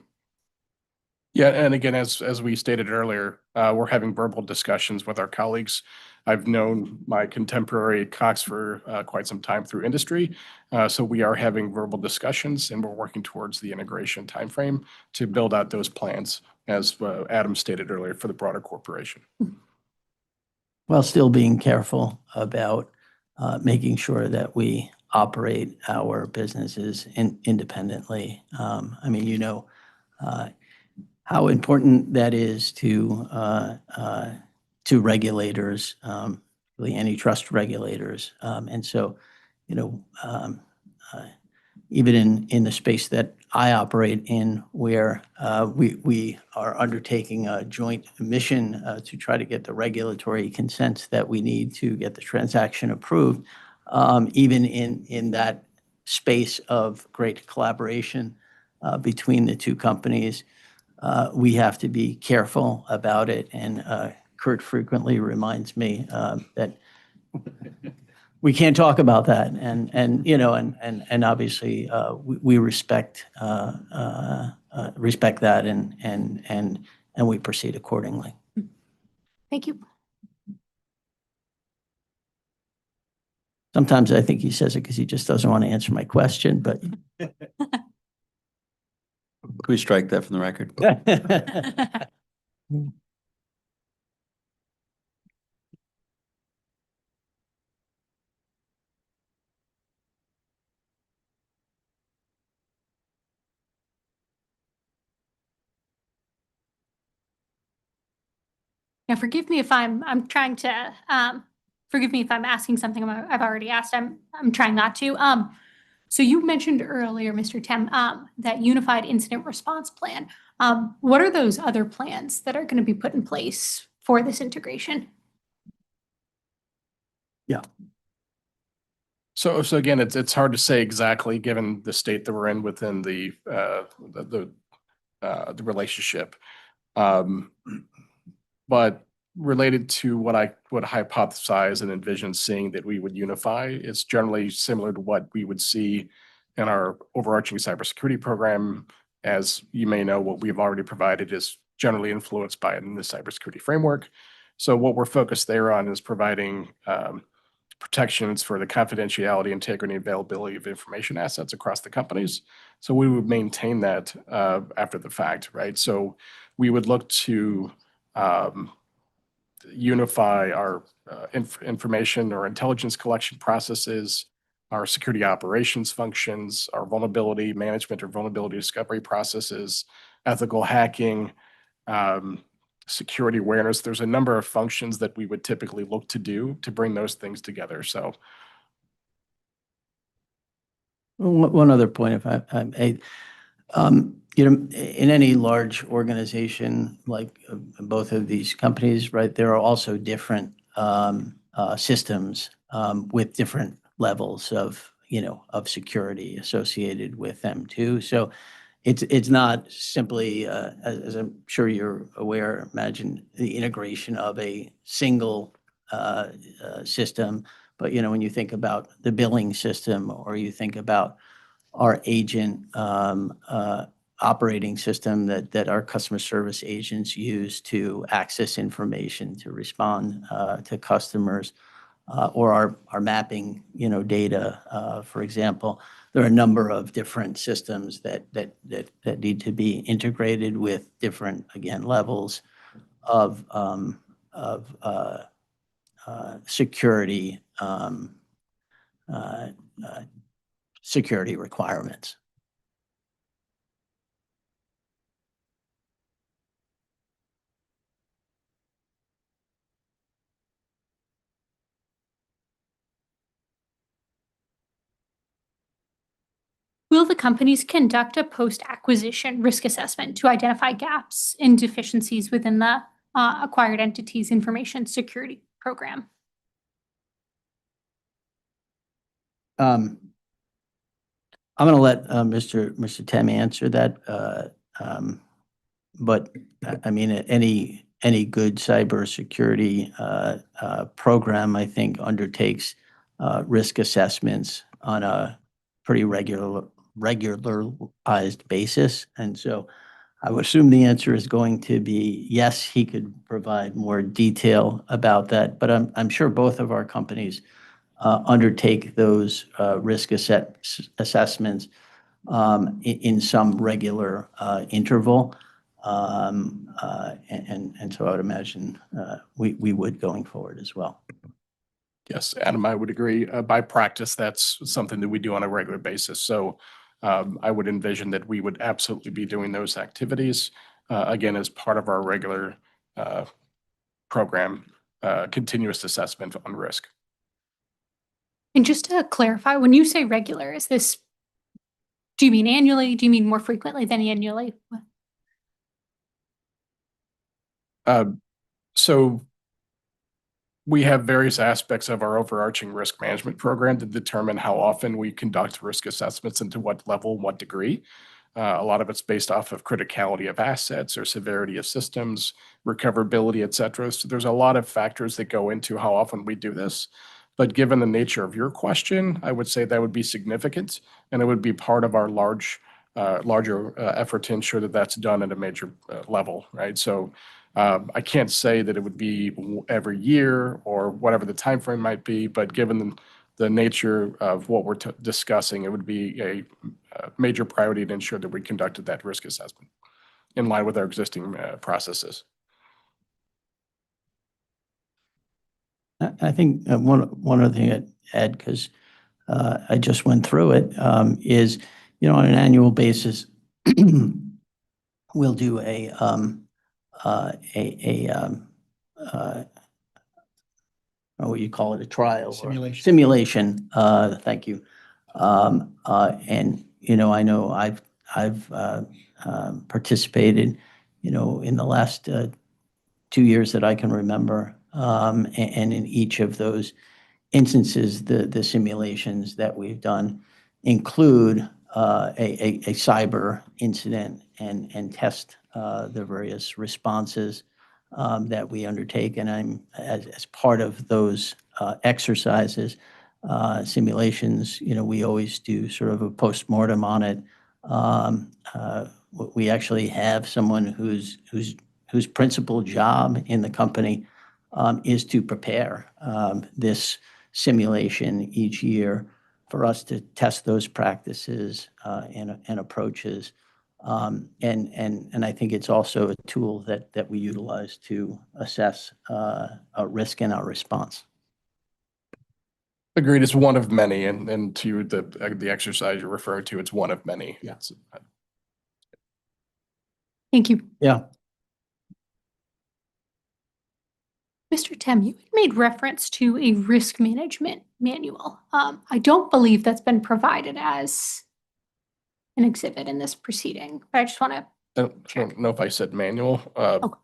Yeah, and again, as we stated earlier, we're having verbal discussions with our colleagues. I've known my contemporary Cox for quite some time through industry. So we are having verbal discussions and we're working towards the integration timeframe to build out those plans, as Adam stated earlier, for the broader corporation. While still being careful about making sure that we operate our businesses independently. I mean, how important that is to regulators, really antitrust regulators. And so, even in the space that I operate in, where we are undertaking a joint mission to try to get the regulatory consents that we need to get the transaction approved, even in that space of great collaboration between the two companies, we have to be careful about it. And Kurt frequently reminds me that we can't talk about that. And obviously we respect that and we proceed accordingly. Thank you. Sometimes I think he says it because he just doesn't want to answer my question, but. Could we strike that from the record? Now, forgive me if I'm trying to, forgive me if I'm asking something I've already asked. I'm trying not to. So you mentioned earlier, Mr. Tem, that unified incident response plan. What are those other plans that are going to be put in place for this integration? Yeah. So again, it's hard to say exactly given the state that we're in within the relationship. But related to what I would hypothesize and envision seeing that we would unify, it's generally similar to what we would see in our overarching cybersecurity program. As you may know, what we've already provided is generally influenced by the cybersecurity framework. So what we're focused there on is providing protections for the confidentiality, integrity, and availability of information assets across the companies. So we would maintain that after the fact, right? So we would look to unify our information or intelligence collection processes, our security operations functions, our vulnerability management or vulnerability discovery processes, ethical hacking, security awareness. There's a number of functions that we would typically look to do to bring those things together. So One other point, if I may. In any large organization like both of these companies, right, there are also different systems with different levels of security associated with them too. So it's not simply, as I'm sure you're aware, imagine the integration of a single system. But when you think about the billing system, or you think about our agent operating system that our customer service agents use to access information, to respond to customers, or our mapping, data, for example. There are a number of different systems that need to be integrated with different, again, levels of security security requirements. Will the companies conduct a post-acquisition risk assessment to identify gaps and deficiencies within the acquired entity's information security program? I'm going to let Mr. Tem answer that. But I mean, any good cybersecurity program, I think, undertakes risk assessments on a pretty regularized basis. And so I would assume the answer is going to be yes, he could provide more detail about that. But I'm sure both of our companies undertake those risk assessments in some regular interval. And so I would imagine we would going forward as well. yes, Adam, I would agree. By practice, that's something that we do on a regular basis. So I would envision that we would absolutely be doing those activities, again, as part of our regular program, continuous assessment on risk. And just to clarify, when you say regular, do you mean annually? Do you mean more frequently than annually? So we have various aspects of our overarching risk management program to determine how often we conduct risk assessments and to what level, what degree. A lot of it's based off of criticality of assets or severity of systems, recoverability, et cetera. So there's a lot of factors that go into how often we do this. But given the nature of your question, I would say that would be significant, and it would be part of our larger effort to ensure that that's done at a major level, right? So I can't say that it would be every year or whatever the time frame might be, but given the nature of what we're discussing, it would be a major priority to ensure that we conducted that risk assessment in line with our existing processes. I think one other thing I'd add, because I just went through it, is, on an annual basis, we'll do what you call it, a trial. Simulation. Simulation, thank you. And, I know I've participated, in the last 2 years that I can remember. And in each of those instances, the simulations that we've done include a cyber incident and test the various responses that we undertake. And as part of those exercises, simulations, we always do sort of a postmortem on it. We actually have someone whose principal job in the company is to prepare this simulation each year for us to test those practices and approaches. And I think it's also a tool that we utilize to assess a risk in our response. Agreed, it's one of many, and to the exercise you're referring to, it's one of many. Yeah. Thank you. Yeah. Mr. Tem, you made reference to a risk management manual. I don't believe that's been provided as an exhibit in this proceeding, but I just want to I don't know if I said manual,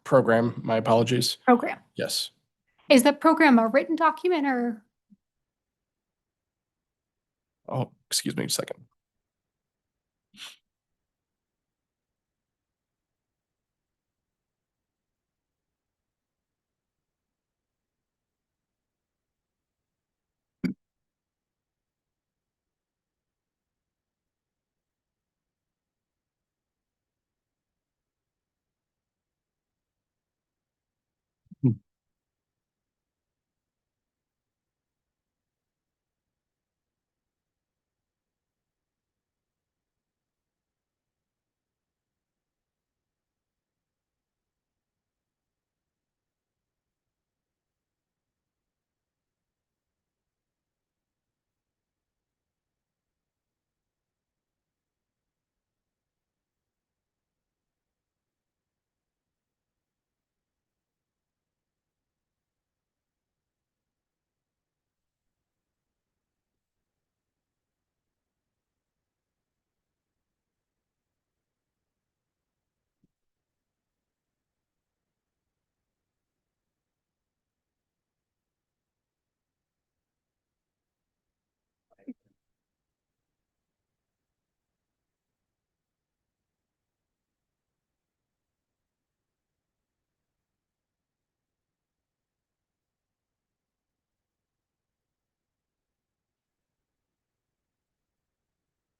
program, my apologies. program. Yes. Is the program a written document or? Oh, excuse me a second.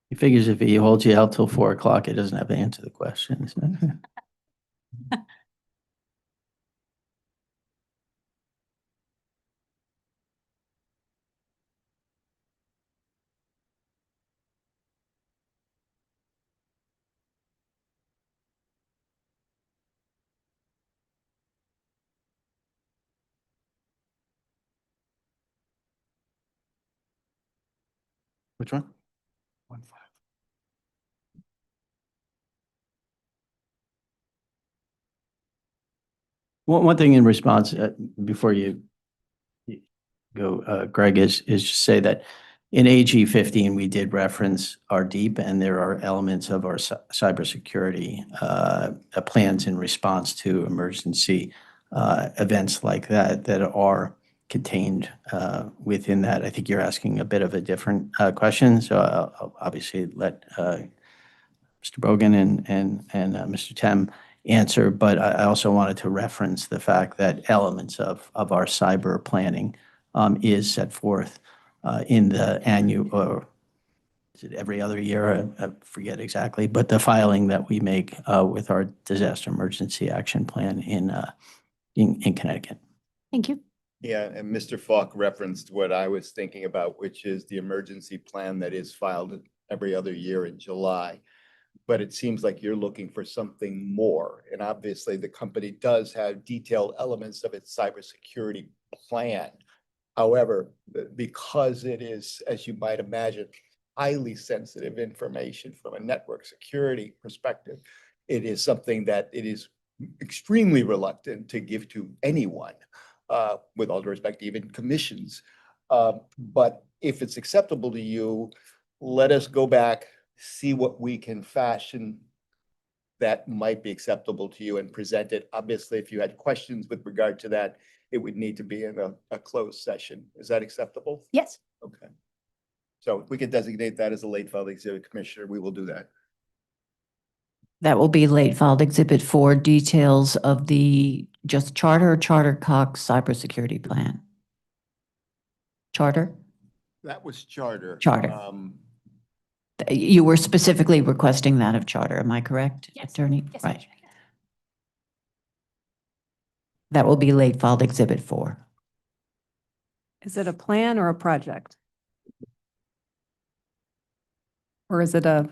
He figures if he holds you out till 4 o'clock, it doesn't have to answer the questions. Which one? 1-5. One thing in response, before you go, Greg, is just say that in AG 15, we did reference our deep, and there are elements of our cybersecurity plans in response to emergency events like that are contained within that. I think you're asking a bit of a different question, so I'll obviously let Mr. Bogan and Mr. Tem answer, but I also wanted to reference the fact that elements of our cyber planning is set forth in the annual, or is it every other year? I forget exactly, but the filing that we make with our disaster emergency action plan in Connecticut. Thank you. Yeah, and Mr. Falk referenced what I was thinking about, which is the emergency plan that is filed every other year in July. But it seems like you're looking for something more. And obviously, the company does have detailed elements of its cybersecurity plan. However, because it is, as you might imagine, highly sensitive information from a network security perspective, it is something that it is extremely reluctant to give to anyone, with all due respect, even commissions. But if it's acceptable to you, let us go back, see what we can fashion that might be acceptable to you and present it. Obviously, if you had questions with regard to that, it would need to be in a closed session. Is that acceptable? Yes. Okay. So if we could designate that as a late filed exhibit, Commissioner, we will do that. That will be late filed exhibit 4, details of the just charter or charter Cox cybersecurity plan. Charter? That was charter. Charter. You were specifically requesting that of charter, am I correct, Yes. Attorney? Yes, Right. That will be late filed Exhibit 4. Is it a plan or a project? Or is it a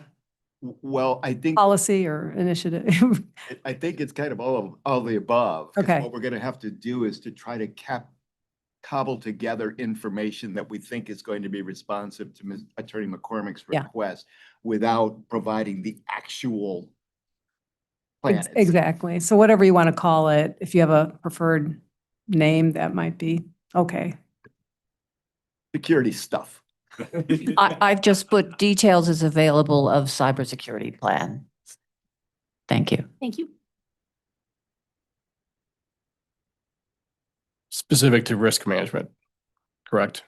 Well, I think, policy or initiative? I think it's kind of all of the above. 'Cause Okay. what we're gonna have to do is to try to cobble together information that we think is going to be responsive to Attorney McCormick's Yeah. request without providing the actual plan. itself. Exactly. So whatever you want to call it, if you have a preferred name, that might be, okay. Security stuff. I've just put details is available of cybersecurity plan. Thank you. Thank you. Specific to risk management, correct?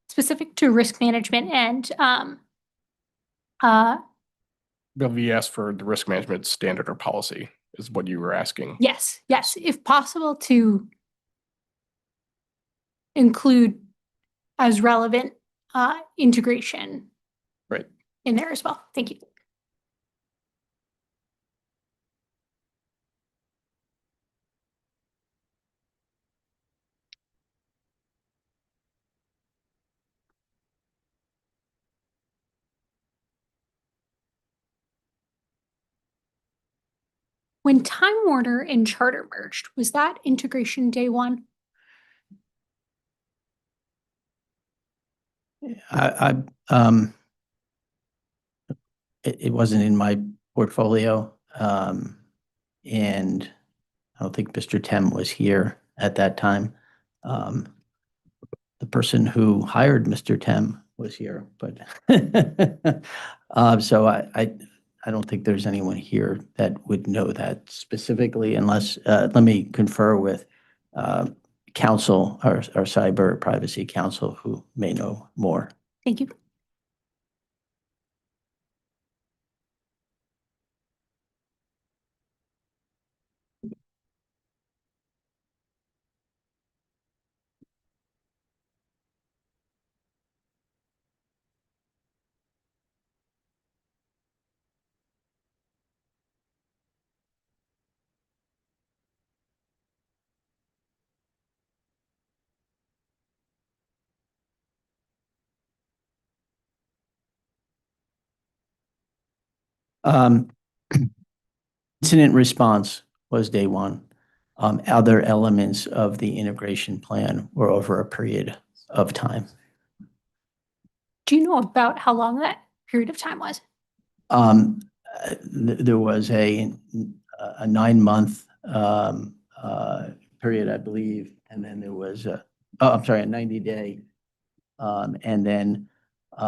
Specific to risk management and We asked for the risk management standard or policy is what you were asking. yes, if possible to include as relevant integration Right. in there as well. Thank you. When Time Warner and Charter merged, was that integration day one? It wasn't in my portfolio. And I don't think Mr. Tem was here at that time. The person who hired Mr. Tem was here, but so I don't think there's anyone here that would know that specifically unless, let me confer with counsel, our cyber privacy counsel who may know more. Thank you. Incident response was day one. Other elements of the integration plan were over a period of time. Do you know about how long that period of time was? There was a 9-month period, I believe, and then there was a 90-day. And then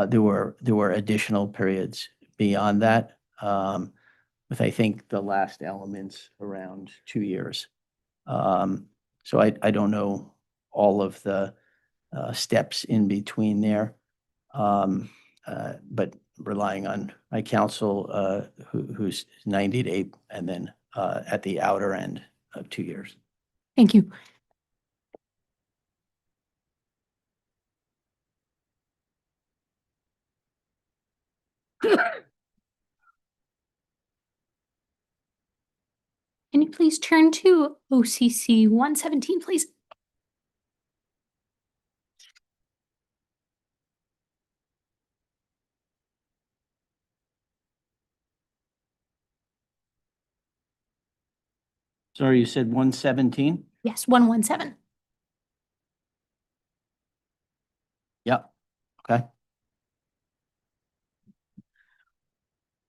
there were additional periods beyond that, with I think the last elements around 2 years. So I don't know all of the steps in between there, but relying on my counsel, who's 90 to 8, and then at the outer end of 2 years. Thank you. Can you please turn to OCC 117, please? Sorry, you said 117? Yes, 117. Yep. Okay.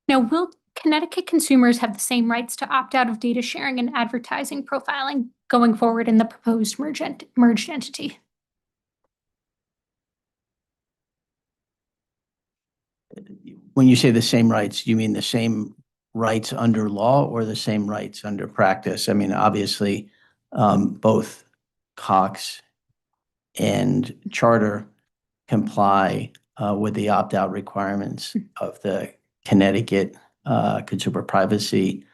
Now, will Connecticut consumers have the same rights to opt out of data sharing and advertising profiling going forward in the proposed merged entity? When you say the same rights, you mean the same rights under law or the same rights under practice? I mean, obviously, both Cox and Charter comply with the opt-out requirements of the Connecticut consumer privacy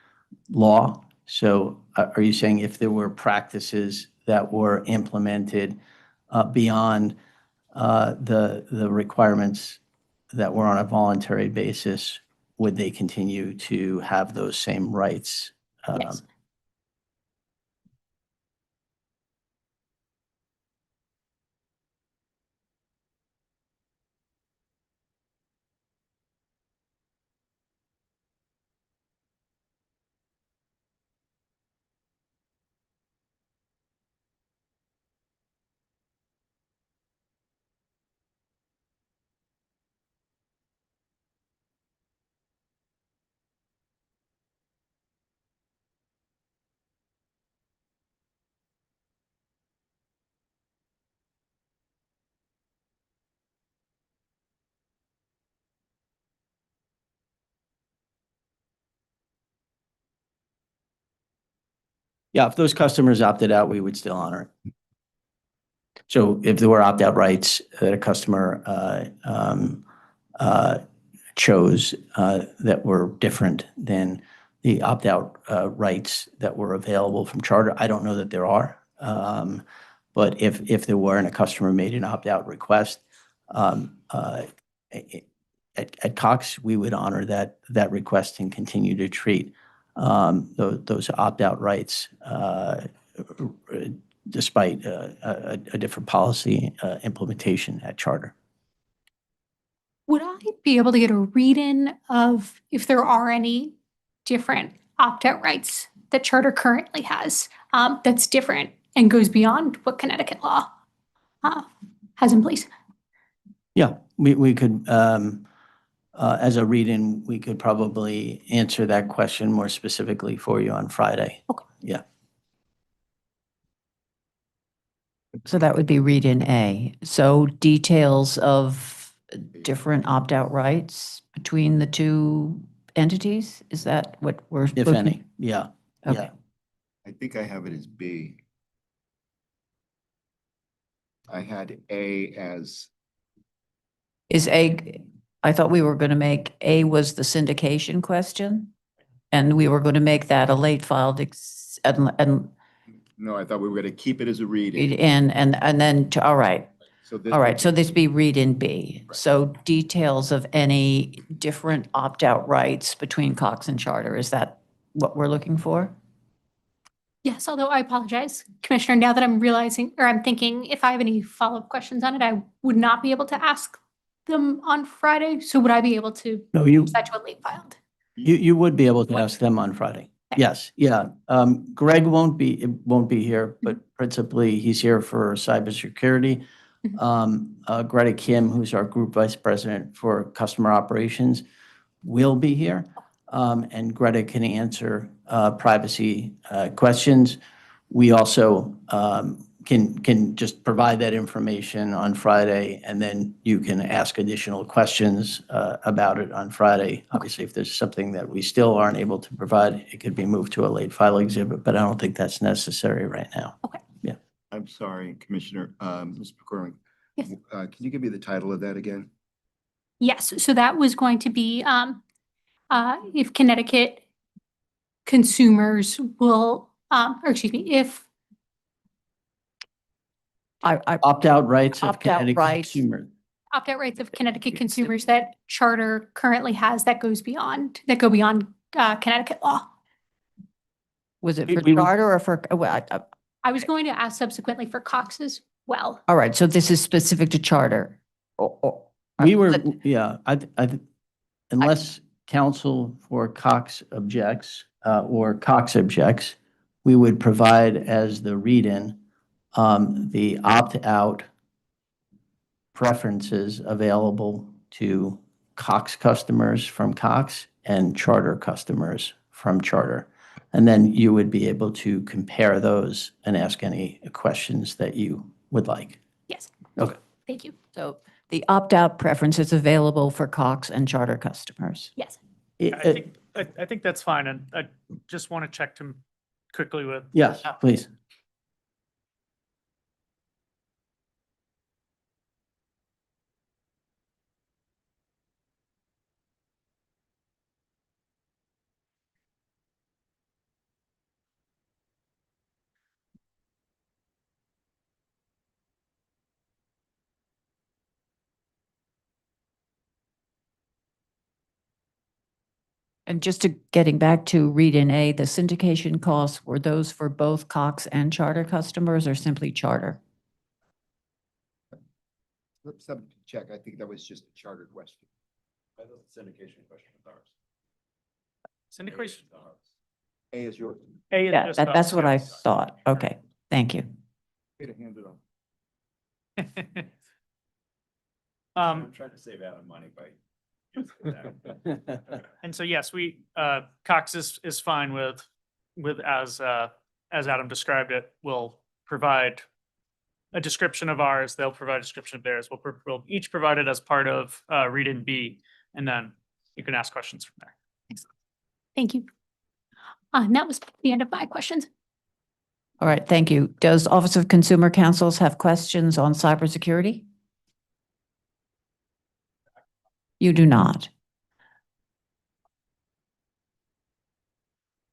law. So are you saying if there were practices that were implemented beyond the requirements that were on a voluntary basis, would they continue to have those same rights? Yes. Yeah, if those customers opted out, we would still honor it. So if there were opt-out rights that a customer chose that were different than the opt-out rights that were available from charter, I don't know that there are. But if there were and a customer made an opt-out request, at Cox, we would honor that request and continue to treat those opt-out rights despite a different policy implementation at charter. Would I be able to get a read-in of if there are any different opt-out rights that charter currently has that's different and goes beyond what Connecticut law has in place? Yeah, we could, as a read-in, we could probably answer that question more specifically for you on Friday. Okay. Yeah. So that would be read in A. So details of different opt-out rights between the two entities? Is that what we're If looking? any, yeah. Okay. Yeah. I think I have it as B. I had A as, Is A, I thought we were going to make, A was the syndication question, and we were going to make that a late filed, and no, I thought we were going to keep it as a reading. and then, all right. So this All would right, so this be read in B. So details of any different opt-out rights between Cox and Charter, is that what we're looking for? Yes, although I apologize, Commissioner, now that I'm realizing, or I'm thinking if I have any follow-up questions on it, I would not be able to ask them on Friday. So would I be able to No, you, set to a late filed? you would be able to ask them on Friday. Yes, yeah. Greg won't be here, but principally he's here for cybersecurity. Greta Kim, who's our Group Vice President for Customer Operations, will be here. And Greta can answer privacy questions. We also can just provide that information on Friday, and then you can ask additional questions about it on Friday. Obviously, if there's something that we still aren't able to provide, it could be moved to a late file exhibit, but I don't think that's necessary right now. Okay. Yeah. I'm sorry, Commissioner, Ms. McCormick. Yes. Can you give me the title of that again? Yes, so that was going to be if Connecticut consumers will, or excuse me, if Opt-out rights of Opt-out Connecticut rights. consumers. opt-out rights of Connecticut consumers that charter currently has that go beyond Connecticut law. Was it We for would- Charter or for, I was going to ask subsequently for Cox as well. all right, so this is specific to Charter. We were, yeah, unless counsel for Cox objects, or Cox objects, we would provide as the read-in, the opt-out preferences available to Cox customers from Cox and Charter customers from Charter. And then you would be able to compare those and ask any questions that you would like. Yes. Okay. Thank you. So the opt-out preference is available for Cox and Charter customers. Yes. I think that's fine, and I just want to check to quickly with. Yes, please. And just to getting back to read in A, the syndication costs, were those for both Cox and Charter customers or simply Charter? Let's check. I think that was just a charter question. Syndication question of ours. Syndication. A is yours. A is Yeah, just that's us, what I yes. thought. Okay, thank you. Way to hand it off. I'm trying to save Adam money by. And so, yes, Cox is fine with as Adam described it. We'll provide a description of ours. They'll provide a description of theirs. We'll each provide it as part of read in B, and then you can ask questions from there. Thank you. And that was the end of my questions. All right, thank you. Does Office of Consumer Counsels have questions on cybersecurity? You do not.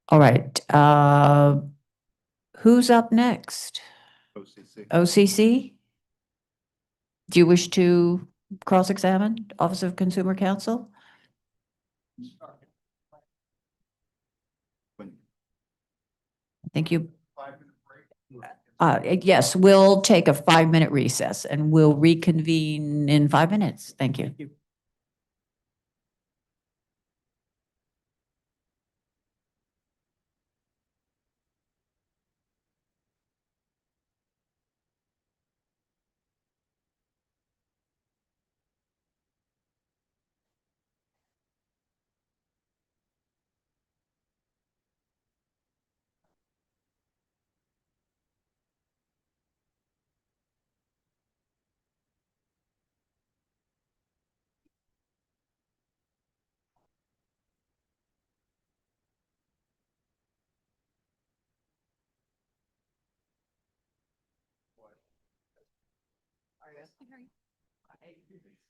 All right. Who's up next? OCC. OCC? Do you wish to cross-examine Office of Consumer Counsel? I think you. Yes, we'll take a 5-minute recess and we'll reconvene in 5 minutes. Thank you.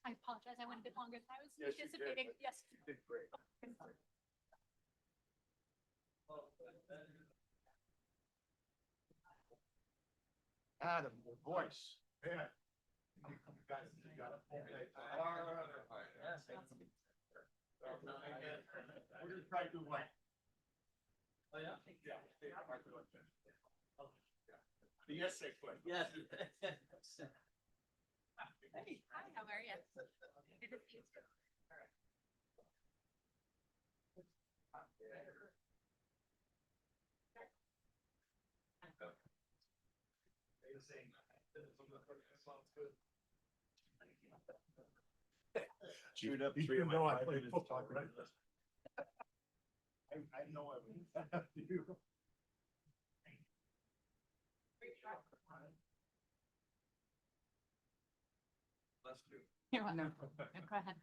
I apologize. I went a bit longer than I was anticipating. Yes. Adam, your voice. Yeah. We're gonna try to do one. Oh, yeah? Yeah. The essay question. Yes. Hey, hi, how are you? Good to see you. Shoot up. You know I play football, right? I know I would have to. Let's do. You're welcome. Go ahead.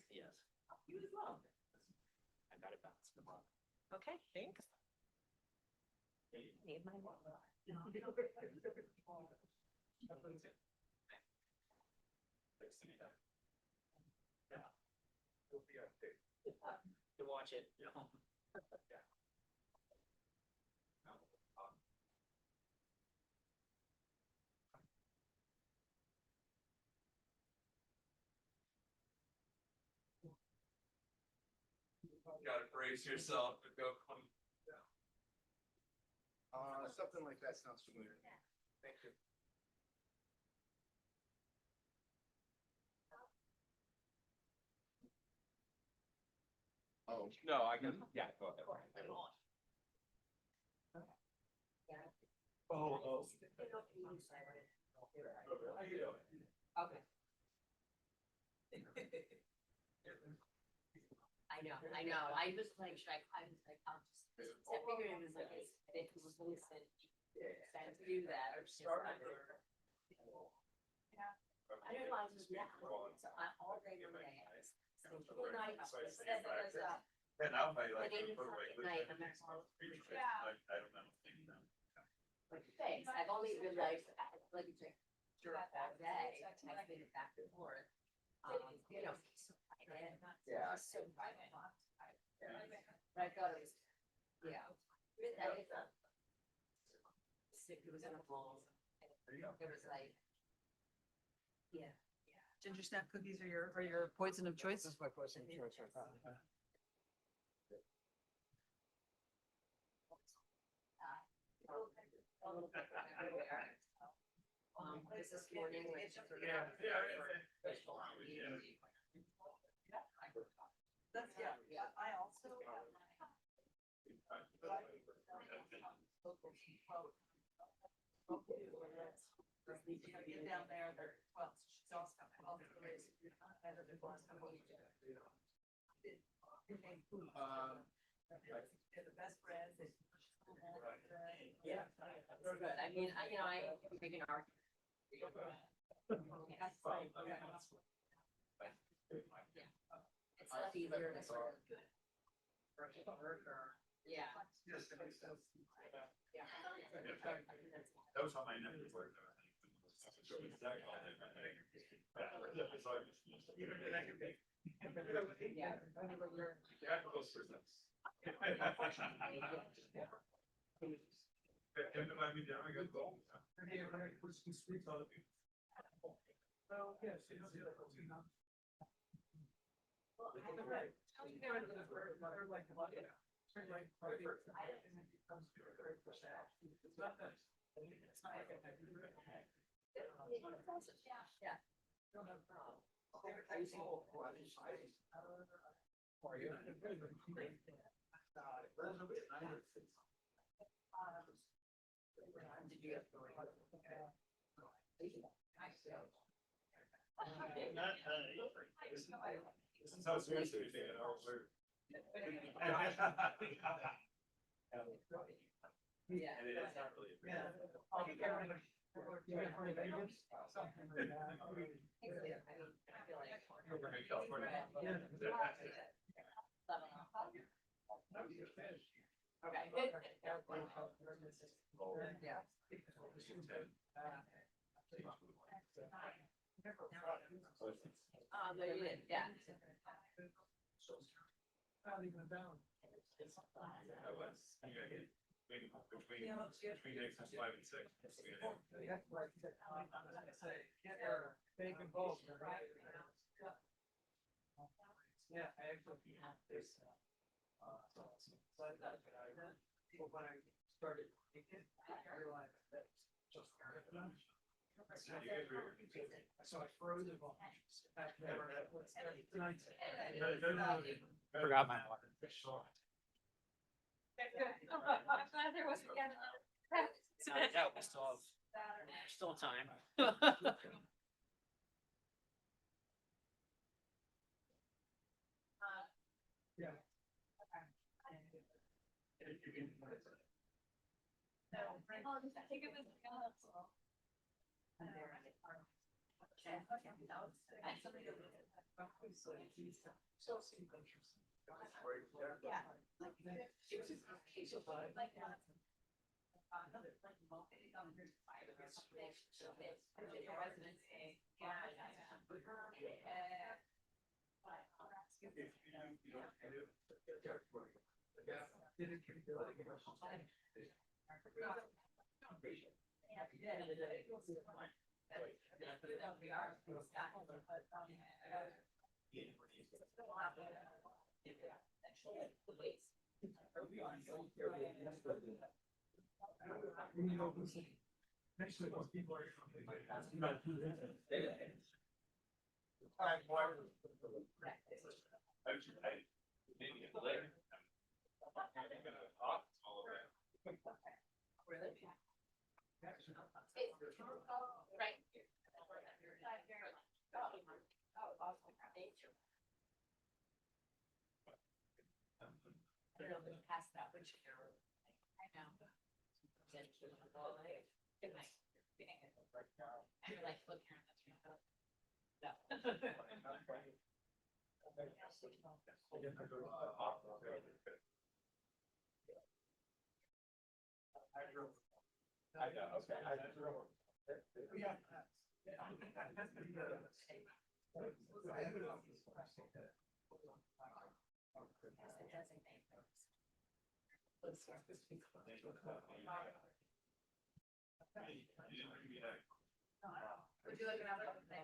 Yes. You as well. I got it bounced them up. Okay, thanks. Need my To watch it. Gotta brace yourself to go. Something like that sounds familiar. Thank you. Oh, No, I can, yeah, go ahead. oh. Okay. I know. I was like, I was like, I'll just, I figured it was like, it was Wilson. To do that. I didn't realize it was that. So I all day today. So two nights, instead of those, And I'll fight like like. eight o'clock at night, and there's all. I don't know. Thanks. I've only realized, like, during that day, texting it back and forth. You know. Yeah. So private. But I thought it was, yeah. That is a. It was in a bowl. It was like. Yeah. Ginger snap cookies are your poison of choice? That's my poison of choice right now. This morning. That's, yeah, I also. Get down there, well, she's also coming. The best bread. Yeah, we're good. I mean, I make an argument. It's not easier to sort of good. Yeah. That was on my neck. This is how seriously we take it. Yeah. And it's not really. No, you did, yeah. Between exits 5 and 6. Yeah, I actually have this. When I started thinking, I realized that just so I froze it all. I forgot my water. I'm glad there wasn't yet. Yeah, we still have time. Yeah. Past that, which I know. I like looking at I I feel like I've had sour.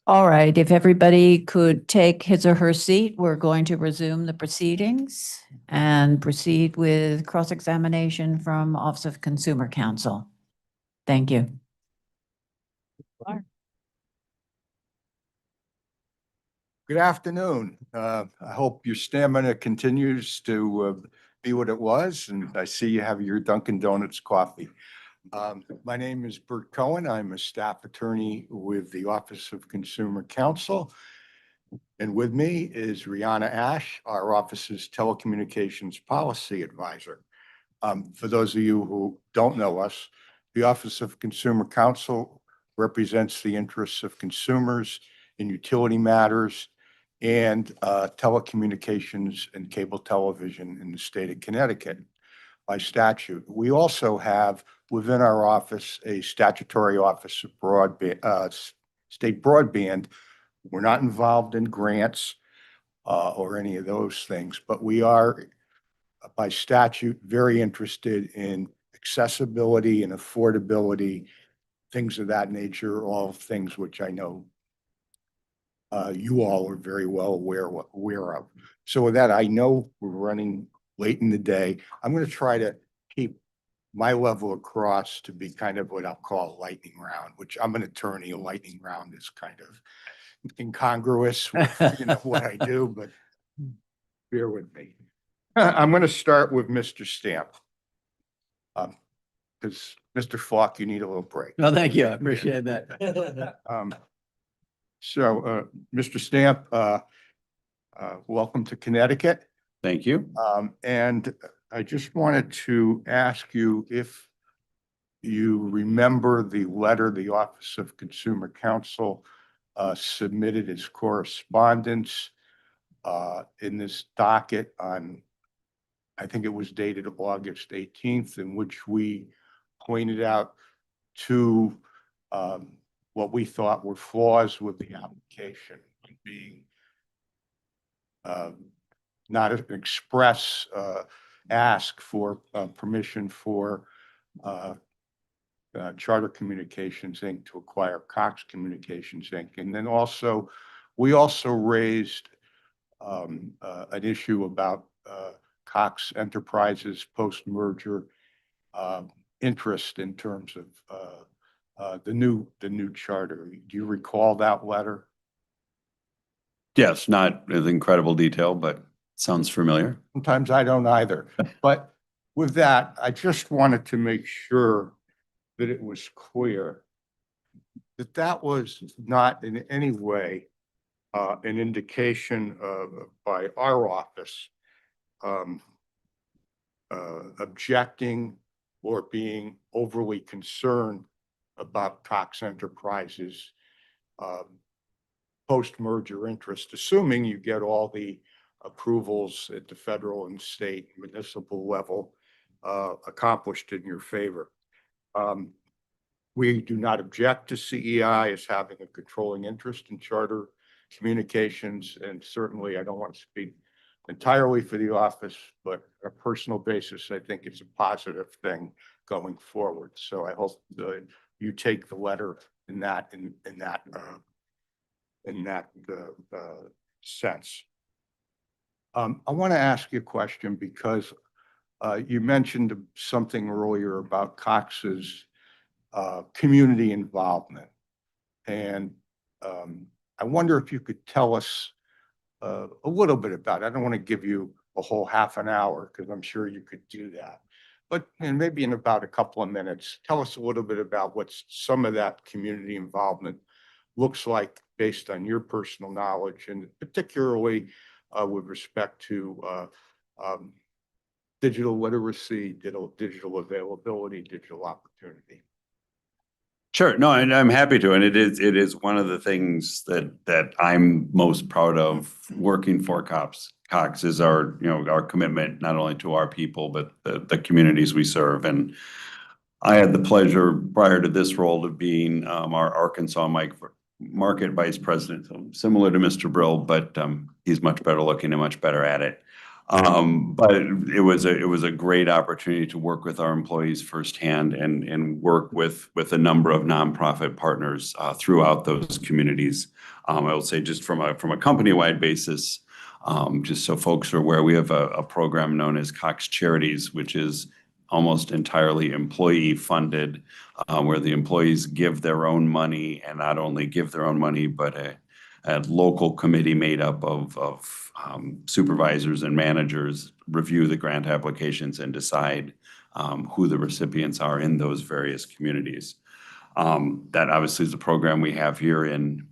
All right, if everybody could take his or her seat, we're going to resume the proceedings and proceed with cross-examination from Office of Consumer Counsel. Thank you. Good afternoon. I hope your stamina continues to be what it was, and I see you have your Dunkin' Donuts coffee. My name is Bert Cohen. I'm a staff attorney with the Office of Consumer Counsel. And with me is Rihanna Ash, our office's telecommunications policy advisor. For those of you who don't know us, the Office of Consumer Counsel represents the interests of consumers in utility matters and telecommunications and cable television in the state of Connecticut by statute. We also have within our office a statutory office of state broadband. We're not involved in grants or any of those things, but we are by statute very interested in accessibility and affordability, things of that nature, all things which I know you all are very well aware of. So with that, I know we're running late in the day. I'm going to try to keep my level across to be kind of what I'll call a lightning round, which I'm an attorney. A lightning round is kind of incongruous with what I do, but bear with me. I'm going to start with Mr. Stamp. Because Mr. Falk, you need a little break. No, thank you. I appreciate that. Mr. Stamp, welcome to Connecticut. Thank you. And I just wanted to ask you if you remember the letter the Office of Consumer Counsel submitted as correspondence in this docket on, I think it was dated August 18th, in which we pointed out to what we thought were flaws with the application, being not an express ask for permission for Charter Communications Inc. to acquire Cox Communications Inc. And then also, we also raised an issue about Cox Enterprises post-merger interest in terms of the new charter. Do you recall that letter? Yes, not with incredible detail, but sounds familiar. Sometimes I don't either. But with that, I just wanted to make sure that it was clear that that was not in any way an indication by our office objecting or being overly concerned about Cox Enterprises post-merger interest, assuming you get all the approvals at the federal and state municipal level accomplished in your favor. We do not object to CEI as having a controlling interest in charter communications, and certainly I don't want to speak entirely for the office, but on a personal basis, I think it's a positive thing going forward. So I hope that you take the letter in that sense. I want to ask you a question because you mentioned something earlier about Cox's community involvement. And I wonder if you could tell us a little bit about it. I don't want to give you a whole half an hour because I'm sure you could do that. But maybe in about a couple of minutes, tell us a little bit about what some of that community involvement looks like based on your personal knowledge, and particularly with respect to digital literacy, digital availability, digital opportunity. Sure. No, and I'm happy to. And it is one of the things that I'm most proud of working for Cox is our, our commitment, not only to our people, but the communities we serve. And I had the pleasure prior to this role of being our Arkansas market vice president, so similar to Mr. Brill, but he's much better looking and much better at it. But it was a great opportunity to work with our employees firsthand and work with a number of nonprofit partners throughout those communities. I will say just from a company-wide basis, just so folks are aware, we have a program known as Cox Charities, which is almost entirely employee funded, where the employees give their own money, and not only give their own money, but a local committee made up of supervisors and managers review the grant applications and decide who the recipients are in those various communities. That obviously is a program we have here in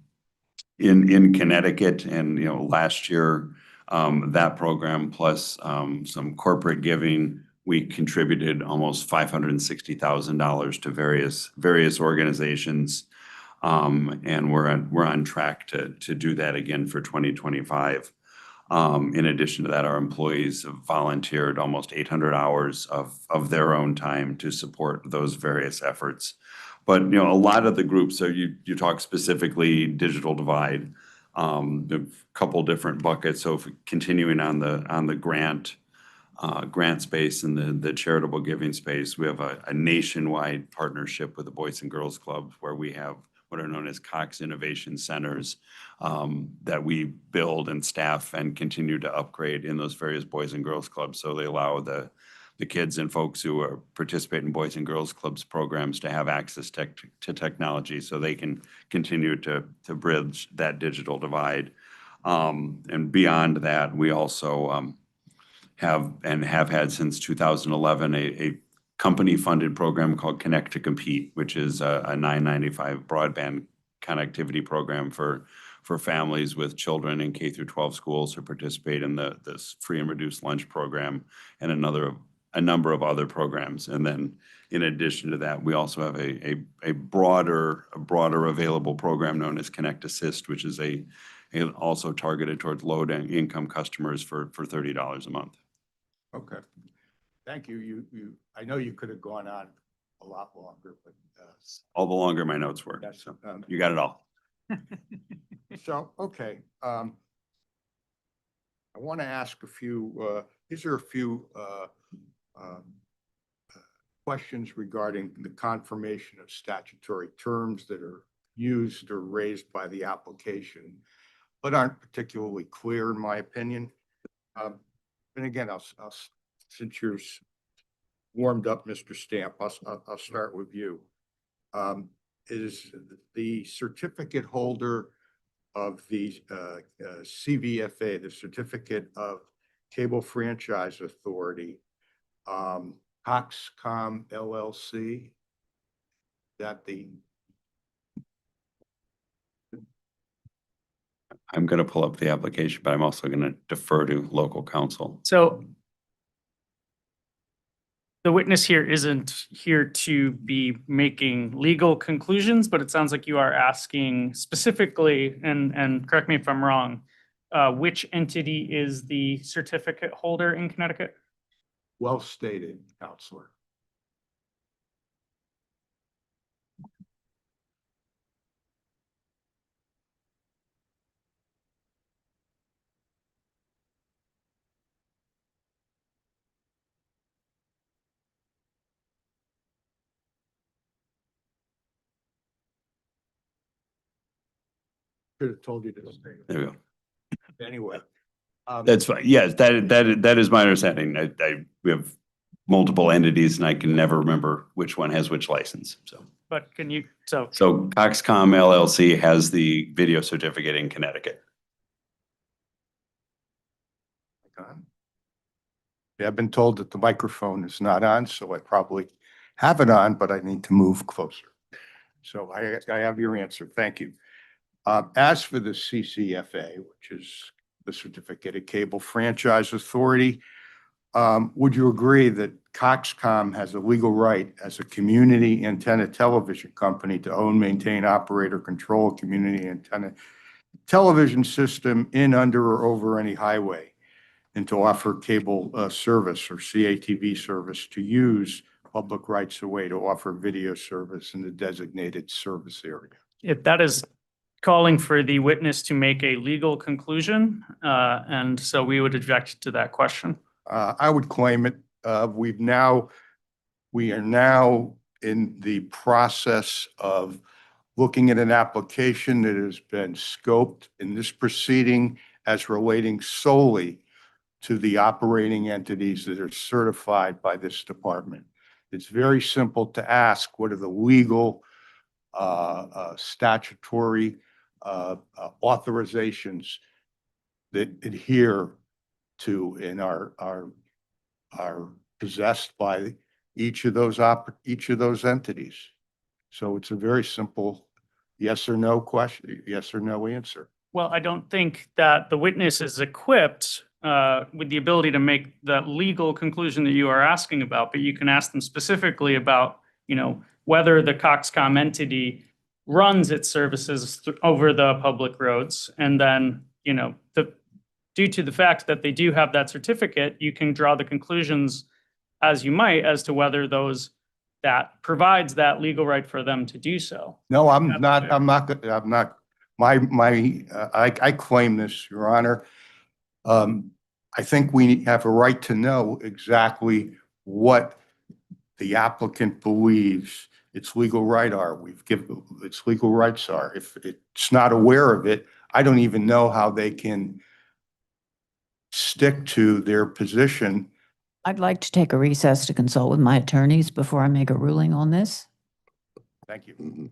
Connecticut, and last year that program plus some corporate giving, we contributed almost $560,000 to various organizations. And we're on track to do that again for 2025. In addition to that, our employees have volunteered almost 800 hours of their own time to support those various efforts. But a lot of the groups, so you talk specifically digital divide, a couple different buckets. So if continuing on the grant space and the charitable giving space, we have a nationwide partnership with the Boys and Girls Clubs, where we have what are known as Cox Innovation Centers that we build and staff and continue to upgrade in those various Boys and Girls Clubs. So they allow the kids and folks who participate in Boys and Girls Clubs programs to have access to technology so they can continue to bridge that digital divide. And beyond that, we also have had since 2011 a company-funded program called Connect to Compete, which is a $9.95 broadband connectivity program for families with children in K through 12 schools who participate in this free and reduced lunch program, and a number of other programs. And then in addition to that, we also have a broader available program known as Connect Assist, which is also targeted towards low-income customers for $30 a month. Okay. Thank you. I know you could have gone on a lot longer, but all the longer my notes were. So you got it all. So, okay. I want to ask a few, these are a few questions regarding the confirmation of statutory terms that are used or raised by the application, but aren't particularly clear in my opinion. And again, since you're warmed up, Mr. Stamp, I'll start with you. Is the certificate holder of the CVFA, the Certificate of Cable Franchise Authority, Cox.com LLC? I'm going to pull up the application, but I'm also going to defer to local counsel. So the witness here isn't here to be making legal conclusions, but it sounds like you are asking specifically, and correct me if I'm wrong, which entity is the certificate holder in Connecticut? Well stated, Counselor. Should have told you to stay. There we go. Anyway. That's fine. Yes, that is my understanding. We have multiple entities and I can never remember which one has which license, so. But can you, so So Coxcom LLC has the video certificate in Connecticut. Yeah, I've been told that the microphone is not on, so I probably have it on, but I need to move closer. So I have your answer. Thank you. As for the CCFA, which is the Certificate of Cable Franchise Authority, would you agree that Coxcom has a legal right as a community antenna television company to own, maintain, operate, or control a community antenna television system in, under, or over any highway, and to offer cable service or CATV service to use public rights of way to offer video service in the designated service area? if that is calling for the witness to make a legal conclusion, and so we would object to that question. I would claim it. We are now in the process of looking at an application that has been scoped in this proceeding as relating solely to the operating entities that are certified by this department. It's very simple to ask, what are the legal, statutory authorizations that adhere to and are possessed by each of those entities. So it's a very simple yes or no question, yes or no answer. Well, I don't think that the witness is equipped with the ability to make that legal conclusion that you are asking about, but you can ask them specifically about, whether the Coxcom entity runs its services over the public roads. And then, due to the fact that they do have that certificate, you can draw the conclusions as you might as to whether that provides that legal right for them to do so. No, I claim this, Your Honor. I think we have a right to know exactly what the applicant believes its legal rights are. If it's not aware of it, I don't even know how they can stick to their position. I'd like to take a recess to consult with my attorneys before I make a ruling on this. Thank you.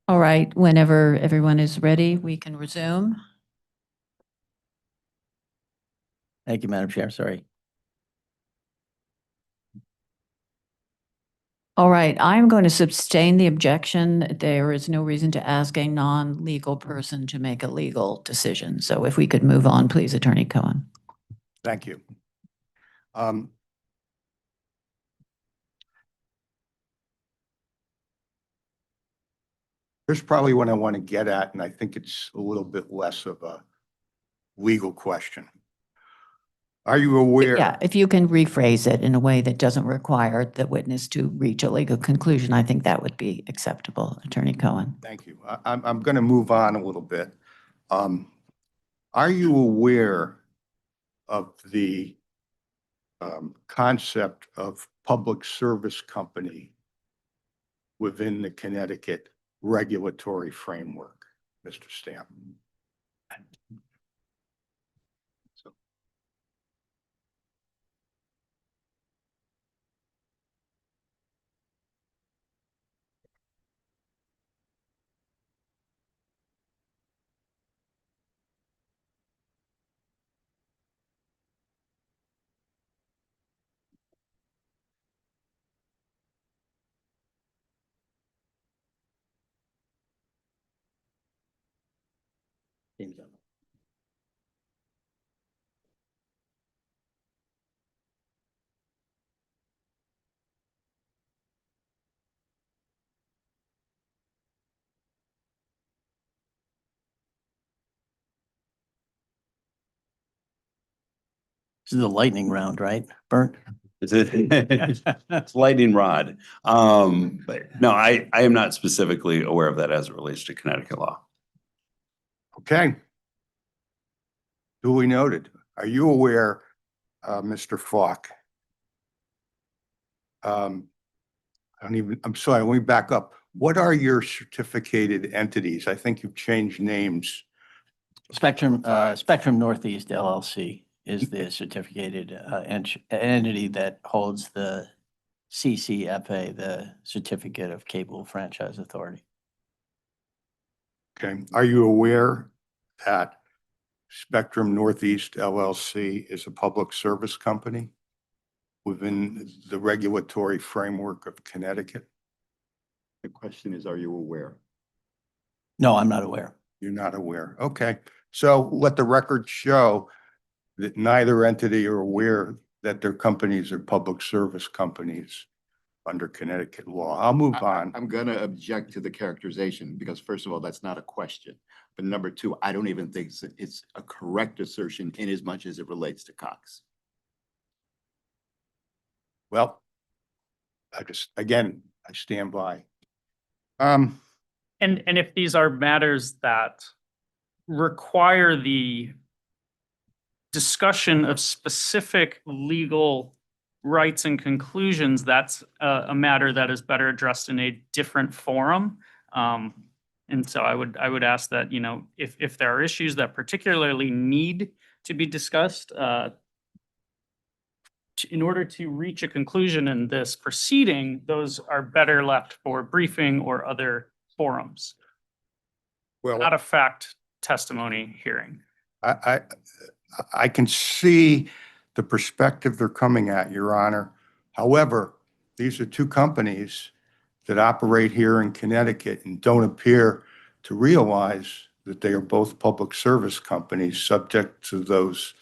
All right, whenever everyone is ready, we can resume. Thank you, Madam Chair. Sorry. All right, I'm going to sustain the objection. There is no reason to ask a non-legal person to make a legal decision. So if we could move on, please, Attorney Cohen. Thank you. Here's probably what I want to get at, and I think it's a little bit less of a legal question. Are you aware? Yeah, if you can rephrase it in a way that doesn't require the witness to reach a legal conclusion, I think that would be acceptable, Attorney Cohen. Thank you. I'm going to move on a little bit. Are you aware of the concept of public service company within the Connecticut regulatory framework, Mr. Stamp? This is the lightning round, right? Burnt? It's lightning rod. But no, I am not specifically aware of that as it relates to Connecticut law. Okay. Duly noted. Are you aware, Mr. Falk? I'm sorry, let me back up. What are your certificated entities? I think you've changed names. Spectrum Northeast LLC is the certificated entity that holds the CCFA, the Certificate of Cable Franchise Authority. Okay. Are you aware that Spectrum Northeast LLC is a public service company within the regulatory framework of Connecticut? The question is, are you aware? No, I'm not aware. You're not aware. Okay. So let the record show that neither entity are aware that their companies are public service companies under Connecticut law. I'll move on. I'm going to object to the characterization because first of all, that's not a question. But number two, I don't even think it's a correct assertion in as much as it relates to Cox. Well, again, I stand by. And if these are matters that require the discussion of specific legal rights and conclusions, that's a matter that is better addressed in a different forum. And so I would ask that, if there are issues that particularly need to be discussed, in order to reach a conclusion in this proceeding, those are better left for briefing or other forums. Well, not a fact testimony hearing. I can see the perspective they're coming at, Your Honor. However, these are two companies that operate here in Connecticut and don't appear to realize that they are both public service companies subject to those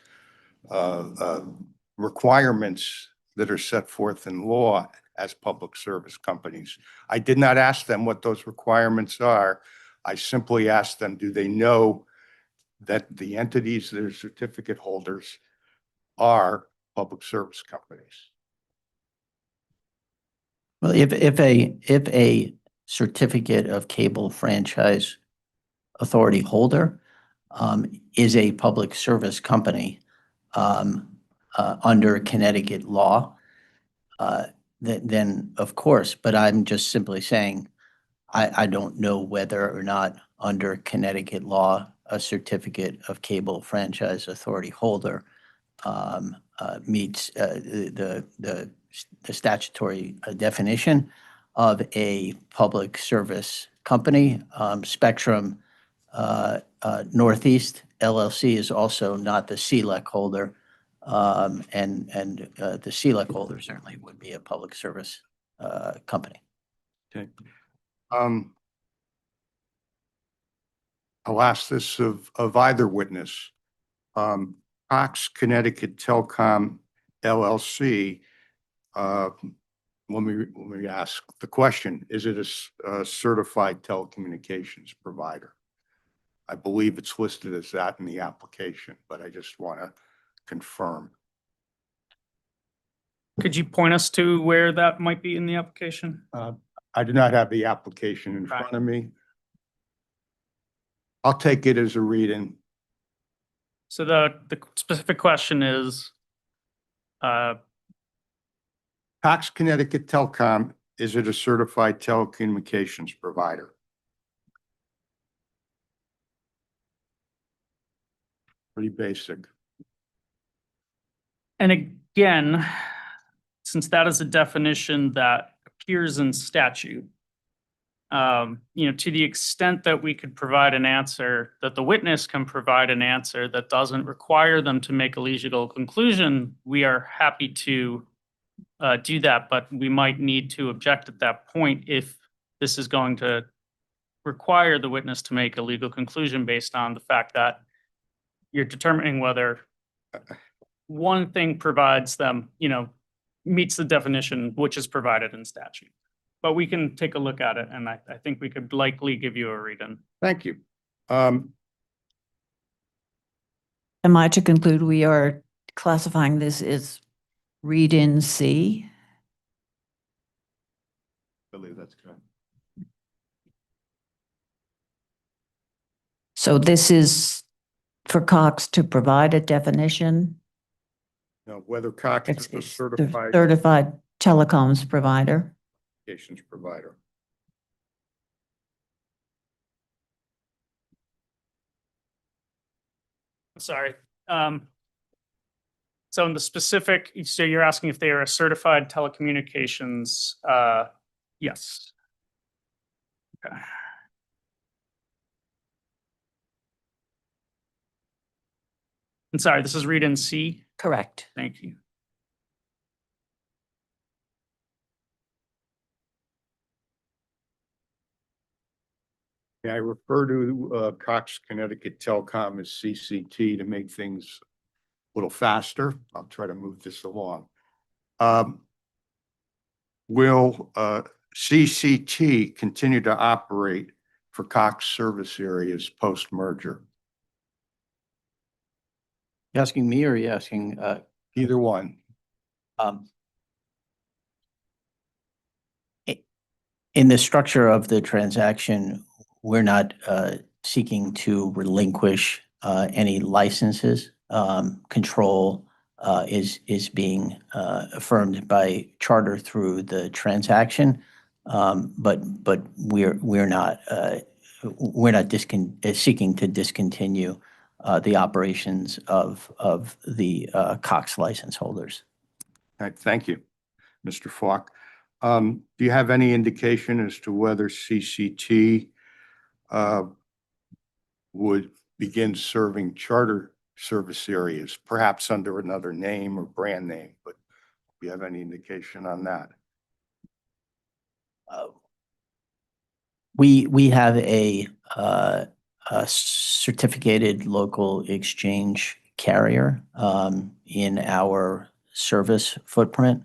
requirements that are set forth in law as public service companies. I did not ask them what those requirements are. I simply asked them, do they know that the entities that are certificate holders are public service companies? Well, if a certificate of cable franchise authority holder is a public service company under Connecticut law, then of course, but I'm just simply saying, I don't know whether or not under Connecticut law, a certificate of cable franchise authority holder meets the statutory definition of a public service company. Spectrum Northeast LLC is also not the CLEC holder. The CLEC holder certainly would be a public service company. Okay. I'll ask this of either witness. Cox Connecticut Telecom LLC, let me ask the question, is it a certified telecommunications provider? I believe it's listed as that in the application, but I just want to confirm. Could you point us to where that might be in the application? I do not have the application in front of me. I'll take it as a read-in. So the specific question is, Cox Connecticut Telecom, is it a certified telecommunications provider? Pretty basic. and again, since that is a definition that appears in statute, to the extent that we could provide an answer, that the witness can provide an answer that doesn't require them to make a legal conclusion, we are happy to do that, but we might need to object at that point if this is going to require the witness to make a legal conclusion based on the fact that you're determining whether one thing provides them, meets the definition which is provided in statute. But we can take a look at it, and I think we could likely give you a read-in. Thank you. Am I to conclude we are classifying this as read-in C? I believe that's correct. So this is for Cox to provide a definition? Now, whether Cox is a The certified certified telecoms provider? communications provider. Sorry. So in the specific, so you're asking if they are a certified telecommunications, yes. Okay. And sorry, this is read in C? Correct. Thank you. I refer to Cox Connecticut Telecom as CCT to make things a little faster. I'll try to move this along. Will CCT continue to operate for Cox service areas post-merger? You asking me or are you asking? Either one. In the structure of the transaction, we're not seeking to relinquish any licenses. Control is being affirmed by Charter through the transaction, but we're not seeking to discontinue the operations of the Cox license holders. All right, thank you, Mr. Falk. Do you have any indication as to whether CCT would begin serving Charter service areas, perhaps under another name or brand name, but do you have any indication on that? We have a certificated local exchange carrier in our service footprint.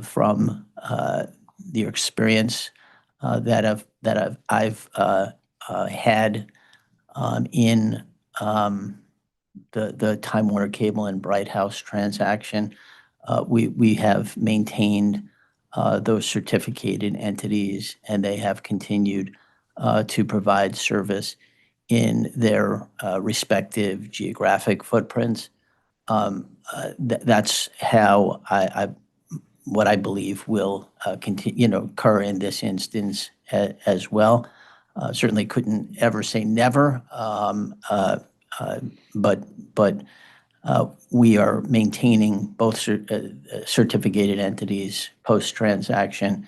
From the experience that I've had in the Time Warner Cable and Bright House transaction, we have maintained those certificated entities, and they have continued to provide service in their respective geographic footprints. That's how what I believe will continue, occur in this instance as well. Certainly couldn't ever say never, but we are maintaining both certificated entities post-transaction,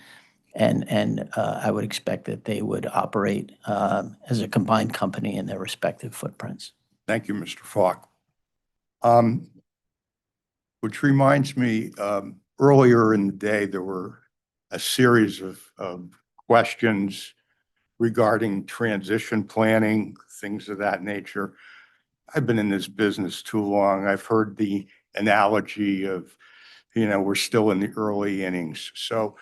And I would expect that they would operate as a combined company in their respective footprints. Thank you, Mr. Falk. Which reminds me, earlier in the day, there were a series of questions regarding transition planning, things of that nature. I've been in this business too long. I've heard the analogy of, we're still in the early innings. So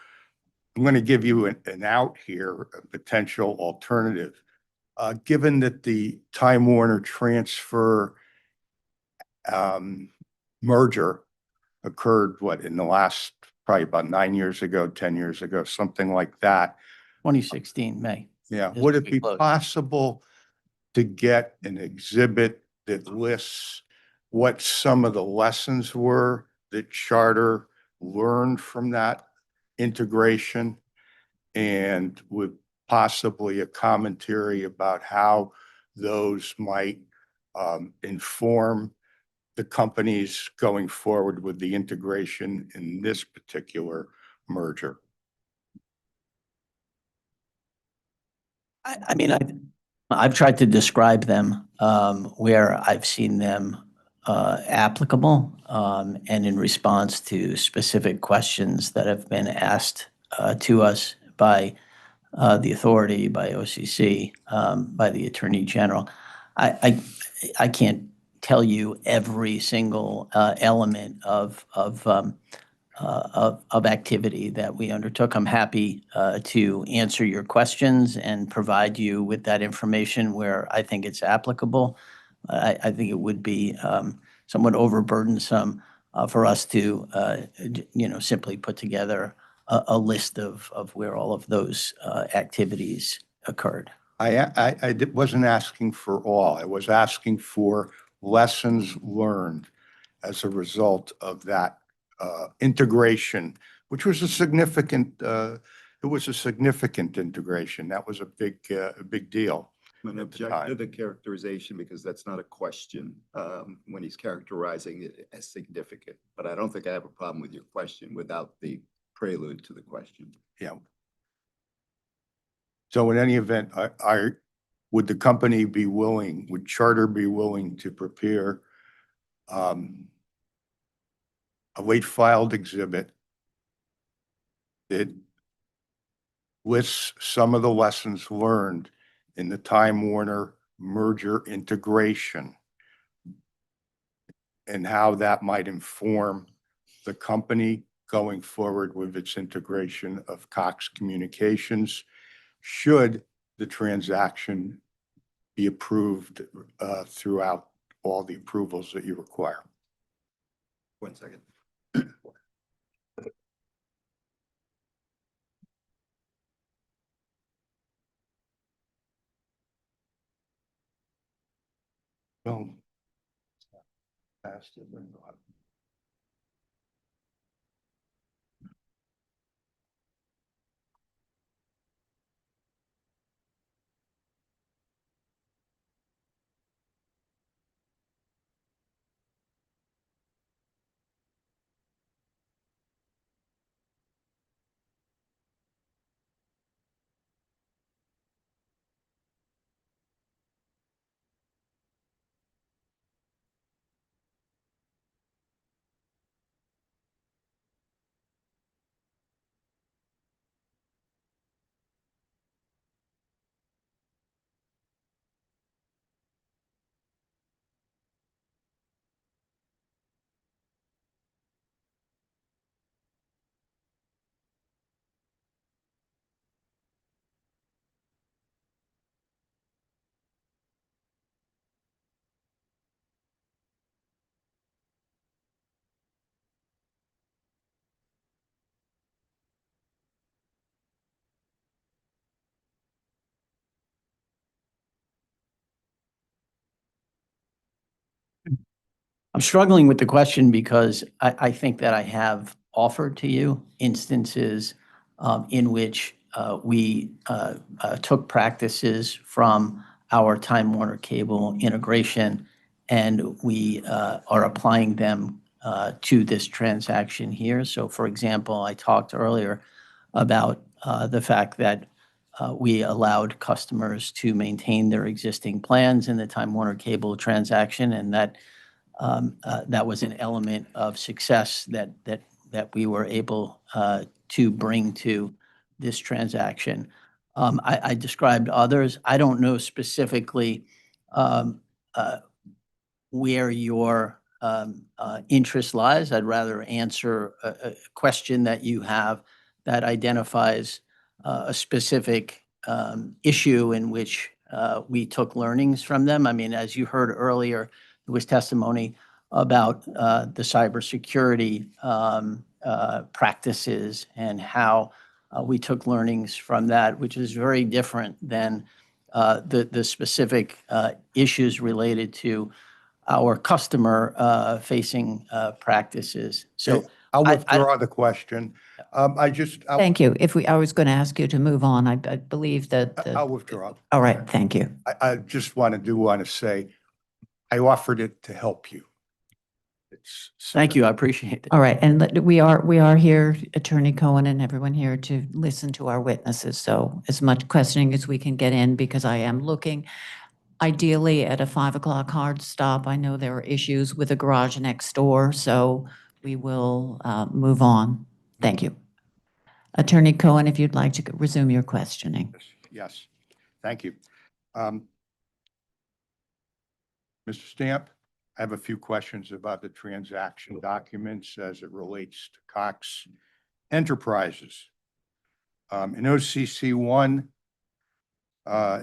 I'm going to give you an out here, a potential alternative. Given that the Time Warner transfer merger occurred, in the last, probably about 9 years ago, 10 years ago, something like that. 2016, May. Yeah, is would it when we be closed. possible to get an exhibit that lists what some of the lessons were that Charter learned from that integration, and with possibly a commentary about how those might inform the companies going forward with the integration in this particular merger? I mean, I've tried to describe them where I've seen them applicable and in response to specific questions that have been asked to us by the authority, by OCC, by the Attorney General. I can't tell you every single element of activity that we undertook. I'm happy to answer your questions and provide you with that information where I think it's applicable. I think it would be somewhat overburdensome for us to, simply put together a list of where all of those activities occurred. I wasn't asking for all. I was asking for lessons learned as a result of that integration, which was a significant, it was a significant integration. That was a big deal. I'm going to object to the characterization because that's not a question when he's characterizing it as significant. But I don't think I have a problem with your question without the prelude to the question. Yeah. So in any event, would the company be willing, would Charter be willing to prepare a late filed exhibit that lists some of the lessons learned in the Time Warner merger integration and how that might inform the company going forward with its integration of Cox Communications, should the transaction be approved throughout all the approvals that you require? 1 second. Well, I'm struggling with the question because I think that I have offered to you instances in which we took practices from our Time Warner Cable integration, and we are applying them to this transaction here. So for example, I talked earlier about the fact that we allowed customers to maintain their existing plans in the Time Warner Cable transaction, and that that was an element of success that we were able to bring to this transaction. I described others. I don't know specifically where your interest lies. I'd rather answer a question that you have that identifies a specific issue in which we took learnings from them. I mean, as you heard earlier, there was testimony about the cybersecurity practices and how we took learnings from that, which is very different than the specific issues related to our customer facing practices. So I'll withdraw the question. Thank you. I was going to ask you to move on. I believe that. I'll withdraw. All right, thank you. I just want to say, I offered it to help you. Thank you. I appreciate it. All right, and we are here, Attorney Cohen and everyone here, to listen to our witnesses. So as much questioning as we can get in, because I am looking ideally at a 5 o'clock hard stop. I know there are issues with the garage next door, so we will move on. Thank you. Attorney Cohen, if you'd like to resume your questioning. Yes, thank you. Mr. Stamp, I have a few questions about the transaction documents as it relates to Cox Enterprises. In OCC 1,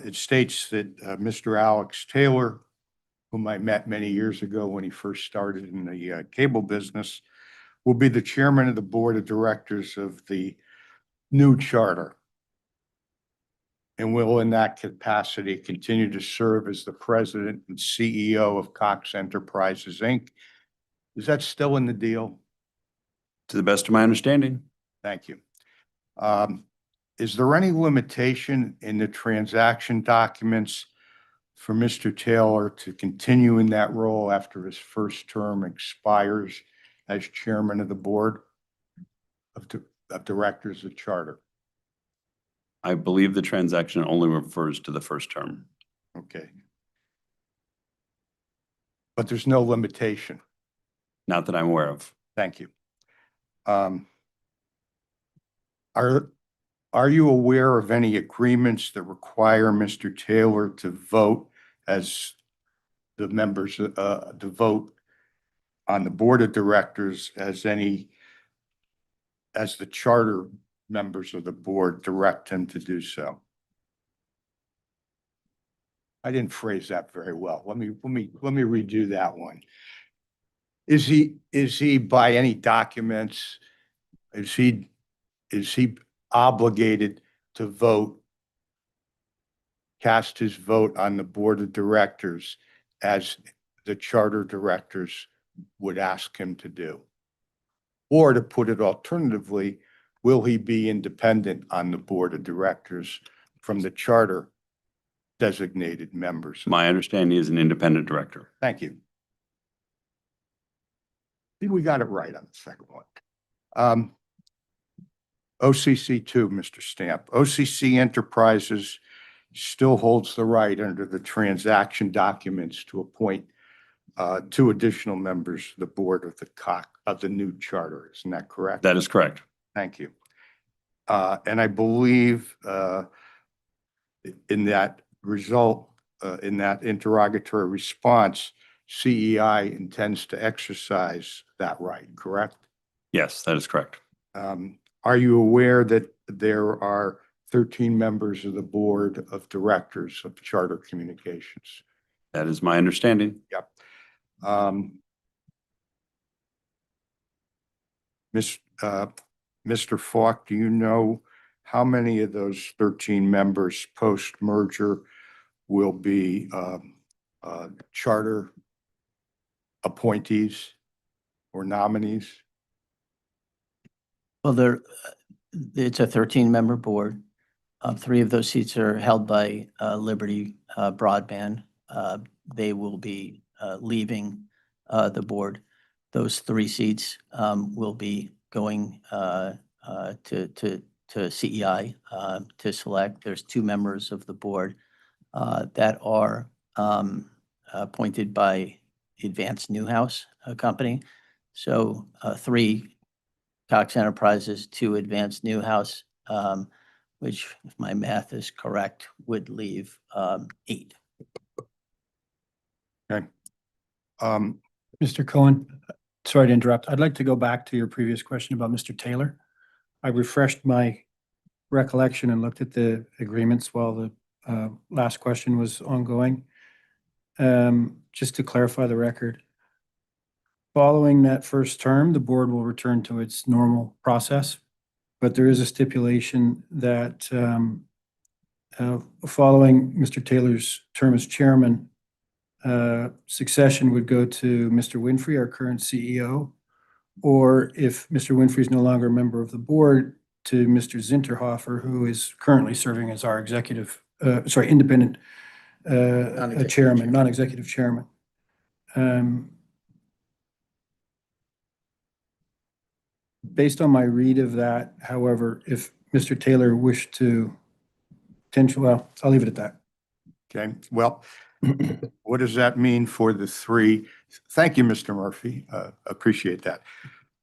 it states that Mr. Alex Taylor, whom I met many years ago when he first started in the cable business, will be the chairman of the board of directors of the new charter, and will in that capacity continue to serve as the president and CEO of Cox Enterprises, Inc. Is that still in the deal? To the best of my understanding. Thank you. Is there any limitation in the transaction documents for Mr. Taylor to continue in that role after his first term expires as chairman of the board of directors of charter? I believe the transaction only refers to the first term. Okay. But there's no limitation? Not that I'm aware of. Thank you. Are you aware of any agreements that require Mr. Taylor to vote as the members, to vote on the board of directors as the charter members of the board direct him to do so? I didn't phrase that very well. Let me redo that one. Is he by any documents, is he obligated to vote, cast his vote on the board of directors as the charter directors would ask him to do? Or to put it alternatively, will he be independent on the board of directors from the charter designated members? My understanding is an independent director. Thank you. I think we got it right on the second one. OCC 2, Mr. Stamp. OCC Enterprises still holds the right under the transaction documents to appoint 2 additional members of the board of the new charter. Isn't that correct? That is correct. Thank you. And I believe in that result, in that interrogatory response, CEI intends to exercise that right, correct? Yes, that is correct. Are you aware that there are 13 members of the board of directors of Charter Communications? That is my understanding. Yep. Mr. Falk, do you know how many of those 13 members post-merger will be charter appointees or nominees? Well, it's a 13-member board. 3 of those seats are held by Liberty Broadband. They will be leaving the board. Those 3 seats will be going to to CEI to select. There's 2 members of the board that are appointed by Advanced Newhouse Company. So 3 Cox Enterprises, 2 Advanced Newhouse, which, if my math is correct, would leave 8. Okay. Mr. Cohen, sorry to interrupt. I'd like to go back to your previous question about Mr. Taylor. I refreshed my recollection and looked at the agreements while the last question was ongoing. Just to clarify the record, following that first term, the board will return to its normal process, but there is a stipulation that following Mr. Taylor's term as chairman, succession would go to Mr. Winfrey, our current CEO, or if Mr. Winfrey is no longer a member of the board, to Mr. Zinterhofer, who is currently serving as our independent non-executive chairman. Based on my read of that, however, if Mr. Taylor wished to well, I'll leave it at that. Okay, well, what does that mean for the 3? Thank you, Mr. Murphy. Appreciate that.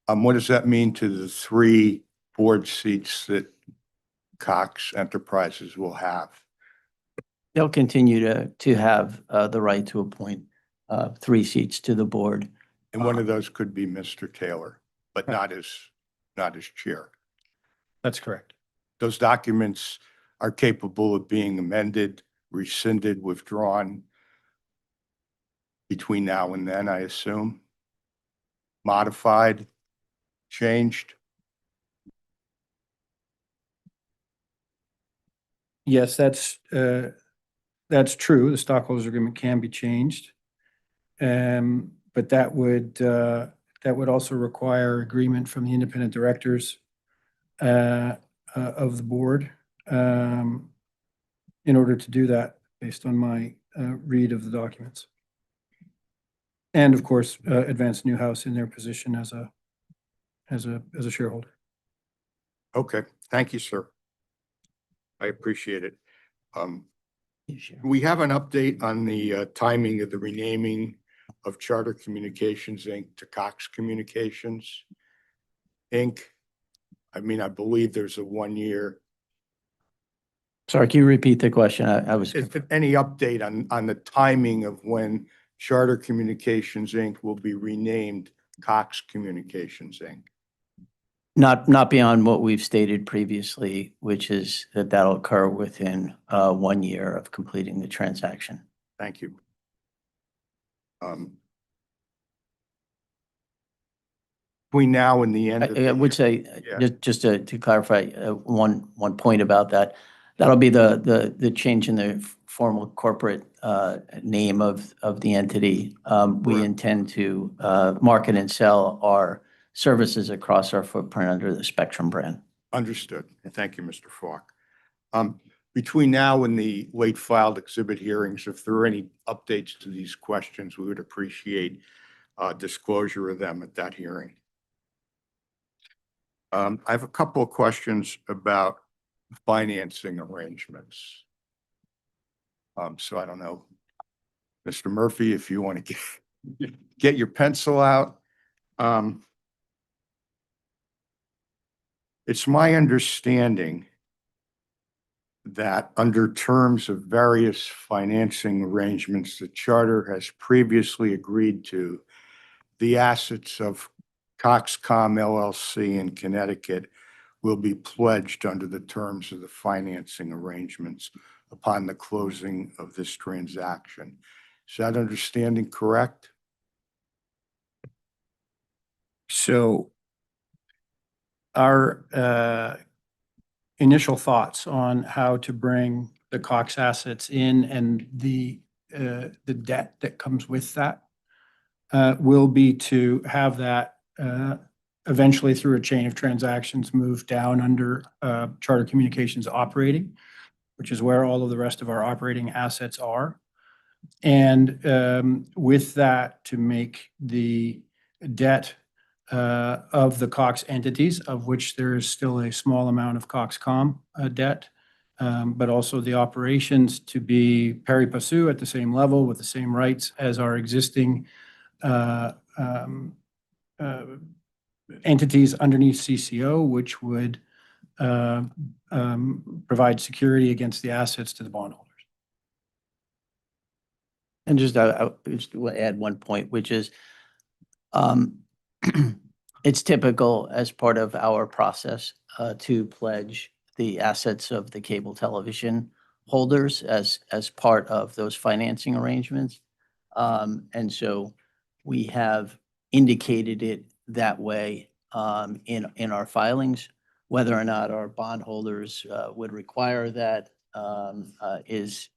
What does that mean to the 3 board seats that Cox Enterprises will have? They'll continue to have the right to appoint 3 seats to the board. And one of those could be Mr. Taylor, but not as chair. That's correct. Those documents are capable of being amended, rescinded, withdrawn between now and then, I assume? Modified, changed? Yes, that's true. The stockholders agreement can be changed. But that would also require agreement from the independent directors of the board in order to do that, based on my read of the documents. And of course, Advanced Newhouse in their position as a shareholder. Okay, thank you, sir. I appreciate it. We have an update on the timing of the renaming of Charter Communications, Inc. to Cox Communications, Inc. I mean, I believe there's a 1-year. Sorry, can you repeat the question? I was. Is there any update on the timing of when Charter Communications, Inc. will be renamed Cox Communications, Inc.? Not beyond what we've stated previously, which is that that'll occur within 1 year of completing the transaction. Thank you. Between now and the end of I would say, Yeah. just to clarify, one point about that, that'll be the change in the formal corporate name of the entity. We intend to market and sell our services across our footprint under the Spectrum brand. Understood. Thank you, Mr. Falk. Between now and the late filed exhibit hearings, if there are any updates to these questions, we would appreciate disclosure of them at that hearing. I have a couple of questions about financing arrangements. So I don't know, Mr. Murphy, if you want to get your pencil out. It's my understanding that under terms of various financing arrangements the Charter has previously agreed to, the assets of Coxcom LLC in Connecticut will be pledged under the terms of the financing arrangements upon the closing of this transaction. Is that understanding correct? So our initial thoughts on how to bring the Cox assets in and the debt that comes with that will be to have that eventually, through a chain of transactions, move down under Charter Communications operating, which is where all of the rest of our operating assets are. And with that, to make the debt of the Cox entities, of which there is still a small amount of Cox.com debt, but also the operations to be pari passu at the same level with the same rights as our existing entities underneath CCO, which would provide security against the assets to the bondholders. And just, I just want to add one point, which is, it's typical as part of our process to pledge the assets of the cable television holders as part of those financing arrangements. And so we have indicated it that way in our filings. Whether or not our bondholders would require that is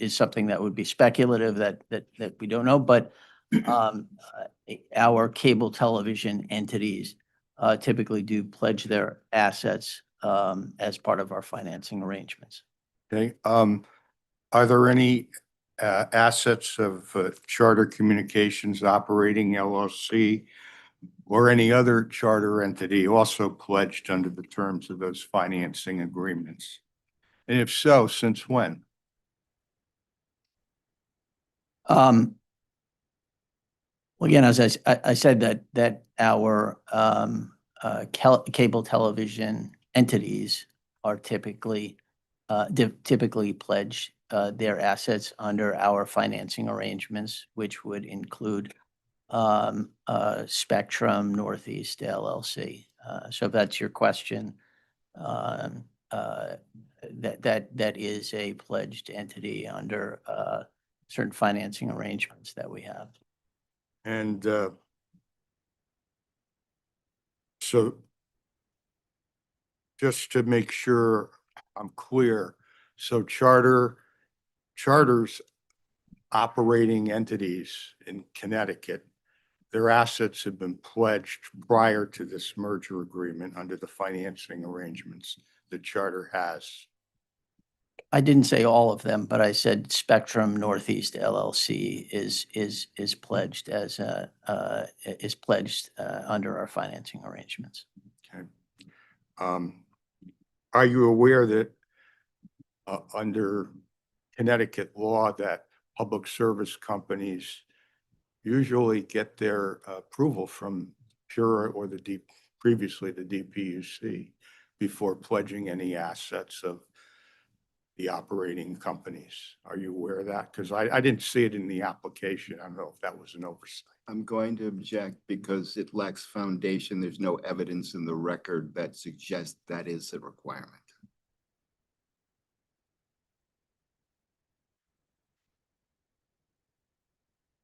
something that would be speculative that we don't know. But our cable television entities typically do pledge their assets as part of our financing arrangements. Okay. Are there any assets of Charter Communications Operating LLC or any other charter entity also pledged under the terms of those financing agreements? And if so, since when? Well, again, as I said, that our cable television entities are typically pledge their assets under our financing arrangements, which would include Spectrum Northeast LLC. So if that's your question, that is a pledged entity under certain financing arrangements that we have. And so just to make sure I'm clear, so charters operating entities in Connecticut, their assets have been pledged prior to this merger agreement under the financing arrangements the charter has. I didn't say all of them, but I said Spectrum Northeast LLC is pledged as under our financing arrangements. Okay. Are you aware that under Connecticut law that public service companies usually get their approval from PURA or previously the DPUC before pledging any assets of the operating companies? Are you aware of that? Because I didn't see it in the application. I don't know if that was an oversight. I'm going to object because it lacks foundation. There's no evidence in the record that suggests that is a requirement.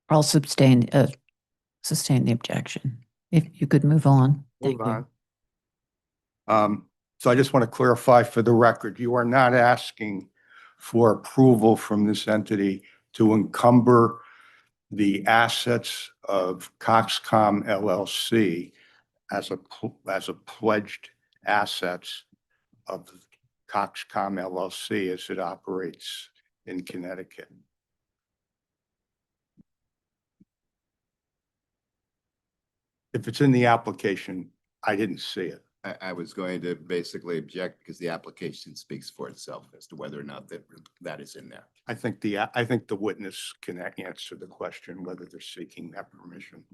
I'll sustain the objection. If you could move on. Thank Hold you. on. So I just want to clarify for the record, you are not asking for approval from this entity to encumber the assets of Coxcom LLC as a pledged assets of Coxcom LLC as it operates in Connecticut. If it's in the application, I didn't see it. I was going to basically object because the application speaks for itself as to whether or not that is in there. I think the witness can answer the question whether they're seeking that permission.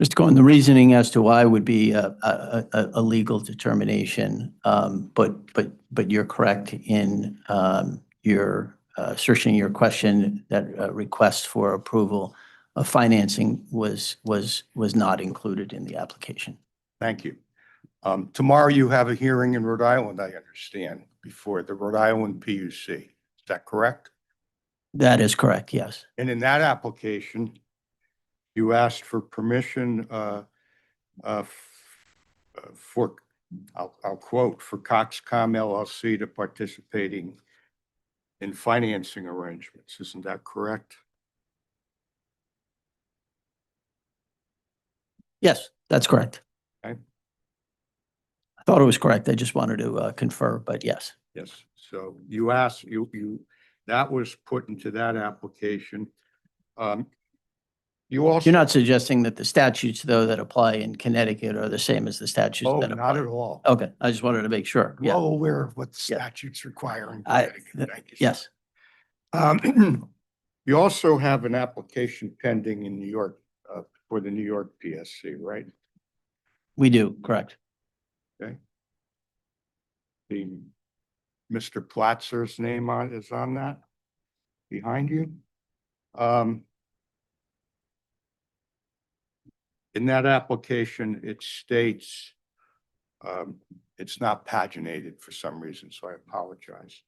Mr. Cohen, the reasoning as to why would be a legal determination, but you're correct in your searching your question that request for approval of financing was not included in the application. Thank you. Tomorrow you have a hearing in Rhode Island, I understand, before the Rhode Island PUC. Is that correct? That is correct, yes. And in that application, you asked for permission for I'll quote, for Coxcom LLC to participating in financing arrangements. Isn't that correct? Yes, that's correct. Okay. I thought it was correct. I just wanted to confer, but yes. Yes. So you asked, that was put into that application. You also. You're not suggesting that the statutes, though, that apply in Connecticut are the same as the statutes Oh, that apply? not at all. Okay, I just wanted to make sure. Yeah, Well aware of what the Yeah. statutes require in I- Connecticut. Thank you. yes. You also have an application pending in New York, for the New York PSC, right? We do, correct. Okay. The Mr. Platzer's name is on that behind you. In that application, it states, it's not paginated for some reason, so I apologize.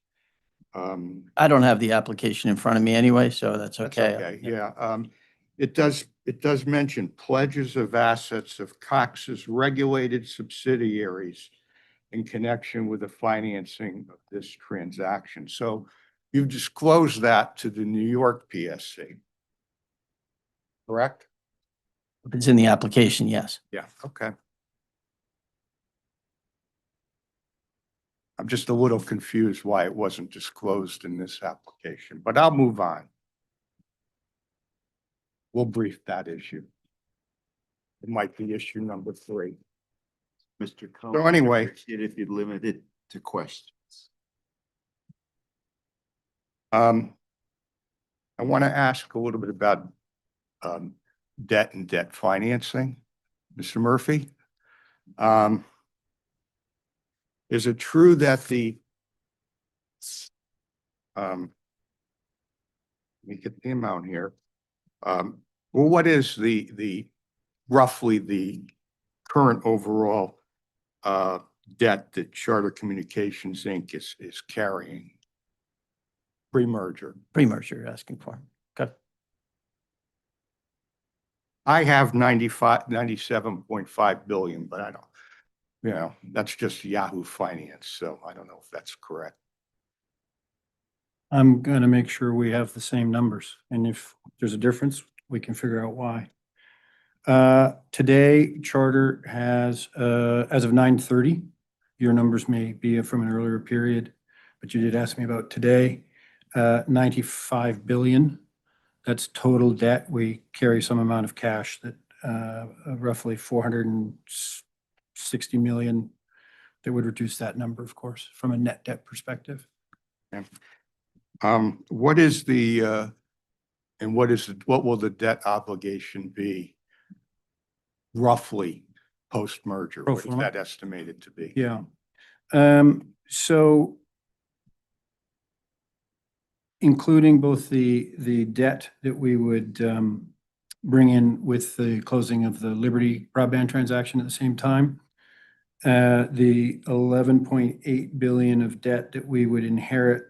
I don't have the application in front of me anyway, so that's That's okay. okay, yeah. It does mention pledges of assets of Cox's regulated subsidiaries in connection with the financing of this transaction. So you've disclosed that to the New York PSC, correct? If it's in the application, yes. Yeah, okay. I'm just a little confused why it wasn't disclosed in this application, but I'll move on. We'll brief that issue. It might be issue number 3. Mr. Cohen. So anyway. I'd appreciate it if you limit it to questions. I want to ask a little bit about debt and debt financing. Mr. Murphy, is it true that let me get the amount here. Well, what is the roughly the current overall debt that Charter Communications Inc. is carrying pre-merger? Pre-merger you're asking for. Okay. I have 97.5 billion, but I don't, that's just Yahoo Finance. So I don't know if that's correct. I'm going to make sure we have the same numbers. And if there's a difference, we can figure out why. Today, Charter has, as of 9:30, your numbers may be from an earlier period, but you did ask me about today, 95 billion. That's total debt. We carry some amount of cash that roughly 460 million that would reduce that number, of course, from a net debt perspective. Okay. What is the what will the debt obligation be roughly post-merger? Pro What is forma? that estimated to be? Yeah. So including both the debt that we would bring in with the closing of the Liberty broadband transaction at the same time, the 11.8 billion of debt that we would inherit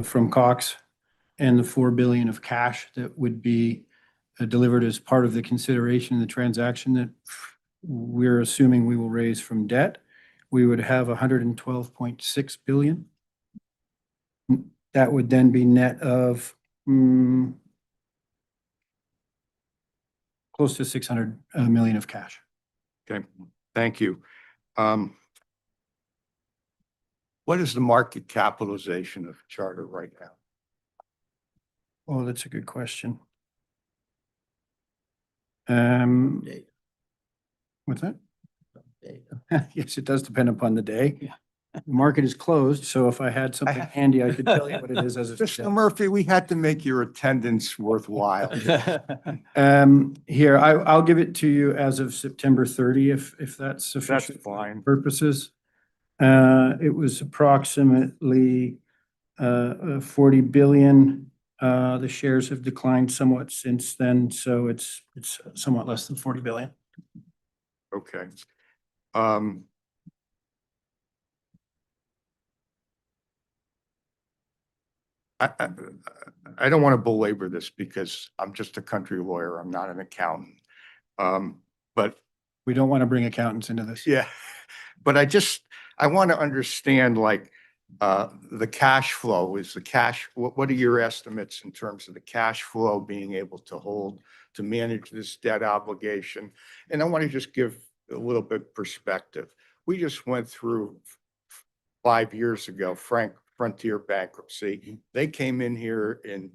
from Cox, and the 4 billion of cash that would be delivered as part of the consideration in the transaction that we're assuming we will raise from debt, we would have 112.6 billion. That would then be net of close to 600 million of cash. Okay, thank you. What is the market capitalization of Charter right now? Oh, that's a good question. What's that? Yes, it does depend upon the day. Yeah. The market is closed, so if I had something handy, I could tell you what it is as of Mr. today. Murphy, we had to make your attendance worthwhile. Here, I'll give it to you as of September 30, if that's That's sufficient fine. purposes. It was approximately 40 billion. The shares have declined somewhat since then, so it's somewhat less than 40 billion. Okay. I don't want to belabor this because I'm just a country lawyer. I'm not an accountant. But We don't want to bring accountants into this. yeah, But I want to understand like, the cash flow is what are your estimates in terms of the cash flow being able to manage this debt obligation? And I want to just give a little bit perspective. We just went through 5 years ago, Frontier bankruptcy. They came in here in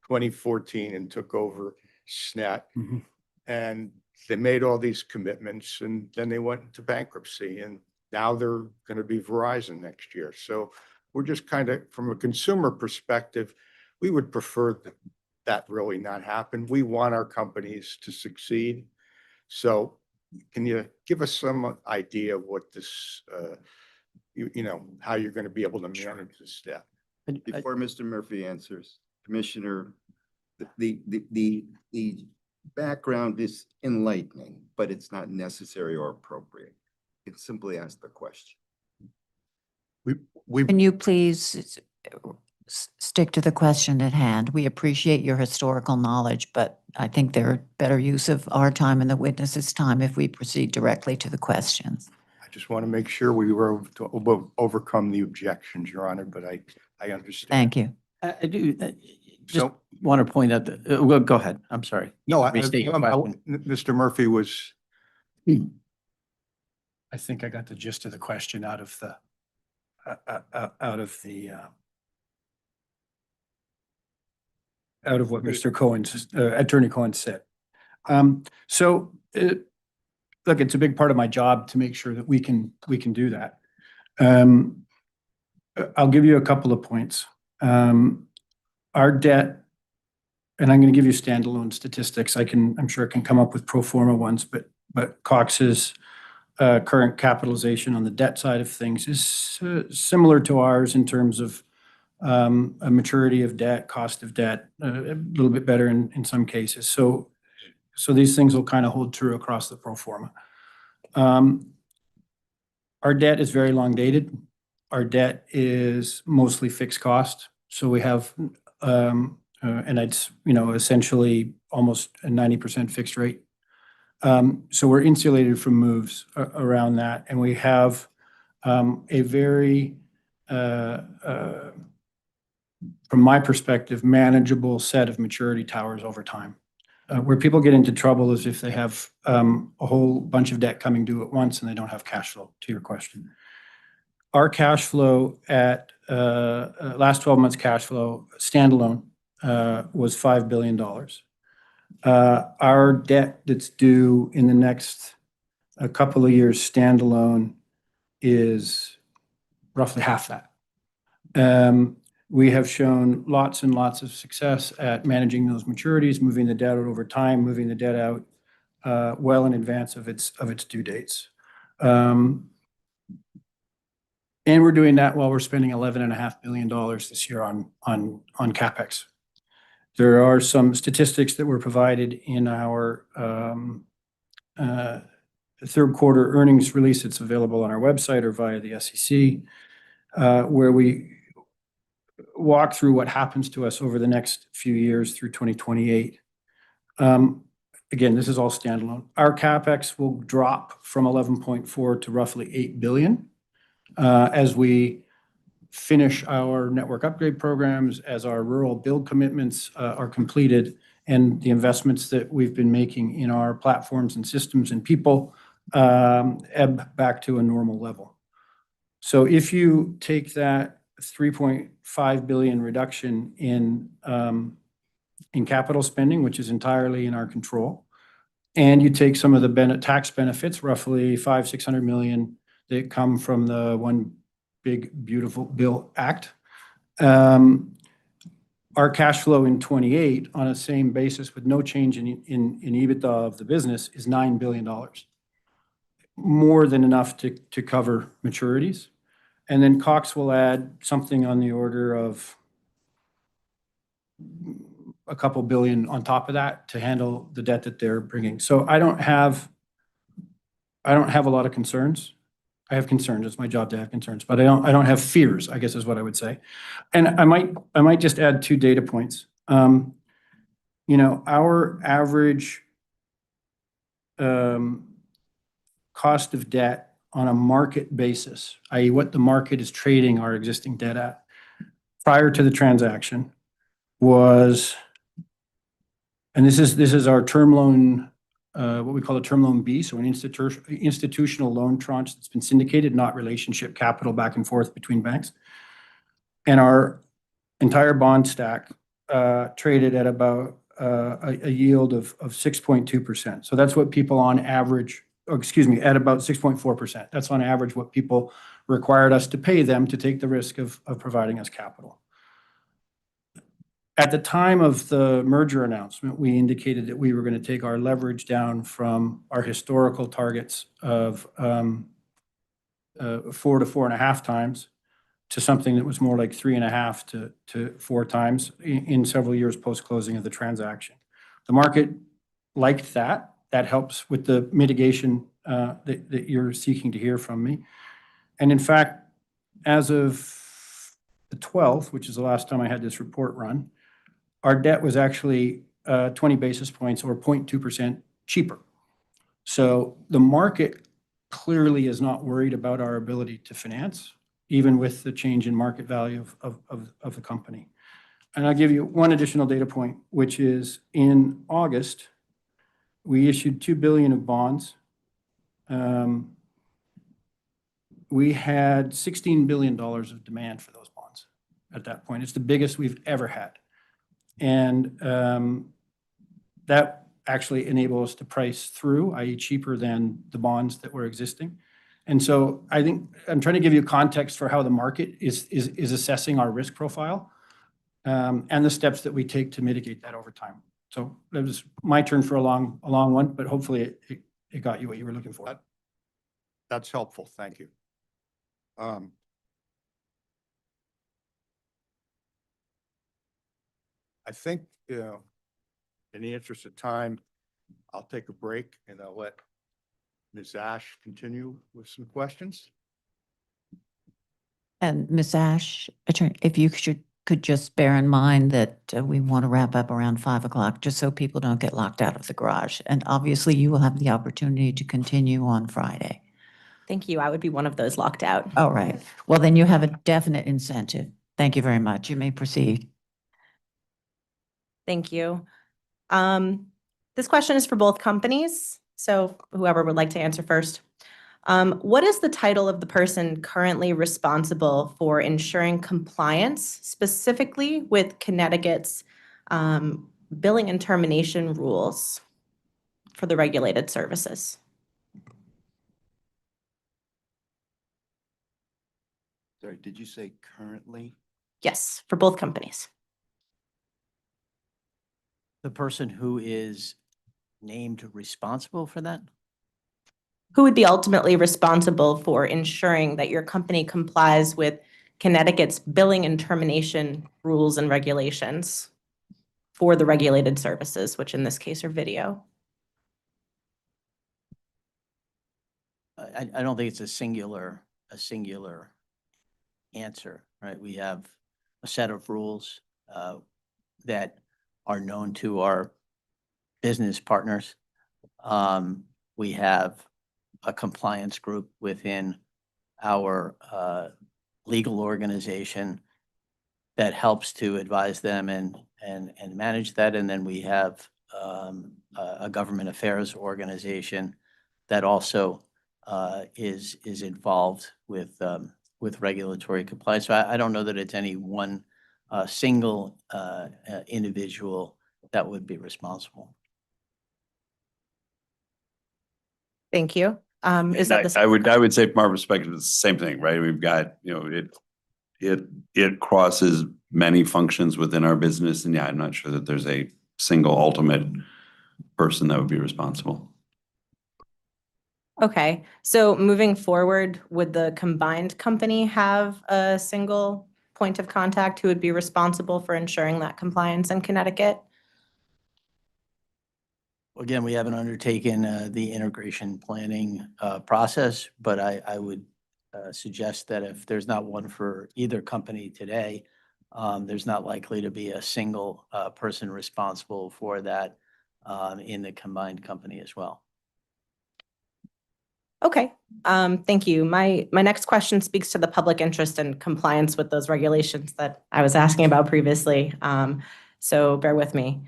2014 and took over SNET. And they made all these commitments and then they went into bankruptcy and now they're going to be Verizon next year. So we're just kind of, from a consumer perspective, we would prefer that really not happen. We want our companies to succeed. So can you give us some idea of what this, how you're going to be able to manage this step? Before Mr. Murphy answers, Commissioner, the background is enlightening, but it's not necessary or appropriate. You can simply ask the question. Can you please stick to the question at hand? We appreciate your historical knowledge, but I think there are better use of our time and the witness's time if we proceed directly to the questions. I just want to make sure we were able to overcome the objections, Your Honor, but I understand. Thank you. I do just want to point out that, well, go ahead. I'm sorry. No, Restate your question. Mr. Murphy was. I think I got the gist of the question out of the what Mr. Cohen's, Attorney Cohen said. Look, it's a big part of my job to make sure that we can do that. I'll give you a couple of points. Our debt, and I'm going to give you standalone statistics. I'm sure I can come up with pro forma ones, but Cox's current capitalization on the debt side of things is similar to ours in terms of a maturity of debt, cost of debt, a little bit better in some cases. So these things will kind of hold true across the pro forma. Our debt is very long dated. Our debt is mostly fixed cost. So we have, and it's, essentially almost a 90% fixed rate. So we're insulated from moves around that. And we have a very, from my perspective, manageable set of maturity towers over time. Where people get into trouble is if they have a whole bunch of debt coming due at once and they don't have cash flow, to your question. Our cash flow at last 12 months cash flow standalone was $5 billion. Our debt that's due in the next a couple of years standalone is roughly half that. We have shown lots and lots of success at managing those maturities, moving the debt out over time, moving the debt out well in advance of its due dates. And we're doing that while we're spending $11.5 billion this year on CapEx. There are some statistics that were provided in our third quarter earnings release. It's available on our website or via the SEC, where we walk through what happens to us over the next few years through 2028. Again, this is all standalone. Our CapEx will drop from 11.4 to roughly 8 billion as we finish our network upgrade programs, as our rural build commitments are completed, and the investments that we've been making in our platforms and systems and people ebb back to a normal level. So if you take that 3.5 billion reduction in capital spending, which is entirely in our control, and you take some of the tax benefits, roughly 500-600 million that come from the One Big Beautiful Bill Act, our cash flow in 28 on a same basis with no change in EBITDA of the business is $9 billion. More than enough to cover maturities. And then Cox will add something on the order of a couple billion on top of that to handle the debt that they're bringing. So I don't have a lot of concerns. I have concerns. It's my job to have concerns, but I don't have fears, I guess is what I would say. And I might just add 2 data points. Our average cost of debt on a market basis, i.e. what the market is trading our existing debt at prior to the transaction was, and this is our term loan, what we call a term loan B, so an institutional loan tranche that's been syndicated, not relationship capital back and forth between banks. And our entire bond stack traded at about a yield of 6.2%. So that's what people on average, at about 6.4%. That's on average what people required us to pay them to take the risk of providing us capital. At the time of the merger announcement, we indicated that we were going to take our leverage down from our historical targets of 4 to 4.5 times to something that was more like 3.5 to 4 times in several years post-closing of the transaction. The market liked that. That helps with the mitigation that you're seeking to hear from me. And in fact, as of the 12th, which is the last time I had this report run, our debt was actually 20 basis points or 0.2% cheaper. So the market clearly is not worried about our ability to finance, even with the change in market value of the company. And I'll give you one additional data point, which is in August, we issued $2 billion of bonds. We had $16 billion of demand for those bonds at that point. It's the biggest we've ever had. And that actually enabled us to price through, i.e. cheaper than the bonds that were existing. And so I think I'm trying to give you context for how the market is assessing our risk profile and the steps that we take to mitigate that over time. So that was my turn for a long one, but hopefully it got you what you were looking for. That's helpful. Thank you. I think, in the interest of time, I'll take a break and I'll let Ms. Ash continue with some questions. And Ms. Ash, if you could just bear in mind that we want to wrap up around 5 o'clock, just so people don't get locked out of the garage. And obviously you will have the opportunity to continue on Friday. Thank you. I would be one of those locked out. All right. Well, then you have a definite incentive. Thank you very much. You may proceed. Thank you. This question is for both companies, so whoever would like to answer first. What is the title of the person currently responsible for ensuring compliance, specifically with Connecticut's billing and termination rules for the regulated services? Sorry, did you say currently? Yes, for both companies. The person who is named responsible for that? Who would be ultimately responsible for ensuring that your company complies with Connecticut's billing and termination rules and regulations for the regulated services, which in this case are video? I don't think it's a singular answer, right? We have a set of rules that are known to our business partners. We have a compliance group within our legal organization that helps to advise them and manage that. And then we have a government affairs organization that also is involved with regulatory compliance. So I don't know that it's any one single individual that would be responsible. Thank you. Is that the I would say from our perspective, it's the same thing, right? We've got, it crosses many functions within our business. And yeah, I'm not sure that there's a single ultimate person that would be responsible. Okay, so moving forward, would the combined company have a single point of contact who would be responsible for ensuring that compliance in Connecticut? Again, we haven't undertaken the integration planning process, but I would suggest that if there's not one for either company today, there's not likely to be a single person responsible for that in the combined company as well. Okay, thank you. My next question speaks to the public interest and compliance with those regulations that I was asking about previously. So bear with me.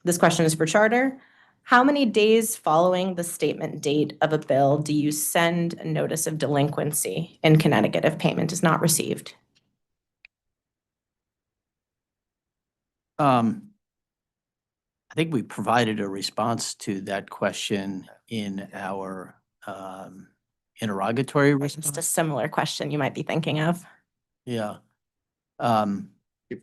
This question is for Charter. How many days following the statement date of a bill do you send a notice of delinquency in Connecticut if payment is not received? I think we provided a response to that question in our interrogatory Just a response. similar question you might be thinking of. Yeah.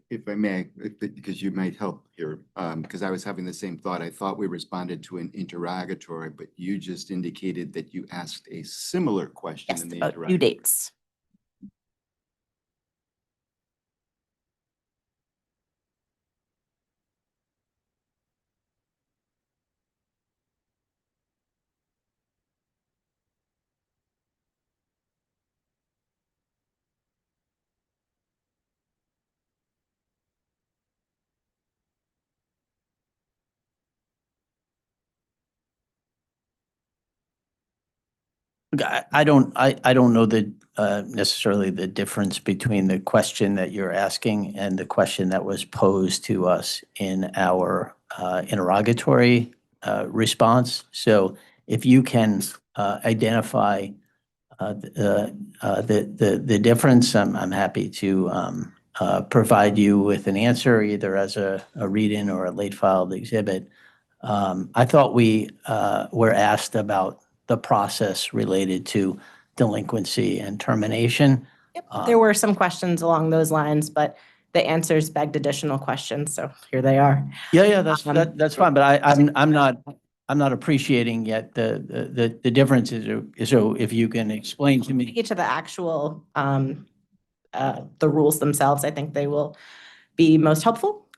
If I may, because you might help here, because I was having the same thought. I thought we responded to an interrogatory, but you just indicated that you asked a similar question Yes, in the about due interrogatory. dates. I don't know the necessarily the difference between the question that you're asking and the question that was posed to us in our interrogatory response. So if you can identify the difference, I'm happy to provide you with an answer either as a read-in or a late filed exhibit. I thought we were asked about the process related to delinquency and termination. There were some questions along those lines, but the answers begged additional questions, so here they are. Yeah, that's fine, but I'm not appreciating yet the differences. So if you can explain to me. Get to the actual the rules themselves, I think they will be most helpful.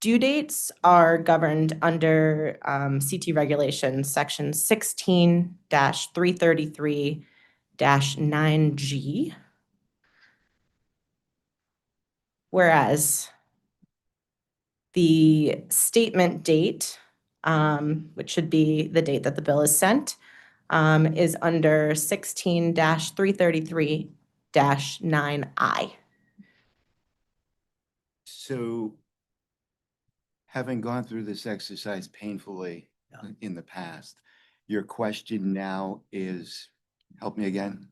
Due dates are governed under CT regulations, section 16-333-9G. Whereas the statement date, which should be the date that the bill is sent, is under 16-333-9I. So having gone through this exercise painfully in the past, your question now is, help me again?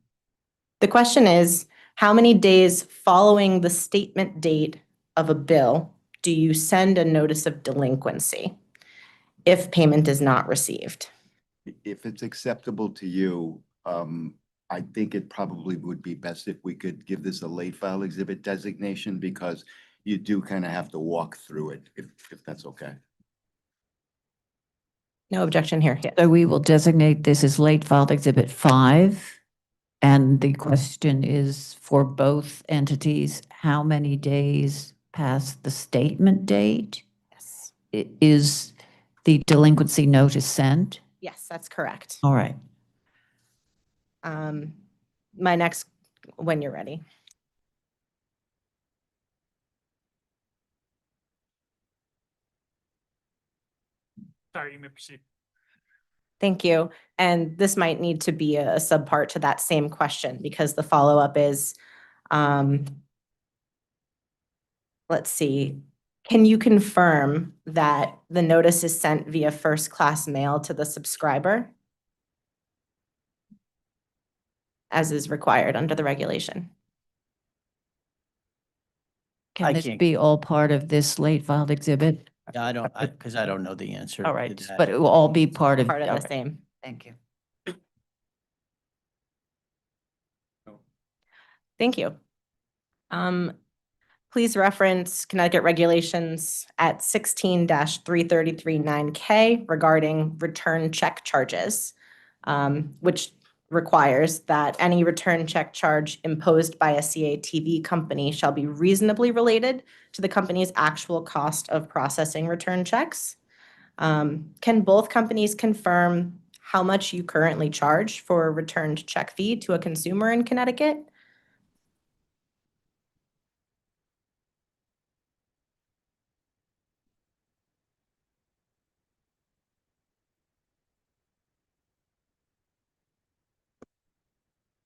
The question is, how many days following the statement date of a bill do you send a notice of delinquency if payment is not received? If it's acceptable to you, I think it probably would be best if we could give this a late file exhibit designation because you do kind of have to walk through it, if that's okay. No objection here. Yes. So we will designate this as late filed exhibit 5. And the question is for both entities, how many days past the statement date Yes. is the delinquency notice sent? Yes, that's correct. All right. My next, when you're ready. Sorry, you may proceed. Thank you. And this might need to be a subpart to that same question because the follow-up is, let's see, can you confirm that the notice is sent via first-class mail to the subscriber as is required under the regulation? Can I this can't- be all part of this late filed exhibit? Yeah, because I don't know the answer. All to right, that. but it will all be part of. Part of all the right. same. Thank you. Thank you. Please reference Connecticut regulations at 16-333-9K regarding return check charges, which requires that any return check charge imposed by a CATV company shall be reasonably related to the company's actual cost of processing return checks. Can both companies confirm how much you currently charge for a returned check fee to a consumer in Connecticut?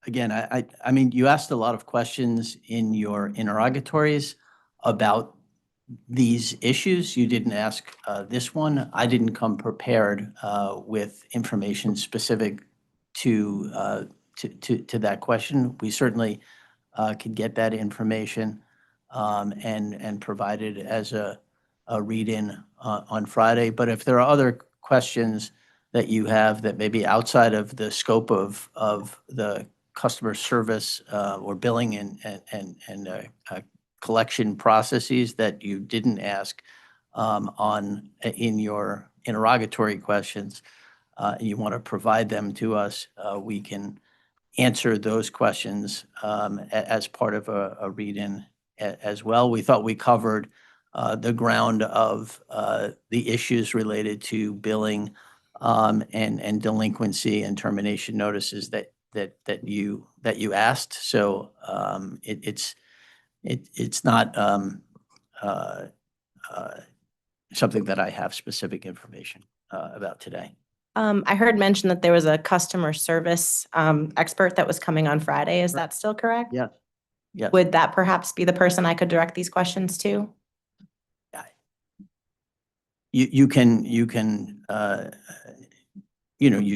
Again, I mean, you asked a lot of questions in your interrogatories about these issues. You didn't ask this one. I didn't come prepared with information specific to that question. We certainly could get that information and provide it as a read-in on Friday. But if there are other questions that you have that may be outside of the scope of the customer service or billing and collection processes that you didn't ask in your interrogatory questions, and you want to provide them to us, we can answer those questions as part of a read-in as well. We thought we covered the ground of the issues related to billing and delinquency and termination notices that you asked. So it's not something that I have specific information about today. I heard mention that there was a customer service expert that was coming on Friday. Is that still correct? Yeah. Yeah. Would that perhaps be the person I could direct these questions to? You can, you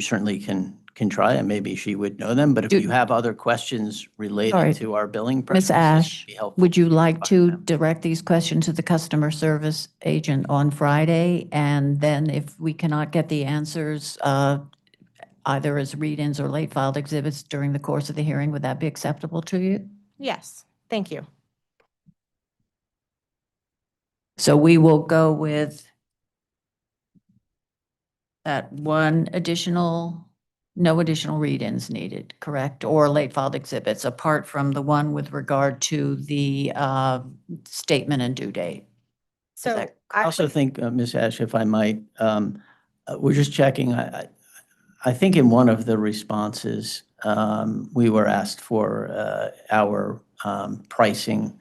certainly can try, and maybe she would know them, but if you have other questions Sorry. related to our billing Ms. practices, Ash, it'd be helpful would you to like provide to them. direct these questions to the customer service agent on Friday? And then if we cannot get the answers, either as read-ins or late filed exhibits during the course of the hearing, would that be acceptable to you? Yes, thank you. So we will go with that no additional read-ins needed, correct? Or late filed exhibits, apart from the one with regard to the statement and due date. So that- I also think, Ms. Ash, if I might, we're just checking. I think in one of the responses, we were asked for our pricing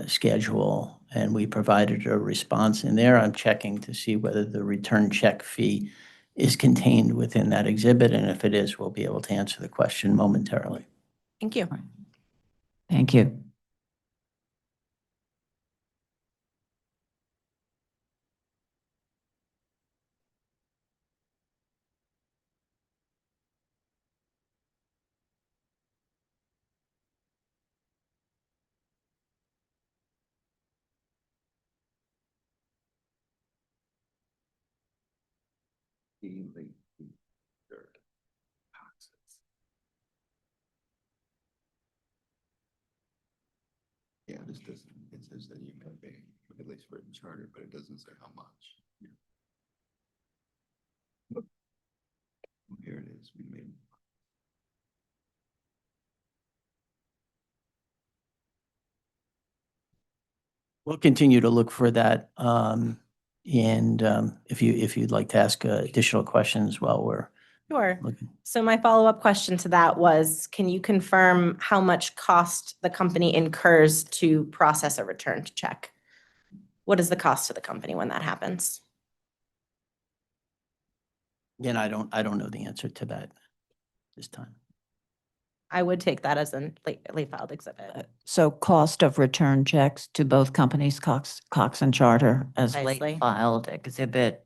schedule, and we provided a response in there. I'm checking to see whether the return check fee is contained within that exhibit, and if it is, we'll be able to answer the question momentarily. Thank you. Thank you. Yeah, this doesn't, it says that you can pay, at least for the charter, but it doesn't say how much. Here it is, we made. We'll continue to look for that. And if you'd like to ask additional questions while we're Sure. looking. So my follow-up question to that was, can you confirm how much cost the company incurs to process a return check? What is the cost to the company when that happens? Again, I don't know the answer to that this time. I would take that as a late filed exhibit. So cost of return checks to both companies, Cox and Charter, as Precisely. late filed exhibit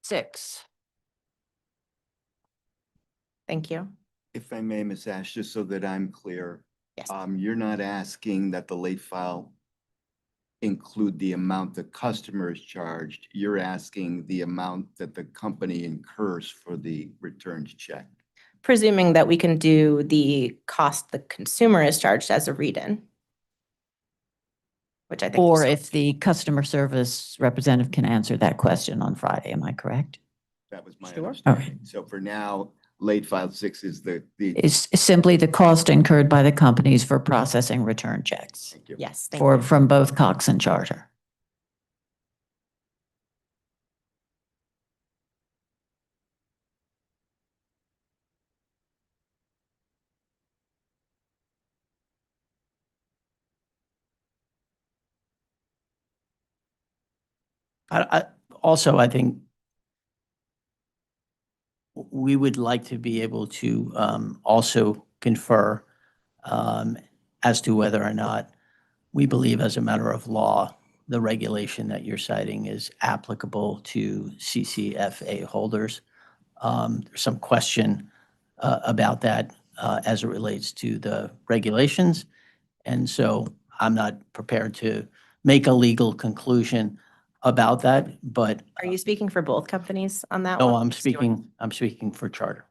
6. Thank you. If I may, Ms. Ash, just so that I'm clear. Yes. You're not asking that the late file include the amount the customer is charged. You're asking the amount that the company incurs for the returned check. Presuming that we can do the cost the consumer is charged as a read-in. Which I think. Or if the customer service representative can answer that question on Friday, am I correct? That was my Sure. understanding. So for now, late file 6 is the. Is simply the cost incurred by the companies for processing return checks Thank you. Yes, thank you. from both Cox and Charter. Also, I think we would like to be able to also confer as to whether or not we believe as a matter of law, the regulation that you're citing is applicable to CCFA holders. There's some question about that as it relates to the regulations. And so I'm not prepared to make a legal conclusion about that, but Are you speaking for both companies on that no, one? I'm speaking for Charter,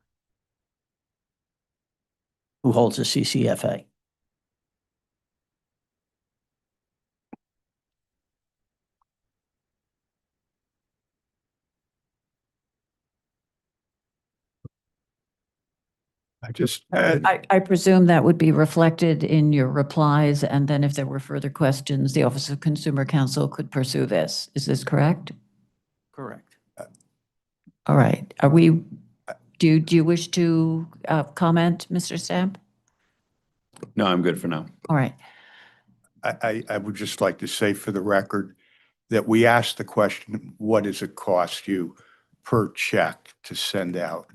who holds a CCFA. I just had, I presume that would be reflected in your replies, and then if there were further questions, the Office of Consumer Counsel could pursue this. Is this correct? Correct. All right. Do you wish to comment, Mr. Stamp? No, I'm good for now. All right. I would just like to say for the record that we asked the question, what does it cost you per check to send out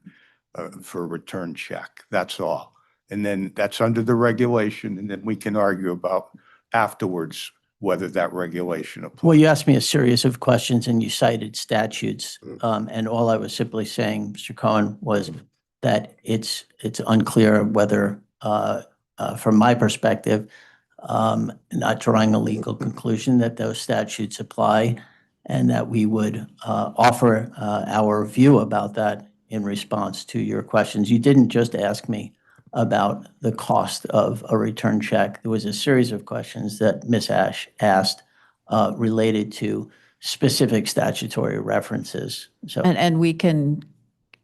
for a return check? That's all. And then that's under the regulation, and then we can argue about afterwards whether that regulation applies. Well, you asked me a series of questions and you cited statutes. And all I was simply saying, Mr. Cohen, was that it's unclear whether, from my perspective, not drawing a legal conclusion that those statutes apply, and that we would offer our view about that in response to your questions. You didn't just ask me about the cost of a return check. There was a series of questions that Ms. Ash asked related to specific statutory references. So, And we can,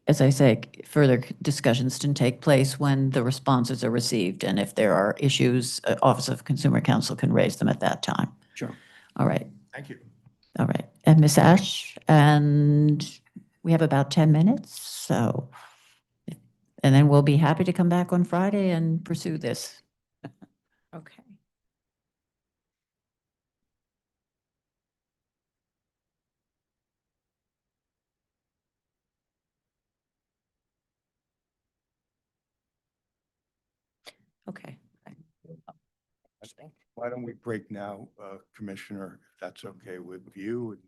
as I say, further discussions can take place when the responses are received. And if there are issues, Office of Consumer Counsel can raise them at that time. sure. All right. Thank you. All right. And Ms. Ash, and we have about 10 minutes, so, and then we'll be happy to come back on Friday and pursue this. Okay. Okay. Why don't we break now, Commissioner, if that's okay with you?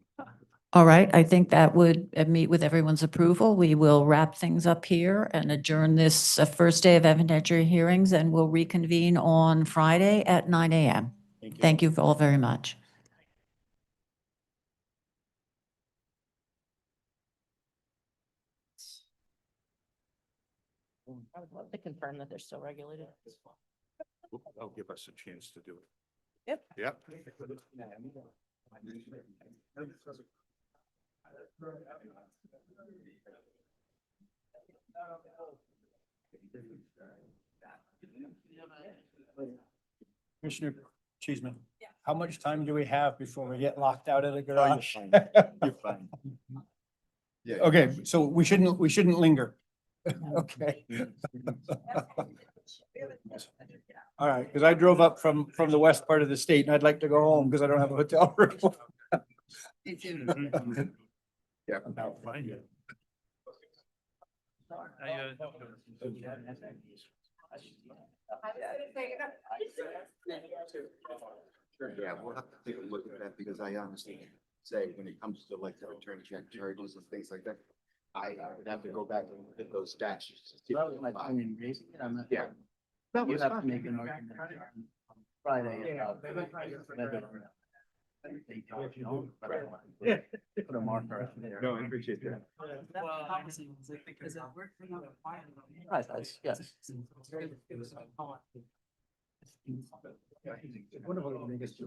All right, I think that would meet with everyone's approval. We will wrap things up here and adjourn this first day of evidentiary hearings, and we'll reconvene on Friday at 9 a.m. Thank you all very much. I would love to confirm that they're still regulated. That'll give us a chance to do it. Yep. Yep. Commissioner Cheeseman, how much time do we have before we get locked out of the garage? You're fine. Yeah. Okay, so we shouldn't linger. Okay. All right, because I drove up from the west part of the state and I'd like to go home because I don't have a hotel room. Yeah. Yeah, we'll have to take a look at that because I honestly say when it comes to like the return check charges and things like that, I would have to go back and look at those statutes. to see That if was my they apply. point in raising it. I'm not- Yeah. That You was have to fine. make an argument on Friday about whether or not they don't, you know, put a marker there. No, I appreciate that. Right, that's, yes. One of our biggest